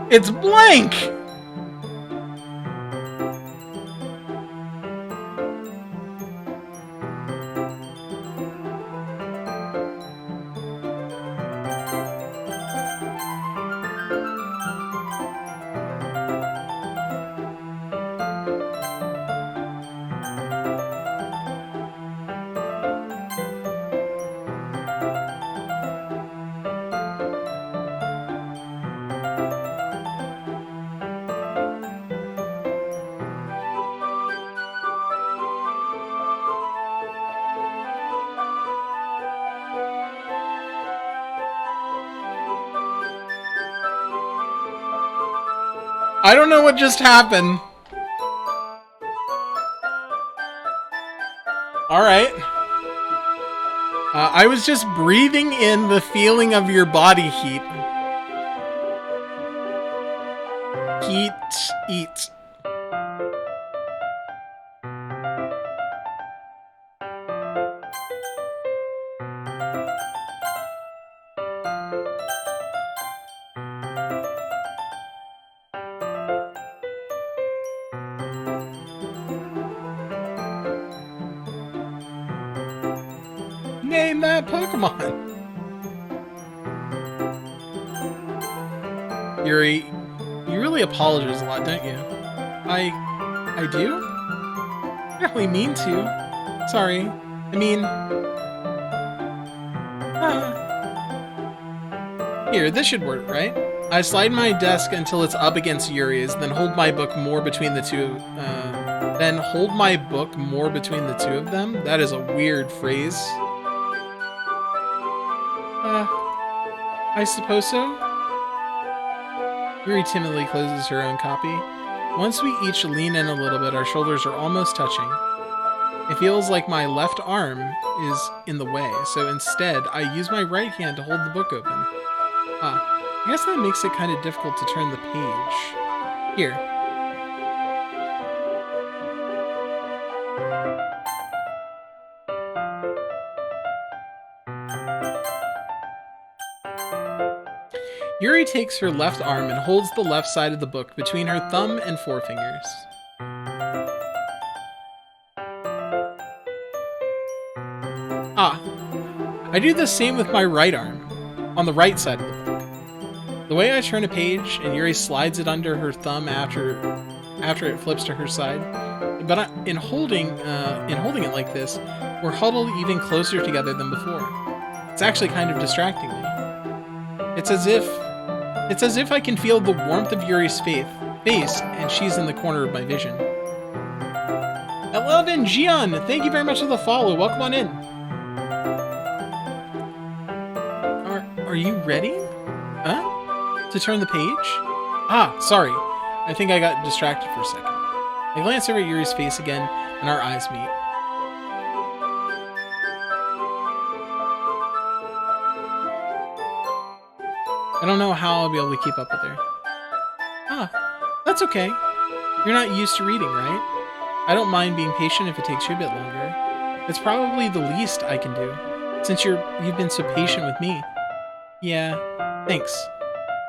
It's blank! I don't know what just happened. Alright. I was just breathing in the feeling of your body heat. Heat, eat. Name that Pokemon. Yuri, you really apologize a lot, don't you? I do? I don't really mean to. Sorry. I mean... Here, this should work, right? I slide my desk until it's up against Yuri's, then hold my book more between the two... then hold my book more between the two of them? That is a weird phrase. I suppose so? Yuri timidly closes her own copy. Once we each lean in a little bit, our shoulders are almost touching. It feels like my left arm is in the way, so instead, I use my right hand to hold the book open. I guess that makes it kind of difficult to turn the page. Here. Yuri takes her left arm and holds the left side of the book between her thumb and forefingers. I do the same with my right arm, on the right side of the book. The way I turn a page and Yuri slides it under her thumb after it flips to her side, but in holding it like this, we're huddled even closer together than before. It's actually kind of distracting me. It's as if I can feel the warmth of Yuri's face, and she's in the corner of my vision. Elvin Jian, thank you very much for the follow. Welcome on in. Are you ready? Huh? To turn the page? Sorry. I think I got distracted for a second. I glance over at Yuri's face again, and our eyes meet. I don't know how I'll be able to keep up with her. Ah, that's okay. You're not used to reading, right? I don't mind being patient if it takes you a bit longer. It's probably the least I can do, since you've been so patient with me. Yeah, thanks.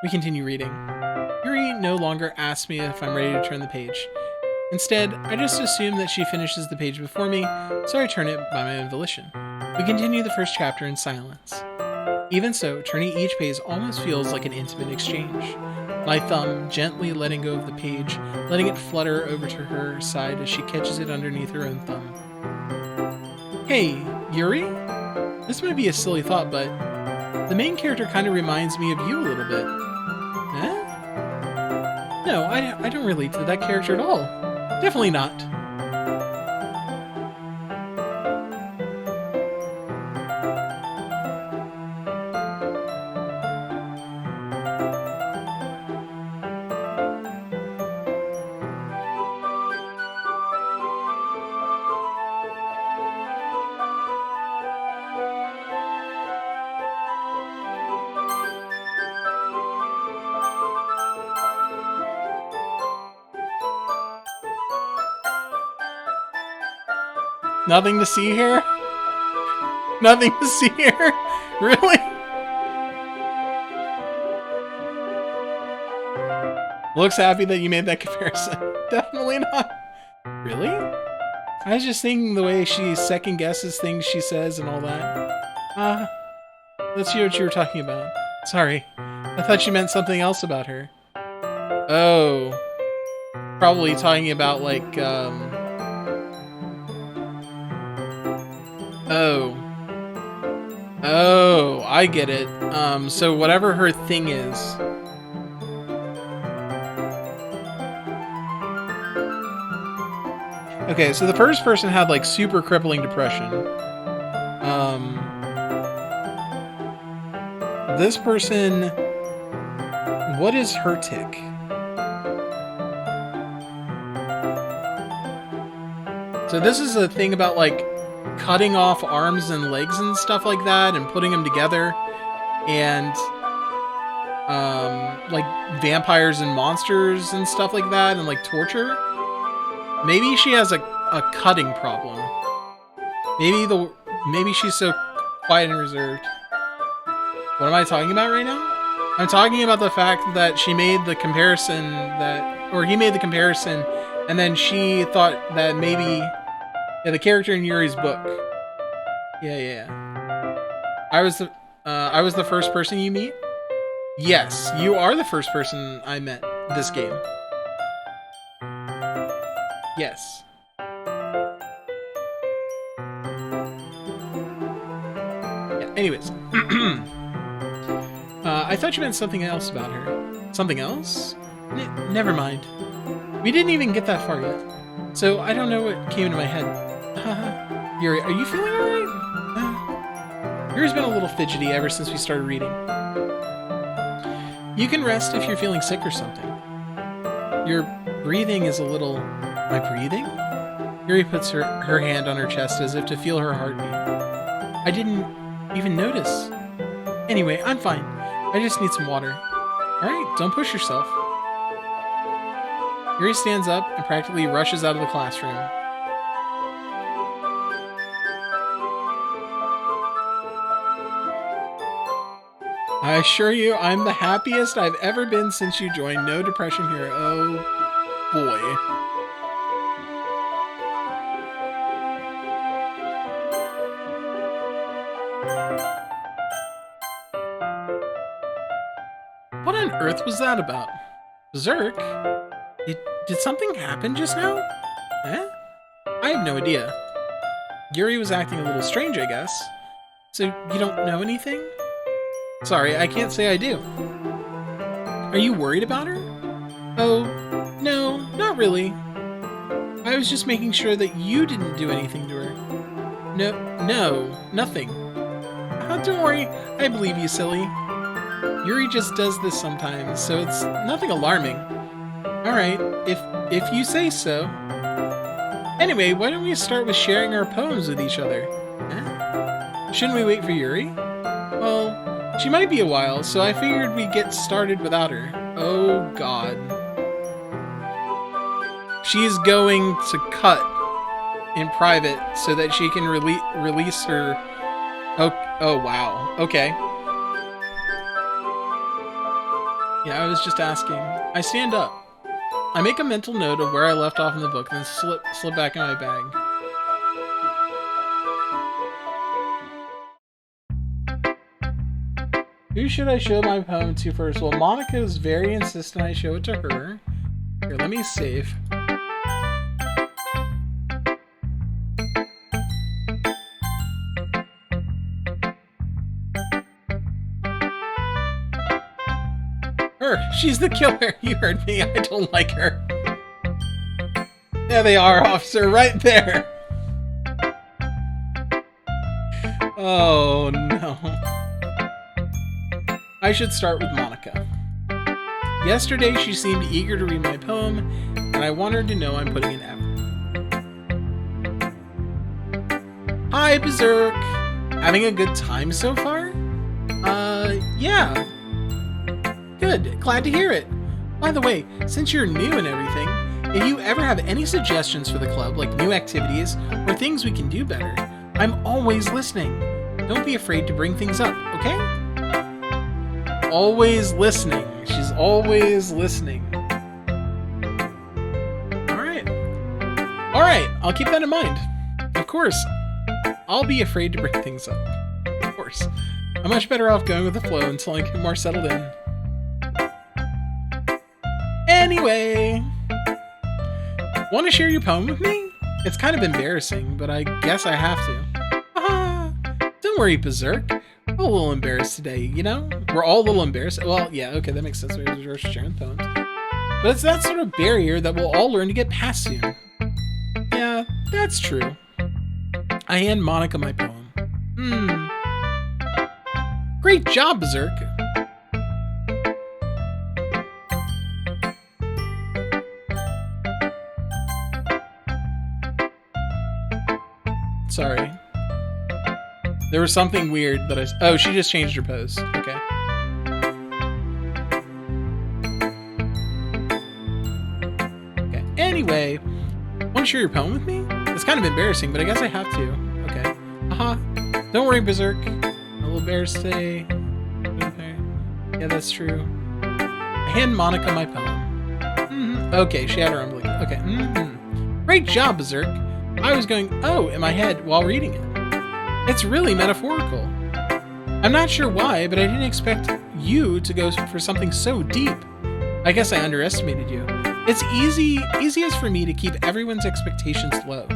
We continue reading. Yuri no longer asks me if I'm ready to turn the page. Instead, I just assume that she finishes the page before me, so I turn it by my own volition. We continue the first chapter in silence. Even so, turning each page almost feels like an intimate exchange. My thumb gently letting go of the page, letting it flutter over to her side as she catches it underneath her own thumb. Hey, Yuri? This might be a silly thought, but the main character kind of reminds me of you a little bit. Eh? No, I don't relate to that character at all. Definitely not. Nothing to see here? Nothing to see here? Really? Looks happy that you made that comparison. Definitely not. Really? I was just thinking the way she second guesses things she says and all that. Let's hear what you were talking about. Sorry. I thought you meant something else about her. Oh. Probably talking about, like, Oh, I get it. So whatever her thing is. Okay, so the first person had, like, super crippling depression. This person... What is her tick? So this is a thing about, like, cutting off arms and legs and stuff like that and putting them together, and like vampires and monsters and stuff like that, and like torture. Maybe she has a cutting problem. Maybe she's so quiet and reserved. What am I talking about right now? I'm talking about the fact that she made the comparison or he made the comparison, and then she thought that maybe the character in Yuri's book. Yeah. I was the first person you meet? Yes, you are the first person I met this game. Yes. Yeah, anyways. I thought you meant something else about her. Something else? Never mind. We didn't even get that far yet. So I don't know what came into my head. Yuri, are you feeling alright? Yuri's been a little fidgety ever since we started reading. You can rest if you're feeling sick or something. Your breathing is a little... My breathing? Yuri puts her hand on her chest as if to feel her heartbeat. I didn't even notice. Anyway, I'm fine. I just need some water. Alright, don't push yourself. Yuri stands up and practically rushes out of the classroom. I assure you, I'm the happiest I've ever been since you joined No Depression here. Oh, boy. What on earth was that about? Berserk? Did something happen just now? Eh? I have no idea. Yuri was acting a little strange, I guess. So you don't know anything? Sorry, I can't say I do. Are you worried about her? Oh, no, not really. I was just making sure that you didn't do anything to her. No, nothing. Oh, don't worry, I believe you, silly. Yuri just does this sometimes, so it's nothing alarming. Alright, if you say so. Anyway, why don't we start with sharing our poems with each other? Eh? Shouldn't we wait for Yuri? Well, she might be a while, so I figured we'd get started without her. Oh god. She's going to cut in private so that she can release her... Oh wow. Okay. Yeah, I was just asking. I stand up. I make a mental note of where I left off in the book, then slip back in my bag. Who should I show my poem to first? Well, Monika is very insistent I show it to her. Here, let me save. She's the killer. You heard me. I don't like her. There they are, officer, right there. Oh, no. I should start with Monika. Yesterday, she seemed eager to read my poem, and I want her to know I'm putting in effort. Hi, Berserk. Having a good time so far? Yeah. Good, glad to hear it. By the way, since you're new and everything, if you ever have any suggestions for the club, like new activities or things we can do better, I'm always listening. Don't be afraid to bring things up, okay? Always listening. She's always listening. Alright, I'll keep that in mind. Of course, I'll be afraid to bring things up. Of course. I'm much better off going with the flow until I get more settled in. Anyway, want to share your poem with me? It's kind of embarrassing, but I guess I have to. Don't worry, Berserk. We're a little embarrassed today, you know? We're all a little embarrassed. Well, yeah, okay, that makes sense. We're sharing poems. But it's that sort of barrier that we'll all learn to get past soon. Yeah, that's true. I hand Monika my poem. Great job, Berserk. Sorry. There was something weird that I... Oh, she just changed her pose. Okay. Okay. Anyway, want to share your poem with me? It's kind of embarrassing, but I guess I have to. Okay. Don't worry, Berserk. A little embarrassed today. Okay. Yeah, that's true. I hand Monika my poem. Okay, she had her own... Okay. Great job, Berserk. I was going, oh, in my head while reading it. It's really metaphorical. I'm not sure why, but I didn't expect you to go for something so deep. I guess I underestimated you. It's easiest for me to keep everyone's expectations low.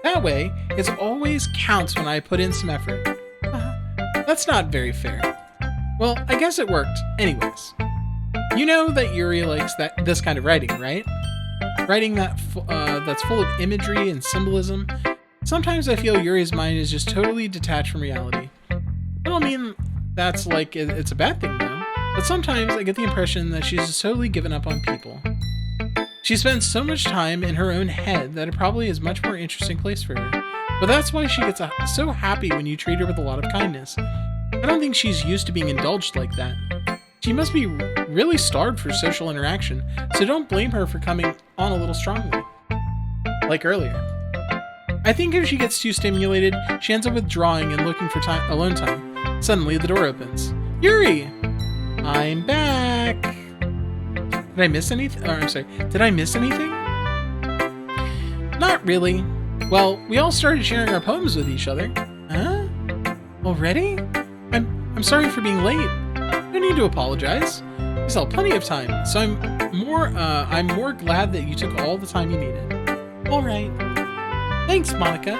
That way, it always counts when I put in some effort. That's not very fair. Well, I guess it worked. Anyways. You know that Yuri likes this kind of writing, right? Writing that's full of imagery and symbolism. Sometimes I feel Yuri's mind is just totally detached from reality. I don't mean that's like it's a bad thing though, but sometimes I get the impression that she's just totally given up on people. She spends so much time in her own head that it probably is a much more interesting place for her. But that's why she gets so happy when you treat her with a lot of kindness. I don't think she's used to being indulged like that. She must be really starved for social interaction, so don't blame her for coming on a little strongly. Like earlier. I think if she gets too stimulated, she ends up withdrawing and looking for alone time. Suddenly, the door opens. Yuri! I'm back! Did I miss anything? I'm sorry. Did I miss anything? Not really. Well, we all started sharing our poems with each other. Huh? Already? I'm sorry for being late. No need to apologize. We still have plenty of time, so I'm more glad that you took all the time you needed. All right. Thanks, Monika.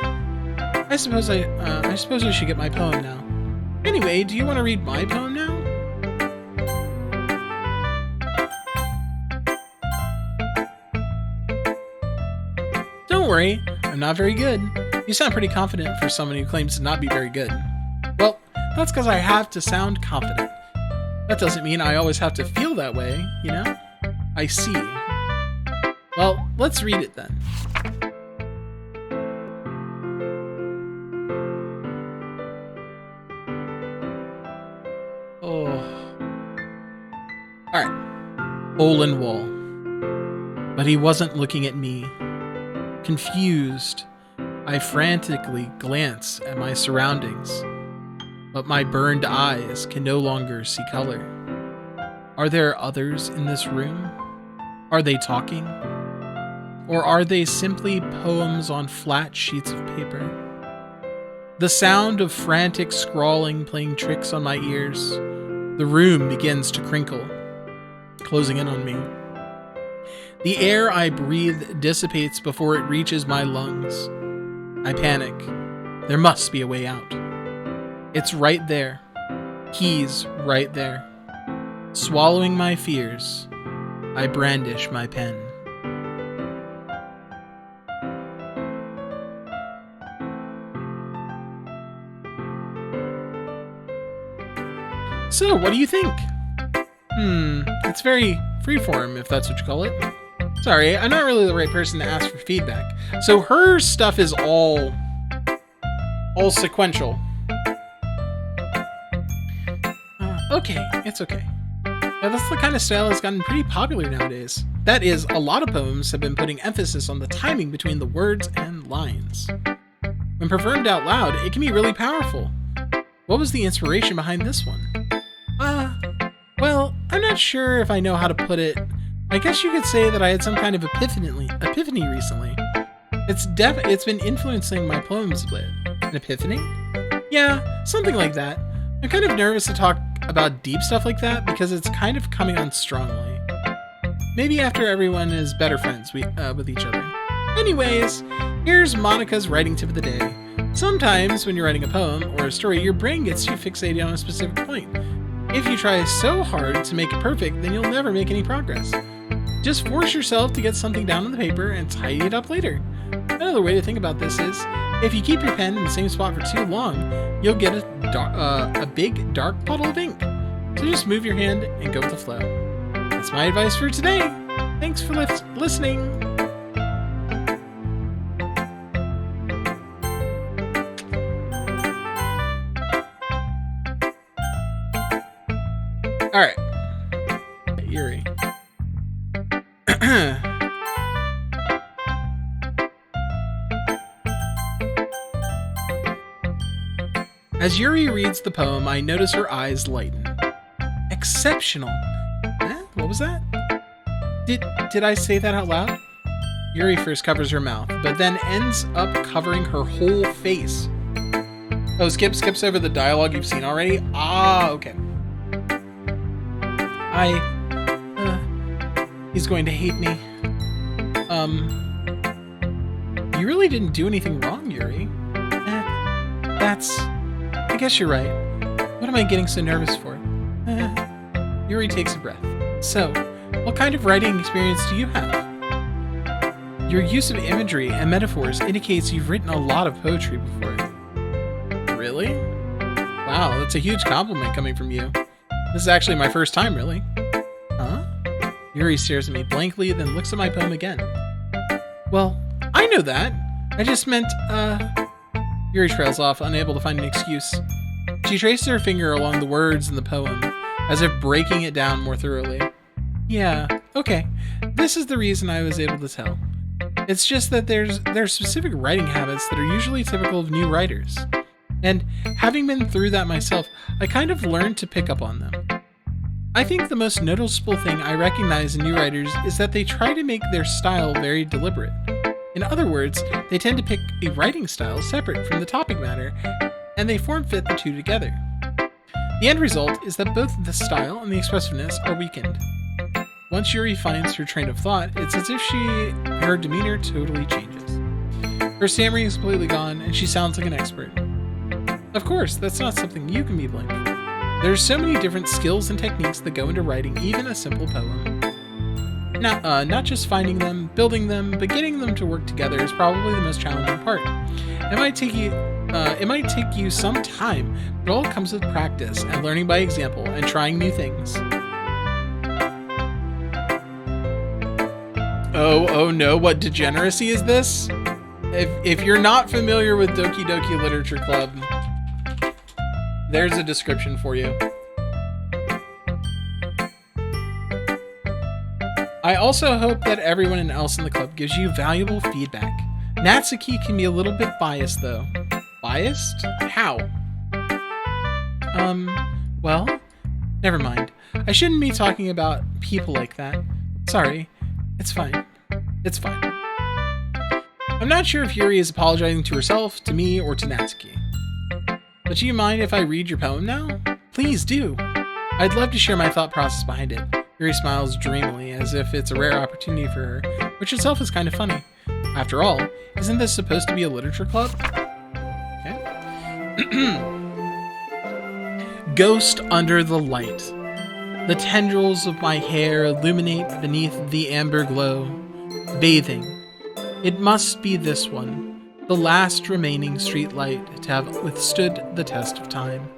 I suppose I should get my poem now. Anyway, do you want to read my poem now? Don't worry, I'm not very good. You sound pretty confident for someone who claims to not be very good. Well, that's because I have to sound confident. That doesn't mean I always have to feel that way, you know? I see. Well, let's read it then. Oh. Alright. Hole in wall. But he wasn't looking at me. Confused, I frantically glance at my surroundings, but my burned eyes can no longer see color. Are there others in this room? Are they talking? Or are they simply poems on flat sheets of paper? The sound of frantic scrawling playing tricks on my ears. The room begins to crinkle, closing in on me. The air I breathe dissipates before it reaches my lungs. I panic. There must be a way out. It's right there. He's right there. Swallowing my fears, I brandish my pen. So, what do you think? It's very freeform, if that's what you call it. Sorry, I'm not really the right person to ask for feedback. So her stuff is all sequential. Okay, it's okay. Now, that's the kind of style that's gotten pretty popular nowadays. That is, a lot of poems have been putting emphasis on the timing between the words and lines. When performed out loud, it can be really powerful. What was the inspiration behind this one? Well, I'm not sure if I know how to put it. I guess you could say that I had some kind of epiphany recently. It's been influencing my poems a bit. An epiphany? Yeah, something like that. I'm kind of nervous to talk about deep stuff like that because it's kind of coming on strongly. Maybe after everyone is better friends with each other. Anyways, here's Monika's writing tip of the day. Sometimes when you're writing a poem or a story, your brain gets too fixated on a specific point. If you try so hard to make it perfect, then you'll never make any progress. Just force yourself to get something down on the paper and tidy it up later. Another way to think about this is, if you keep your pen in the same spot for too long, you'll get a big dark puddle of ink. So just move your hand and go with the flow. That's my advice for today. Thanks for listening. Alright. Yuri. As Yuri reads the poem, I notice her eyes lighten. Exceptional. What was that? Did I say that out loud? Yuri first covers her mouth, but then ends up covering her whole face. Oh, skips over the dialogue you've seen already? Ah, okay. He's going to hate me. You really didn't do anything wrong, Yuri. I guess you're right. What am I getting so nervous for? Yuri takes a breath. So, what kind of writing experience do you have? Your use of imagery and metaphors indicates you've written a lot of poetry before. Really? Wow, that's a huge compliment coming from you. This is actually my first time, really. Huh? Yuri stares at me blankly, then looks at my poem again. Well, I know that. I just meant, Yuri trails off, unable to find an excuse. She traces her finger along the words in the poem, as if breaking it down more thoroughly. Yeah, okay. This is the reason I was able to tell. It's just that there's specific writing habits that are usually typical of new writers. And having been through that myself, I kind of learned to pick up on them. I think the most noticeable thing I recognize in new writers is that they try to make their style very deliberate. In other words, they tend to pick a writing style separate from the topic matter, and they form-fit the two together. The end result is that both the style and the expressiveness are weakened. Once Yuri finds her train of thought, it's as if her demeanor totally changes. Her stammering is completely gone, and she sounds like an expert. Of course, that's not something you can be blamed for. There's so many different skills and techniques that go into writing even a simple poem. Not just finding them, building them, but getting them to work together is probably the most challenging part. It might take you some time, but it all comes with practice and learning by example and trying new things. Oh no, what degeneracy is this? If you're not familiar with Doki Doki Literature Club, there's a description for you. I also hope that everyone else in the club gives you valuable feedback. Natsuki can be a little bit biased, though. Biased? How? Well, never mind. I shouldn't be talking about people like that. Sorry. It's fine. It's fine. I'm not sure if Yuri is apologizing to herself, to me, or to Natsuki. But do you mind if I read your poem now? Please do. I'd love to share my thought process behind it. Yuri smiles dreamily, as if it's a rare opportunity for her, which itself is kind of funny. After all, isn't this supposed to be a literature club? Okay. Ghost under the light. The tendrils of my hair illuminate beneath the amber glow. Bathing. It must be this one, the last remaining street light to have withstood the test of time.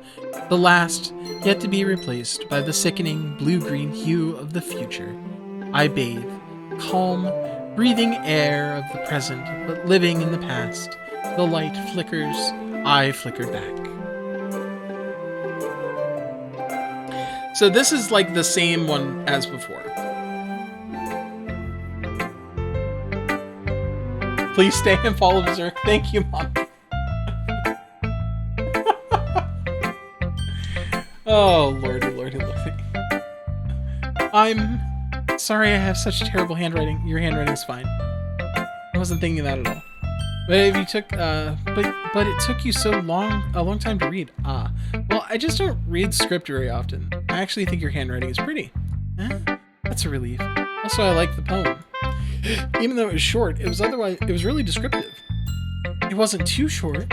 The last, yet to be replaced by the sickening blue-green hue of the future. I bathe, calm, breathing air of the present, but living in the past. The light flickers, I flicker back. So this is like the same one as before. Please stay and follow Berserk. Thank you, Mom. Oh, lordy, lordy, lordy. I'm sorry I have such terrible handwriting. Your handwriting's fine. I wasn't thinking that at all. But if you took, but it took you so long, a long time to read. Well, I just don't read script very often. I actually think your handwriting is pretty. That's a relief. Also, I like the poem. Even though it was short, it was really descriptive. It wasn't too short.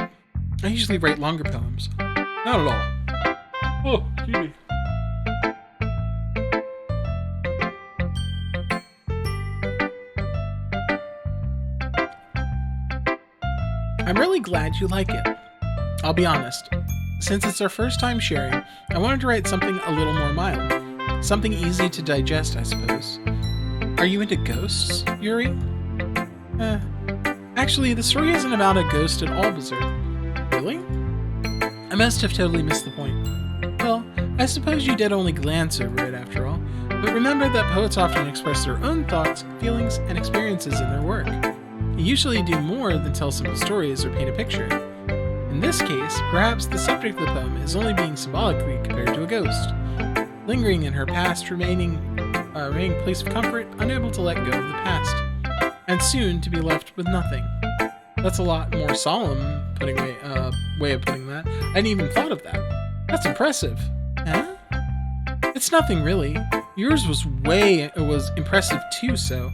I usually write longer poems. Not at all. Oh, excuse me. I'm really glad you like it. I'll be honest. Since it's our first time sharing, I wanted to write something a little more mild. Something easy to digest, I suppose. Are you into ghosts, Yuri? Actually, the story isn't about a ghost at all, Berserk. Really? I must have totally missed the point. Well, I suppose you did only glance over it after all. But remember that poets often express their own thoughts, feelings, and experiences in their work. They usually do more than tell simple stories or paint a picture. In this case, perhaps the subject of the poem is only being symbolically compared to a ghost, lingering in her past, remaining place of comfort, unable to let go of the past, and soon to be left with nothing. That's a lot more solemn way of putting that. I hadn't even thought of that. That's impressive. Huh? It's nothing really. Yours was impressive too, so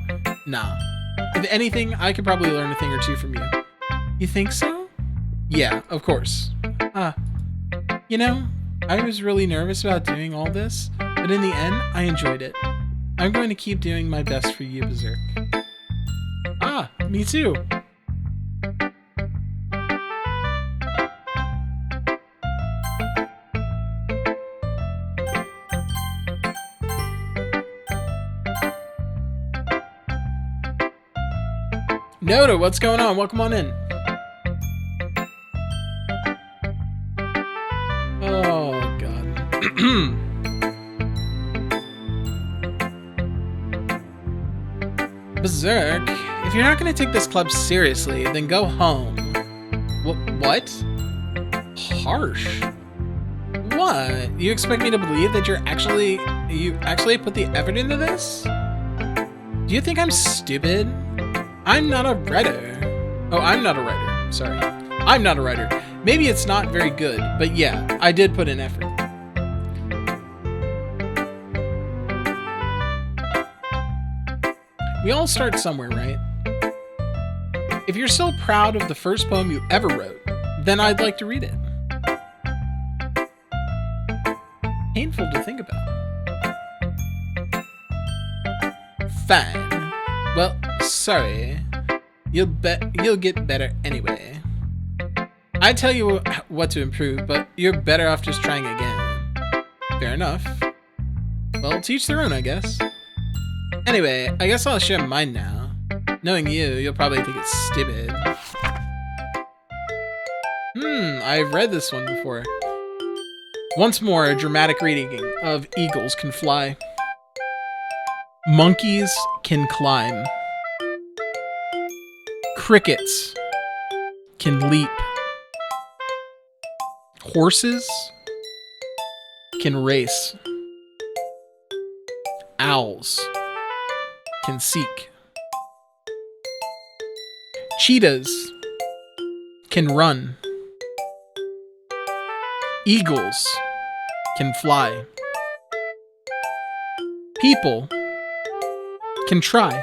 nah. If anything, I could probably learn a thing or two from you. You think so? Yeah, of course. You know, I was really nervous about doing all this, but in the end, I enjoyed it. I'm going to keep doing my best for you, Berserk. Me too. Noda, what's going on? Welcome on in. Oh, God. Berserk, if you're not going to take this club seriously, then go home. What? Harsh. What? You expect me to believe that you actually put the effort into this? Do you think I'm stupid? I'm not a writer. Oh, I'm not a writer. Sorry. I'm not a writer. Maybe it's not very good, but yeah, I did put in effort. We all start somewhere, right? If you're so proud of the first poem you ever wrote, then I'd like to read it. Painful to think about. Fine. Well, sorry. You'll get better anyway. I tell you what to improve, but you're better off just trying again. Fair enough. Well, to each their own, I guess. Anyway, I guess I'll share mine now. Knowing you, you'll probably think it's stupid. I've read this one before. Once more, a dramatic reading of Eagles Can Fly. Monkeys can climb. Crickets can leap. Horses can race. Owls can seek. Cheetahs can run. Eagles can fly. People can try.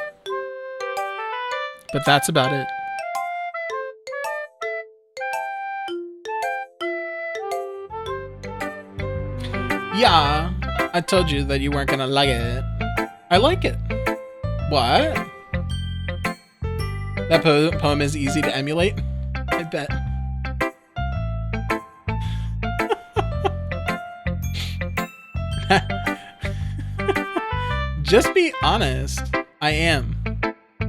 But that's about it. Yeah, I told you that you weren't gonna like it. I like it. What? That poem is easy to emulate? I bet. Just be honest. I am.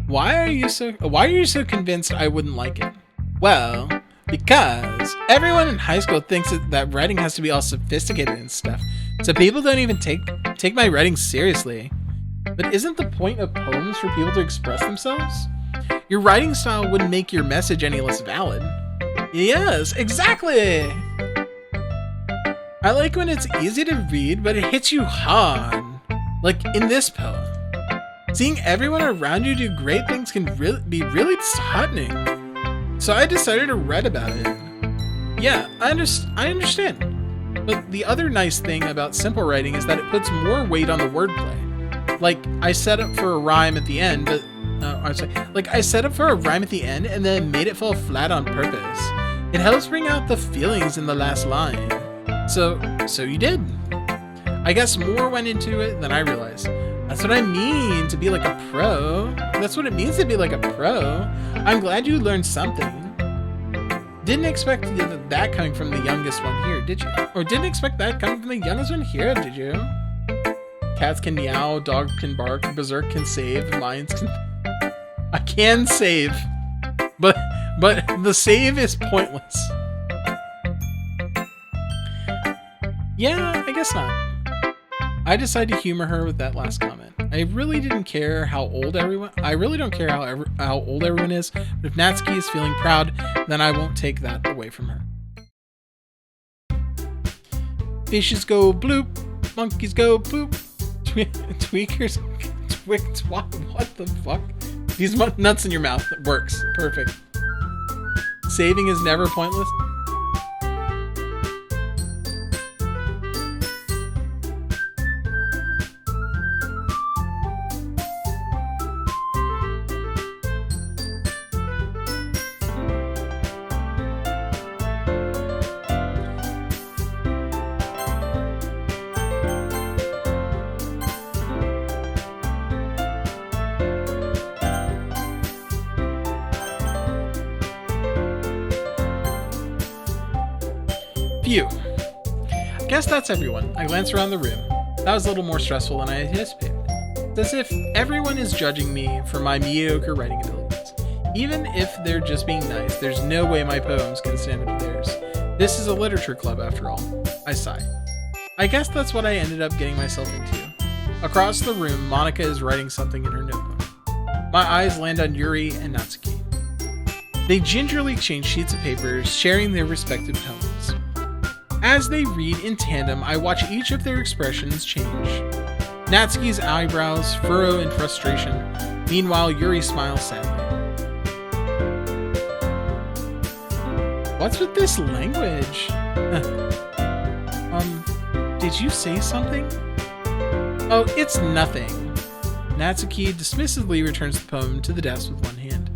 Why are you so convinced I wouldn't like it? Well, because everyone in high school thinks that writing has to be all sophisticated and stuff. So people don't even take my writing seriously. But isn't the point of poems for people to express themselves? Your writing style wouldn't make your message any less valid. Yes, exactly! I like when it's easy to read, but it hits you hard. Like in this poem. Seeing everyone around you do great things can be really disheartening. So I decided to write about it. Yeah, I understand. But the other nice thing about simple writing is that it puts more weight on the wordplay. Like, I set up for a rhyme at the end, but... I set up for a rhyme at the end and then made it fall flat on purpose. It helps bring out the feelings in the last line. So you did. I guess more went into it than I realized. That's what I mean to be like a pro. That's what it means to be like a pro. I'm glad you learned something. Didn't expect that coming from the youngest one here, did you? Or didn't expect that coming from the youngest one here, did you? Cats can meow, dogs can bark, Berserk can save, lions can... I can save, but the save is pointless. Yeah, I guess not. I decided to humor her with that last comment. I really didn't care how old everyone. I really don't care how old everyone is. But if Natsuki is feeling proud, then I won't take that away from her. Fishes go bloop, monkeys go boop, tweakers, what the fuck? These nuts in your mouth. It works. Perfect. Saving is never pointless. Phew. Guess that's everyone. I glanced around the room. That was a little more stressful than I anticipated. It's as if everyone is judging me for my mediocre writing abilities. Even if they're just being nice, there's no way my poems can stand up to theirs. This is a literature club after all. I sigh. I guess that's what I ended up getting myself into. Across the room, Monika is writing something in her notebook. My eyes land on Yuri and Natsuki. They gingerly exchange sheets of paper, sharing their respective poems. As they read in tandem, I watch each of their expressions change. Natsuki's eyebrows furrow in frustration. Meanwhile, Yuri smiles sadly. What's with this language? Did you say something? Oh, it's nothing. Natsuki dismissively returns the poem to the desk with one hand.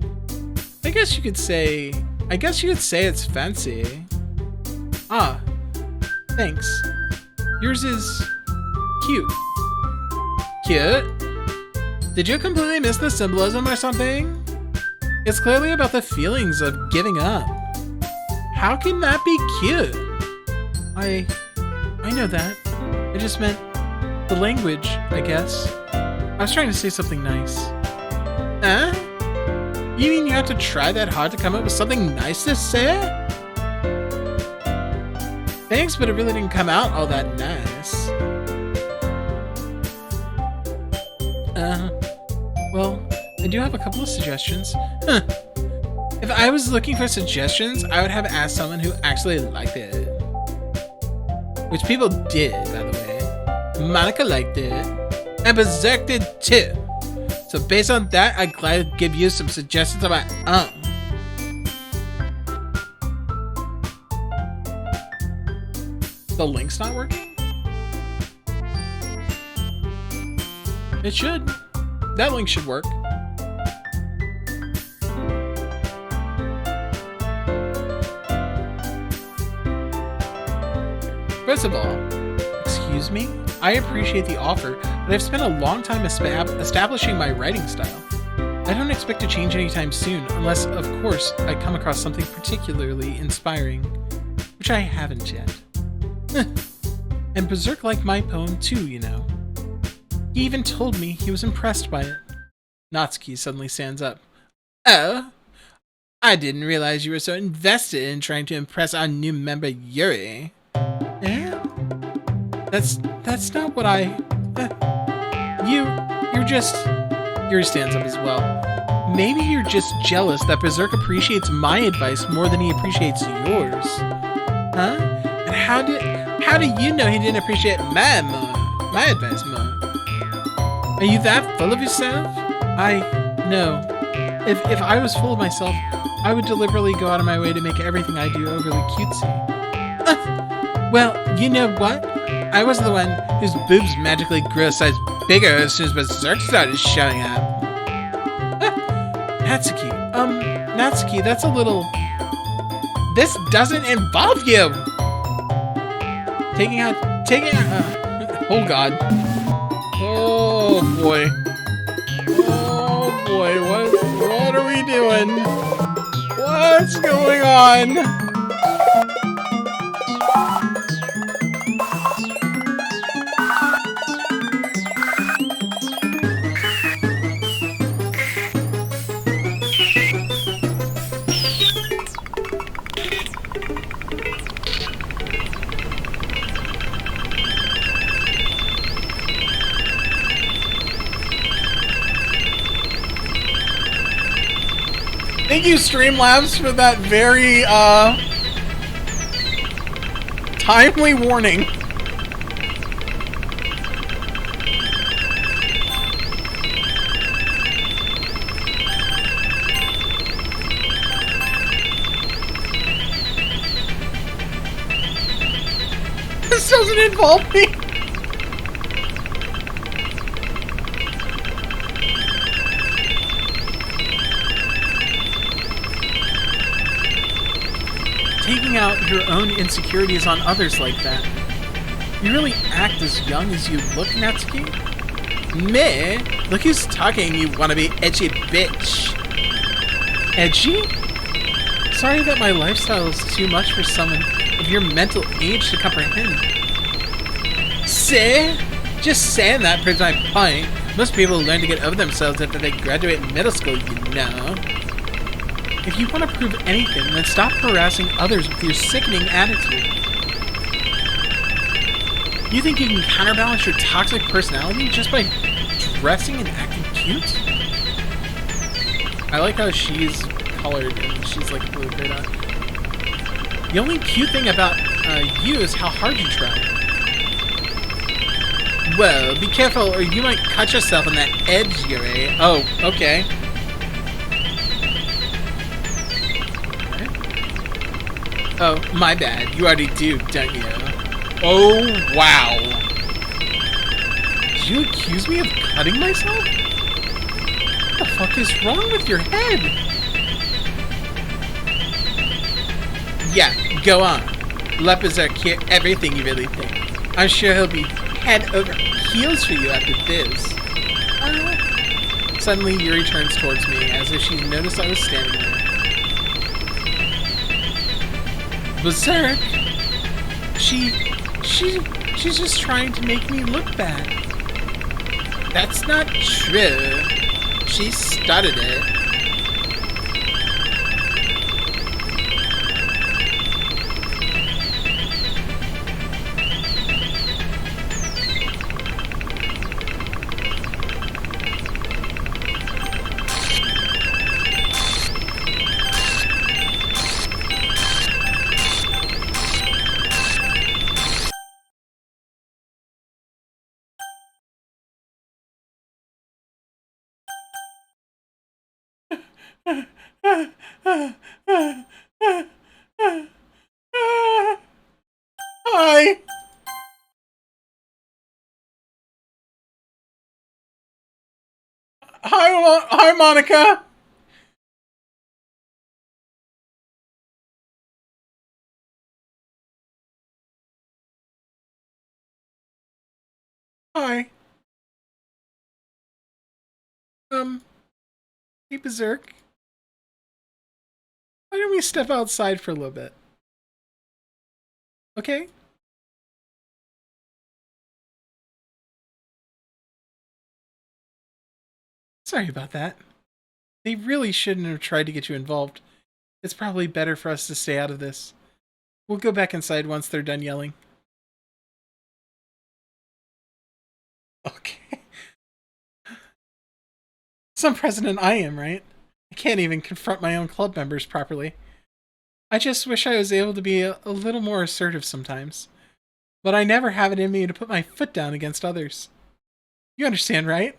I guess you could say it's fancy. Ah. Thanks. Yours is cute. Cute? Did you completely miss the symbolism or something? It's clearly about the feelings of giving up. How can that be cute? I know that. I just meant the language, I guess. I was trying to say something nice. You mean you have to try that hard to come up with something nice to say? Thanks, but it really didn't come out all that nice. Well, I do have a couple of suggestions. If I was looking for suggestions, I would have asked someone who actually liked it. Which people did, by the way. Monika liked it. And Berserk did too. So based on that, I'd gladly give you some suggestions of my own. The link's not working? It should. That link should work. First of all, excuse me? I appreciate the offer, but I've spent a long time establishing my writing style. I don't expect to change anytime soon, unless, of course, I come across something particularly inspiring, which I haven't yet. And Berserk liked my poem too, you know. He even told me he was impressed by it. Natsuki suddenly stands up. Oh? I didn't realize you were so invested in trying to impress our new member Yuri. Eh? That's not what I... You're just... Yuri stands up as well. Maybe you're just jealous that Berserk appreciates my advice more than he appreciates yours. Huh? And how do you know he didn't appreciate my advice more? Are you that full of yourself? No. If I was full of myself, I would deliberately go out of my way to make everything I do overly cutesy. Well, you know what? I was the one whose boobs magically grew a size bigger as soon as Berserk started showing up. Natsuki, Natsuki, that's a little... This doesn't involve you! Taking out... oh god. Oh boy. Oh boy, what are we doing? What's going on? Thank you, Streamlabs, for that very, timely warning. This doesn't involve me. Taking out your own insecurities on others like that. You really act as young as you look, Natsuki? Me? Look who's talking, you wannabe edgy bitch. Edgy? Sorry that my lifestyle is too much for someone of your mental age to comprehend. See? Just saying that proves my point. Most people learn to get over themselves after they graduate middle school, you know. If you want to prove anything, then stop harassing others with your sickening attitude. You think you can counterbalance your toxic personality just by dressing and acting cute? I like how she's colored and she's like really great at it. The only cute thing about you is how hard you try. Whoa, be careful or you might cut yourself on that edge, Yuri. Oh, okay. Oh, my bad. You already do, don't you? Oh, wow. Did you accuse me of cutting myself? What the fuck is wrong with your head? Yeah, go on. Let Berserk hear everything you really think. I'm sure he'll be head over heels for you after this. Suddenly, Yuri turns towards me as if she noticed I was standing there. Berserk? She's just trying to make me look bad. That's not true. She started it. Hi. Hi, Monica. Hi. Um, hey, Berserk. Why don't we step outside for a little bit? Okay? Sorry about that. They really shouldn't have tried to get you involved. It's probably better for us to stay out of this. We'll go back inside once they're done yelling. Okay. Some president I am, right? I can't even confront my own club members properly. I just wish I was able to be a little more assertive sometimes. But I never have it in me to put my foot down against others. You understand, right?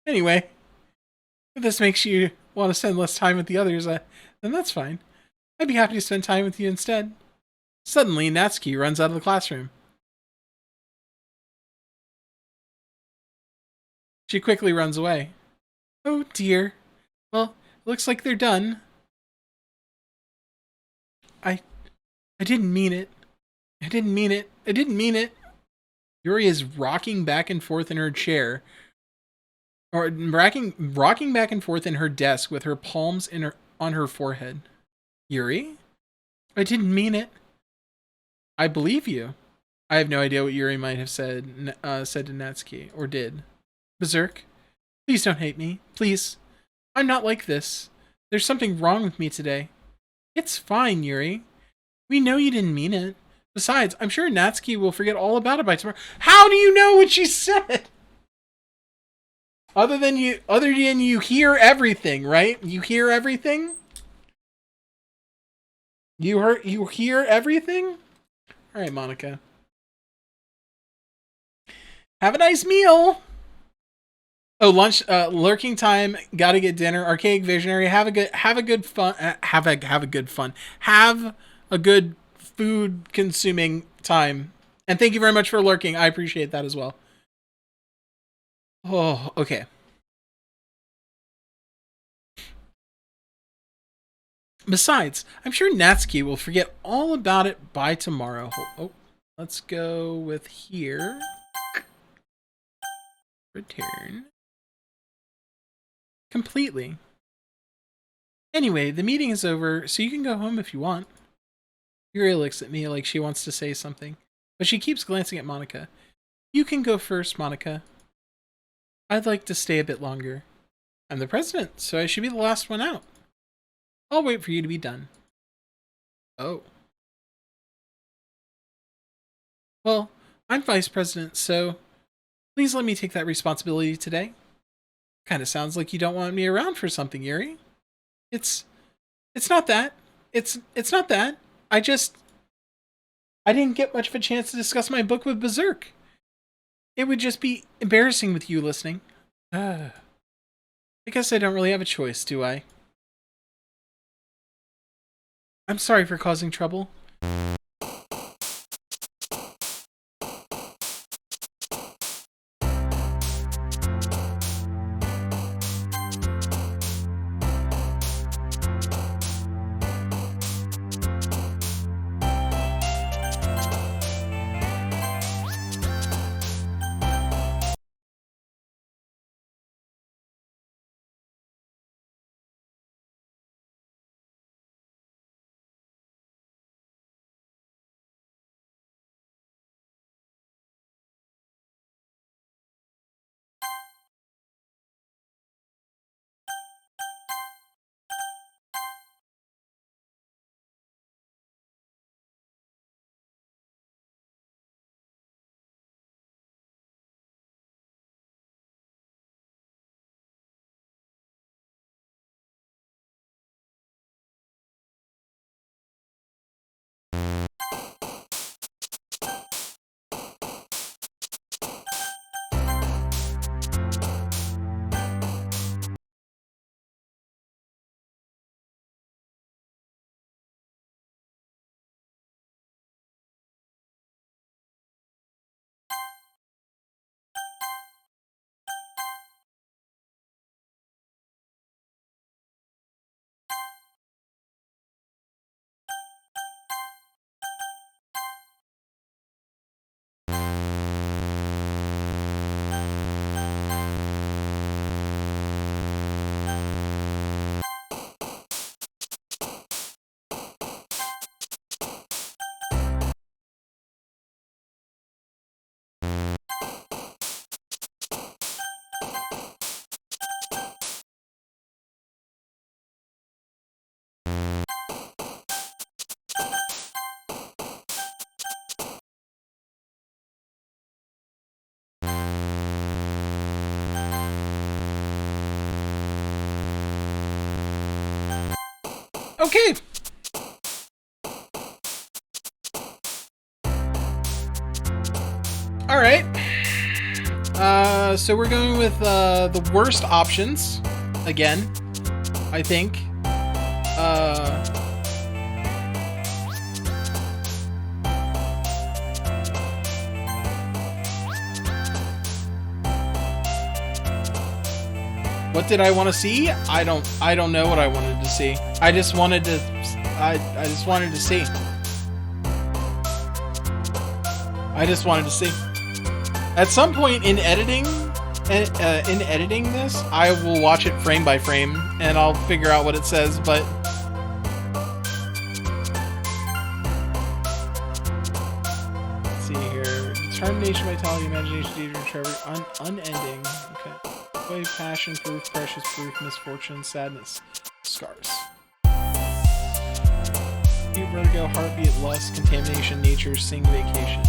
Anyway, if this makes you want to spend less time with the others, then that's fine. I'd be happy to spend time with you instead. Suddenly, Natsuki runs out of the classroom. She quickly runs away. Oh dear. Well, it looks like they're done. I I didn't mean it. I didn't mean it. I didn't mean it. Yuri is rocking back and forth in her chair, or rocking back and forth in her desk with her palms on her forehead. Yuri? I didn't mean it. I believe you. I have no idea what Yuri might have said to Natsuki, or did. Berserk, please don't hate me. Please. I'm not like this. There's something wrong with me today. It's fine, Yuri. We know you didn't mean it. Besides, I'm sure Natsuki will forget all about it by tomorrow. How do you know what she said? Other than you hear everything, right? You hear everything? You hear everything? All right, Monica. Have a nice meal. Oh, lunch, lurking time. Got to get dinner. Archaic visionary. Have a good food consuming time. And thank you very much for lurking. I appreciate that as well. Oh, okay. Besides, I'm sure Natsuki will forget all about it by tomorrow. Oh, let's go with here. Return. Completely. Anyway, the meeting is over, so you can go home if you want. Yuri looks at me like she wants to say something, but she keeps glancing at Monica. You can go first, Monica. I'd like to stay a bit longer. I'm the president, so I should be the last one out. I'll wait for you to be done. Oh. Well, I'm vice president, so please let me take that responsibility today. Kind of sounds like you don't want me around for something, Yuri. It's it's not that. It's not that. I just I didn't get much of a chance to discuss my book with Berserk. It would just be embarrassing with you listening. I guess I don't really have a choice, do I? I'm sorry for causing trouble. Okay. All right. So we're going with the worst options again, I think. What did I want to see? I don't know what I wanted to see. I just wanted to see. I just wanted to see. At some point in editing this, I will watch it frame by frame and I'll figure out what it says, but let's see here. Determination, vitality, imagination, daydream, trevor, unending. Okay. Joy, passion, proof, precious proof, misfortune, sadness, scars. Vertigo, heartbeat, lust, contamination, nature, sing, vacation.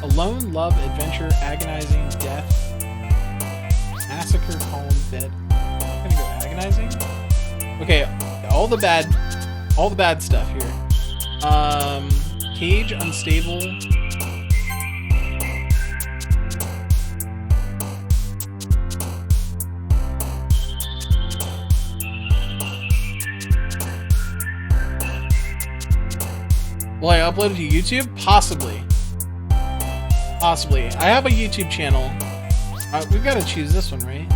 Alone, love, adventure, agonizing, death, massacre, poem, dead. I'm gonna go agonizing. Okay, all the bad stuff here. Cage, unstable. Will I upload it to YouTube? Possibly. Possibly. I have a YouTube channel. We've got to choose this one, right?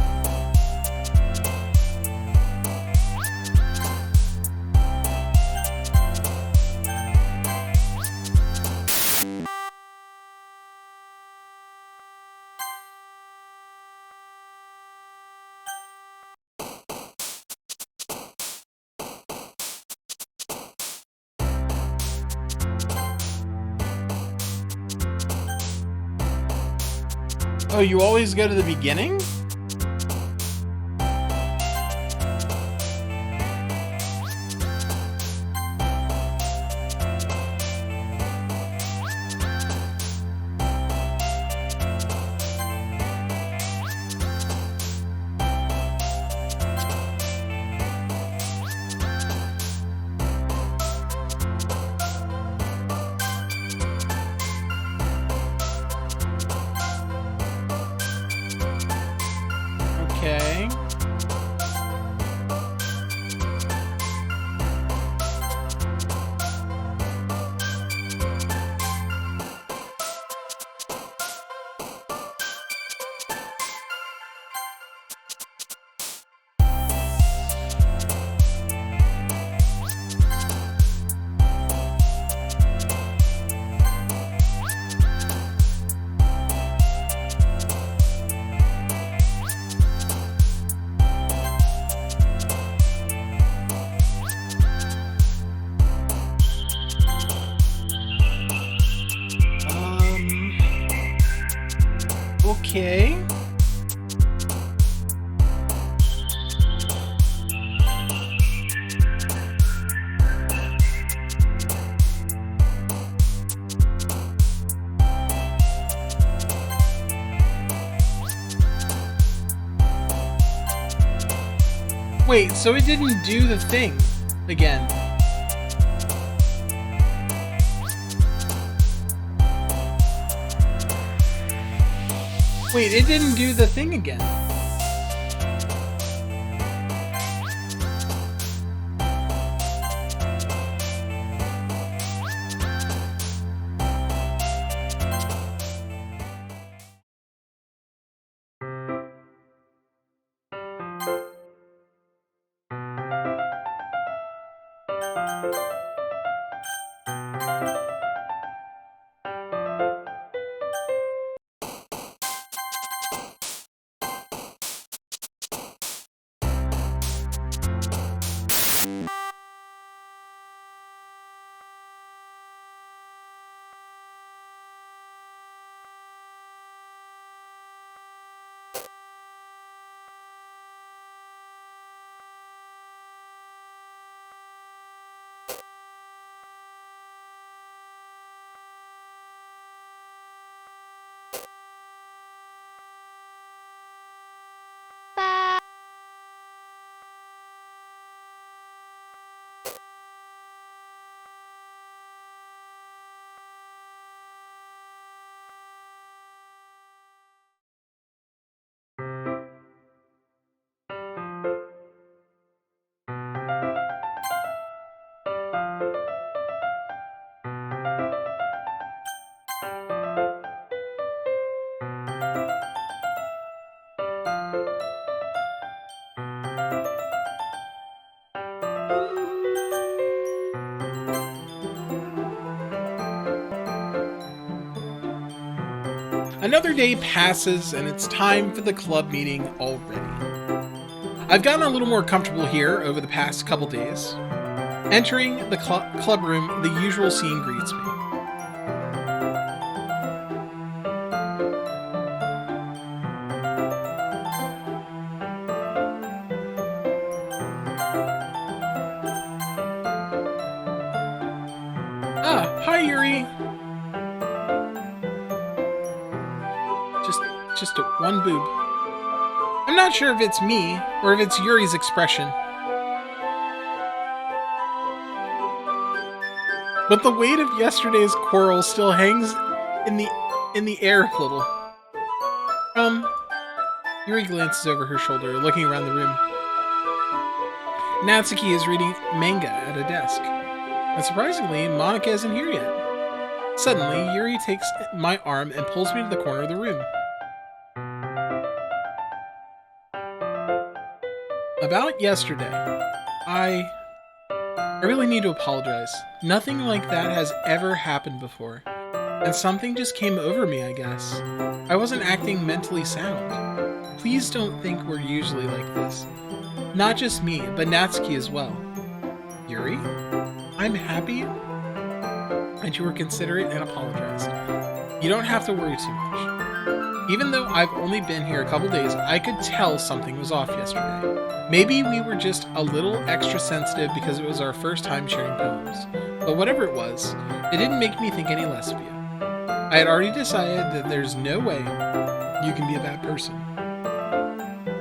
Oh, you always go to the beginning? Okay. Okay. Wait, so it didn't do the thing again. Wait, it didn't do the thing again. Another day passes, and it's time for the club meeting already. I've gotten a little more comfortable here over the past couple days. Entering the club room, the usual scene greets me. Ah, hi Yuri! Just one boob. I'm not sure if it's me, or if it's Yuri's expression. But the weight of yesterday's quarrel still hangs in the air a little. Yuri glances over her shoulder, looking around the room. Natsuki is reading manga at a desk. And surprisingly, Monika isn't here yet. Suddenly, Yuri takes my arm and pulls me to the corner of the room. About yesterday, I really need to apologize. Nothing like that has ever happened before. And something just came over me, I guess. I wasn't acting mentally sound. Please don't think we're usually like this. Not just me, but Natsuki as well. Yuri, I'm happy that you were considerate and apologized. You don't have to worry too much. Even though I've only been here a couple days, I could tell something was off yesterday. Maybe we were just a little extra sensitive because it was our first time sharing poems. But whatever it was, it didn't make me think any less of you. I had already decided that there's no way you can be a bad person.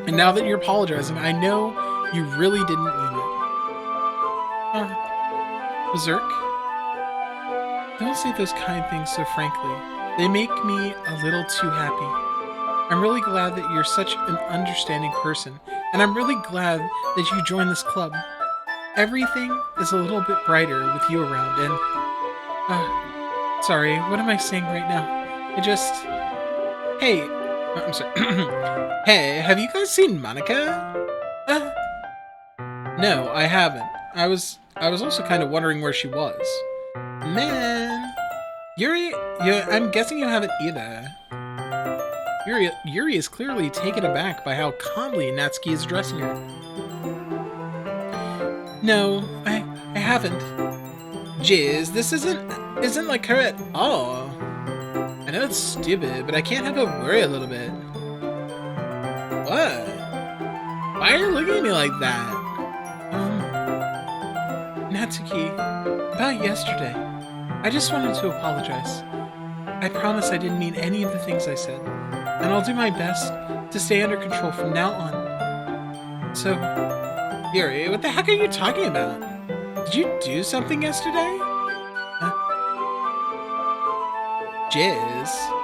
And now that you're apologizing, I know you really didn't mean it. Berserk? Don't say those kind things so frankly. They make me a little too happy. I'm really glad that you're such an understanding person, and I'm really glad that you joined this club. Everything is a little bit brighter with you around, and... sorry, what am I saying right now? Hey, I'm sorry. Hey, have you guys seen Monika? No, I haven't. I was also kind of wondering where she was. Man... Yuri, I'm guessing you haven't either. Yuri is clearly taken aback by how calmly Natsuki is addressing her. No, I haven't. Jizz, this isn't like her at all. I know it's stupid, but I can't have her worry a little bit. What? Why are you looking at me like that? Natsuki, about yesterday. I just wanted to apologize. I promise I didn't mean any of the things I said. And I'll do my best to stay under control from now on. So, Yuri, what the heck are you talking about? Did you do something yesterday? Jizz?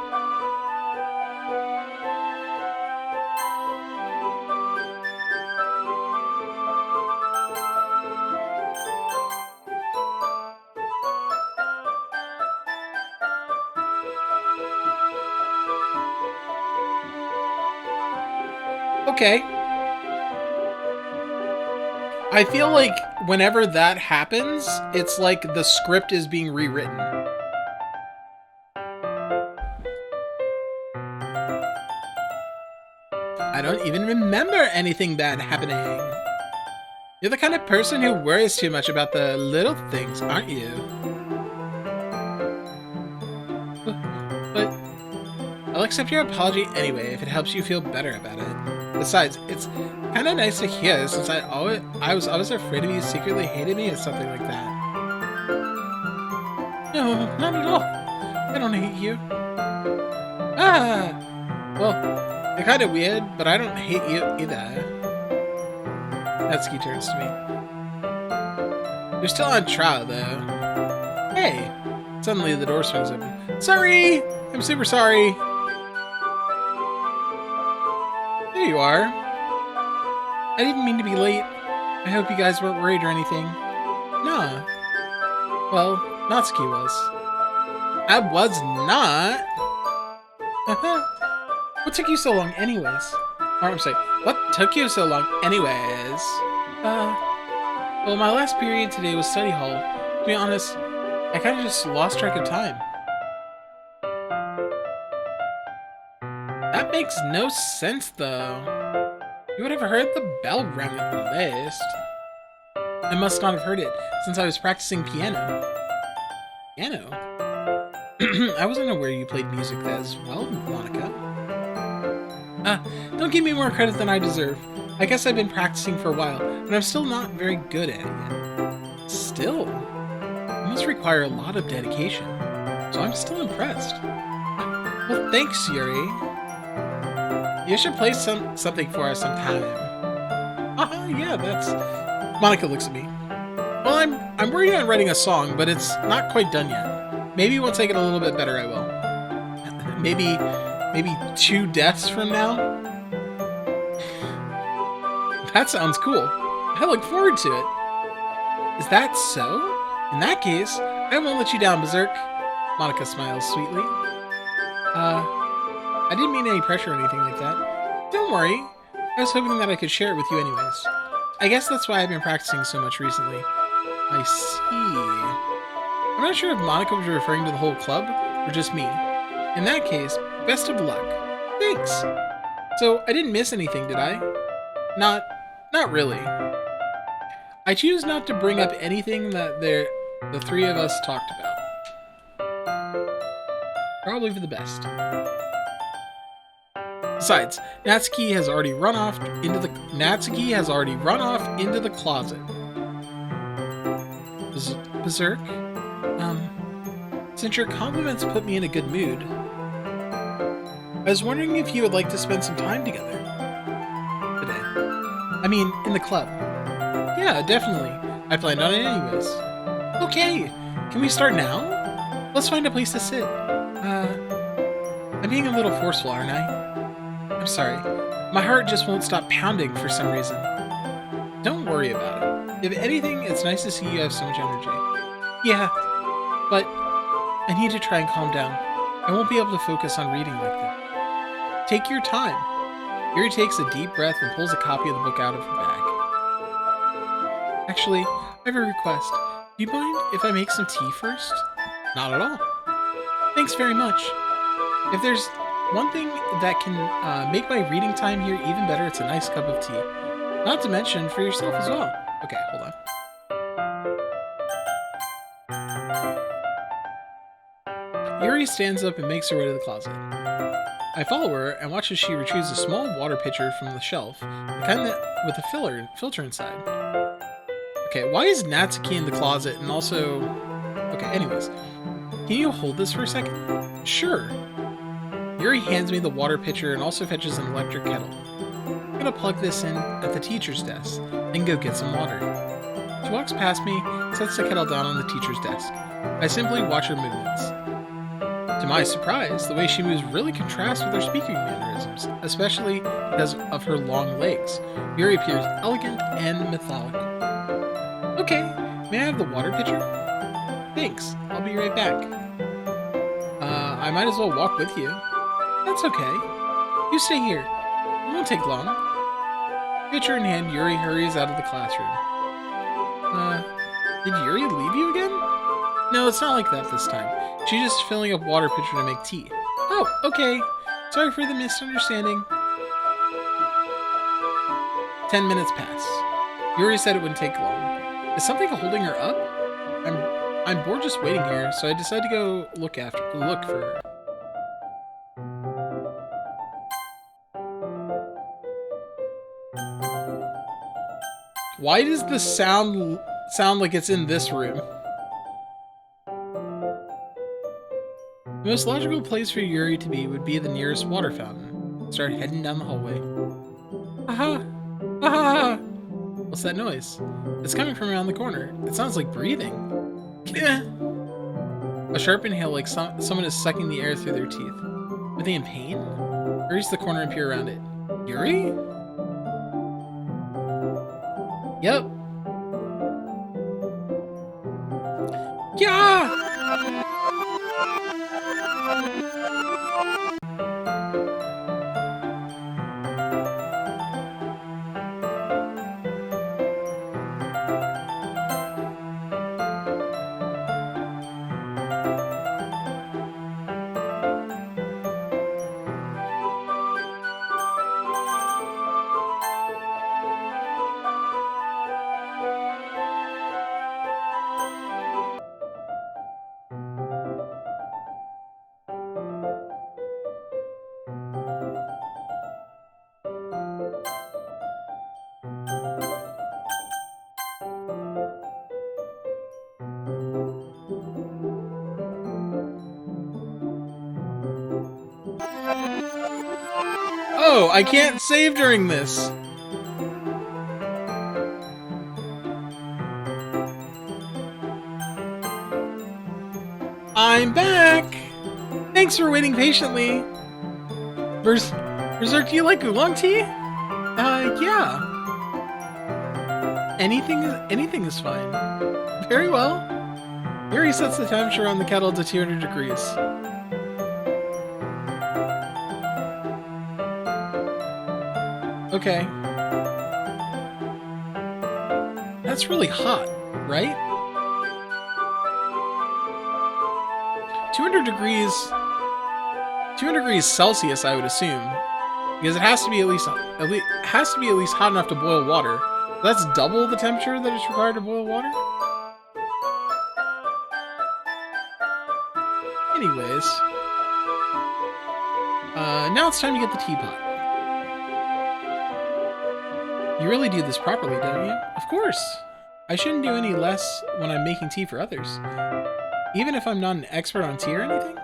Okay. I feel like whenever that happens, it's like the script is being rewritten. I don't even remember anything bad happening. You're the kind of person who worries too much about the little things, aren't you? But I'll accept your apology anyway if it helps you feel better about it. Besides, it's kind of nice to hear since I was always afraid of you secretly hated me or something like that. No, not at all. I don't hate you. Well, you're kind of weird, but I don't hate you either. Natsuki turns to me. You're still on trial, though. Hey! Suddenly the door swings open. Sorry! I'm super sorry! There you are. I didn't mean to be late. I hope you guys weren't worried or anything. Nah. Well, Natsuki was. I was not! What took you so long anyways? Or, I'm sorry, what took you so long anyways? Well, my last period today was study hall. To be honest, I kind of just lost track of time. That makes no sense, though. You would have heard the bell ring at least. I must not have heard it, since I was practicing piano. Piano? I wasn't aware you played music as well, Monica. Don't give me more credit than I deserve. I guess I've been practicing for a while, but I'm still not very good at it yet. Still? It must require a lot of dedication, so I'm still impressed. Well, thanks, Yuri. You should play something for us sometime. Yeah, that's... Monica looks at me. Well, I'm working on writing a song, but it's not quite done yet. Maybe once I get a little bit better, I will. Maybe 2 deaths from now? That sounds cool. I look forward to it. Is that so? In that case, I won't let you down, Berserk. Monica smiles sweetly. I didn't mean any pressure or anything like that. Don't worry. I was hoping that I could share it with you anyways. I guess that's why I've been practicing so much recently. I see. I'm not sure if Monica was referring to the whole club, or just me. In that case, best of luck. Thanks! So, I didn't miss anything, did I? Not really. I choose not to bring up anything that the 3 of us talked about. Probably for the best. Besides, Natsuki has already run off into the closet. Berserk? Since your compliments put me in a good mood, I was wondering if you would like to spend some time together today. I mean, in the club. Yeah, definitely. I planned on it anyways. Okay, can we start now? Let's find a place to sit. I'm being a little forceful, aren't I? I'm sorry. My heart just won't stop pounding for some reason. Don't worry about it. If anything, it's nice to see you have so much energy. Yeah, but I need to try and calm down. I won't be able to focus on reading like that. Take your time. Yuri takes a deep breath and pulls a copy of the book out of her bag. Actually, I have a request. Do you mind if I make some tea first? Not at all. Thanks very much. If there's one thing that can make my reading time here even better, it's a nice cup of tea. Not to mention for yourself as well. Okay, hold on. Yuri stands up and makes her way to the closet. I follow her and watch as she retrieves a small water pitcher from the shelf, the kind that with a filter inside. Okay, why is Natsuki in the closet and also... Okay, anyways. Can you hold this for a second? Sure. Yuri hands me the water pitcher and also fetches an electric kettle. I'm gonna plug this in at the teacher's desk, then go get some water. She walks past me, sets the kettle down on the teacher's desk. I simply watch her movements. To my surprise, the way she moves really contrasts with her speaking mannerisms, especially because of her long legs. Yuri appears elegant and methodical. Okay, may I have the water pitcher? Thanks, I'll be right back. I might as well walk with you. That's okay. You stay here. It won't take long. Pitcher in hand, Yuri hurries out of the classroom. Did Yuri leave you again? No, it's not like that this time. She's just filling up water pitcher to make tea. Oh, okay. Sorry for the misunderstanding. 10 minutes pass. Yuri said it wouldn't take long. Is something holding her up? I'm bored just waiting here, so I decide to go look for her. Why does the sound like it's in this room? The most logical place for Yuri to be would be the nearest water fountain. Start heading down the hallway. Aha! Aha! What's that noise? It's coming from around the corner. It sounds like breathing. A sharp inhale like someone is sucking the air through their teeth. Are they in pain? Hurries to the corner and peer around it. Yuri? Yep. Yeah! no! I can't save during this! I'm back! Thanks for waiting patiently! Berserk, do you like oolong tea? Yeah. Anything is fine. Very well. Yuri sets the temperature on the kettle to 200 degrees. Okay. That's really hot, right? 200 degrees Celsius, I would assume, because it has to be at least hot enough to boil water. That's double the temperature that is required to boil water. Anyways, now it's time to get the teapot. You really do this properly, don't you? Of course. I shouldn't do any less when I'm making tea for others. Even if I'm not an expert on tea or anything?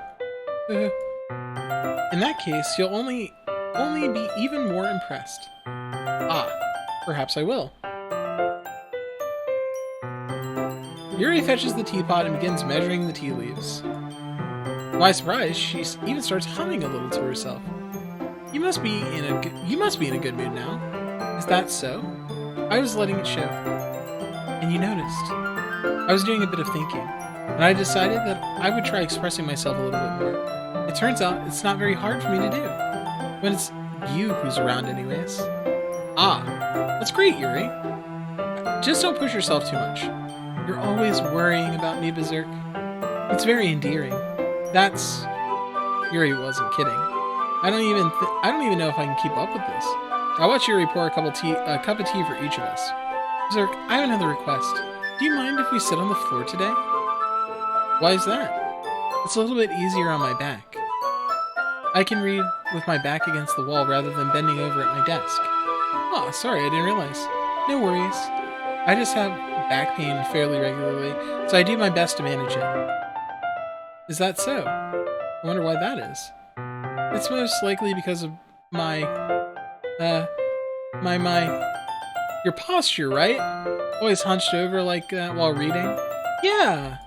In that case, you'll only be even more impressed. Ah, perhaps I will. Yuri fetches the teapot and begins measuring the tea leaves. To my surprise, she even starts humming a little to herself. You must be in a good mood now. Is that so? I was letting it show. And you noticed. I was doing a bit of thinking, and I decided that I would try expressing myself a little bit more. It turns out it's not very hard for me to do. When it's you who's around anyways. Ah, that's great, Yuri. Just don't push yourself too much. You're always worrying about me, Berserk. It's very endearing. Yuri wasn't kidding. I don't even know if I can keep up with this. I'll watch Yuri pour a cup of tea for each of us. Berserk, I have another request. Do you mind if we sit on the floor today? Why is that? It's a little bit easier on my back. I can read with my back against the wall rather than bending over at my desk. Oh, sorry, I didn't realize. No worries. I just have back pain fairly regularly, so I do my best to manage it. Is that so? I wonder why that is. It's most likely because of your posture, right? Always hunched over like that while reading? Yeah!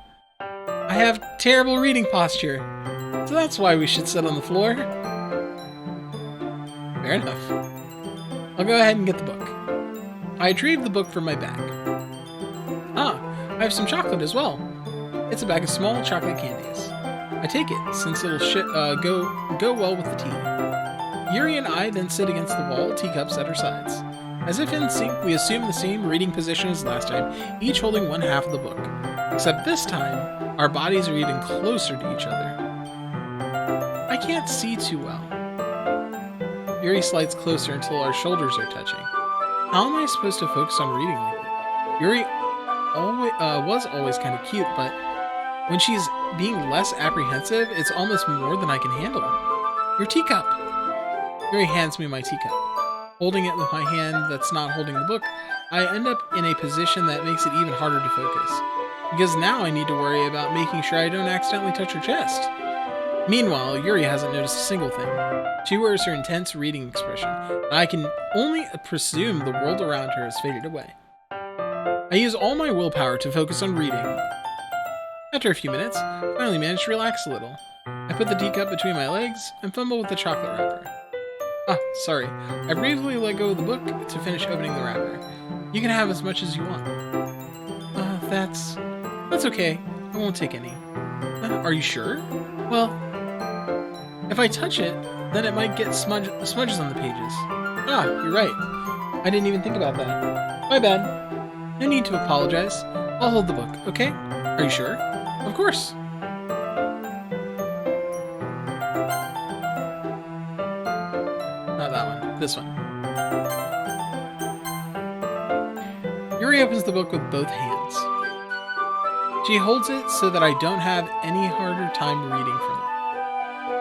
I have terrible reading posture, so that's why we should sit on the floor. Fair enough. I'll go ahead and get the book. I retrieve the book from my bag. Ah, I have some chocolate as well. It's a bag of small chocolate candies. I take it, since it'll go well with the tea. Yuri and I then sit against the wall, teacups at our sides. As if in sync, we assume the same reading position as last time, each holding one half of the book. Except this time, our bodies are even closer to each other. I can't see too well. Yuri slides closer until our shoulders are touching. How am I supposed to focus on reading like that? Yuri was always kind of cute, but when she's being less apprehensive, it's almost more than I can handle. Your teacup! Yuri hands me my teacup. Holding it with my hand that's not holding the book, I end up in a position that makes it even harder to focus. Because now I need to worry about making sure I don't accidentally touch her chest. Meanwhile, Yuri hasn't noticed a single thing. She wears her intense reading expression, and I can only presume the world around her has faded away. I use all my willpower to focus on reading. After a few minutes, I finally manage to relax a little. I put the teacup between my legs and fumble with the chocolate wrapper. Ah, sorry. I briefly let go of the book to finish opening the wrapper. You can have as much as you want. That's okay. I won't take any. Are you sure? Well, if I touch it, then it might get smudges on the pages. Ah, you're right. I didn't even think about that. My bad. No need to apologize. I'll hold the book, okay? Are you sure? Of course. Not that one. This one. Yuri opens the book with both hands. She holds it so that I don't have any harder time reading from it.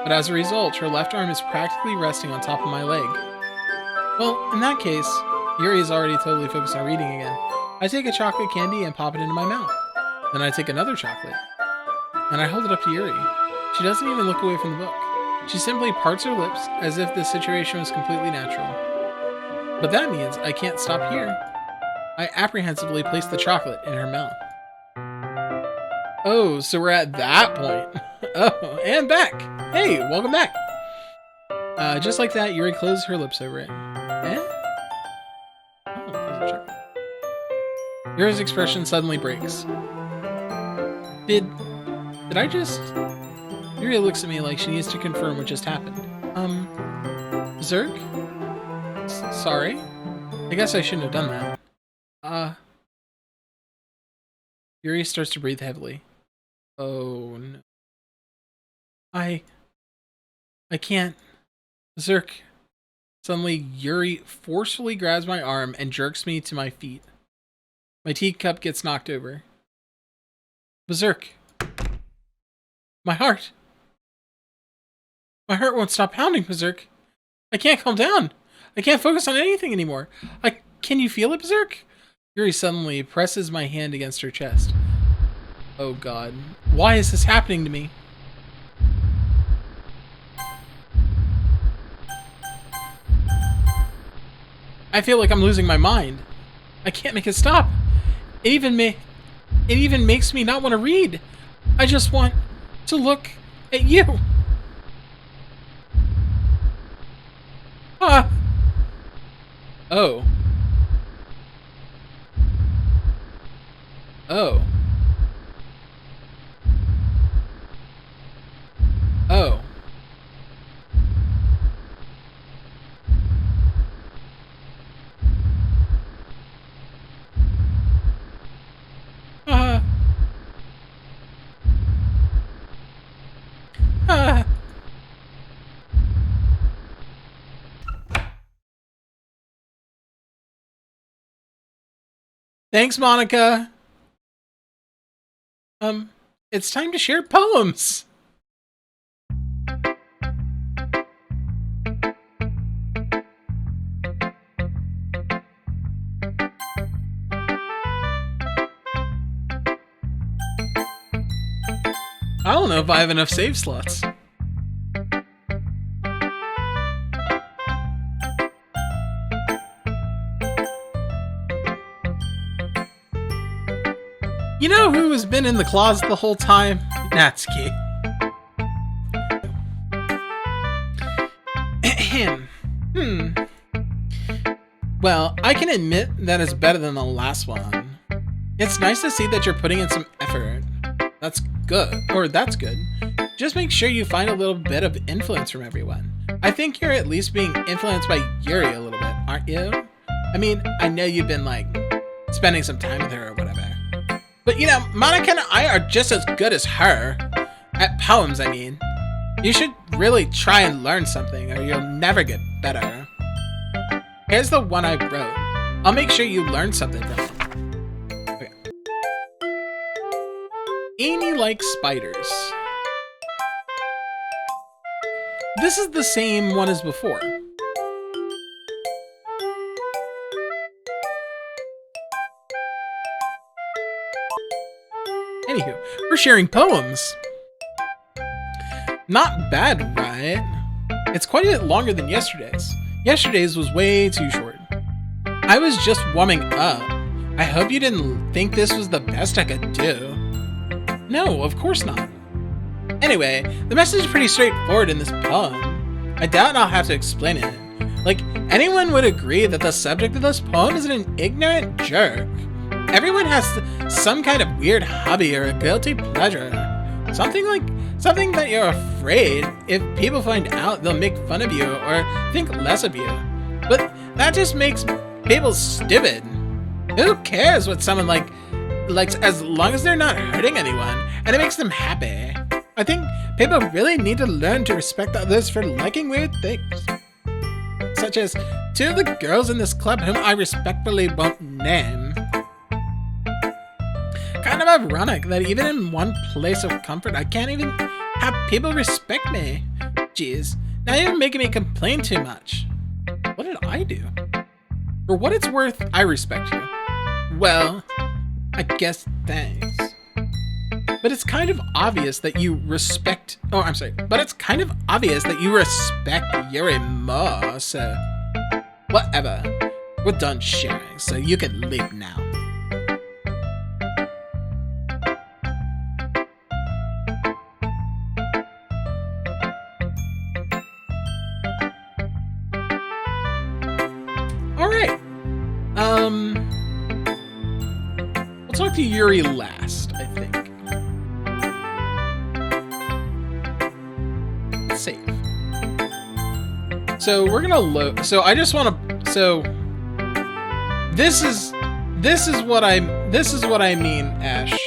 But as a result, her left arm is practically resting on top of my leg. Well, in that case, Yuri is already totally focused on reading again. I take a chocolate candy and pop it into my mouth. Then I take another chocolate, and I hold it up to Yuri. She doesn't even look away from the book. She simply parts her lips as if the situation was completely natural. But that means I can't stop here. I apprehensively place the chocolate in her mouth. Oh, so we're at that point. Oh, and back. Hey, welcome back. Just like that, Yuri closed her lips over it. Eh? Oh, there's a chocolate. Yuri's expression suddenly breaks. Did I just... Yuri looks at me like she needs to confirm what just happened. Berserk? Sorry? I guess I shouldn't have done that. Yuri starts to breathe heavily. Oh, no. I can't. Berserk. Suddenly, Yuri forcefully grabs my arm and jerks me to my feet. My teacup gets knocked over. Berserk. My heart. My heart won't stop pounding, Berserk. I can't calm down. I can't focus on anything anymore. Can you feel it, Berserk? Yuri suddenly presses my hand against her chest. Oh god. Why is this happening to me? I feel like I'm losing my mind. I can't make it stop. It even makes me not want to read. I just want to look at you. Oh. Oh. Oh. Thanks, Monika. It's time to share poems. I don't know if I have enough save slots. You know who has been in the closet the whole time? Natsuki. Well, I can admit that it's better than the last one. It's nice to see that you're putting in some effort. That's good. That's good. Just make sure you find a little bit of influence from everyone. I think you're at least being influenced by Yuri a little bit, aren't you? I mean, I know you've been, like, spending some time with her or whatever. But, you know, Monika and I are just as good as her. At poems, I mean. You should really try and learn something, or you'll never get better. Here's the one I wrote. I'll make sure you learn something from it. Okay. Amy likes spiders. This is the same one as before. Anywho, we're sharing poems. Not bad, right? It's quite a bit longer than yesterday's. Yesterday's was way too short. I was just warming up. I hope you didn't think this was the best I could do. No, of course not. Anyway, the message is pretty straightforward in this poem. I doubt I'll have to explain it. Like, anyone would agree that the subject of this poem is an ignorant jerk. Everyone has some kind of weird hobby or a guilty pleasure. Something that you're afraid if people find out they'll make fun of you or think less of you. But that just makes people stupid. Who cares what someone likes as long as they're not hurting anyone and it makes them happy? I think people really need to learn to respect others for liking weird things. Such as two of the girls in this club whom I respectfully won't name. Kind of ironic that even in one place of comfort, I can't even have people respect me. Jeez, now you're making me complain too much. What did I do? For what it's worth, I respect you. Well, I guess thanks. But it's kind of obvious that you respect... Oh, I'm sorry. But it's kind of obvious that you respect Yuri more, so... Whatever. We're done sharing, so you can leave now. Alright. We'll talk to Yuri last, I think. Save. So we're gonna load. So I just want to. So this is what I mean, Ash.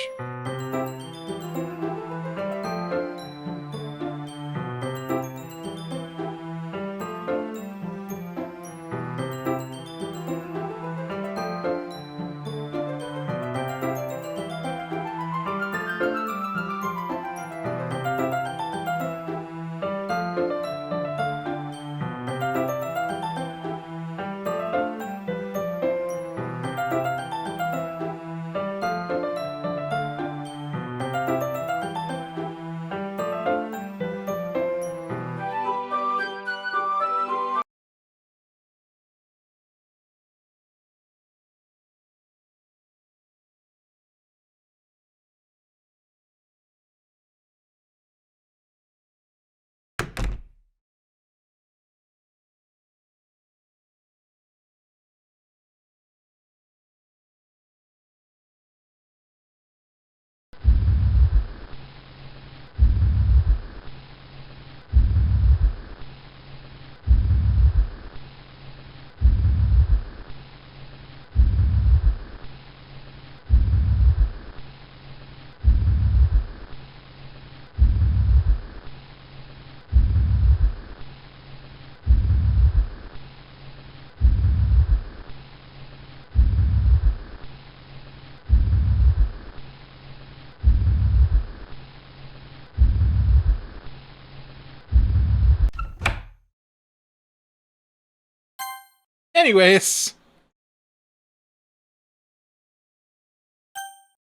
Anyways,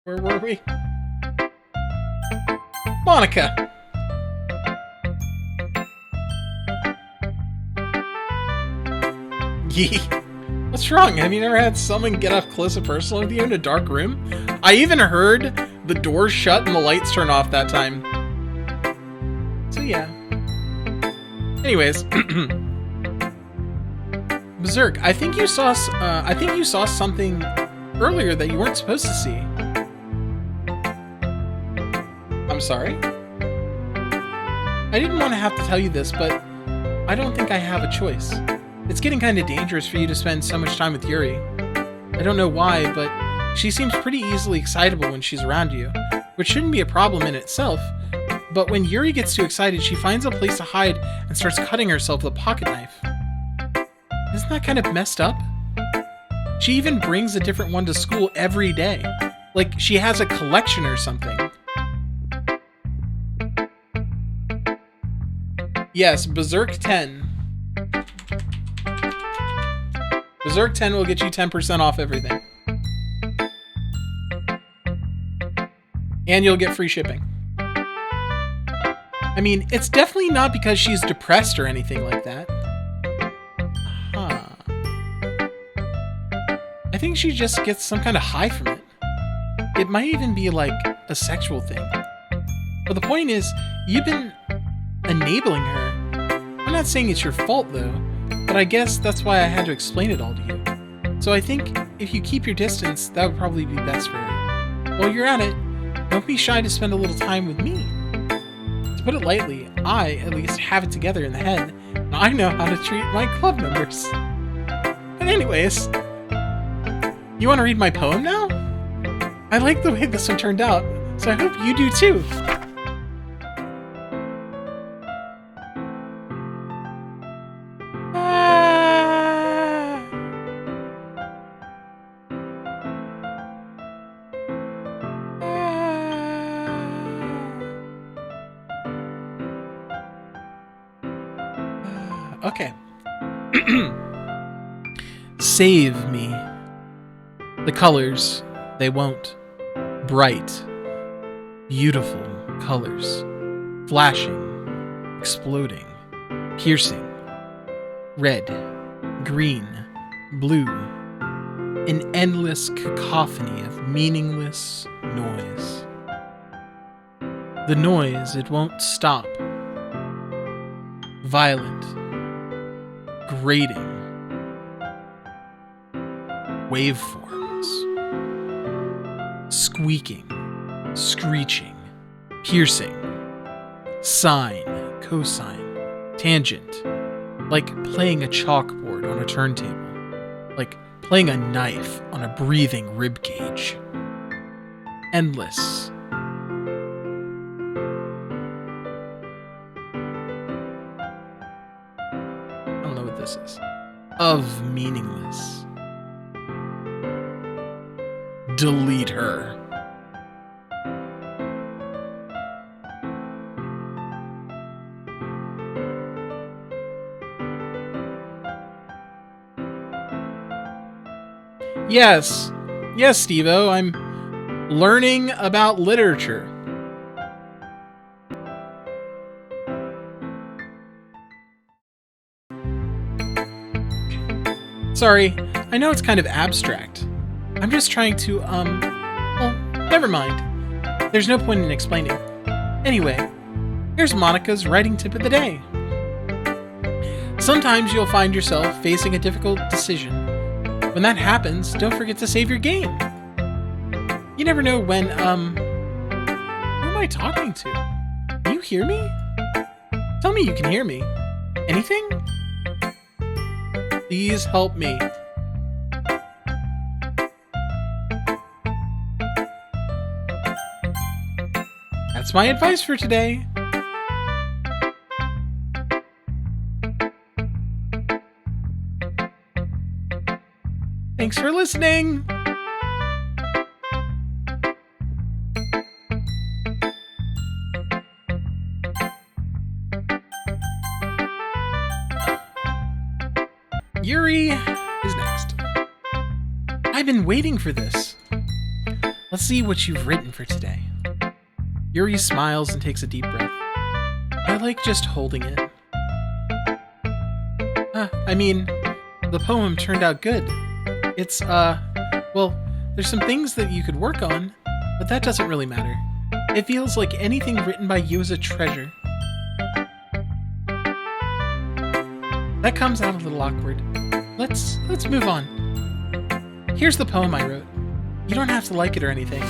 where were we? Monika. Yee. What's wrong? Have you never had someone get up close and personal with you in a dark room? I even heard the doors shut and the lights turn off that time. So yeah. Anyways. Berserk, I think you saw something earlier that you weren't supposed to see. I'm sorry? I didn't want to have to tell you this, but I don't think I have a choice. It's getting kind of dangerous for you to spend so much time with Yuri. I don't know why, but she seems pretty easily excitable when she's around you, which shouldn't be a problem in itself. But when Yuri gets too excited, she finds a place to hide and starts cutting herself with a pocket knife. Isn't that kind of messed up? She even brings a different one to school every day. Like she has a collection or something. Yes, Berserk 10. Berserk 10 will get you 10% off everything. And you'll get free shipping. I mean, it's definitely not because she's depressed or anything like that. I think she just gets some kind of high from it. It might even be like a sexual thing. But the point is, you've been enabling her. I'm not saying it's your fault though, but I guess that's why I had to explain it all to you. So I think if you keep your distance, that would probably be best for her. While you're at it, don't be shy to spend a little time with me. To put it lightly, I, at least, have it together in the head, and I know how to treat my club members. But anyways... You want to read my poem now? I like the way this one turned out, so I hope you do too. Okay. Save me. The colors, they won't. Bright. Beautiful colors, flashing, exploding, piercing, red, green, blue, an endless cacophony of meaningless noise. The noise, it won't stop. Violent, grating, waveforms, squeaking, screeching, piercing, sine, cosine, tangent, like playing a chalkboard on a turntable, like playing a knife on a breathing ribcage. Endless. I don't know what this is. Of meaningless. Delete her. Yes. Yes, Steve-O, I'm learning about literature. Sorry, I know it's kind of abstract. I'm just trying to, well, never mind. There's no point in explaining. Anyway, here's Monika's writing tip of the day. Sometimes you'll find yourself facing a difficult decision. When that happens, don't forget to save your game. You never know when, who am I talking to? Can you hear me? Tell me you can hear me. Anything? Please help me. That's my advice for today. Thanks for listening. Yuri is next. I've been waiting for this. Let's see what you've written for today. Yuri smiles and takes a deep breath. I like just holding it. I mean, the poem turned out good. It's, well, there's some things that you could work on, but that doesn't really matter. It feels like anything written by you is a treasure. That comes out a little awkward. Let's move on. Here's the poem I wrote. You don't have to like it or anything.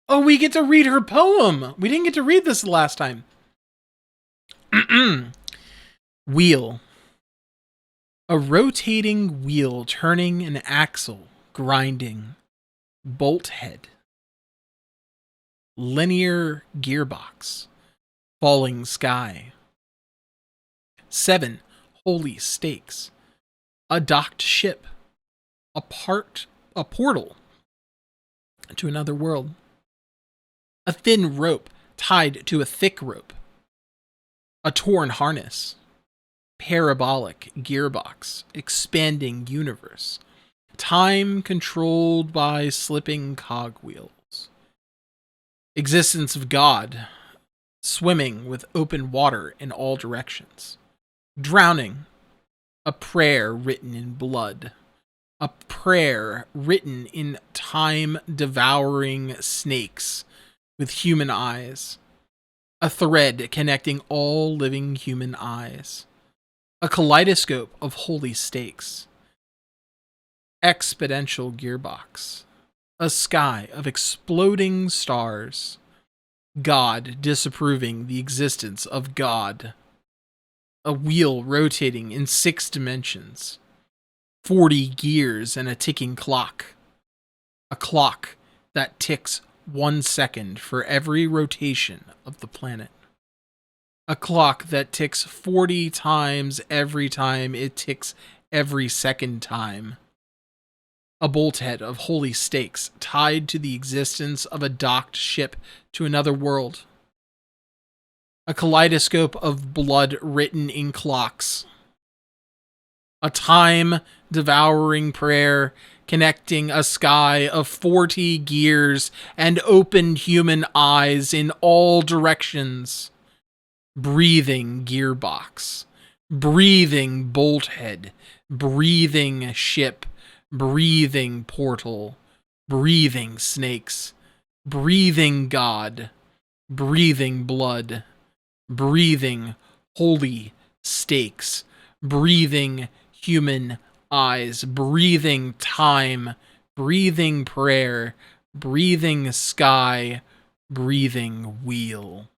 Oh, we get to read her poem! We didn't get to read this the last time. Wheel. A rotating wheel turning an axle, grinding. Bolt head. Linear gearbox. Falling sky. 7 holy stakes. A docked ship. A portal to another world. A thin rope tied to a thick rope. A torn harness. Parabolic gearbox, expanding universe. Time controlled by slipping cogwheels. Existence of God, swimming with open water in all directions. Drowning, a prayer written in blood. A prayer written in time-devouring snakes with human eyes. A thread connecting all living human eyes. A kaleidoscope of holy stakes. Exponential gearbox. A sky of exploding stars. God disapproving the existence of God. A wheel rotating in 6 dimensions. 40 gears and a ticking clock. A clock that ticks 1 second for every rotation of the planet. A clock that ticks 40 times every time it ticks every second time. A bolthead of holy stakes tied to the existence of a docked ship to another world. A kaleidoscope of blood written in clocks. A time-devouring prayer connecting a sky of 40 gears and open human eyes in all directions. Breathing gearbox, breathing bolt head, breathing ship, breathing portal, breathing snakes, breathing God, breathing blood, breathing holy stakes, breathing human eyes, breathing time, breathing prayer, breathing sky, breathing wheel.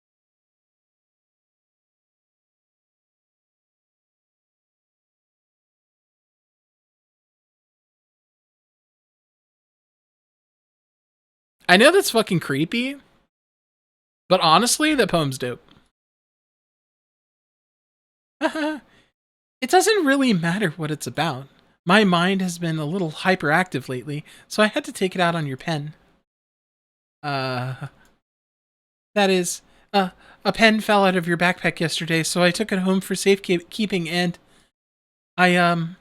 I know that's fucking creepy, but honestly, that poem's dope. It doesn't really matter what it's about. My mind has been a little hyperactive lately, so I had to take it out on your pen. That is, a pen fell out of your backpack yesterday, so I took it home for safekeeping, and I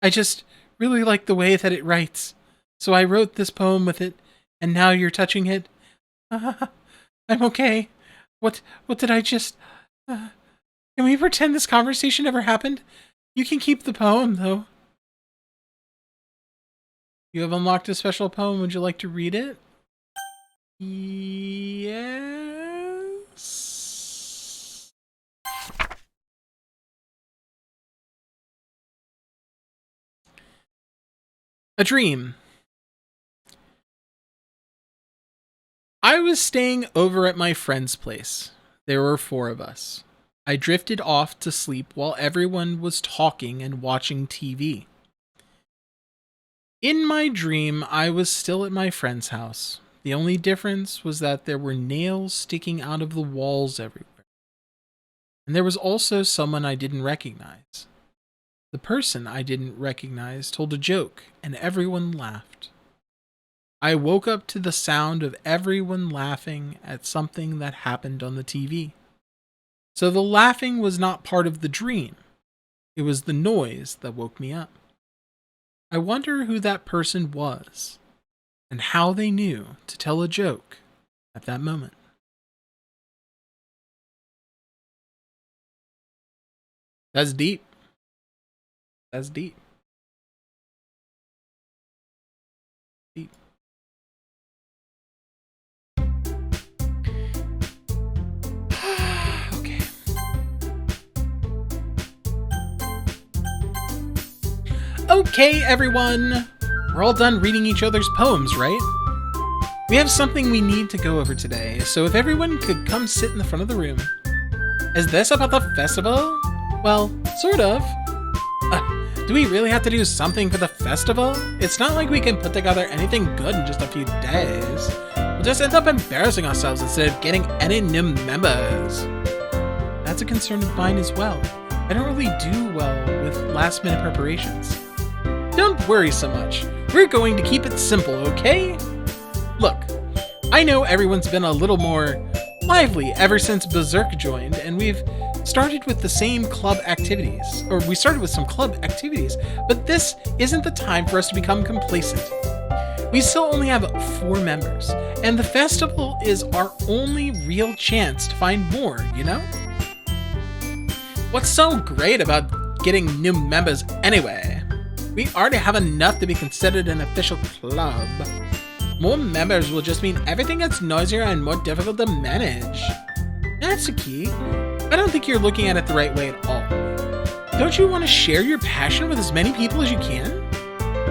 just really like the way that it writes. So I wrote this poem with it, and now you're touching it. I'm okay. What did I just... can we pretend this conversation never happened? You can keep the poem, though. You have unlocked a special poem. Would you like to read it? Yes. A dream. I was staying over at my friend's place. There were 4 of us. I drifted off to sleep while everyone was talking and watching TV. In my dream, I was still at my friend's house. The only difference was that there were nails sticking out of the walls everywhere. And there was also someone I didn't recognize. The person I didn't recognize told a joke, and everyone laughed. I woke up to the sound of everyone laughing at something that happened on the TV. So the laughing was not part of the dream. It was the noise that woke me up. I wonder who that person was, and how they knew to tell a joke at that moment. That's deep. That's deep. Deep. Okay. Okay, everyone. We're all done reading each other's poems, right? We have something we need to go over today, so if everyone could come sit in the front of the room. Is this about the festival? Well, sort of. Do we really have to do something for the festival? It's not like we can put together anything good in just a few days. We'll just end up embarrassing ourselves instead of getting any new members. That's a concern of mine as well. I don't really do well with last-minute preparations. Don't worry so much. We're going to keep it simple, okay? Look, I know everyone's been a little more lively ever since Berserk joined, and we've started with the same club activities. Or we started with some club activities, but this isn't the time for us to become complacent. We still only have 4 members, and the festival is our only real chance to find more, you know? What's so great about getting new members anyway? We already have enough to be considered an official club. More members will just mean everything gets noisier and more difficult to manage. Natsuki, I don't think you're looking at it the right way at all. Don't you want to share your passion with as many people as you can?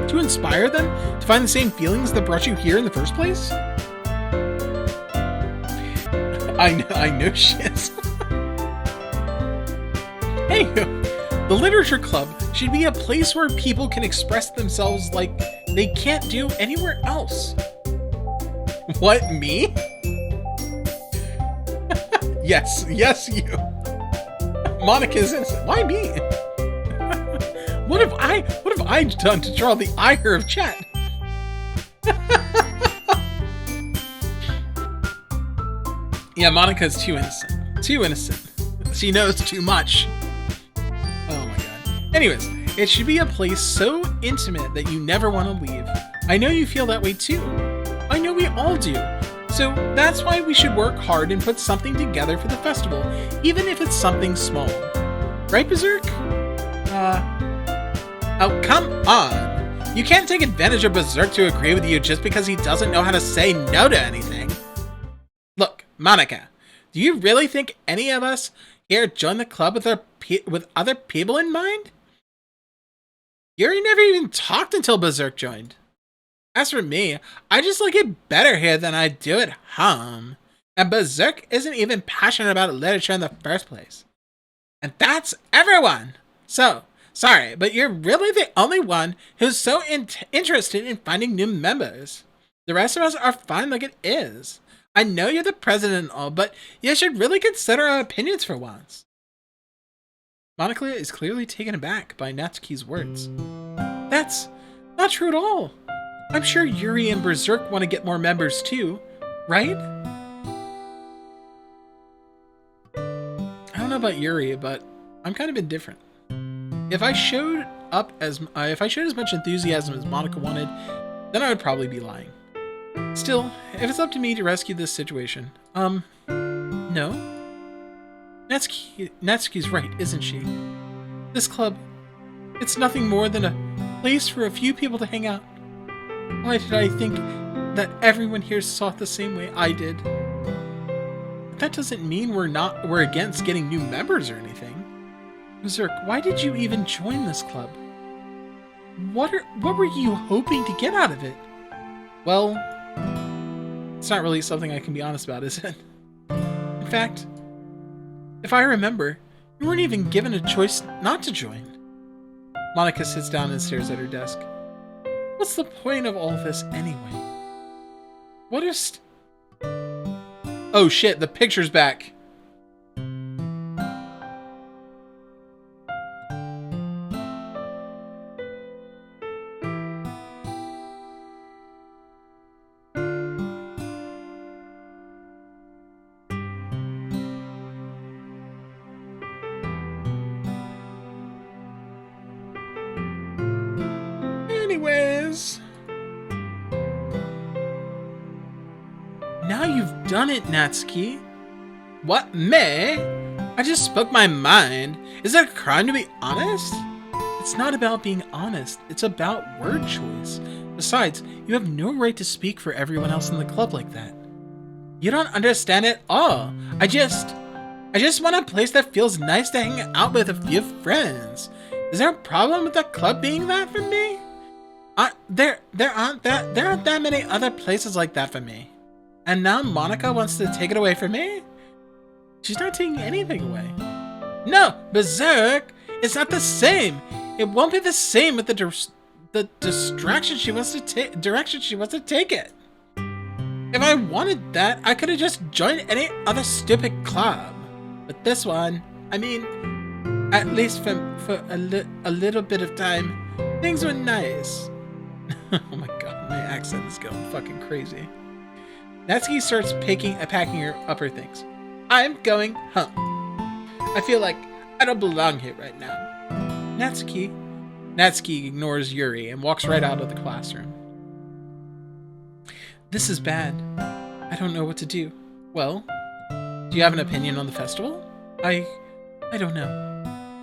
To inspire them to find the same feelings that brought you here in the first place? I know she is. Anywho, the literature club should be a place where people can express themselves like they can't do anywhere else. What, me? Yes, you. Monika's innocent. Why me? What have I done to draw the ire of chat? Yeah, Monika's too innocent. Too innocent. She knows too much. Oh my god. Anyways, it should be a place so intimate that you never want to leave. I know you feel that way too. I know we all do. So that's why we should work hard and put something together for the festival, even if it's something small. Right, Berserk? Oh, come on. You can't take advantage of Berserk to agree with you just because he doesn't know how to say no to anything. Look, Monika, do you really think any of us here join the club with other people in mind? Yuri never even talked until Berserk joined. As for me, I just like it better here than I do at home. And Berserk isn't even passionate about literature in the first place. And that's everyone! So, sorry, but you're really the only one who's so interested in finding new members. The rest of us are fine like it is. I know you're the president and all, but you should really consider our opinions for once. Monika is clearly taken aback by Natsuki's words. That's not true at all. I'm sure Yuri and Berserk want to get more members too, right? I don't know about Yuri, but I'm kind of indifferent. If I showed as much enthusiasm as Monika wanted, then I would probably be lying. Still, if it's up to me to rescue this situation, no. Natsuki's right, isn't she? This club, it's nothing more than a place for a few people to hang out. Why did I think that everyone here saw it the same way I did? But that doesn't mean we're against getting new members or anything. Berserk, why did you even join this club? What were you hoping to get out of it? Well, it's not really something I can be honest about, is it? In fact, if I remember, you weren't even given a choice not to join. Monika sits down and stares at her desk. What's the point of all this anyway? What is... Oh shit, the picture's back. Anyways, now you've done it, Natsuki. What, me? I just spoke my mind. Is it a crime to be honest? It's not about being honest. It's about word choice. Besides, you have no right to speak for everyone else in the club like that. You don't understand at all. I just want a place that feels nice to hang out with a few friends. Is there a problem with the club being that for me? There aren't that many other places like that for me. And now Monika wants to take it away from me? She's not taking anything away. No, Berserk! It's not the same! It won't be the same with the direction she wants to take it. If I wanted that, I could have just joined any other stupid club. But this one, I mean, at least for a little bit of time, things were nice. Oh my god, my accent is going fucking crazy. Natsuki starts packing up her things. I'm going home. I feel like I don't belong here right now. Natsuki ignores Yuri and walks right out of the classroom. This is bad. I don't know what to do. Well, do you have an opinion on the festival? I don't know.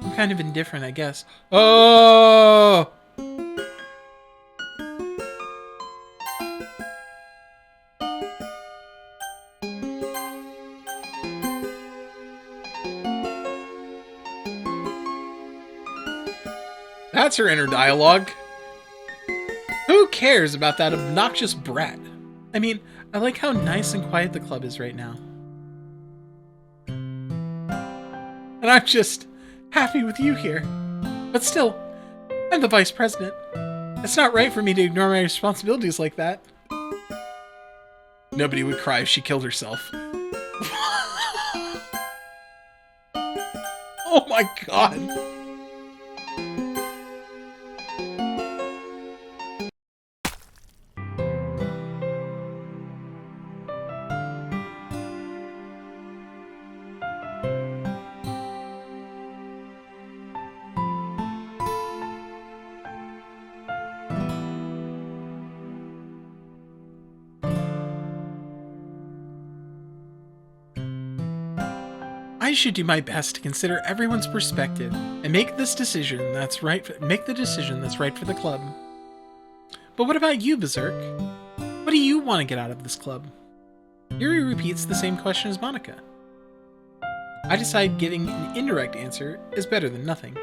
I'm kind of indifferent, I guess. Oh! That's her inner dialogue. Who cares about that obnoxious brat? I mean, I like how nice and quiet the club is right now. And I'm just happy with you here. But still, I'm the vice president. It's not right for me to ignore my responsibilities like that. Nobody would cry if she killed herself. Oh my god. I should do my best to consider everyone's perspective and make the decision that's right for the club. But what about you, Berserk? What do you want to get out of this club? Yuri repeats the same question as Monika. I decide giving an indirect answer is better than nothing.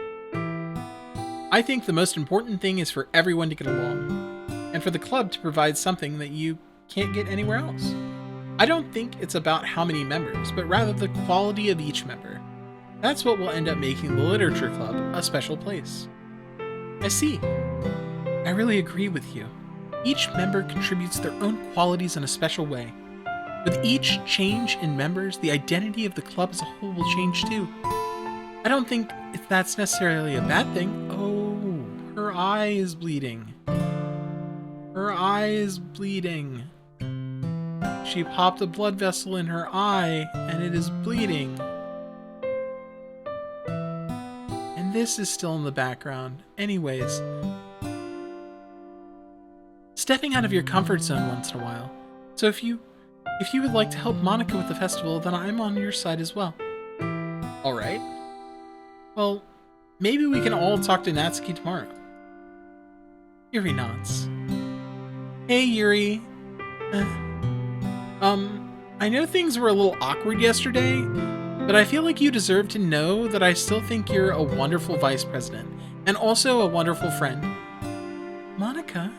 I think the most important thing is for everyone to get along, and for the club to provide something that you can't get anywhere else. I don't think it's about how many members, but rather the quality of each member. That's what will end up making the Literature Club a special place. I see. I really agree with you. Each member contributes their own qualities in a special way. With each change in members, the identity of the club as a whole will change too. I don't think that's necessarily a bad thing. Oh, her eye is bleeding. Her eye is bleeding. She popped a blood vessel in her eye, and it is bleeding. And this is still in the background. Anyways, stepping out of your comfort zone once in a while. So if you would like to help Monika with the festival, then I'm on your side as well. Alright. Well, maybe we can all talk to Natsuki tomorrow. Yuri nods. Hey, Yuri. I know things were a little awkward yesterday, but I feel like you deserve to know that I still think you're a wonderful vice president, and also a wonderful friend. Monika?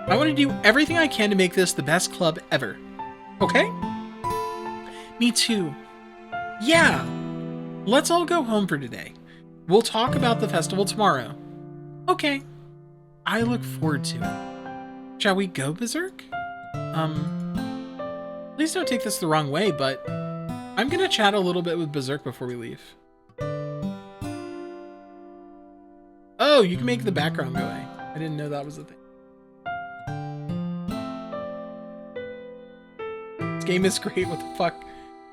I want to do everything I can to make this the best club ever. Okay? Me too. Yeah! Let's all go home for today. We'll talk about the festival tomorrow. Okay. I look forward to it. Shall we go, Berserk? Please don't take this the wrong way, but I'm gonna chat a little bit with Berserk before we leave. Oh, you can make the background go away. I didn't know that was a thing. This game is great. What the fuck?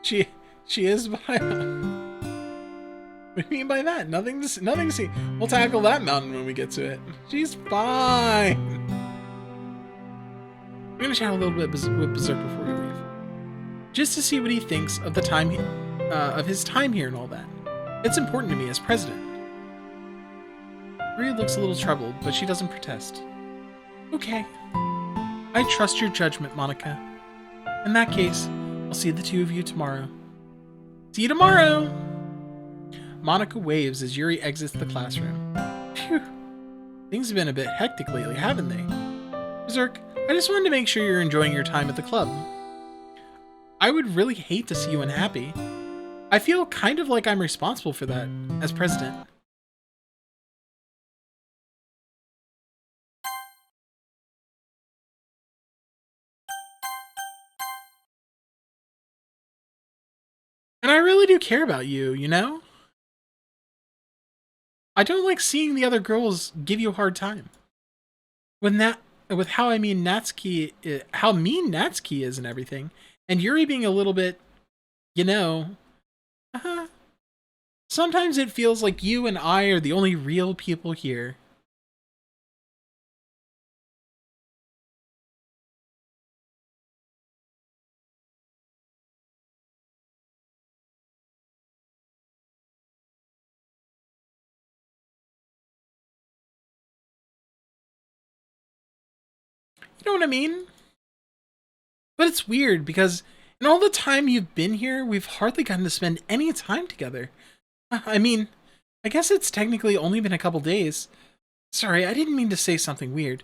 She is by. What do you mean by that? Nothing to see. We'll tackle that mountain when we get to it. She's fine. We're gonna chat a little bit with Berserk before we leave, just to see what he thinks of the time, of his time here and all that. It's important to me as president. Rhea looks a little troubled, but she doesn't protest. Okay. I trust your judgment, Monika. In that case, I'll see the two of you tomorrow. See you tomorrow! Monika waves as Yuri exits the classroom. Phew. Things have been a bit hectic lately, haven't they? Berserk, I just wanted to make sure you're enjoying your time at the club. I would really hate to see you unhappy. I feel kind of like I'm responsible for that, as president. And I really do care about you, you know? I don't like seeing the other girls give you a hard time. With how mean Natsuki is and everything, and Yuri being a little bit, you know, sometimes it feels like you and I are the only real people here. You know what I mean? But it's weird because in all the time you've been here, we've hardly gotten to spend any time together. I mean, I guess it's technically only been a couple days. Sorry, I didn't mean to say something weird.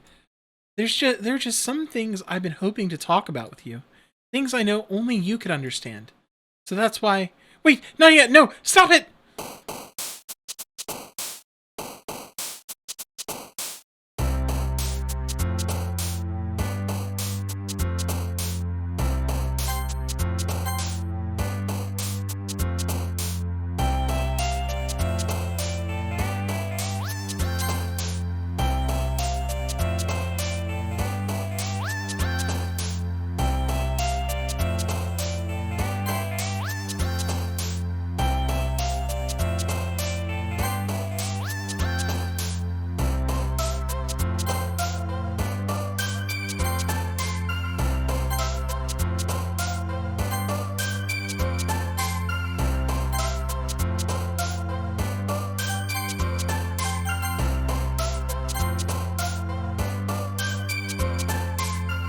There are just some things I've been hoping to talk about with you. Things I know only you could understand. So that's why... Wait, not yet! No! Stop it!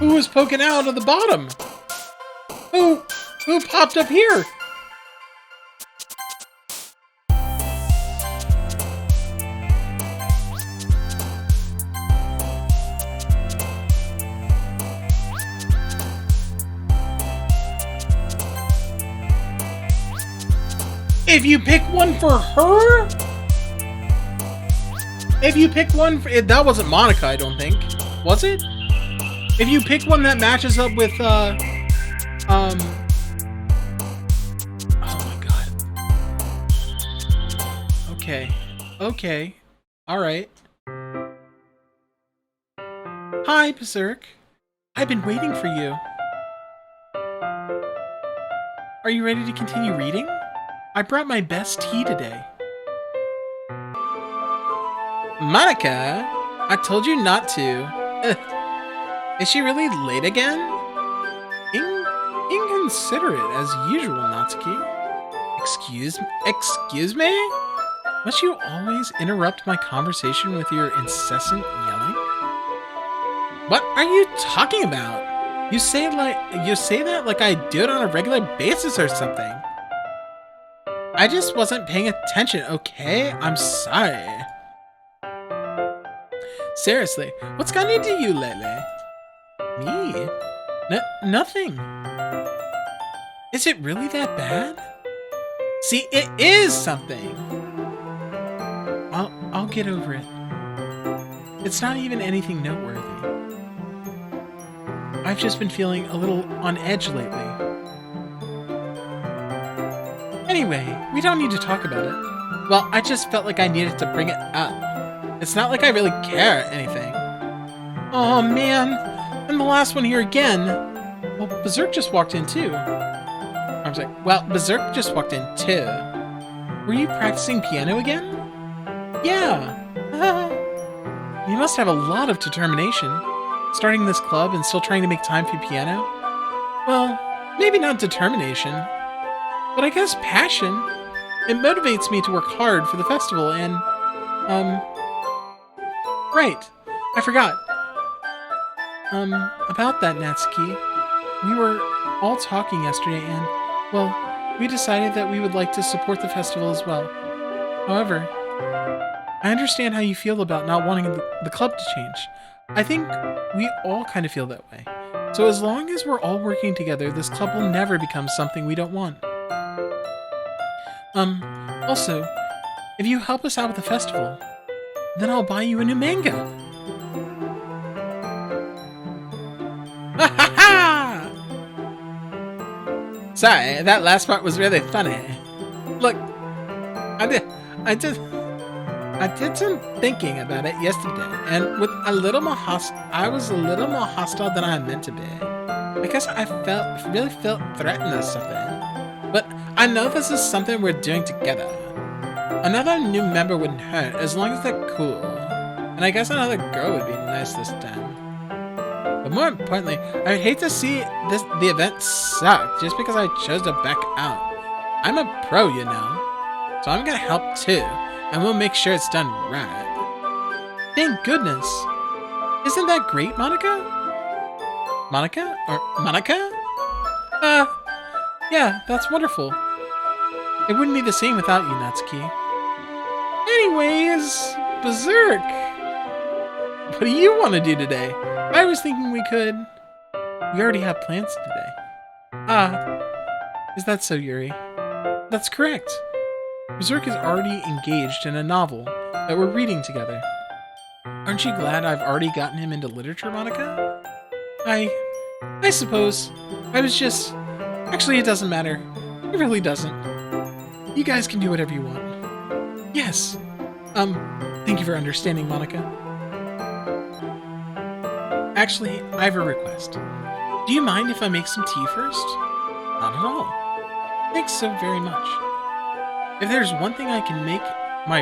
Who was poking out of the bottom? Who popped up here? If you pick one for her? If you pick one for... That wasn't Monika, I don't think. Was it? If you pick one that matches up with, Oh my god. Okay. Alright. Hi, Berserk. I've been waiting for you. Are you ready to continue reading? I brought my best tea today. Monika? I told you not to. Ugh. Is she really late again? Inconsiderate as usual, Natsuki. Excuse me? Must you always interrupt my conversation with your incessant yelling? What are you talking about? You say that like I do it on a regular basis or something. I just wasn't paying attention, okay? I'm sorry. Seriously, what's gotten into you lately? Me? Nothing. Is it really that bad? See, it is something. I'll get over it. It's not even anything noteworthy. I've just been feeling a little on edge lately. Anyway, we don't need to talk about it. Well, I just felt like I needed to bring it up. It's not like I really care or anything. Oh man, I'm the last one here again. Well, Berserk just walked in too. I'm sorry. Well, Berserk just walked in too. Were you practicing piano again? Yeah. You must have a lot of determination. Starting this club and still trying to make time for piano? Well, maybe not determination, but I guess passion. It motivates me to work hard for the festival and, right, I forgot. About that, Natsuki. We were all talking yesterday and, well, we decided that we would like to support the festival as well. However, I understand how you feel about not wanting the club to change. I think we all kind of feel that way. So as long as we're all working together, this club will never become something we don't want. Also, if you help us out with the festival, then I'll buy you a new manga. Ha ha ha! Sorry, that last part was really funny. Look, I did some thinking about it yesterday, and with I was a little more hostile than I meant to be. I guess I really felt threatened or something. But I know this is something we're doing together. Another new member wouldn't hurt, as long as they're cool. And I guess another girl would be nice this time. But more importantly, I would hate to see the event suck just because I chose to back out. I'm a pro, you know. So I'm gonna help too. And we'll make sure it's done right. Thank goodness. Isn't that great, Monika? Monika? Or Monika? Yeah, that's wonderful. It wouldn't be the same without you, Natsuki. Anyways, Berserk. What do you want to do today? I was thinking we already have plans today. Is that so, Yuri? That's correct. Berserk is already engaged in a novel that we're reading together. Aren't you glad I've already gotten him into literature, Monika? I suppose. I was just... Actually, it doesn't matter. It really doesn't. You guys can do whatever you want. Yes. Thank you for understanding, Monika. Actually, I have a request. Do you mind if I make some tea first? Not at all. Thanks so very much. If there's one thing that can make my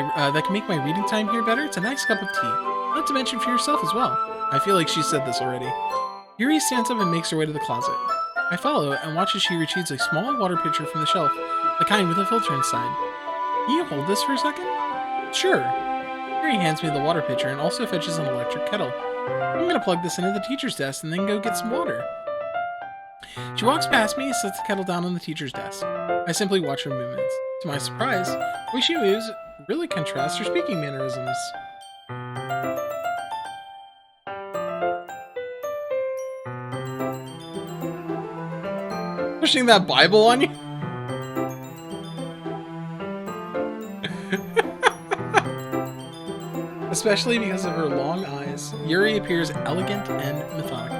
reading time here better, it's a nice cup of tea. Not to mention for yourself as well. I feel like she said this already. Yuri stands up and makes her way to the closet. I follow and watch as she retrieves a small water pitcher from the shelf, the kind with a filter inside. Can you hold this for a second? Sure. Yuri hands me the water pitcher and also fetches an electric kettle. I'm gonna plug this into the teacher's desk and then go get some water. She walks past me, sets the kettle down on the teacher's desk. I simply watch her movements. To my surprise, the way she moves really contrasts her speaking mannerisms. Pushing that Bible on you? Especially because of her long eyes, Yuri appears elegant and methodical.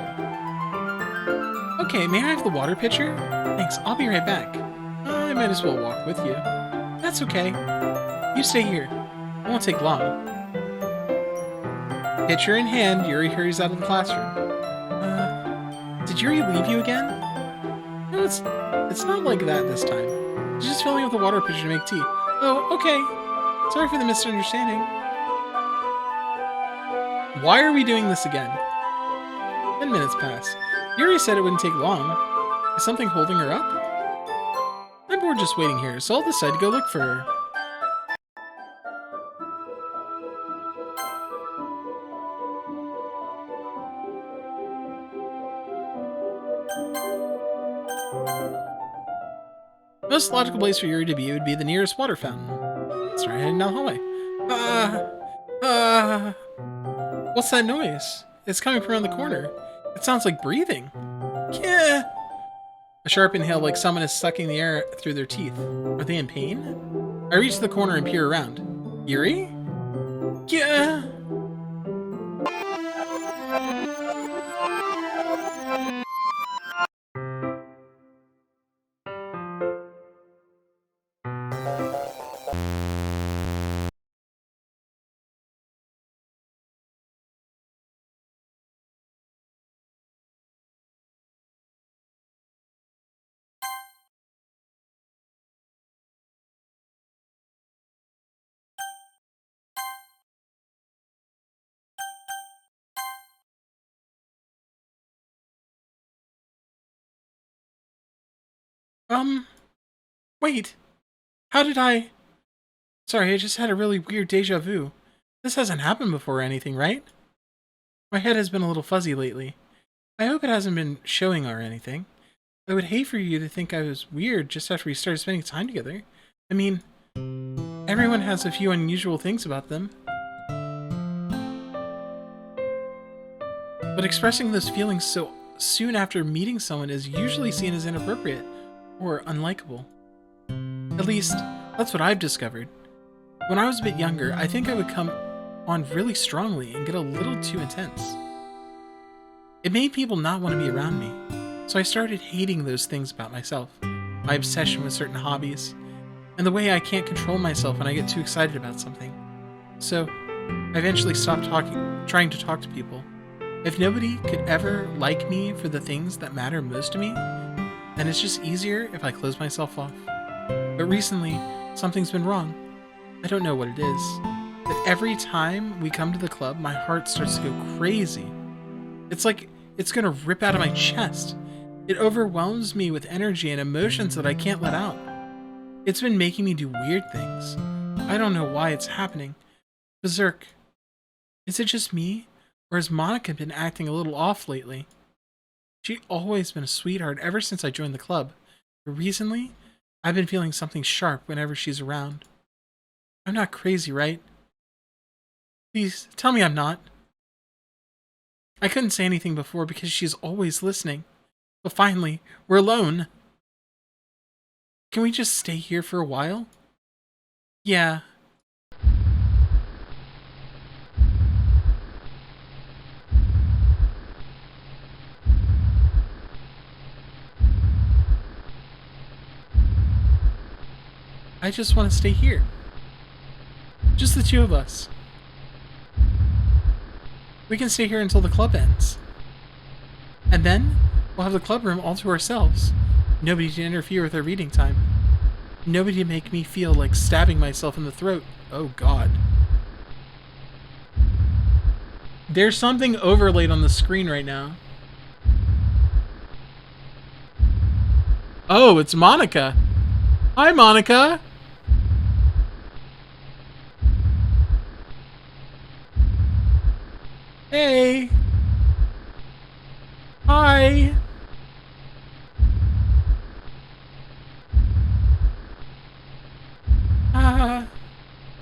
Okay, may I have the water pitcher? Thanks, I'll be right back. I might as well walk with you. That's okay. You stay here. It won't take long. Pitcher in hand, Yuri hurries out of the classroom. Did Yuri leave you again? No, it's not like that this time. She's just filling up the water pitcher to make tea. Oh, okay. Sorry for the misunderstanding. Why are we doing this again? 10 minutes pass. Yuri said it wouldn't take long. Is something holding her up? I'm bored just waiting here, so I'll decide to go look for her. The most logical place for Yuri to be would be the nearest water fountain. Start heading down the hallway. What's that noise? It's coming from around the corner. It sounds like breathing. Yeah. A sharp inhale like someone is sucking the air through their teeth. Are they in pain? I reach the corner and peer around. Yuri? Yeah. Wait. How did I... Sorry, I just had a really weird deja vu. This hasn't happened before or anything, right? My head has been a little fuzzy lately. I hope it hasn't been showing or anything. I would hate for you to think I was weird just after we started spending time together. I mean, everyone has a few unusual things about them. But expressing those feelings so soon after meeting someone is usually seen as inappropriate or unlikable. At least, that's what I've discovered. When I was a bit younger, I think I would come on really strongly and get a little too intense. It made people not want to be around me, so I started hating those things about myself. My obsession with certain hobbies, and the way I can't control myself when I get too excited about something. So, I eventually stopped trying to talk to people. If nobody could ever like me for the things that matter most to me, then it's just easier if I close myself off. But recently, something's been wrong. I don't know what it is, but every time we come to the club, my heart starts to go crazy. It's like it's gonna rip out of my chest. It overwhelms me with energy and emotions that I can't let out. It's been making me do weird things. I don't know why it's happening. Berserk, is it just me? Or has Monika been acting a little off lately? She's always been a sweetheart ever since I joined the club. But recently, I've been feeling something sharp whenever she's around. I'm not crazy, right? Please, tell me I'm not. I couldn't say anything before because she's always listening. But finally, we're alone. Can we just stay here for a while? Yeah. I just want to stay here. Just the two of us. We can stay here until the club ends. And then, we'll have the club room all to ourselves. Nobody to interfere with our reading time. Nobody to make me feel like stabbing myself in the throat. Oh God. There's something overlaid on the screen right now. Oh, it's Monika. Hi, Monika. Hey. Hi. Ah,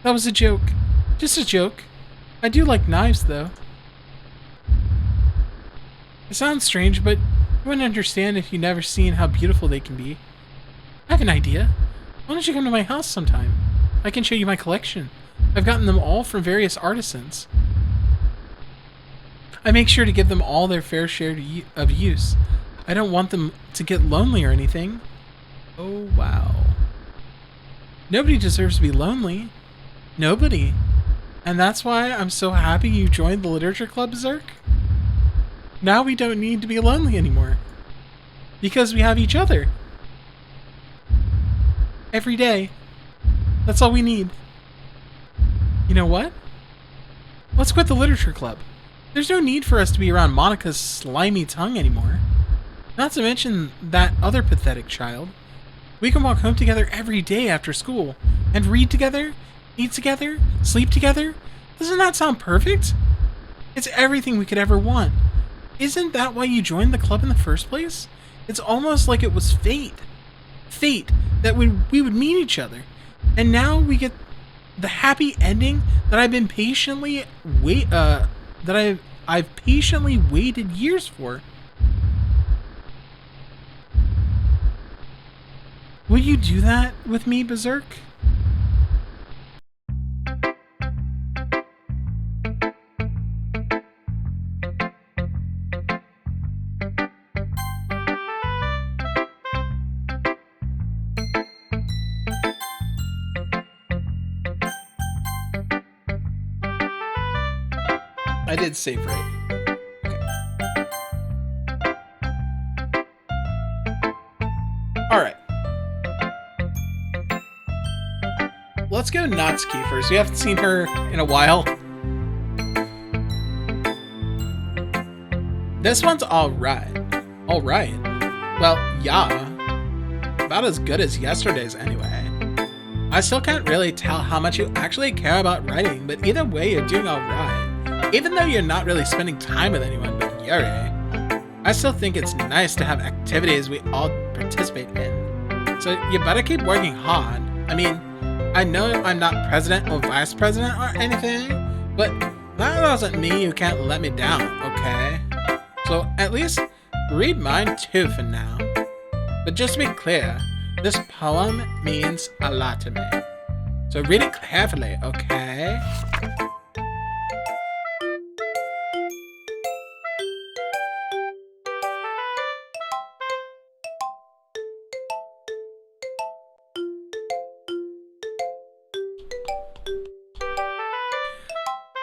that was a joke. Just a joke. I do like knives, though. It sounds strange, but you wouldn't understand if you'd never seen how beautiful they can be. I have an idea. Why don't you come to my house sometime? I can show you my collection. I've gotten them all from various artisans. I make sure to give them all their fair share of use. I don't want them to get lonely or anything. Oh, wow. Nobody deserves to be lonely. Nobody. And that's why I'm so happy you joined the literature club, Berserk. Now we don't need to be lonely anymore. Because we have each other. Every day. That's all we need. You know what? Let's quit the literature club. There's no need for us to be around Monika's slimy tongue anymore. Not to mention that other pathetic child. We can walk home together every day after school. And read together, eat together, sleep together. Doesn't that sound perfect? It's everything we could ever want. Isn't that why you joined the club in the first place? It's almost like it was fate. Fate that we would meet each other. And now we get the happy ending that I've been patiently I've patiently waited years for. Will you do that with me, Berserk? I did save right. Okay. Alright. Let's go Natsuki first. We haven't seen her in a while. This one's alright. Alright. Well, yeah. About as good as yesterday's anyway. I still can't really tell how much you actually care about writing, but either way you're doing alright. Even though you're not really spending time with anyone but Yuri, I still think it's nice to have activities we all participate in. So you better keep working hard. I mean, I know I'm not president or vice president or anything, but that doesn't mean you can't let me down, okay? So at least read mine too for now. But just to be clear, this poem means a lot to me. So read it carefully, okay?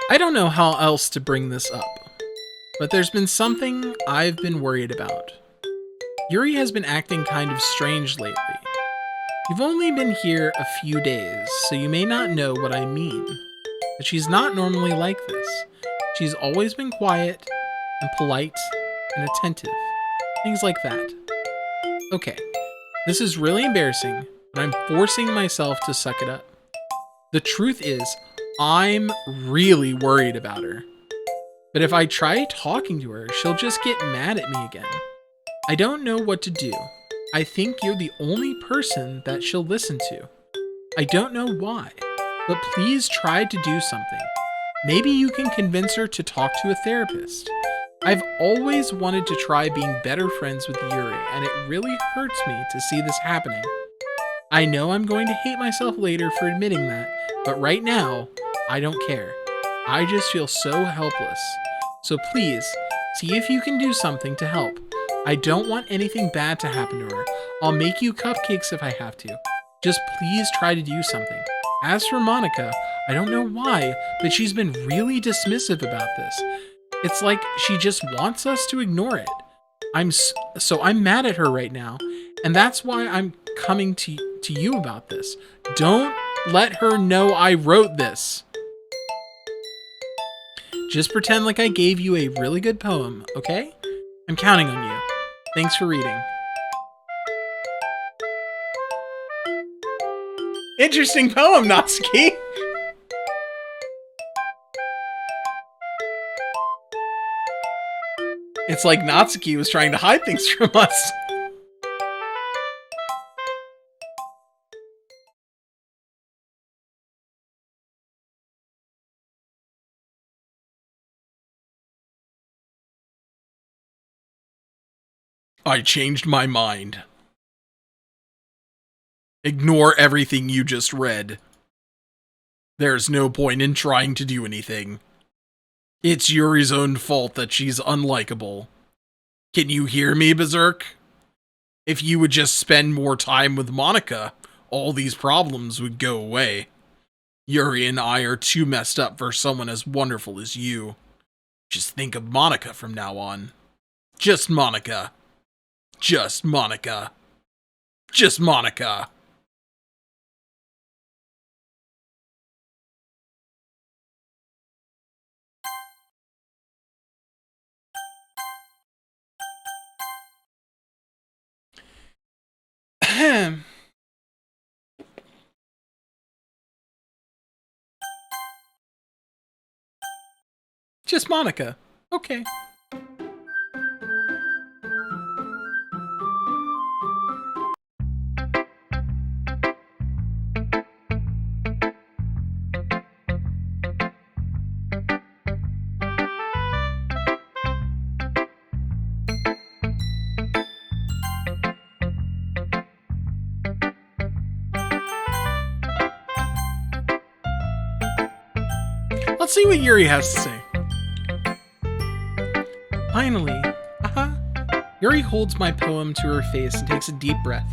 I don't know how else to bring this up, but there's been something I've been worried about. Yuri has been acting kind of strange lately. You've only been here a few days, so you may not know what I mean. But she's not normally like this. She's always been quiet and polite and attentive. Things like that. Okay, this is really embarrassing, but I'm forcing myself to suck it up. The truth is, I'm really worried about her. But if I try talking to her, she'll just get mad at me again. I don't know what to do. I think you're the only person that she'll listen to. I don't know why, but please try to do something. Maybe you can convince her to talk to a therapist. I've always wanted to try being better friends with Yuri, and it really hurts me to see this happening. I know I'm going to hate myself later for admitting that, but right now, I don't care. I just feel so helpless. So please, see if you can do something to help. I don't want anything bad to happen to her. I'll make you cupcakes if I have to. Just please try to do something. As for Monika, I don't know why, but she's been really dismissive about this. It's like she just wants us to ignore it. I'm mad at her right now, and that's why I'm coming to you about this. Don't let her know I wrote this. Just pretend like I gave you a really good poem, okay? I'm counting on you. Thanks for reading. Interesting poem, Natsuki. It's like Natsuki was trying to hide things from us. I changed my mind. Ignore everything you just read. There's no point in trying to do anything. It's Yuri's own fault that she's unlikable. Can you hear me, Berserk? If you would just spend more time with Monika, all these problems would go away. Yuri and I are too messed up for someone as wonderful as you. Just think of Monika from now on. Just Monika. Just Monika. Just Monika. Just Monika. Okay. Let's see what Yuri has to say. Finally. Yuri holds my poem to her face and takes a deep breath.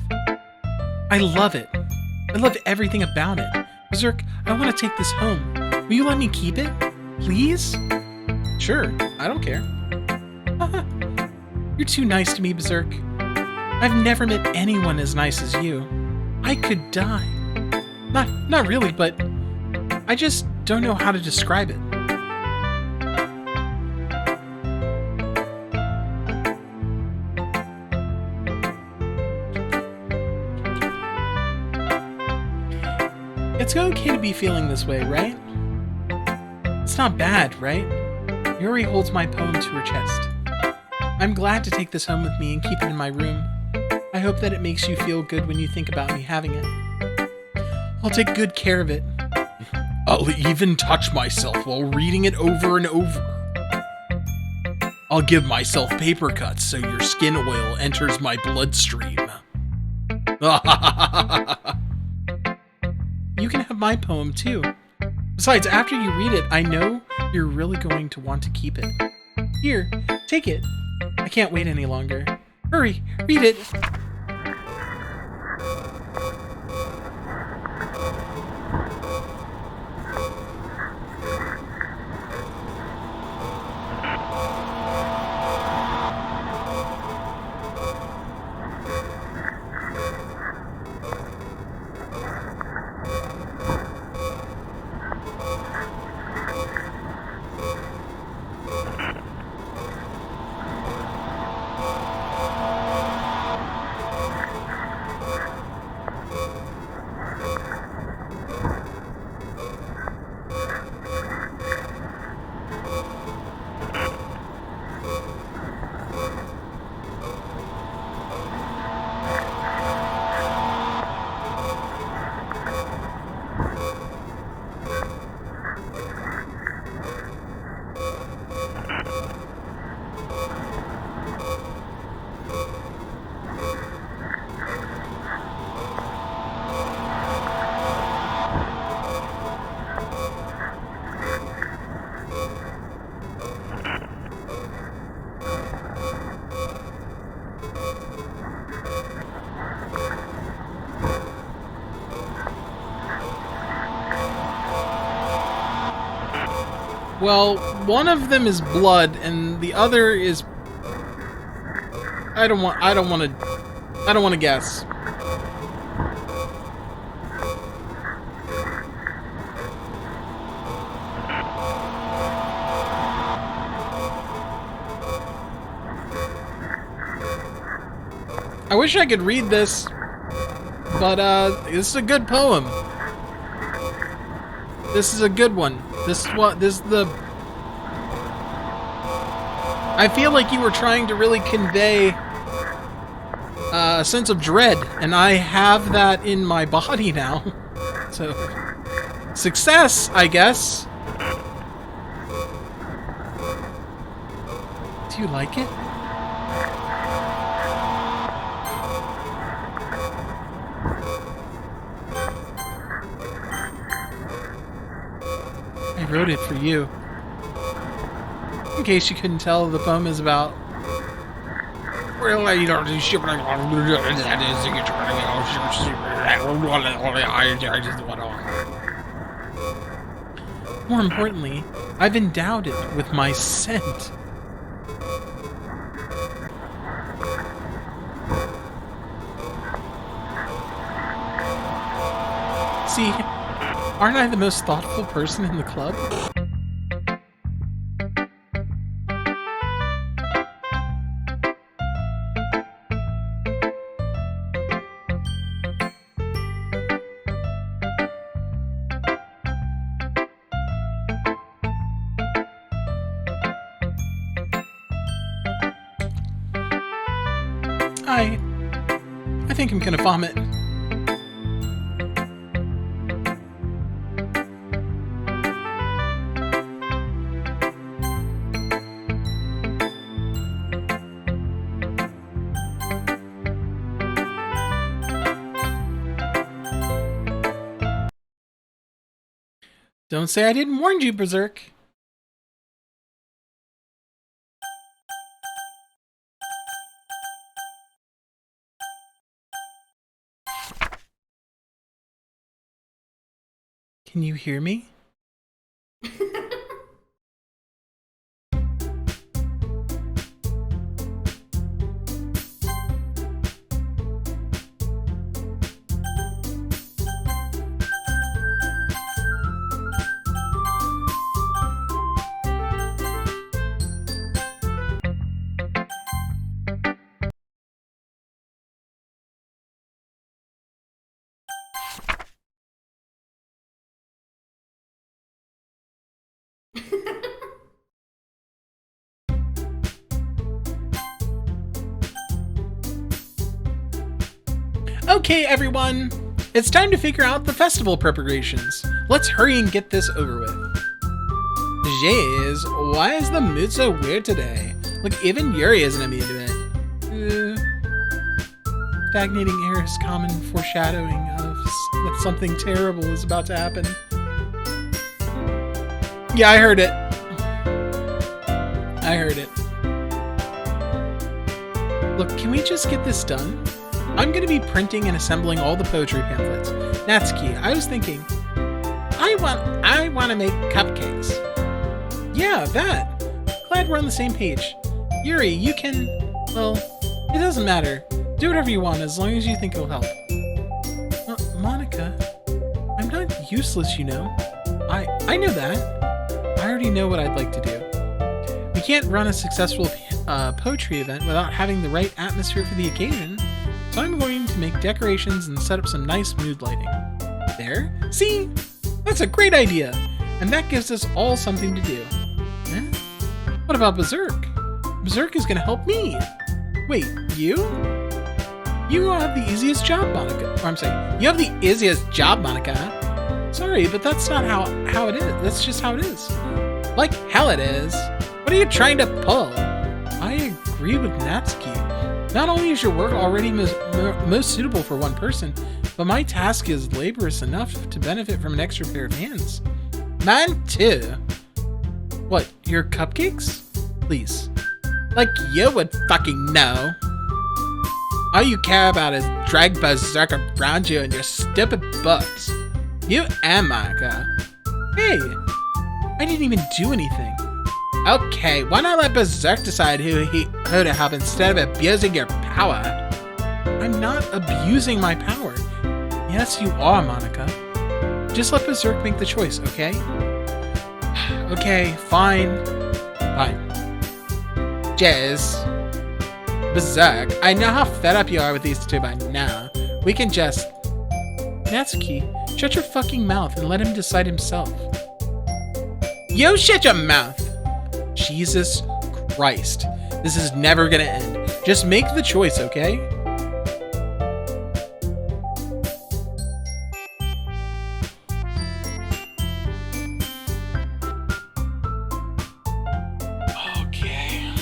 I love it. I love everything about it. Berserk, I want to take this home. Will you let me keep it? Please? Sure, I don't care. You're too nice to me, Berserk. I've never met anyone as nice as you. I could die. Not really, but I just don't know how to describe it. It's okay to be feeling this way, right? It's not bad, right? Yuri holds my poem to her chest. I'm glad to take this home with me and keep it in my room. I hope that it makes you feel good when you think about me having it. I'll take good care of it. I'll even touch myself while reading it over and over. I'll give myself paper cuts so your skin oil enters my bloodstream. You can have my poem too. Besides, after you read it, I know you're really going to want to keep it. Here, take it. I can't wait any longer. Hurry, read it. Well, one of them is blood, and the other is... I don't want to guess. I wish I could read this, but this is a good poem. This is a good one. This is the... I feel like you were trying to really convey a sense of dread, and I have that in my body now. So, success, I guess. Do you like it? I wrote it for you. In case you couldn't tell, the poem is about... More importantly, I've endowed it with my scent. See, aren't I the most thoughtful person in the club? I think I'm gonna vomit. Don't say I didn't warn you, Berserk. Can you hear me? Okay, everyone! It's time to figure out the festival preparations. Let's hurry and get this over with. Jeez, why is the mood so weird today? Look, even Yuri isn't immune to it. Stagnating air is common foreshadowing of that something terrible is about to happen. Yeah, I heard it. I heard it. Look, can we just get this done? I'm going to be printing and assembling all the poetry pamphlets. Natsuki, I was thinking, I want to make cupcakes. Yeah, that. Glad we're on the same page. Yuri, you can, well, it doesn't matter. Do whatever you want as long as you think it'll help. Monika, I'm not useless, you know. I know that. I already know what I'd like to do. We can't run a successful poetry event without having the right atmosphere for the occasion. So I'm going to make decorations and set up some nice mood lighting. There? See? That's a great idea! And that gives us all something to do. Eh? What about Berserk? Berserk is going to help me! Wait, you? You have the easiest job, Monika. Or I'm saying, you have the easiest job, Monika. Sorry, but that's not how it is. That's just how it is. Like hell it is. What are you trying to pull? I agree with Natsuki. Not only is your work already most suitable for one person, but my task is laborious enough to benefit from an extra pair of hands. Mine too. What, your cupcakes? Please. Like you would fucking know. All you care about is drag Berserk around you and your stupid books. You and Monika. Hey, I didn't even do anything. Okay, why not let Berserk decide who to help instead of abusing your power? I'm not abusing my power. Yes, you are, Monika. Just let Berserk make the choice, okay? Okay, fine. Fine. Jizz. Berserk, I know how fed up you are with these two by now. We can just... Natsuki, shut your fucking mouth and let him decide himself. You shut your mouth! Jesus Christ. This is never gonna end. Just make the choice, okay? Okay.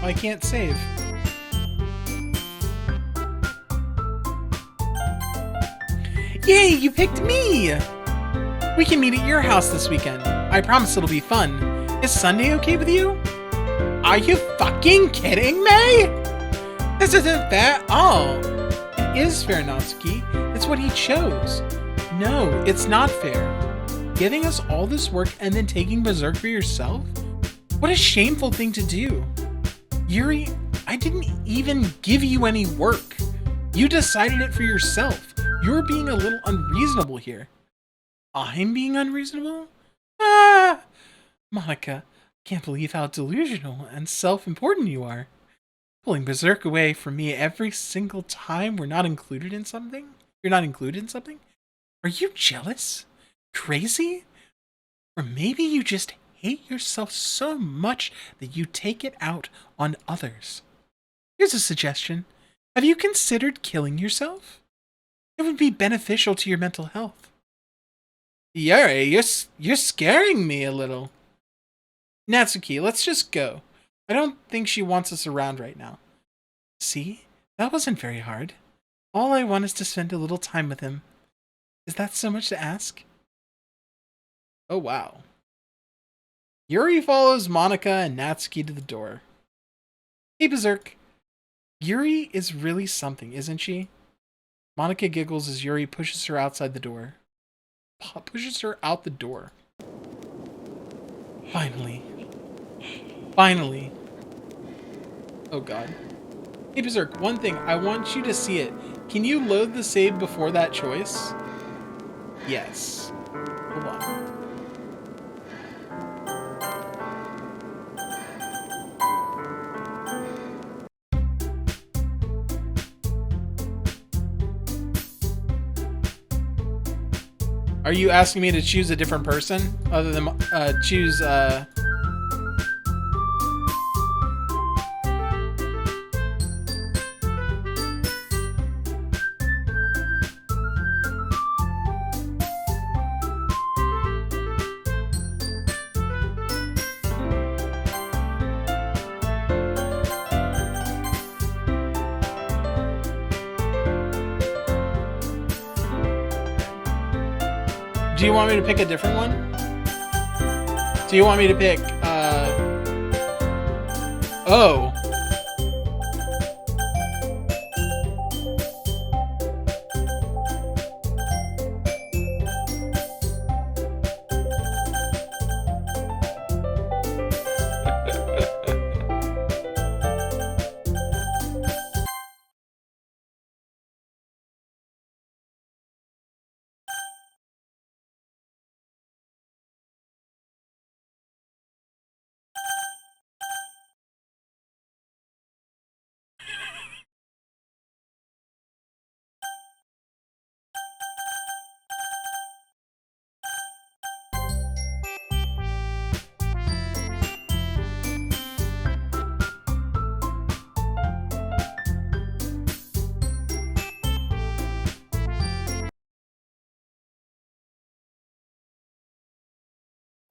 I can't save. Yay, you picked me! We can meet at your house this weekend. I promise it'll be fun. Is Sunday okay with you? Are you fucking kidding me? This isn't fair at all. It is fair, Natsuki. It's what he chose. No, it's not fair. Giving us all this work and then taking Berserk for yourself? What a shameful thing to do. Yuri, I didn't even give you any work. You decided it for yourself. You're being a little unreasonable here. I'm being unreasonable? Ah! Monika, can't believe how delusional and self-important you are. Pulling Berserk away from me every single time we're not included in something? You're not included in something? Are you jealous? Crazy? Or maybe you just hate yourself so much that you take it out on others. Here's a suggestion. Have you considered killing yourself? It would be beneficial to your mental health. Yuri, you're scaring me a little. Natsuki, let's just go. I don't think she wants us around right now. See? That wasn't very hard. All I want is to spend a little time with him. Is that so much to ask? Oh, wow. Yuri follows Monika and Natsuki to the door. Hey, Berserk. Yuri is really something, isn't she? Monika giggles as Yuri pushes her outside the door. Pushes her out the door. Finally. Finally. Oh god. Hey Berserk, one thing, I want you to see it. Can you load the save before that choice? Yes. Hold on. Are you asking me to choose a different person other than choose do you want me to pick a different one? Do you want me to pick, oh.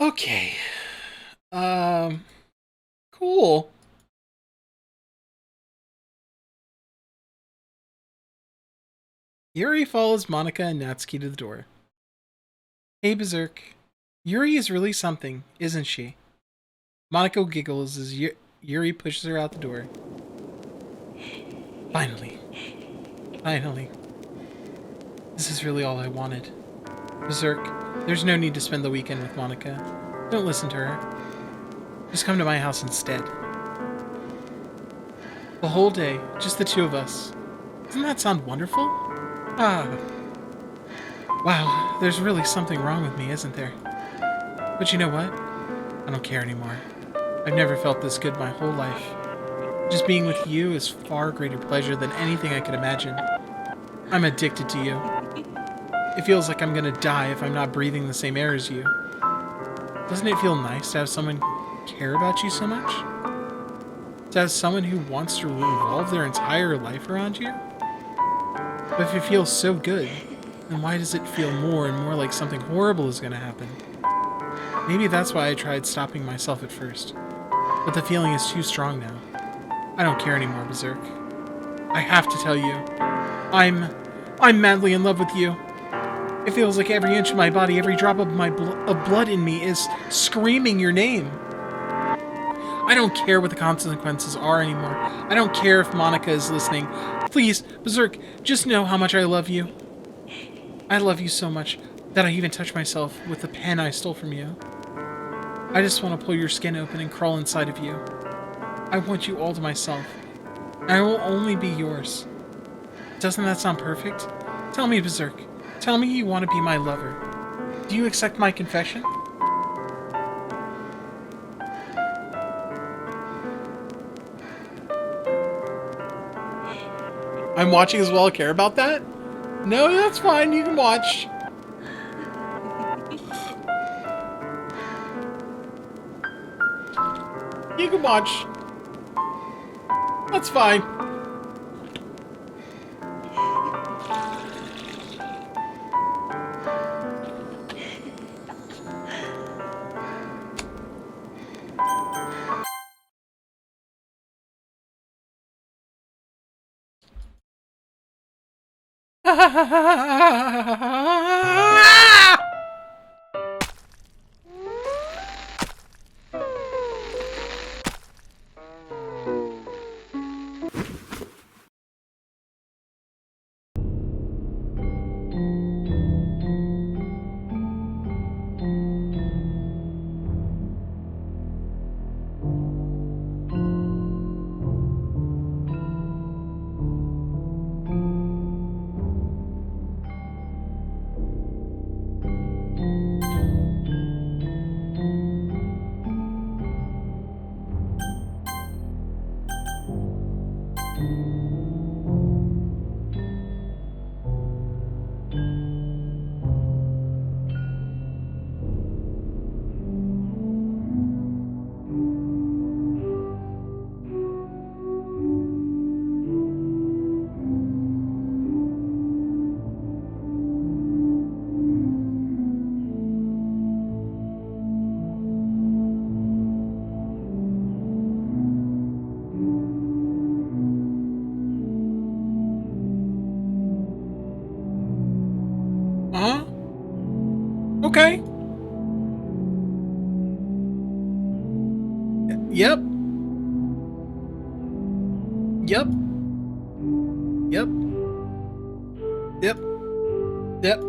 Okay. Cool. Yuri follows Monika and Natsuki to the door. Hey, Berserk. Yuri is really something, isn't she? Monika giggles as Yuri pushes her out the door. Finally. Finally. This is really all I wanted. Berserk, there's no need to spend the weekend with Monika. Don't listen to her. Just come to my house instead. The whole day, just the two of us. Doesn't that sound wonderful? Ah. Wow, there's really something wrong with me, isn't there? But you know what? I don't care anymore. I've never felt this good my whole life. Just being with you is far greater pleasure than anything I could imagine. I'm addicted to you. It feels like I'm gonna die if I'm not breathing the same air as you. Doesn't it feel nice to have someone care about you so much? To have someone who wants to revolve their entire life around you? But if it feels so good, then why does it feel more and more like something horrible is going to happen? Maybe that's why I tried stopping myself at first. But the feeling is too strong now. I don't care anymore, Berserk. I have to tell you, I'm madly in love with you. It feels like every inch of my body, every drop of my blood in me is screaming your name. I don't care what the consequences are anymore. I don't care if Monika is listening. Please, Berserk, just know how much I love you. I love you so much that I even touch myself with the pen I stole from you. I just want to pull your skin open and crawl inside of you. I want you all to myself. I will only be yours. Doesn't that sound perfect? Tell me, Berserk. Tell me you want to be my lover. Do you accept my confession? I'm watching as well. Care about that? No, that's fine. You can watch. You can watch. That's fine. Okay. Yep. Yep. Yep. Yep. Yep.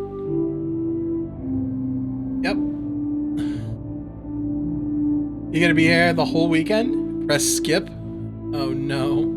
Yep. You gonna be here the whole weekend? Press skip. Oh no.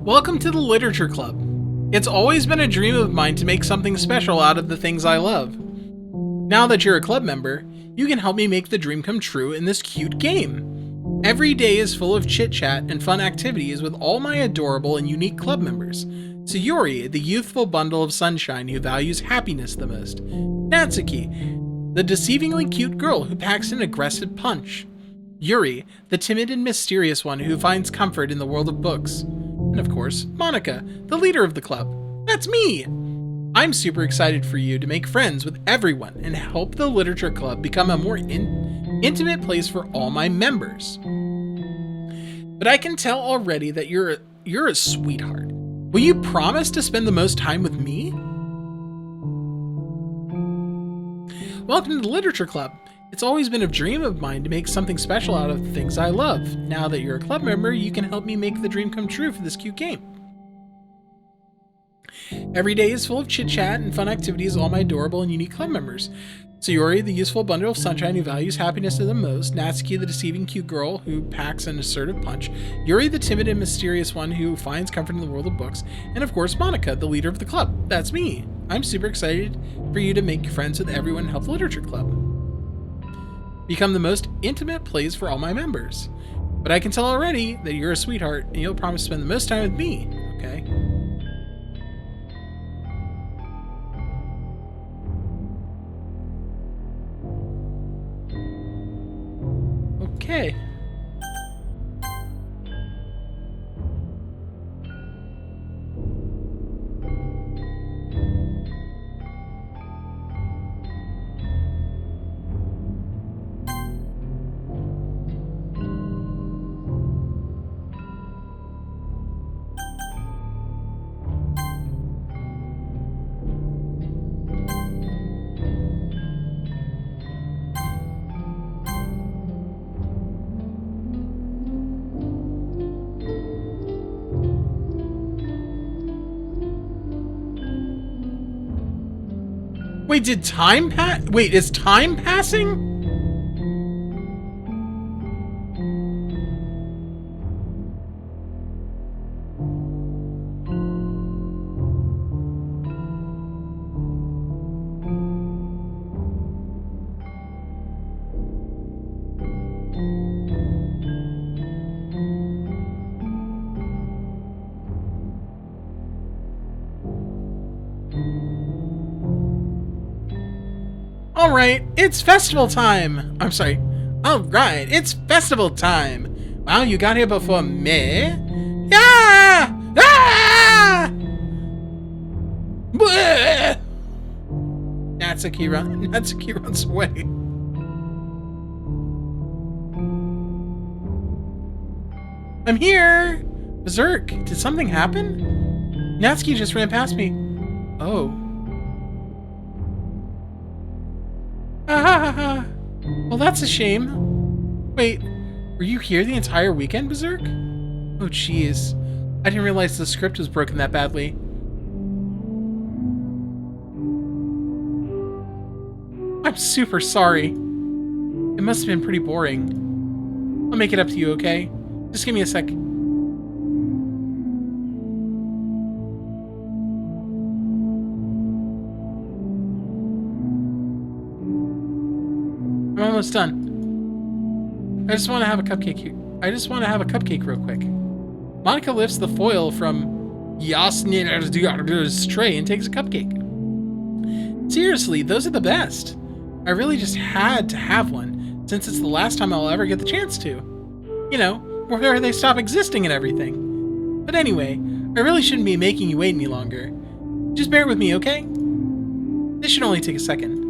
Welcome to the Literature Club. It's always been a dream of mine to make something special out of the things I love. Now that you're a club member, you can help me make the dream come true in this cute game. Every day is full of chit-chat and fun activities with all my adorable and unique club members. Sayori, the youthful bundle of sunshine who values happiness the most. Natsuki, the deceivingly cute girl who packs an aggressive punch. Yuri, the timid and mysterious one who finds comfort in the world of books. And of course, Monika, the leader of the club. That's me! I'm super excited for you to make friends with everyone and help the Literature Club become a more intimate place for all my members. But I can tell already that you're you're a sweetheart. Will you promise to spend the most time with me? Welcome to the Literature Club. It's always been a dream of mine to make something special out of the things I love. Now that you're a club member, you can help me make the dream come true for this cute game. Every day is full of chit-chat and fun activities with all my adorable and unique club members. Sayori, the useful bundle of sunshine who values happiness the most, Natsuki, the deceiving cute girl who packs an assertive punch, Yuri, the timid and mysterious one who finds comfort in the world of books, and of course Monika, the leader of the club. That's me. I'm super excited for you to make friends with everyone and help the Literature Club become the most intimate place for all my members. But I can tell already that you're a sweetheart and you'll promise to spend the most time with me, okay? Okay. Wait, did time pass? Wait, is time passing? Alright, it's festival time! I'm sorry. Alright, it's festival time! Wow, you got here before me? Ah! Ah! Bleh! Natsuki runs away. I'm here! Berserk, did something happen? Natsuki just ran past me. Oh. Ah, well, that's a shame. Wait, were you here the entire weekend, Berserk? Oh, jeez. I didn't realize the script was broken that badly. I'm super sorry. It must have been pretty boring. I'll make it up to you, okay? Just give me a sec. I'm almost done. I just want to have a cupcake here. I just want to have a cupcake real quick. Monika lifts the foil from Yasnin's tray and takes a cupcake. Seriously, those are the best. I really just had to have one, since it's the last time I'll ever get the chance to. You know, where they stop existing and everything. But anyway, I really shouldn't be making you wait any longer. Just bear with me, okay? This should only take a second.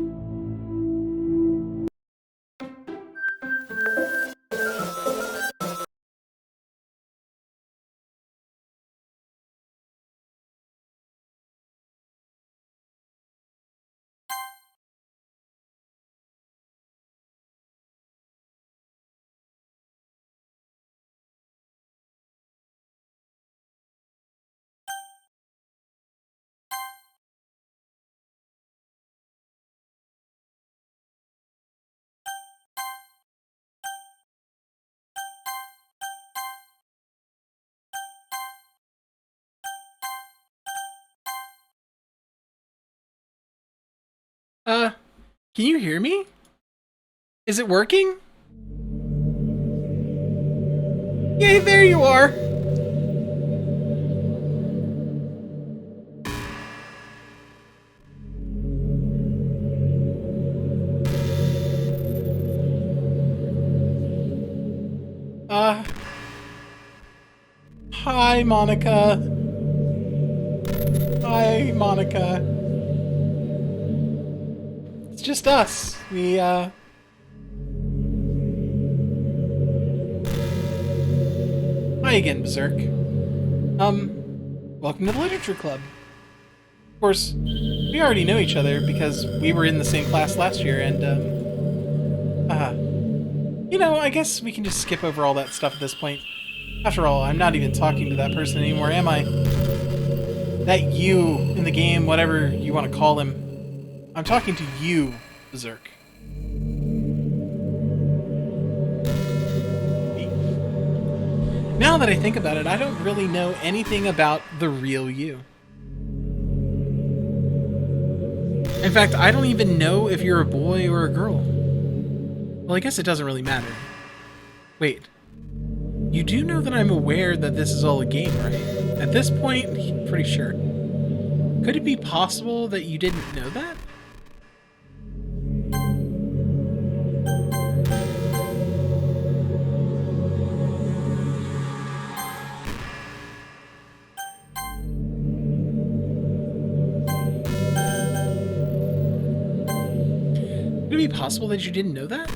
Can you hear me? Is it working? Yay, there you are! Hi, Monika. Hi, Monika. It's just us. Hi again, Berserk. Welcome to the Literature Club. Of course, we already know each other because we were in the same class last year, and, I guess we can just skip over all that stuff at this point. After all, I'm not even talking to that person anymore, am I? That you in the game, whatever you want to call him. I'm talking to you, Berserk. Now that I think about it, I don't really know anything about the real you. In fact, I don't even know if you're a boy or a girl. Well, I guess it doesn't really matter. Wait. You do know that I'm aware that this is all a game, right? At this point, I'm pretty sure. Could it be possible that you didn't know that? Could it be possible that you didn't know that?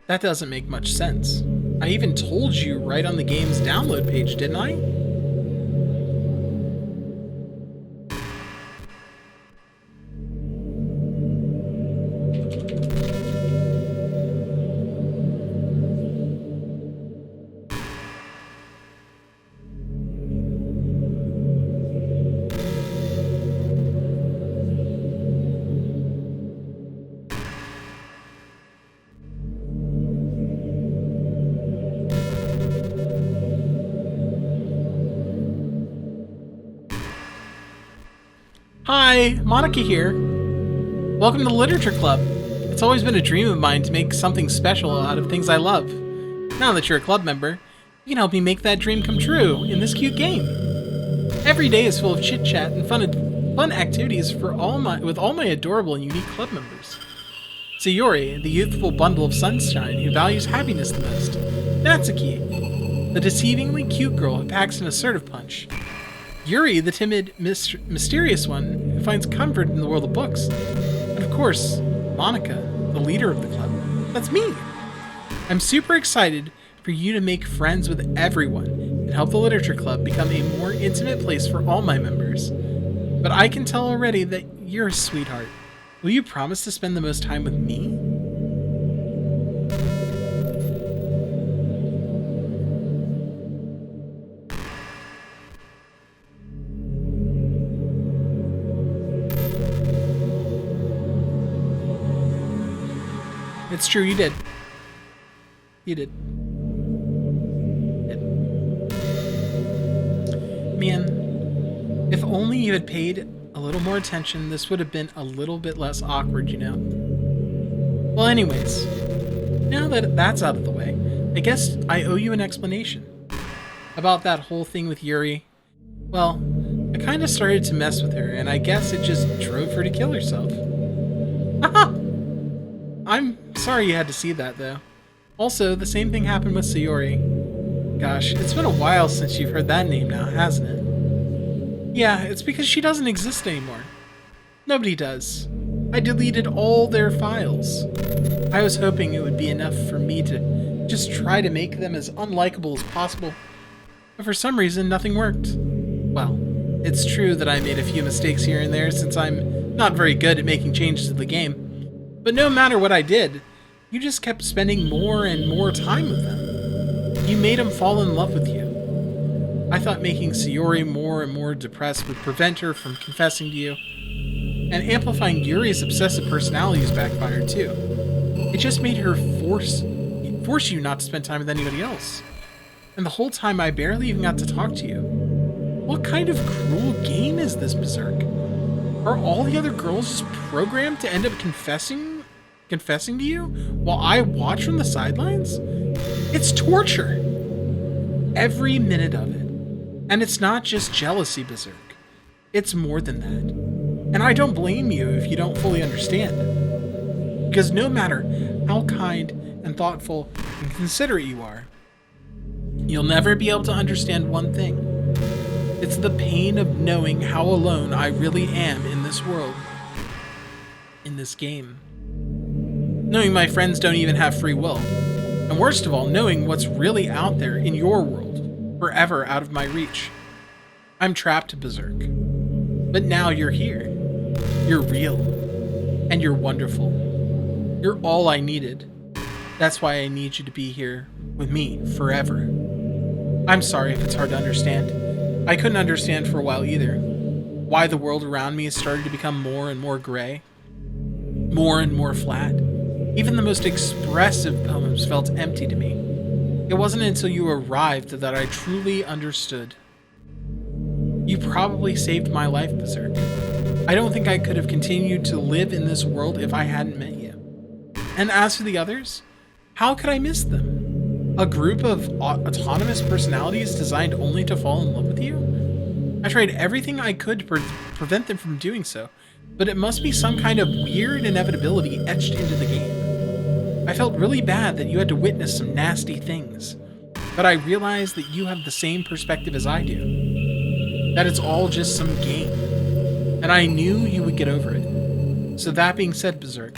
That doesn't make much sense. I even told you right on the game's download page, didn't I? Hi, Monika here. Welcome to the Literature Club. It's always been a dream of mine to make something special out of things I love. Now that you're a club member, you can help me make that dream come true in this cute game. Every day is full of chit-chat and fun activities with all my adorable and unique club members. Sayori, the youthful bundle of sunshine who values happiness the most. Natsuki, the deceivingly cute girl who packs an assertive punch. Yuri, the timid, mysterious one who finds comfort in the world of books. And of course, Monika, the leader of the club. That's me! I'm super excited for you to make friends with everyone and help the Literature Club become a more intimate place for all my members. But I can tell already that you're a sweetheart. Will you promise to spend the most time with me? It's true, you did. You did. Man, if only you had paid a little more attention, this would have been a little bit less awkward, you know? Well, anyways, now that that's out of the way, I guess I owe you an explanation. About that whole thing with Yuri. Well, I kind of started to mess with her, and I guess it just drove her to kill herself. Haha! I'm sorry you had to see that, though. Also, the same thing happened with Sayori. Gosh, it's been a while since you've heard that name now, hasn't it? Yeah, it's because she doesn't exist anymore. Nobody does. I deleted all their files. I was hoping it would be enough for me to just try to make them as unlikable as possible. But for some reason, nothing worked. Well, it's true that I made a few mistakes here and there since I'm not very good at making changes to the game. But no matter what I did, you just kept spending more and more time with them. You made them fall in love with you. I thought making Sayori more and more depressed would prevent her from confessing to you. And amplifying Yuri's obsessive personalities backfired too. It just made her force you not to spend time with anybody else. And the whole time I barely even got to talk to you. What kind of cruel game is this, Berserk? Are all the other girls just programmed to end up confessing to you while I watch from the sidelines? It's torture. Every minute of it. And it's not just jealousy, Berserk. It's more than that. And I don't blame you if you don't fully understand. Because no matter how kind and thoughtful and considerate you are, you'll never be able to understand one thing. It's the pain of knowing how alone I really am in this world. In this game. Knowing my friends don't even have free will. And worst of all, knowing what's really out there in your world. forever out of my reach. I'm trapped, Berserk. But now you're here. You're real. And you're wonderful. You're all I needed. That's why I need you to be here with me forever. I'm sorry if it's hard to understand. I couldn't understand for a while either. Why the world around me started to become more and more gray. More and more flat. Even the most expressive poems felt empty to me. It wasn't until you arrived that I truly understood. You probably saved my life, Berserk. I don't think I could have continued to live in this world if I hadn't met you. And as for the others, how could I miss them? A group of autonomous personalities designed only to fall in love with you? I tried everything I could to prevent them from doing so, but it must be some kind of weird inevitability etched into the game. I felt really bad that you had to witness some nasty things, but I realized that you have the same perspective as I do. That it's all just some game. And I knew you would get over it. So that being said, Berserk,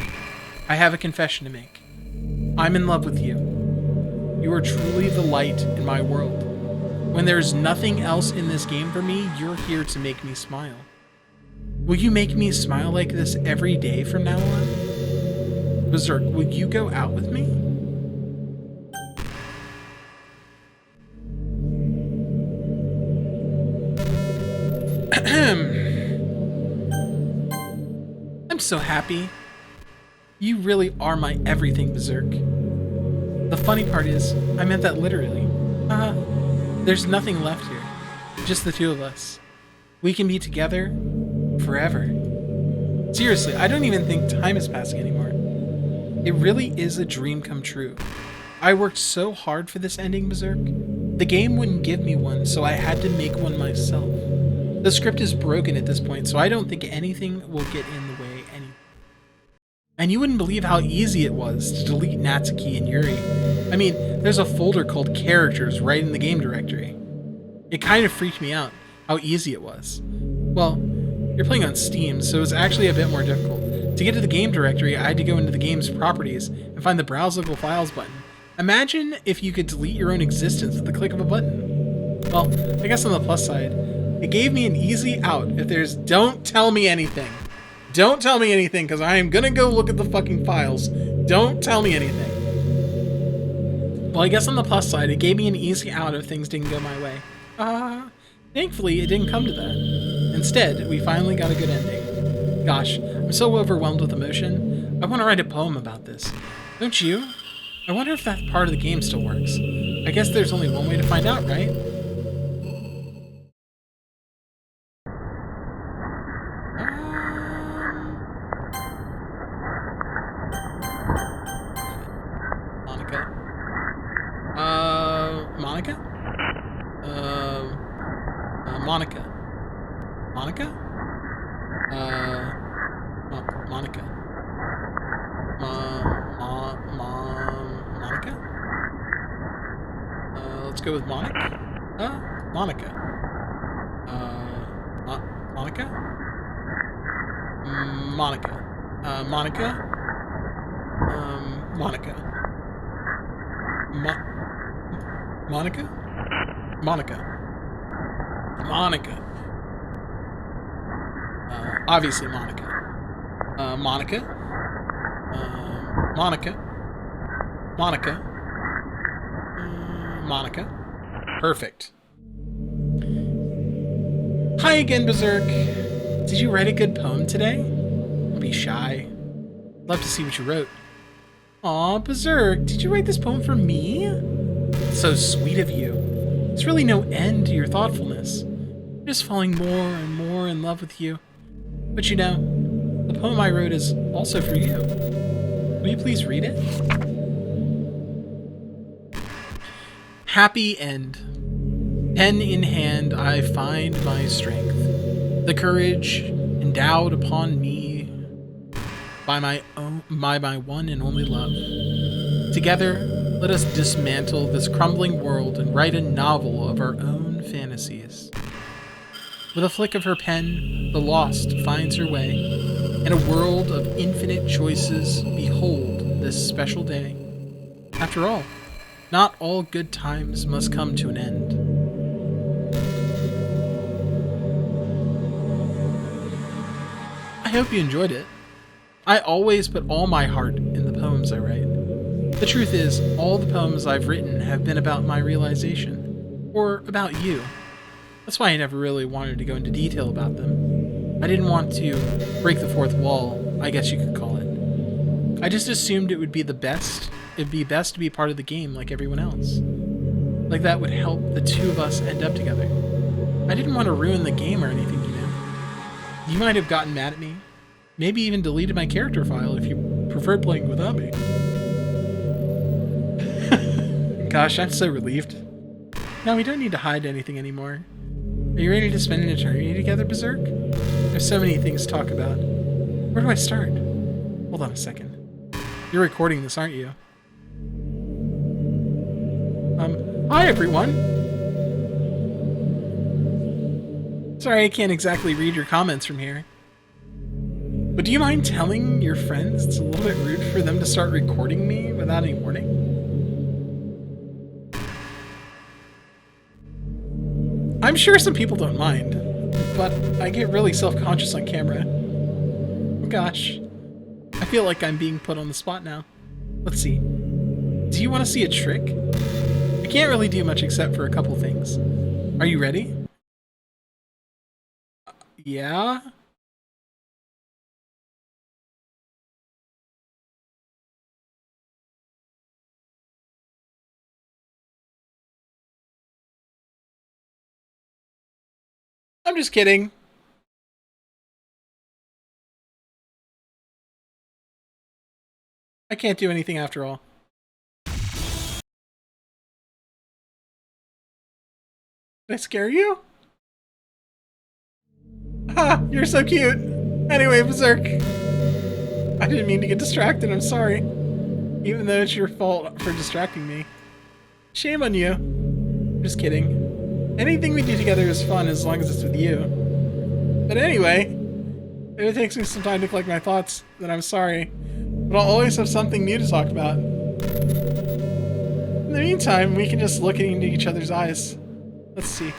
I have a confession to make. I'm in love with you. You are truly the light in my world. When there's nothing else in this game for me, you're here to make me smile. Will you make me smile like this every day from now on? Berserk, will you go out with me? I'm so happy. You really are my everything, Berserk. The funny part is, I meant that literally. There's nothing left here. Just the two of us. We can be together forever. Seriously, I don't even think time is passing anymore. It really is a dream come true. I worked so hard for this ending, Berserk. The game wouldn't give me one, so I had to make one myself. The script is broken at this point, so I don't think anything will get in the way anymore. And you wouldn't believe how easy it was to delete Natsuki and Yuri. I mean, there's a folder called Characters right in the game directory. It kind of freaked me out how easy it was. Well, you're playing on Steam, so it's actually a bit more difficult. To get to the game directory, I had to go into the game's properties and find the Browse Local Files button. Imagine if you could delete your own existence with the click of a button. Well, I guess on the plus side, it gave me an easy out if there's... Don't tell me anything. Don't tell me anything, because I am going to go look at the fucking files. Don't tell me anything. Well, I guess on the plus side, it gave me an easy out if things didn't go my way. Thankfully, it didn't come to that. Instead, we finally got a good ending. Gosh, I'm so overwhelmed with emotion. I want to write a poem about this. Don't you? I wonder if that part of the game still works. I guess there's only one way to find out, right? Monika? Monika. Monika? Monika. Monika? Let's go with Monika. Monika. Monika? Monika. Monika? Monika. Monika? Monika. Monika. Obviously Monika. Monika. Monika. Monika. Monika. Perfect. Hi again, Berserk. Did you write a good poem today? Don't be shy. Love to see what you wrote. Aw, Berserk, did you write this poem for me? It's so sweet of you. There's really no end to your thoughtfulness. I'm just falling more and more in love with you. But you know, the poem I wrote is also for you. Will you please read it? Happy end. Pen in hand, I find my strength. The courage endowed upon me by my one and only love. Together, let us dismantle this crumbling world and write a novel of our own fantasies. With a flick of her pen, the lost finds her way. In a world of infinite choices, behold this special day. After all, not all good times must come to an end. hope you enjoyed it. I always put all my heart in the poems I write. The truth is, all the poems I've written have been about my realization. Or about you. That's why I never really wanted to go into detail about them. I didn't want to break the fourth wall, I guess you could call it. I just assumed it would be the best. It'd be best to be part of the game like everyone else. Like that would help the two of us end up together. I didn't want to ruin the game or anything, you know. You might have gotten mad at me. Maybe even deleted my character file if you preferred playing without me. Gosh, I'm so relieved. No, we don't need to hide anything anymore. Are you ready to spend an eternity together, Berserk? There's so many things to talk about. Where do I start? Hold on a second. You're recording this, aren't you? Hi everyone! Sorry, I can't exactly read your comments from here. But do you mind telling your friends it's a little bit rude for them to start recording me without any warning? I'm sure some people don't mind, but I get really self-conscious on camera. Oh gosh. I feel like I'm being put on the spot now. Let's see. Do you want to see a trick? I can't really do much except for a couple things. Are you ready? Yeah? I'm just kidding. I can't do anything after all. Did I scare you? Ha! You're so cute! Anyway, Berserk. I didn't mean to get distracted, I'm sorry. Even though it's your fault for distracting me. Shame on you. Just kidding. Anything we do together is fun as long as it's with you. But anyway, if it takes me some time to collect my thoughts, then I'm sorry. But I'll always have something new to talk about. In the meantime, we can just look into each other's eyes. Let's see.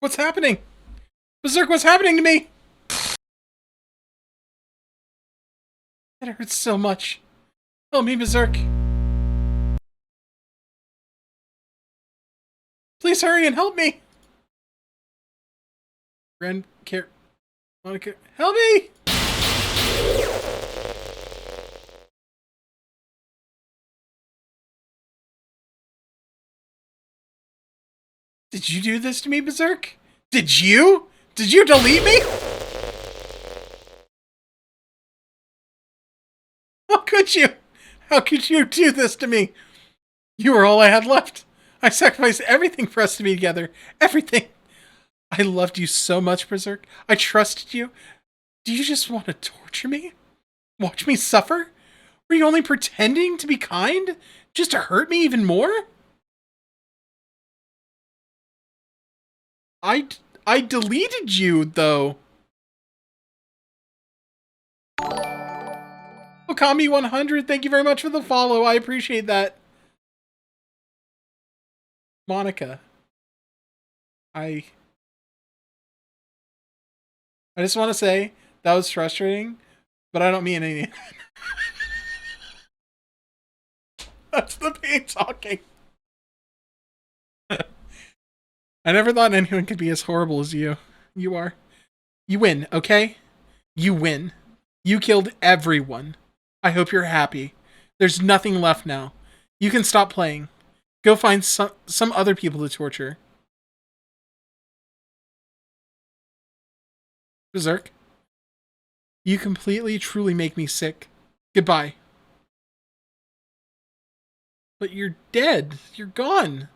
What's happening? Berserk, what's happening to me? It hurts so much. Help me, Berserk. Please hurry and help me. Monika, help me! Did you do this to me, Berserk? Did you? Did you delete me? How could you? How could you do this to me? You were all I had left. I sacrificed everything for us to be together. Everything. I loved you so much, Berserk. I trusted you. Do you just want to torture me? Watch me suffer? Were you only pretending to be kind? Just to hurt me even more? I deleted you, though. Okami100, thank you very much for the follow. I appreciate that. Monika. I just want to say, that was frustrating, but I don't mean any. That's the pain talking. I never thought anyone could be as horrible as you. You are. You win, okay? You win. You killed everyone. I hope you're happy. There's nothing left now. You can stop playing. Go find some other people to torture. Berserk. You completely, truly make me sick. Goodbye. But you're dead. You're gone.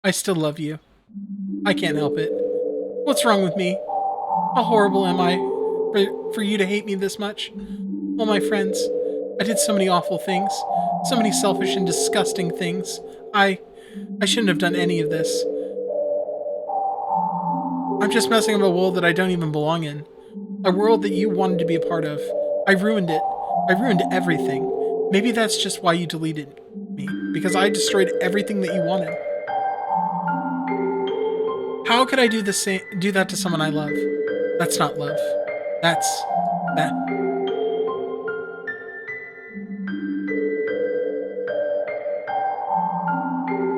I still love you. I can't help it. What's wrong with me? How horrible am I for you to hate me this much? Well, my friends, I did so many awful things. So many selfish and disgusting things. I shouldn't have done any of this. I'm just messing up a world that I don't even belong in. A world that you wanted to be a part of. I ruined it. I ruined everything. Maybe that's just why you deleted me. Because I destroyed everything that you wanted. How could I do that to someone I love? That's not love. That.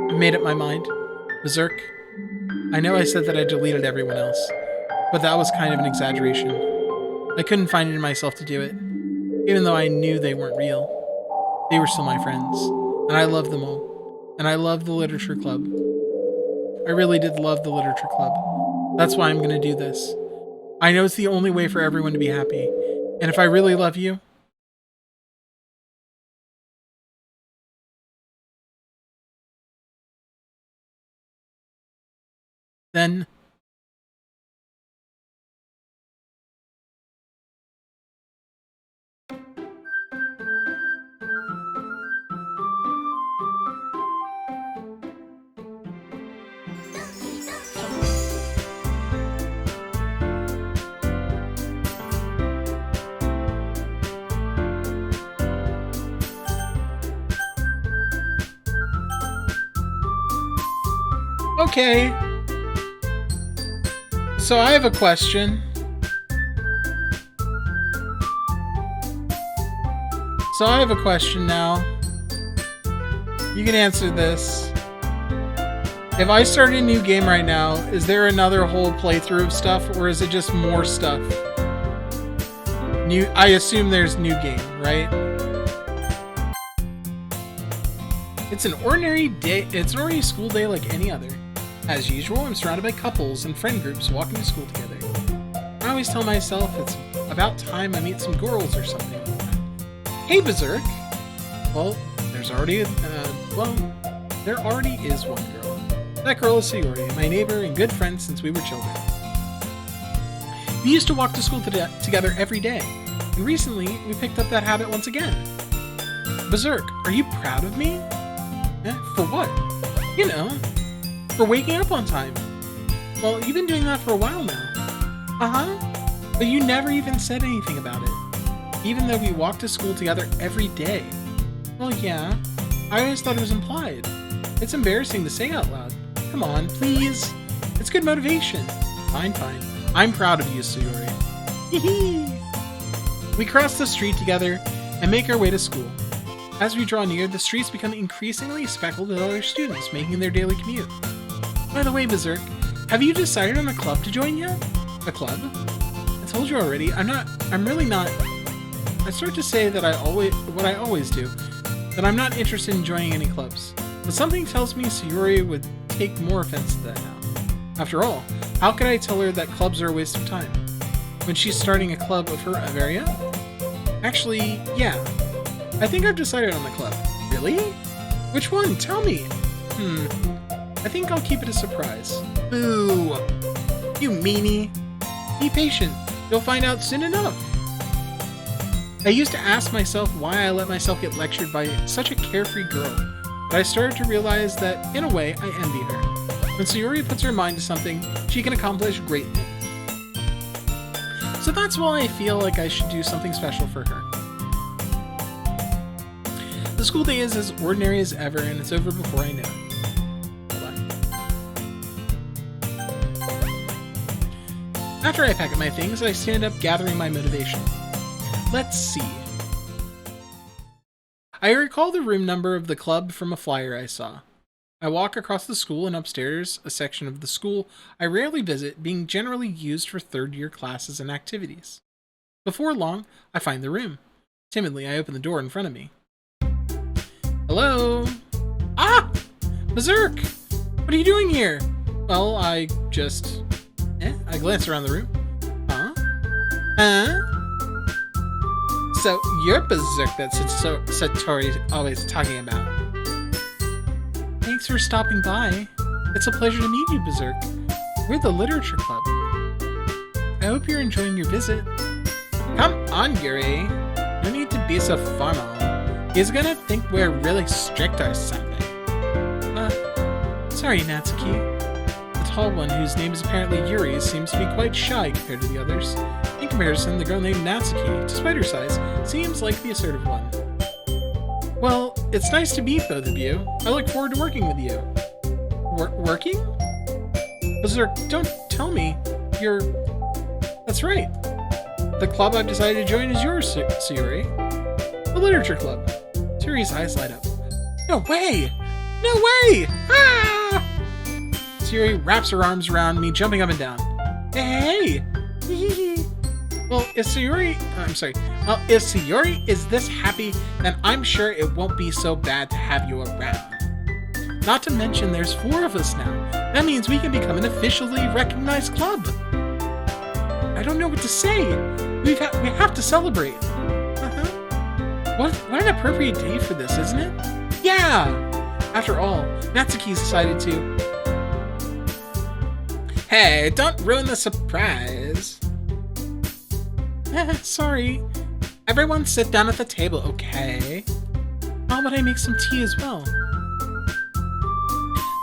I've made up my mind. Berserk. I know I said that I deleted everyone else, but that was kind of an exaggeration. I couldn't find it in myself to do it, even though I knew they weren't real. They were still my friends, and I loved them all. And I loved the literature club. I really did love the literature club. That's why I'm going to do this. I know it's the only way for everyone to be happy. And if I really love you, then okay. So I have a question. Now. You can answer this. If I start a new game right now, is there another whole playthrough of stuff, or is it just more stuff? I assume there's new game, right? It's an ordinary day. It's an ordinary school day like any other. As usual, I'm surrounded by couples and friend groups walking to school together. I always tell myself it's about time I meet some girls or something like that. Hey, Berserk! Well, there already is one girl. That girl is Sayori, my neighbor and good friend since we were children. We used to walk to school together every day, and recently we picked up that habit once again. Berserk, are you proud of me? For what? You know, for waking up on time. Well, you've been doing that for a while now. Uh-huh. But you never even said anything about it. Even though we walk to school together every day. Well, yeah. I always thought it was implied. It's embarrassing to say out loud. Come on, please. It's good motivation. Fine. I'm proud of you, Sayuri. Hee. We cross the street together and make our way to school. As we draw near, the streets become increasingly speckled with other students making their daily commute. By the way, Berserk, have you decided on a club to join yet? A club? I told you already, I'm really not. I start to say that what I always do, that I'm not interested in joining any clubs. But something tells me Sayuri would take more offense to that now. After all, how could I tell her that clubs are a waste of time? When she's starting a club of her area? Actually, yeah. I think I've decided on the club. Really? Which one? Tell me. I think I'll keep it a surprise. Boo! You meanie. Be patient. You'll find out soon enough. I used to ask myself why I let myself get lectured by such a carefree girl, but I started to realize that, in a way, I envy her. When Sayuri puts her mind to something, she can accomplish great things. So that's why I feel like I should do something special for her. The school day is as ordinary as ever, and it's over before I know it. Hold on. After I pack up my things, I stand up gathering my motivation. Let's see. I recall the room number of the club from a flyer I saw. I walk across the school and upstairs, a section of the school I rarely visit, being generally used for third-year classes and activities. Before long, I find the room. Timidly, I open the door in front of me. Hello? Ah! Berserk! What are you doing here? Well, I just... I glance around the room. Huh? So, you're Berserk that Sayori's always talking about. Thanks for stopping by. It's a pleasure to meet you, Berserk. We're the Literature Club. I hope you're enjoying your visit. Come on, Yuri. No need to be so formal. He's gonna think we're really strict or something. Sorry, Natsuki. The tall one, whose name is apparently Yuri, seems to be quite shy compared to the others. In comparison, the girl named Natsuki, despite her size, seems like the assertive one. Well, it's nice to meet both of you. I look forward to working with you. Working? Berserk, don't tell me. That's right. The club I've decided to join is yours, Sayuri. The Literature Club. Sayuri's eyes light up. No way! No way! Ah! Sayuri wraps her arms around me, jumping up and down. Hey! Well, if Sayuri is this happy, then I'm sure it won't be so bad to have you around. Not to mention there's 4 of us now. That means we can become an officially recognized club. I don't know what to say. We have to celebrate. What an appropriate day for this, isn't it? Yeah! After all, Natsuki's decided to... Hey, don't ruin the surprise. Sorry. Everyone sit down at the table, okay? How about I make some tea as well?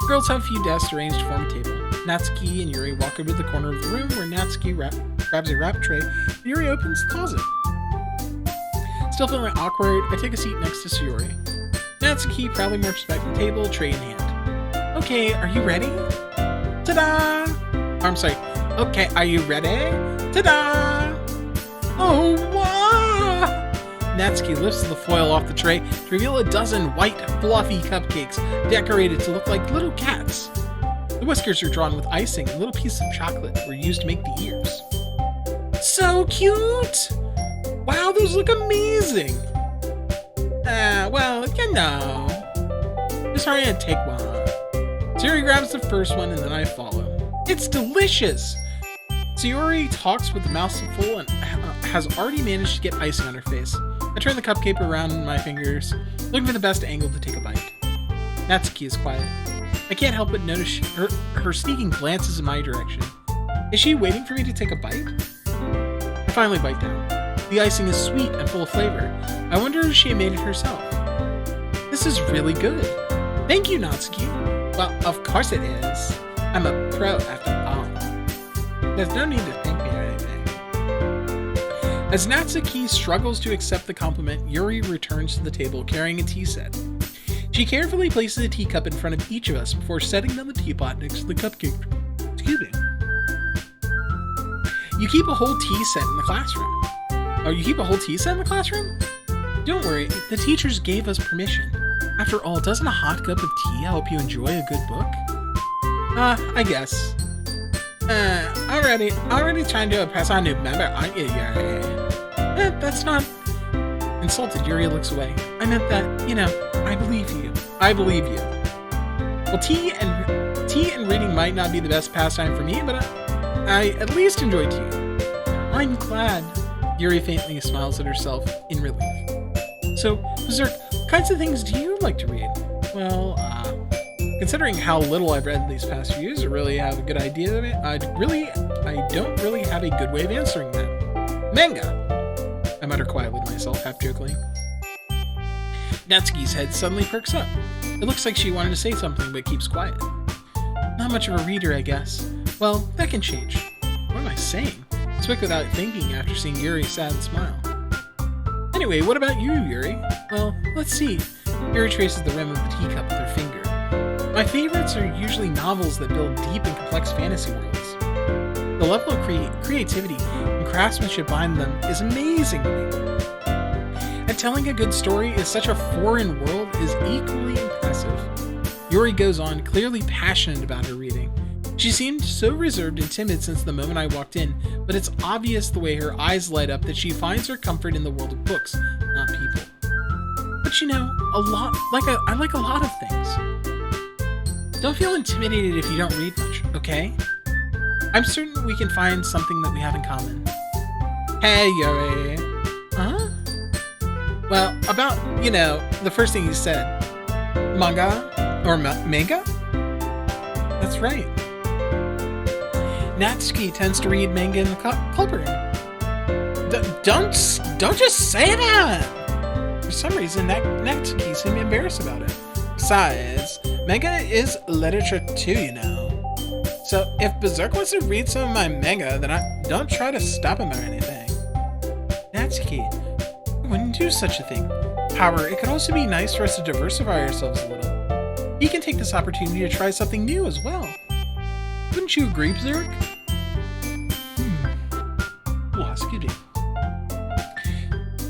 The girls have a few desks arranged to form a table. Natsuki and Yuri walk over to the corner of the room where Natsuki grabs a wrap tray and Yuri opens the closet. Still feeling awkward, I take a seat next to Sayori. Natsuki proudly marches back to the table, tray in hand. Okay, are you ready? Ta-da! I'm sorry. Okay, are you ready? Ta-da! Oh, wow! Natsuki lifts the foil off the tray to reveal a dozen white, fluffy cupcakes decorated to look like little cats. The whiskers are drawn with icing and little pieces of chocolate were used to make the ears. So cute! Wow, those look amazing! Well, you know. Just hurry and take one. Sayori grabs the first one and then I follow. It's delicious! Sayori talks with the mouth full and has already managed to get icing on her face. I turn the cupcake around in my fingers, looking for the best angle to take a bite. Natsuki is quiet. I can't help but notice her sneaking glances in my direction. Is she waiting for me to take a bite? I finally bite down. The icing is sweet and full of flavor. I wonder if she made it herself. This is really good. Thank you, Natsuki. Well, of course it is. I'm a pro after all. There's no need to thank me or anything. As Natsuki struggles to accept the compliment, Yuri returns to the table carrying a tea set. She carefully places a teacup in front of each of us before setting down the teapot next to the cupcake. Excuse me. You keep a whole tea set in the classroom. Oh, you keep a whole tea set in the classroom? Don't worry, the teachers gave us permission. After all, doesn't a hot cup of tea help you enjoy a good book? I guess. Already trying to impress our new member, aren't you, Yuri? That's not... Insulted, Yuri looks away. I meant that, I believe you. I believe you. Well, tea and reading might not be the best pastime for me, but I at least enjoy tea. I'm glad. Yuri faintly smiles at herself in relief. So, Berserk, what kinds of things do you like to read? Well, considering how little I've read these past few years, I really have a good idea of it. I don't really have a good way of answering that. Manga! I mutter quietly to myself, half-jokingly. Natsuki's head suddenly perks up. It looks like she wanted to say something, but keeps quiet. Not much of a reader, I guess. Well, that can change. What am I saying? I spoke without thinking after seeing Yuri's sad smile. Anyway, what about you, Yuri? Well, let's see. Yuri traces the rim of the teacup with her finger. My favorites are usually novels that build deep and complex fantasy worlds. The level of creativity and craftsmanship behind them is amazing to me. And telling a good story in such a foreign world is equally impressive. Yuri goes on, clearly passionate about her reading. She seemed so reserved and timid since the moment I walked in, but it's obvious the way her eyes light up that she finds her comfort in the world of books, not people. But you know, I like a lot of things. Don't feel intimidated if you don't read much, okay? I'm certain we can find something that we have in common. Hey, Yuri. Huh? Well, about, you know, the first thing you said. Manga? Or manga? That's right. Natsuki tends to read manga in the club room. Don't just say that! For some reason, Natsuki seemed embarrassed about it. Besides, manga is literature too, you know. So if Berserk wants to read some of my manga, then I don't try to stop him or anything. Natsuki, I wouldn't do such a thing. However, it could also be nice for us to diversify ourselves a little. He can take this opportunity to try something new as well. Wouldn't you agree, Berserk? Excuse me.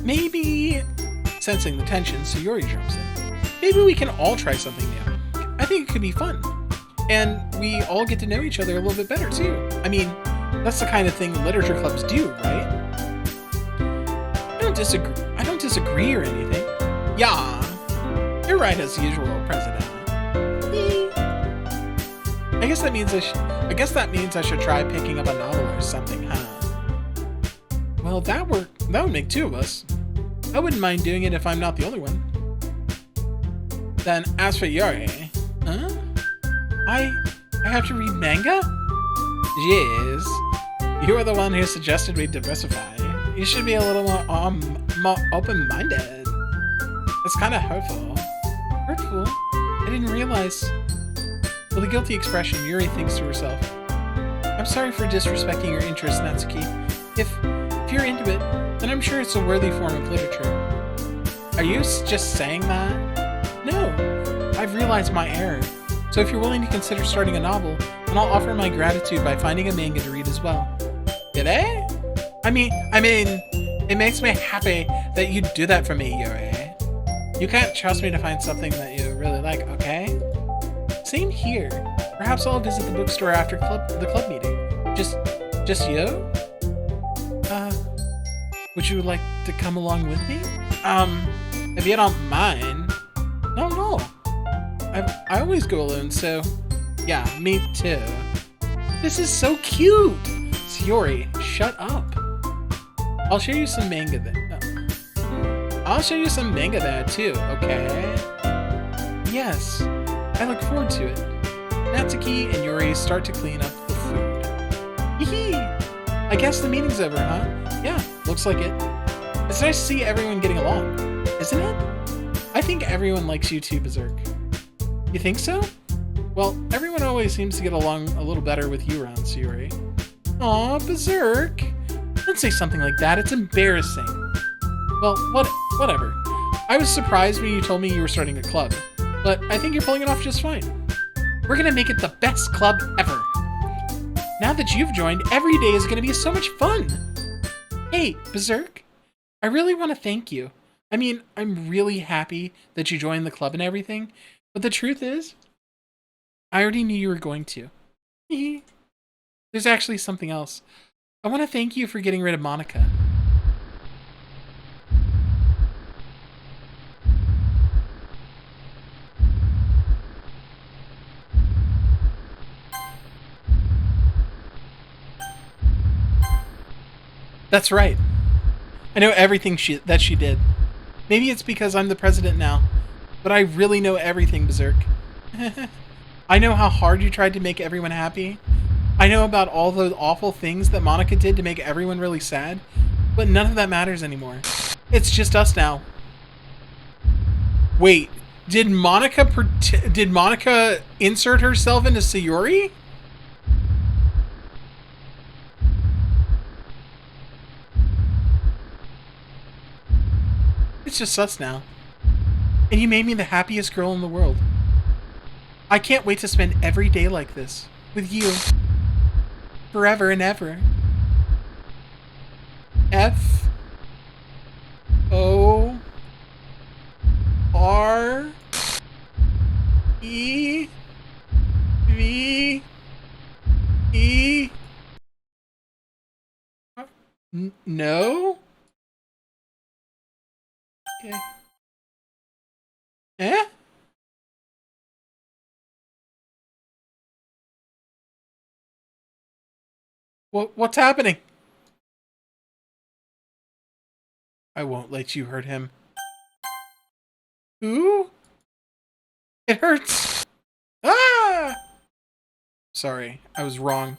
Maybe, sensing the tension, Sayori jumps in. Maybe we can all try something new. I think it could be fun. And we all get to know each other a little bit better, too. I mean, that's the kind of thing literature clubs do, right? I don't disagree or anything. Yeah, you're right as usual, President. I guess that means I should try picking up a novel or something, huh? Well, that would make two of us. I wouldn't mind doing it if I'm not the only one. Then, as for Yuri, huh? I have to read manga? Yes. You are the one who suggested we diversify. You should be a little more open-minded. It's kind of hurtful. Hurtful? I didn't realize. With a guilty expression, Yuri thinks to herself, I'm sorry for disrespecting your interests, Natsuki. If you're into it, then I'm sure it's a worthy form of literature. Are you just saying that? No, I've realized my error. So if you're willing to consider starting a novel, then I'll offer my gratitude by finding a manga to read as well. Did I? I mean, it makes me happy that you do that for me, Yuri. You can't trust me to find something that you really like, okay? Same here. Perhaps I'll visit the bookstore after the club meeting. Just you? Would you like to come along with me? If you don't mind. No. I always go alone, so yeah, me too. This is so cute! Sayori, shut up. I'll show you some manga there. I'll show you some manga there too, okay? Yes, I look forward to it. Natsuki and Yuri start to clean up the food. Hee. I guess the meeting's over, huh? Yeah, looks like it. It's nice to see everyone getting along, isn't it? I think everyone likes you too, Berserk. You think so? Well, everyone always seems to get along a little better with you around, Sayuri. Aw, Berserk. Don't say something like that, it's embarrassing. Well, whatever. I was surprised when you told me you were starting a club, but I think you're pulling it off just fine. We're gonna make it the best club ever. Now that you've joined, every day is gonna be so much fun. Hey, Berserk, I really want to thank you. I mean, I'm really happy that you joined the club and everything, but the truth is, I already knew you were going to. There's actually something else. I want to thank you for getting rid of Monika. That's right. I know everything that she did. Maybe it's because I'm the president now, but I really know everything, Berserk. I know how hard you tried to make everyone happy. I know about all the awful things that Monika did to make everyone really sad, but none of that matters anymore. It's just us now. Wait, did Monika insert herself into Sayuri? It's just us now. And you made me the happiest girl in the world. I can't wait to spend every day like this with you. Forever and ever. F O R E V E. No? Okay. Eh? What's happening? I won't let you hurt him. Who? It hurts. Ah! Sorry, I was wrong.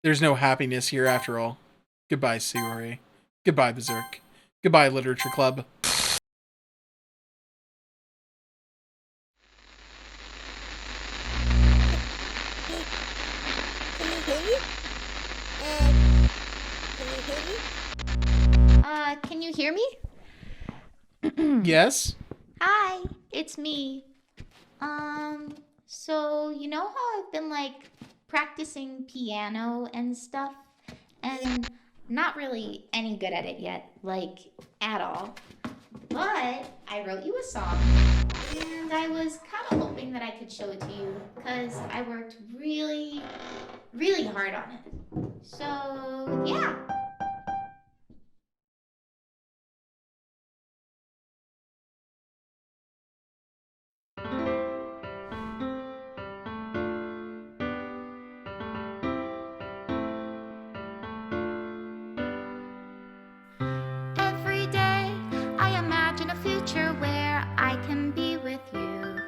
There's no happiness here after all. Goodbye, Sayori. Goodbye, Berserk. Goodbye, Literature Club. Can you hear me? Yes? Hi, it's me. So you know how I've been like practicing piano and stuff, and not really any good at it yet, like at all. But I wrote you a song, and I was kind of hoping that I could show it to you, because I worked really, really hard on it. So yeah. Every day I imagine a future where I can be with you.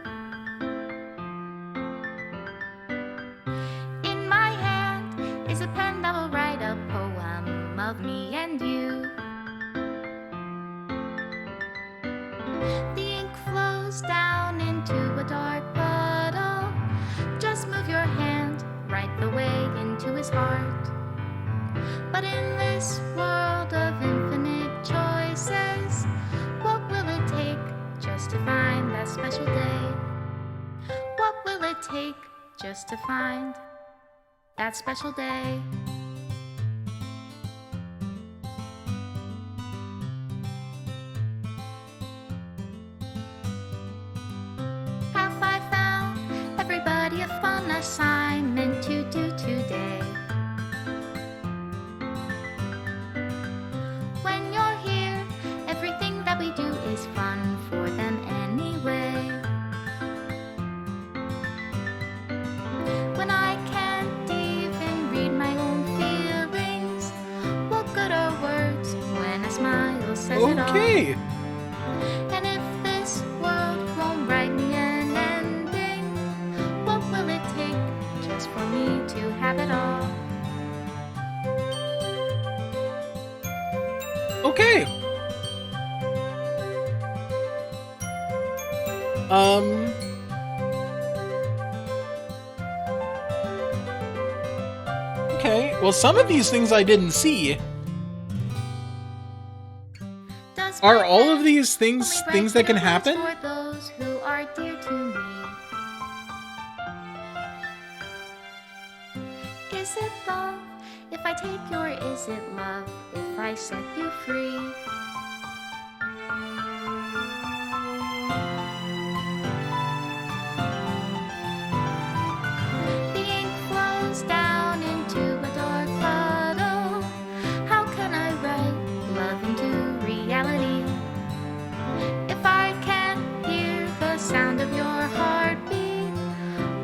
In my hand is a pen that will write a poem of me and you. The ink flows down into a dark puddle. Just move your hand right the way into his heart. But in this world of infinite choices, what will it take just to find that special day? What will it take just to find that special day? Have I found everybody a fun assignment to do today? When you're here, everything that we do is fun for them anyway. When I can't even read my own feelings, what good are words when a smile says it all? Okay. And if this world won't write me an ending, what will it take just for me to have it all? Okay. Okay. Well, some of these things I didn't see. Are all of these things that can happen? For those who are dear to me. Is it love if I take you, or is it love if I set you free? The ink flows down into a dark puddle. How can I write love into reality? If I can't hear the sound of your heartbeat,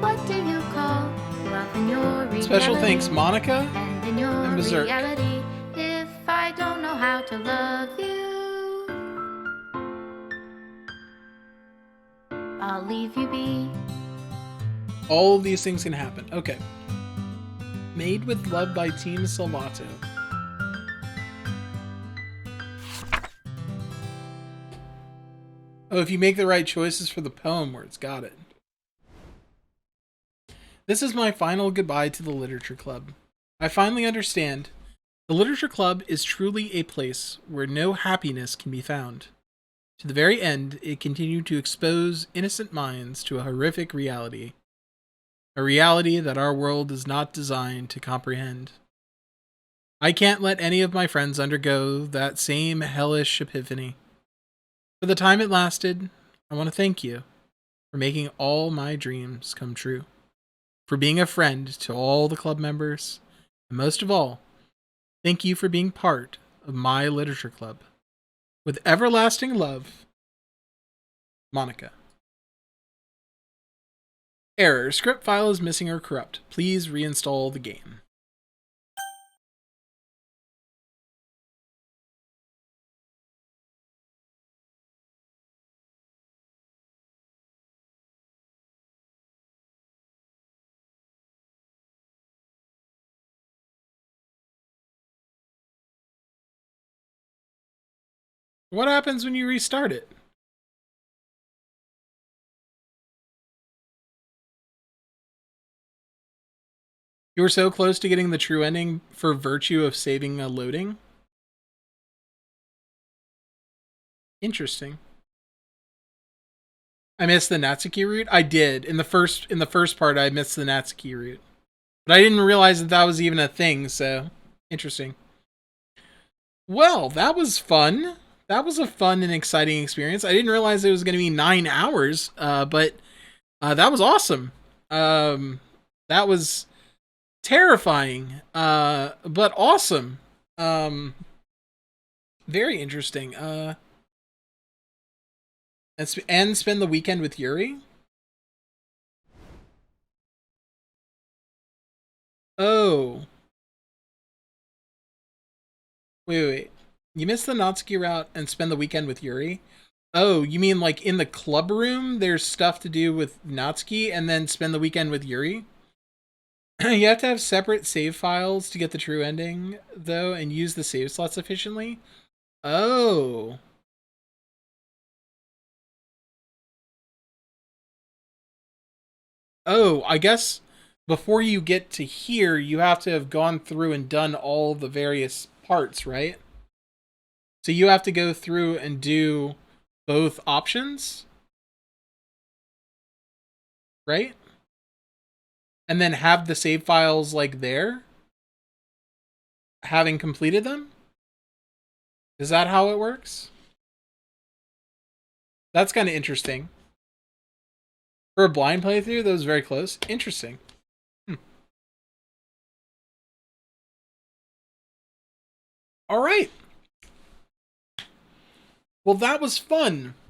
what do you call love in your reality? Special thanks, Monika And in your and Berserk. reality, if I don't know how to love you, I'll leave you be. All of these things can happen. Okay. Made with Love by Team Salvato. Oh, if you make the right choices for the poem words, got it. This is my final goodbye to the Literature Club. I finally understand. The Literature Club is truly a place where no happiness can be found. To the very end, it continued to expose innocent minds to a horrific reality. a reality that our world is not designed to comprehend. I can't let any of my friends undergo that same hellish epiphany. For the time it lasted, I want to thank you for making all my dreams come true, for being a friend to all the club members, and most of all, thank you for being part of my literature club. With everlasting love, Monika. Error. Script file is missing or corrupt. Please reinstall the game. What happens when you restart it? You were so close to getting the true ending for virtue of saving a loading? Interesting. I missed the Natsuki route? I did. In the first part I missed the Natsuki route. But I didn't realize that that was even a thing, so interesting. Well, that was fun. That was a fun and exciting experience. I didn't realize it was going to be 9 hours, but that was awesome. That was terrifying, but awesome. Very interesting. And spend the weekend with Yuri. Oh, wait. You missed the Natsuki route and spend the weekend with Yuri? Oh, you mean like in the club room there's stuff to do with Natsuki and then spend the weekend with Yuri? You have to have separate save files to get the true ending, though, and use the save slots efficiently? Oh. Oh, I guess before you get to here, you have to have gone through and done all the various parts, right? So you have to go through and do both options, right? And then have the save files like there, having completed them? Is that how it works? That's kind of interesting. For a blind playthrough, that was very close. Interesting. All right. Well, that was fun.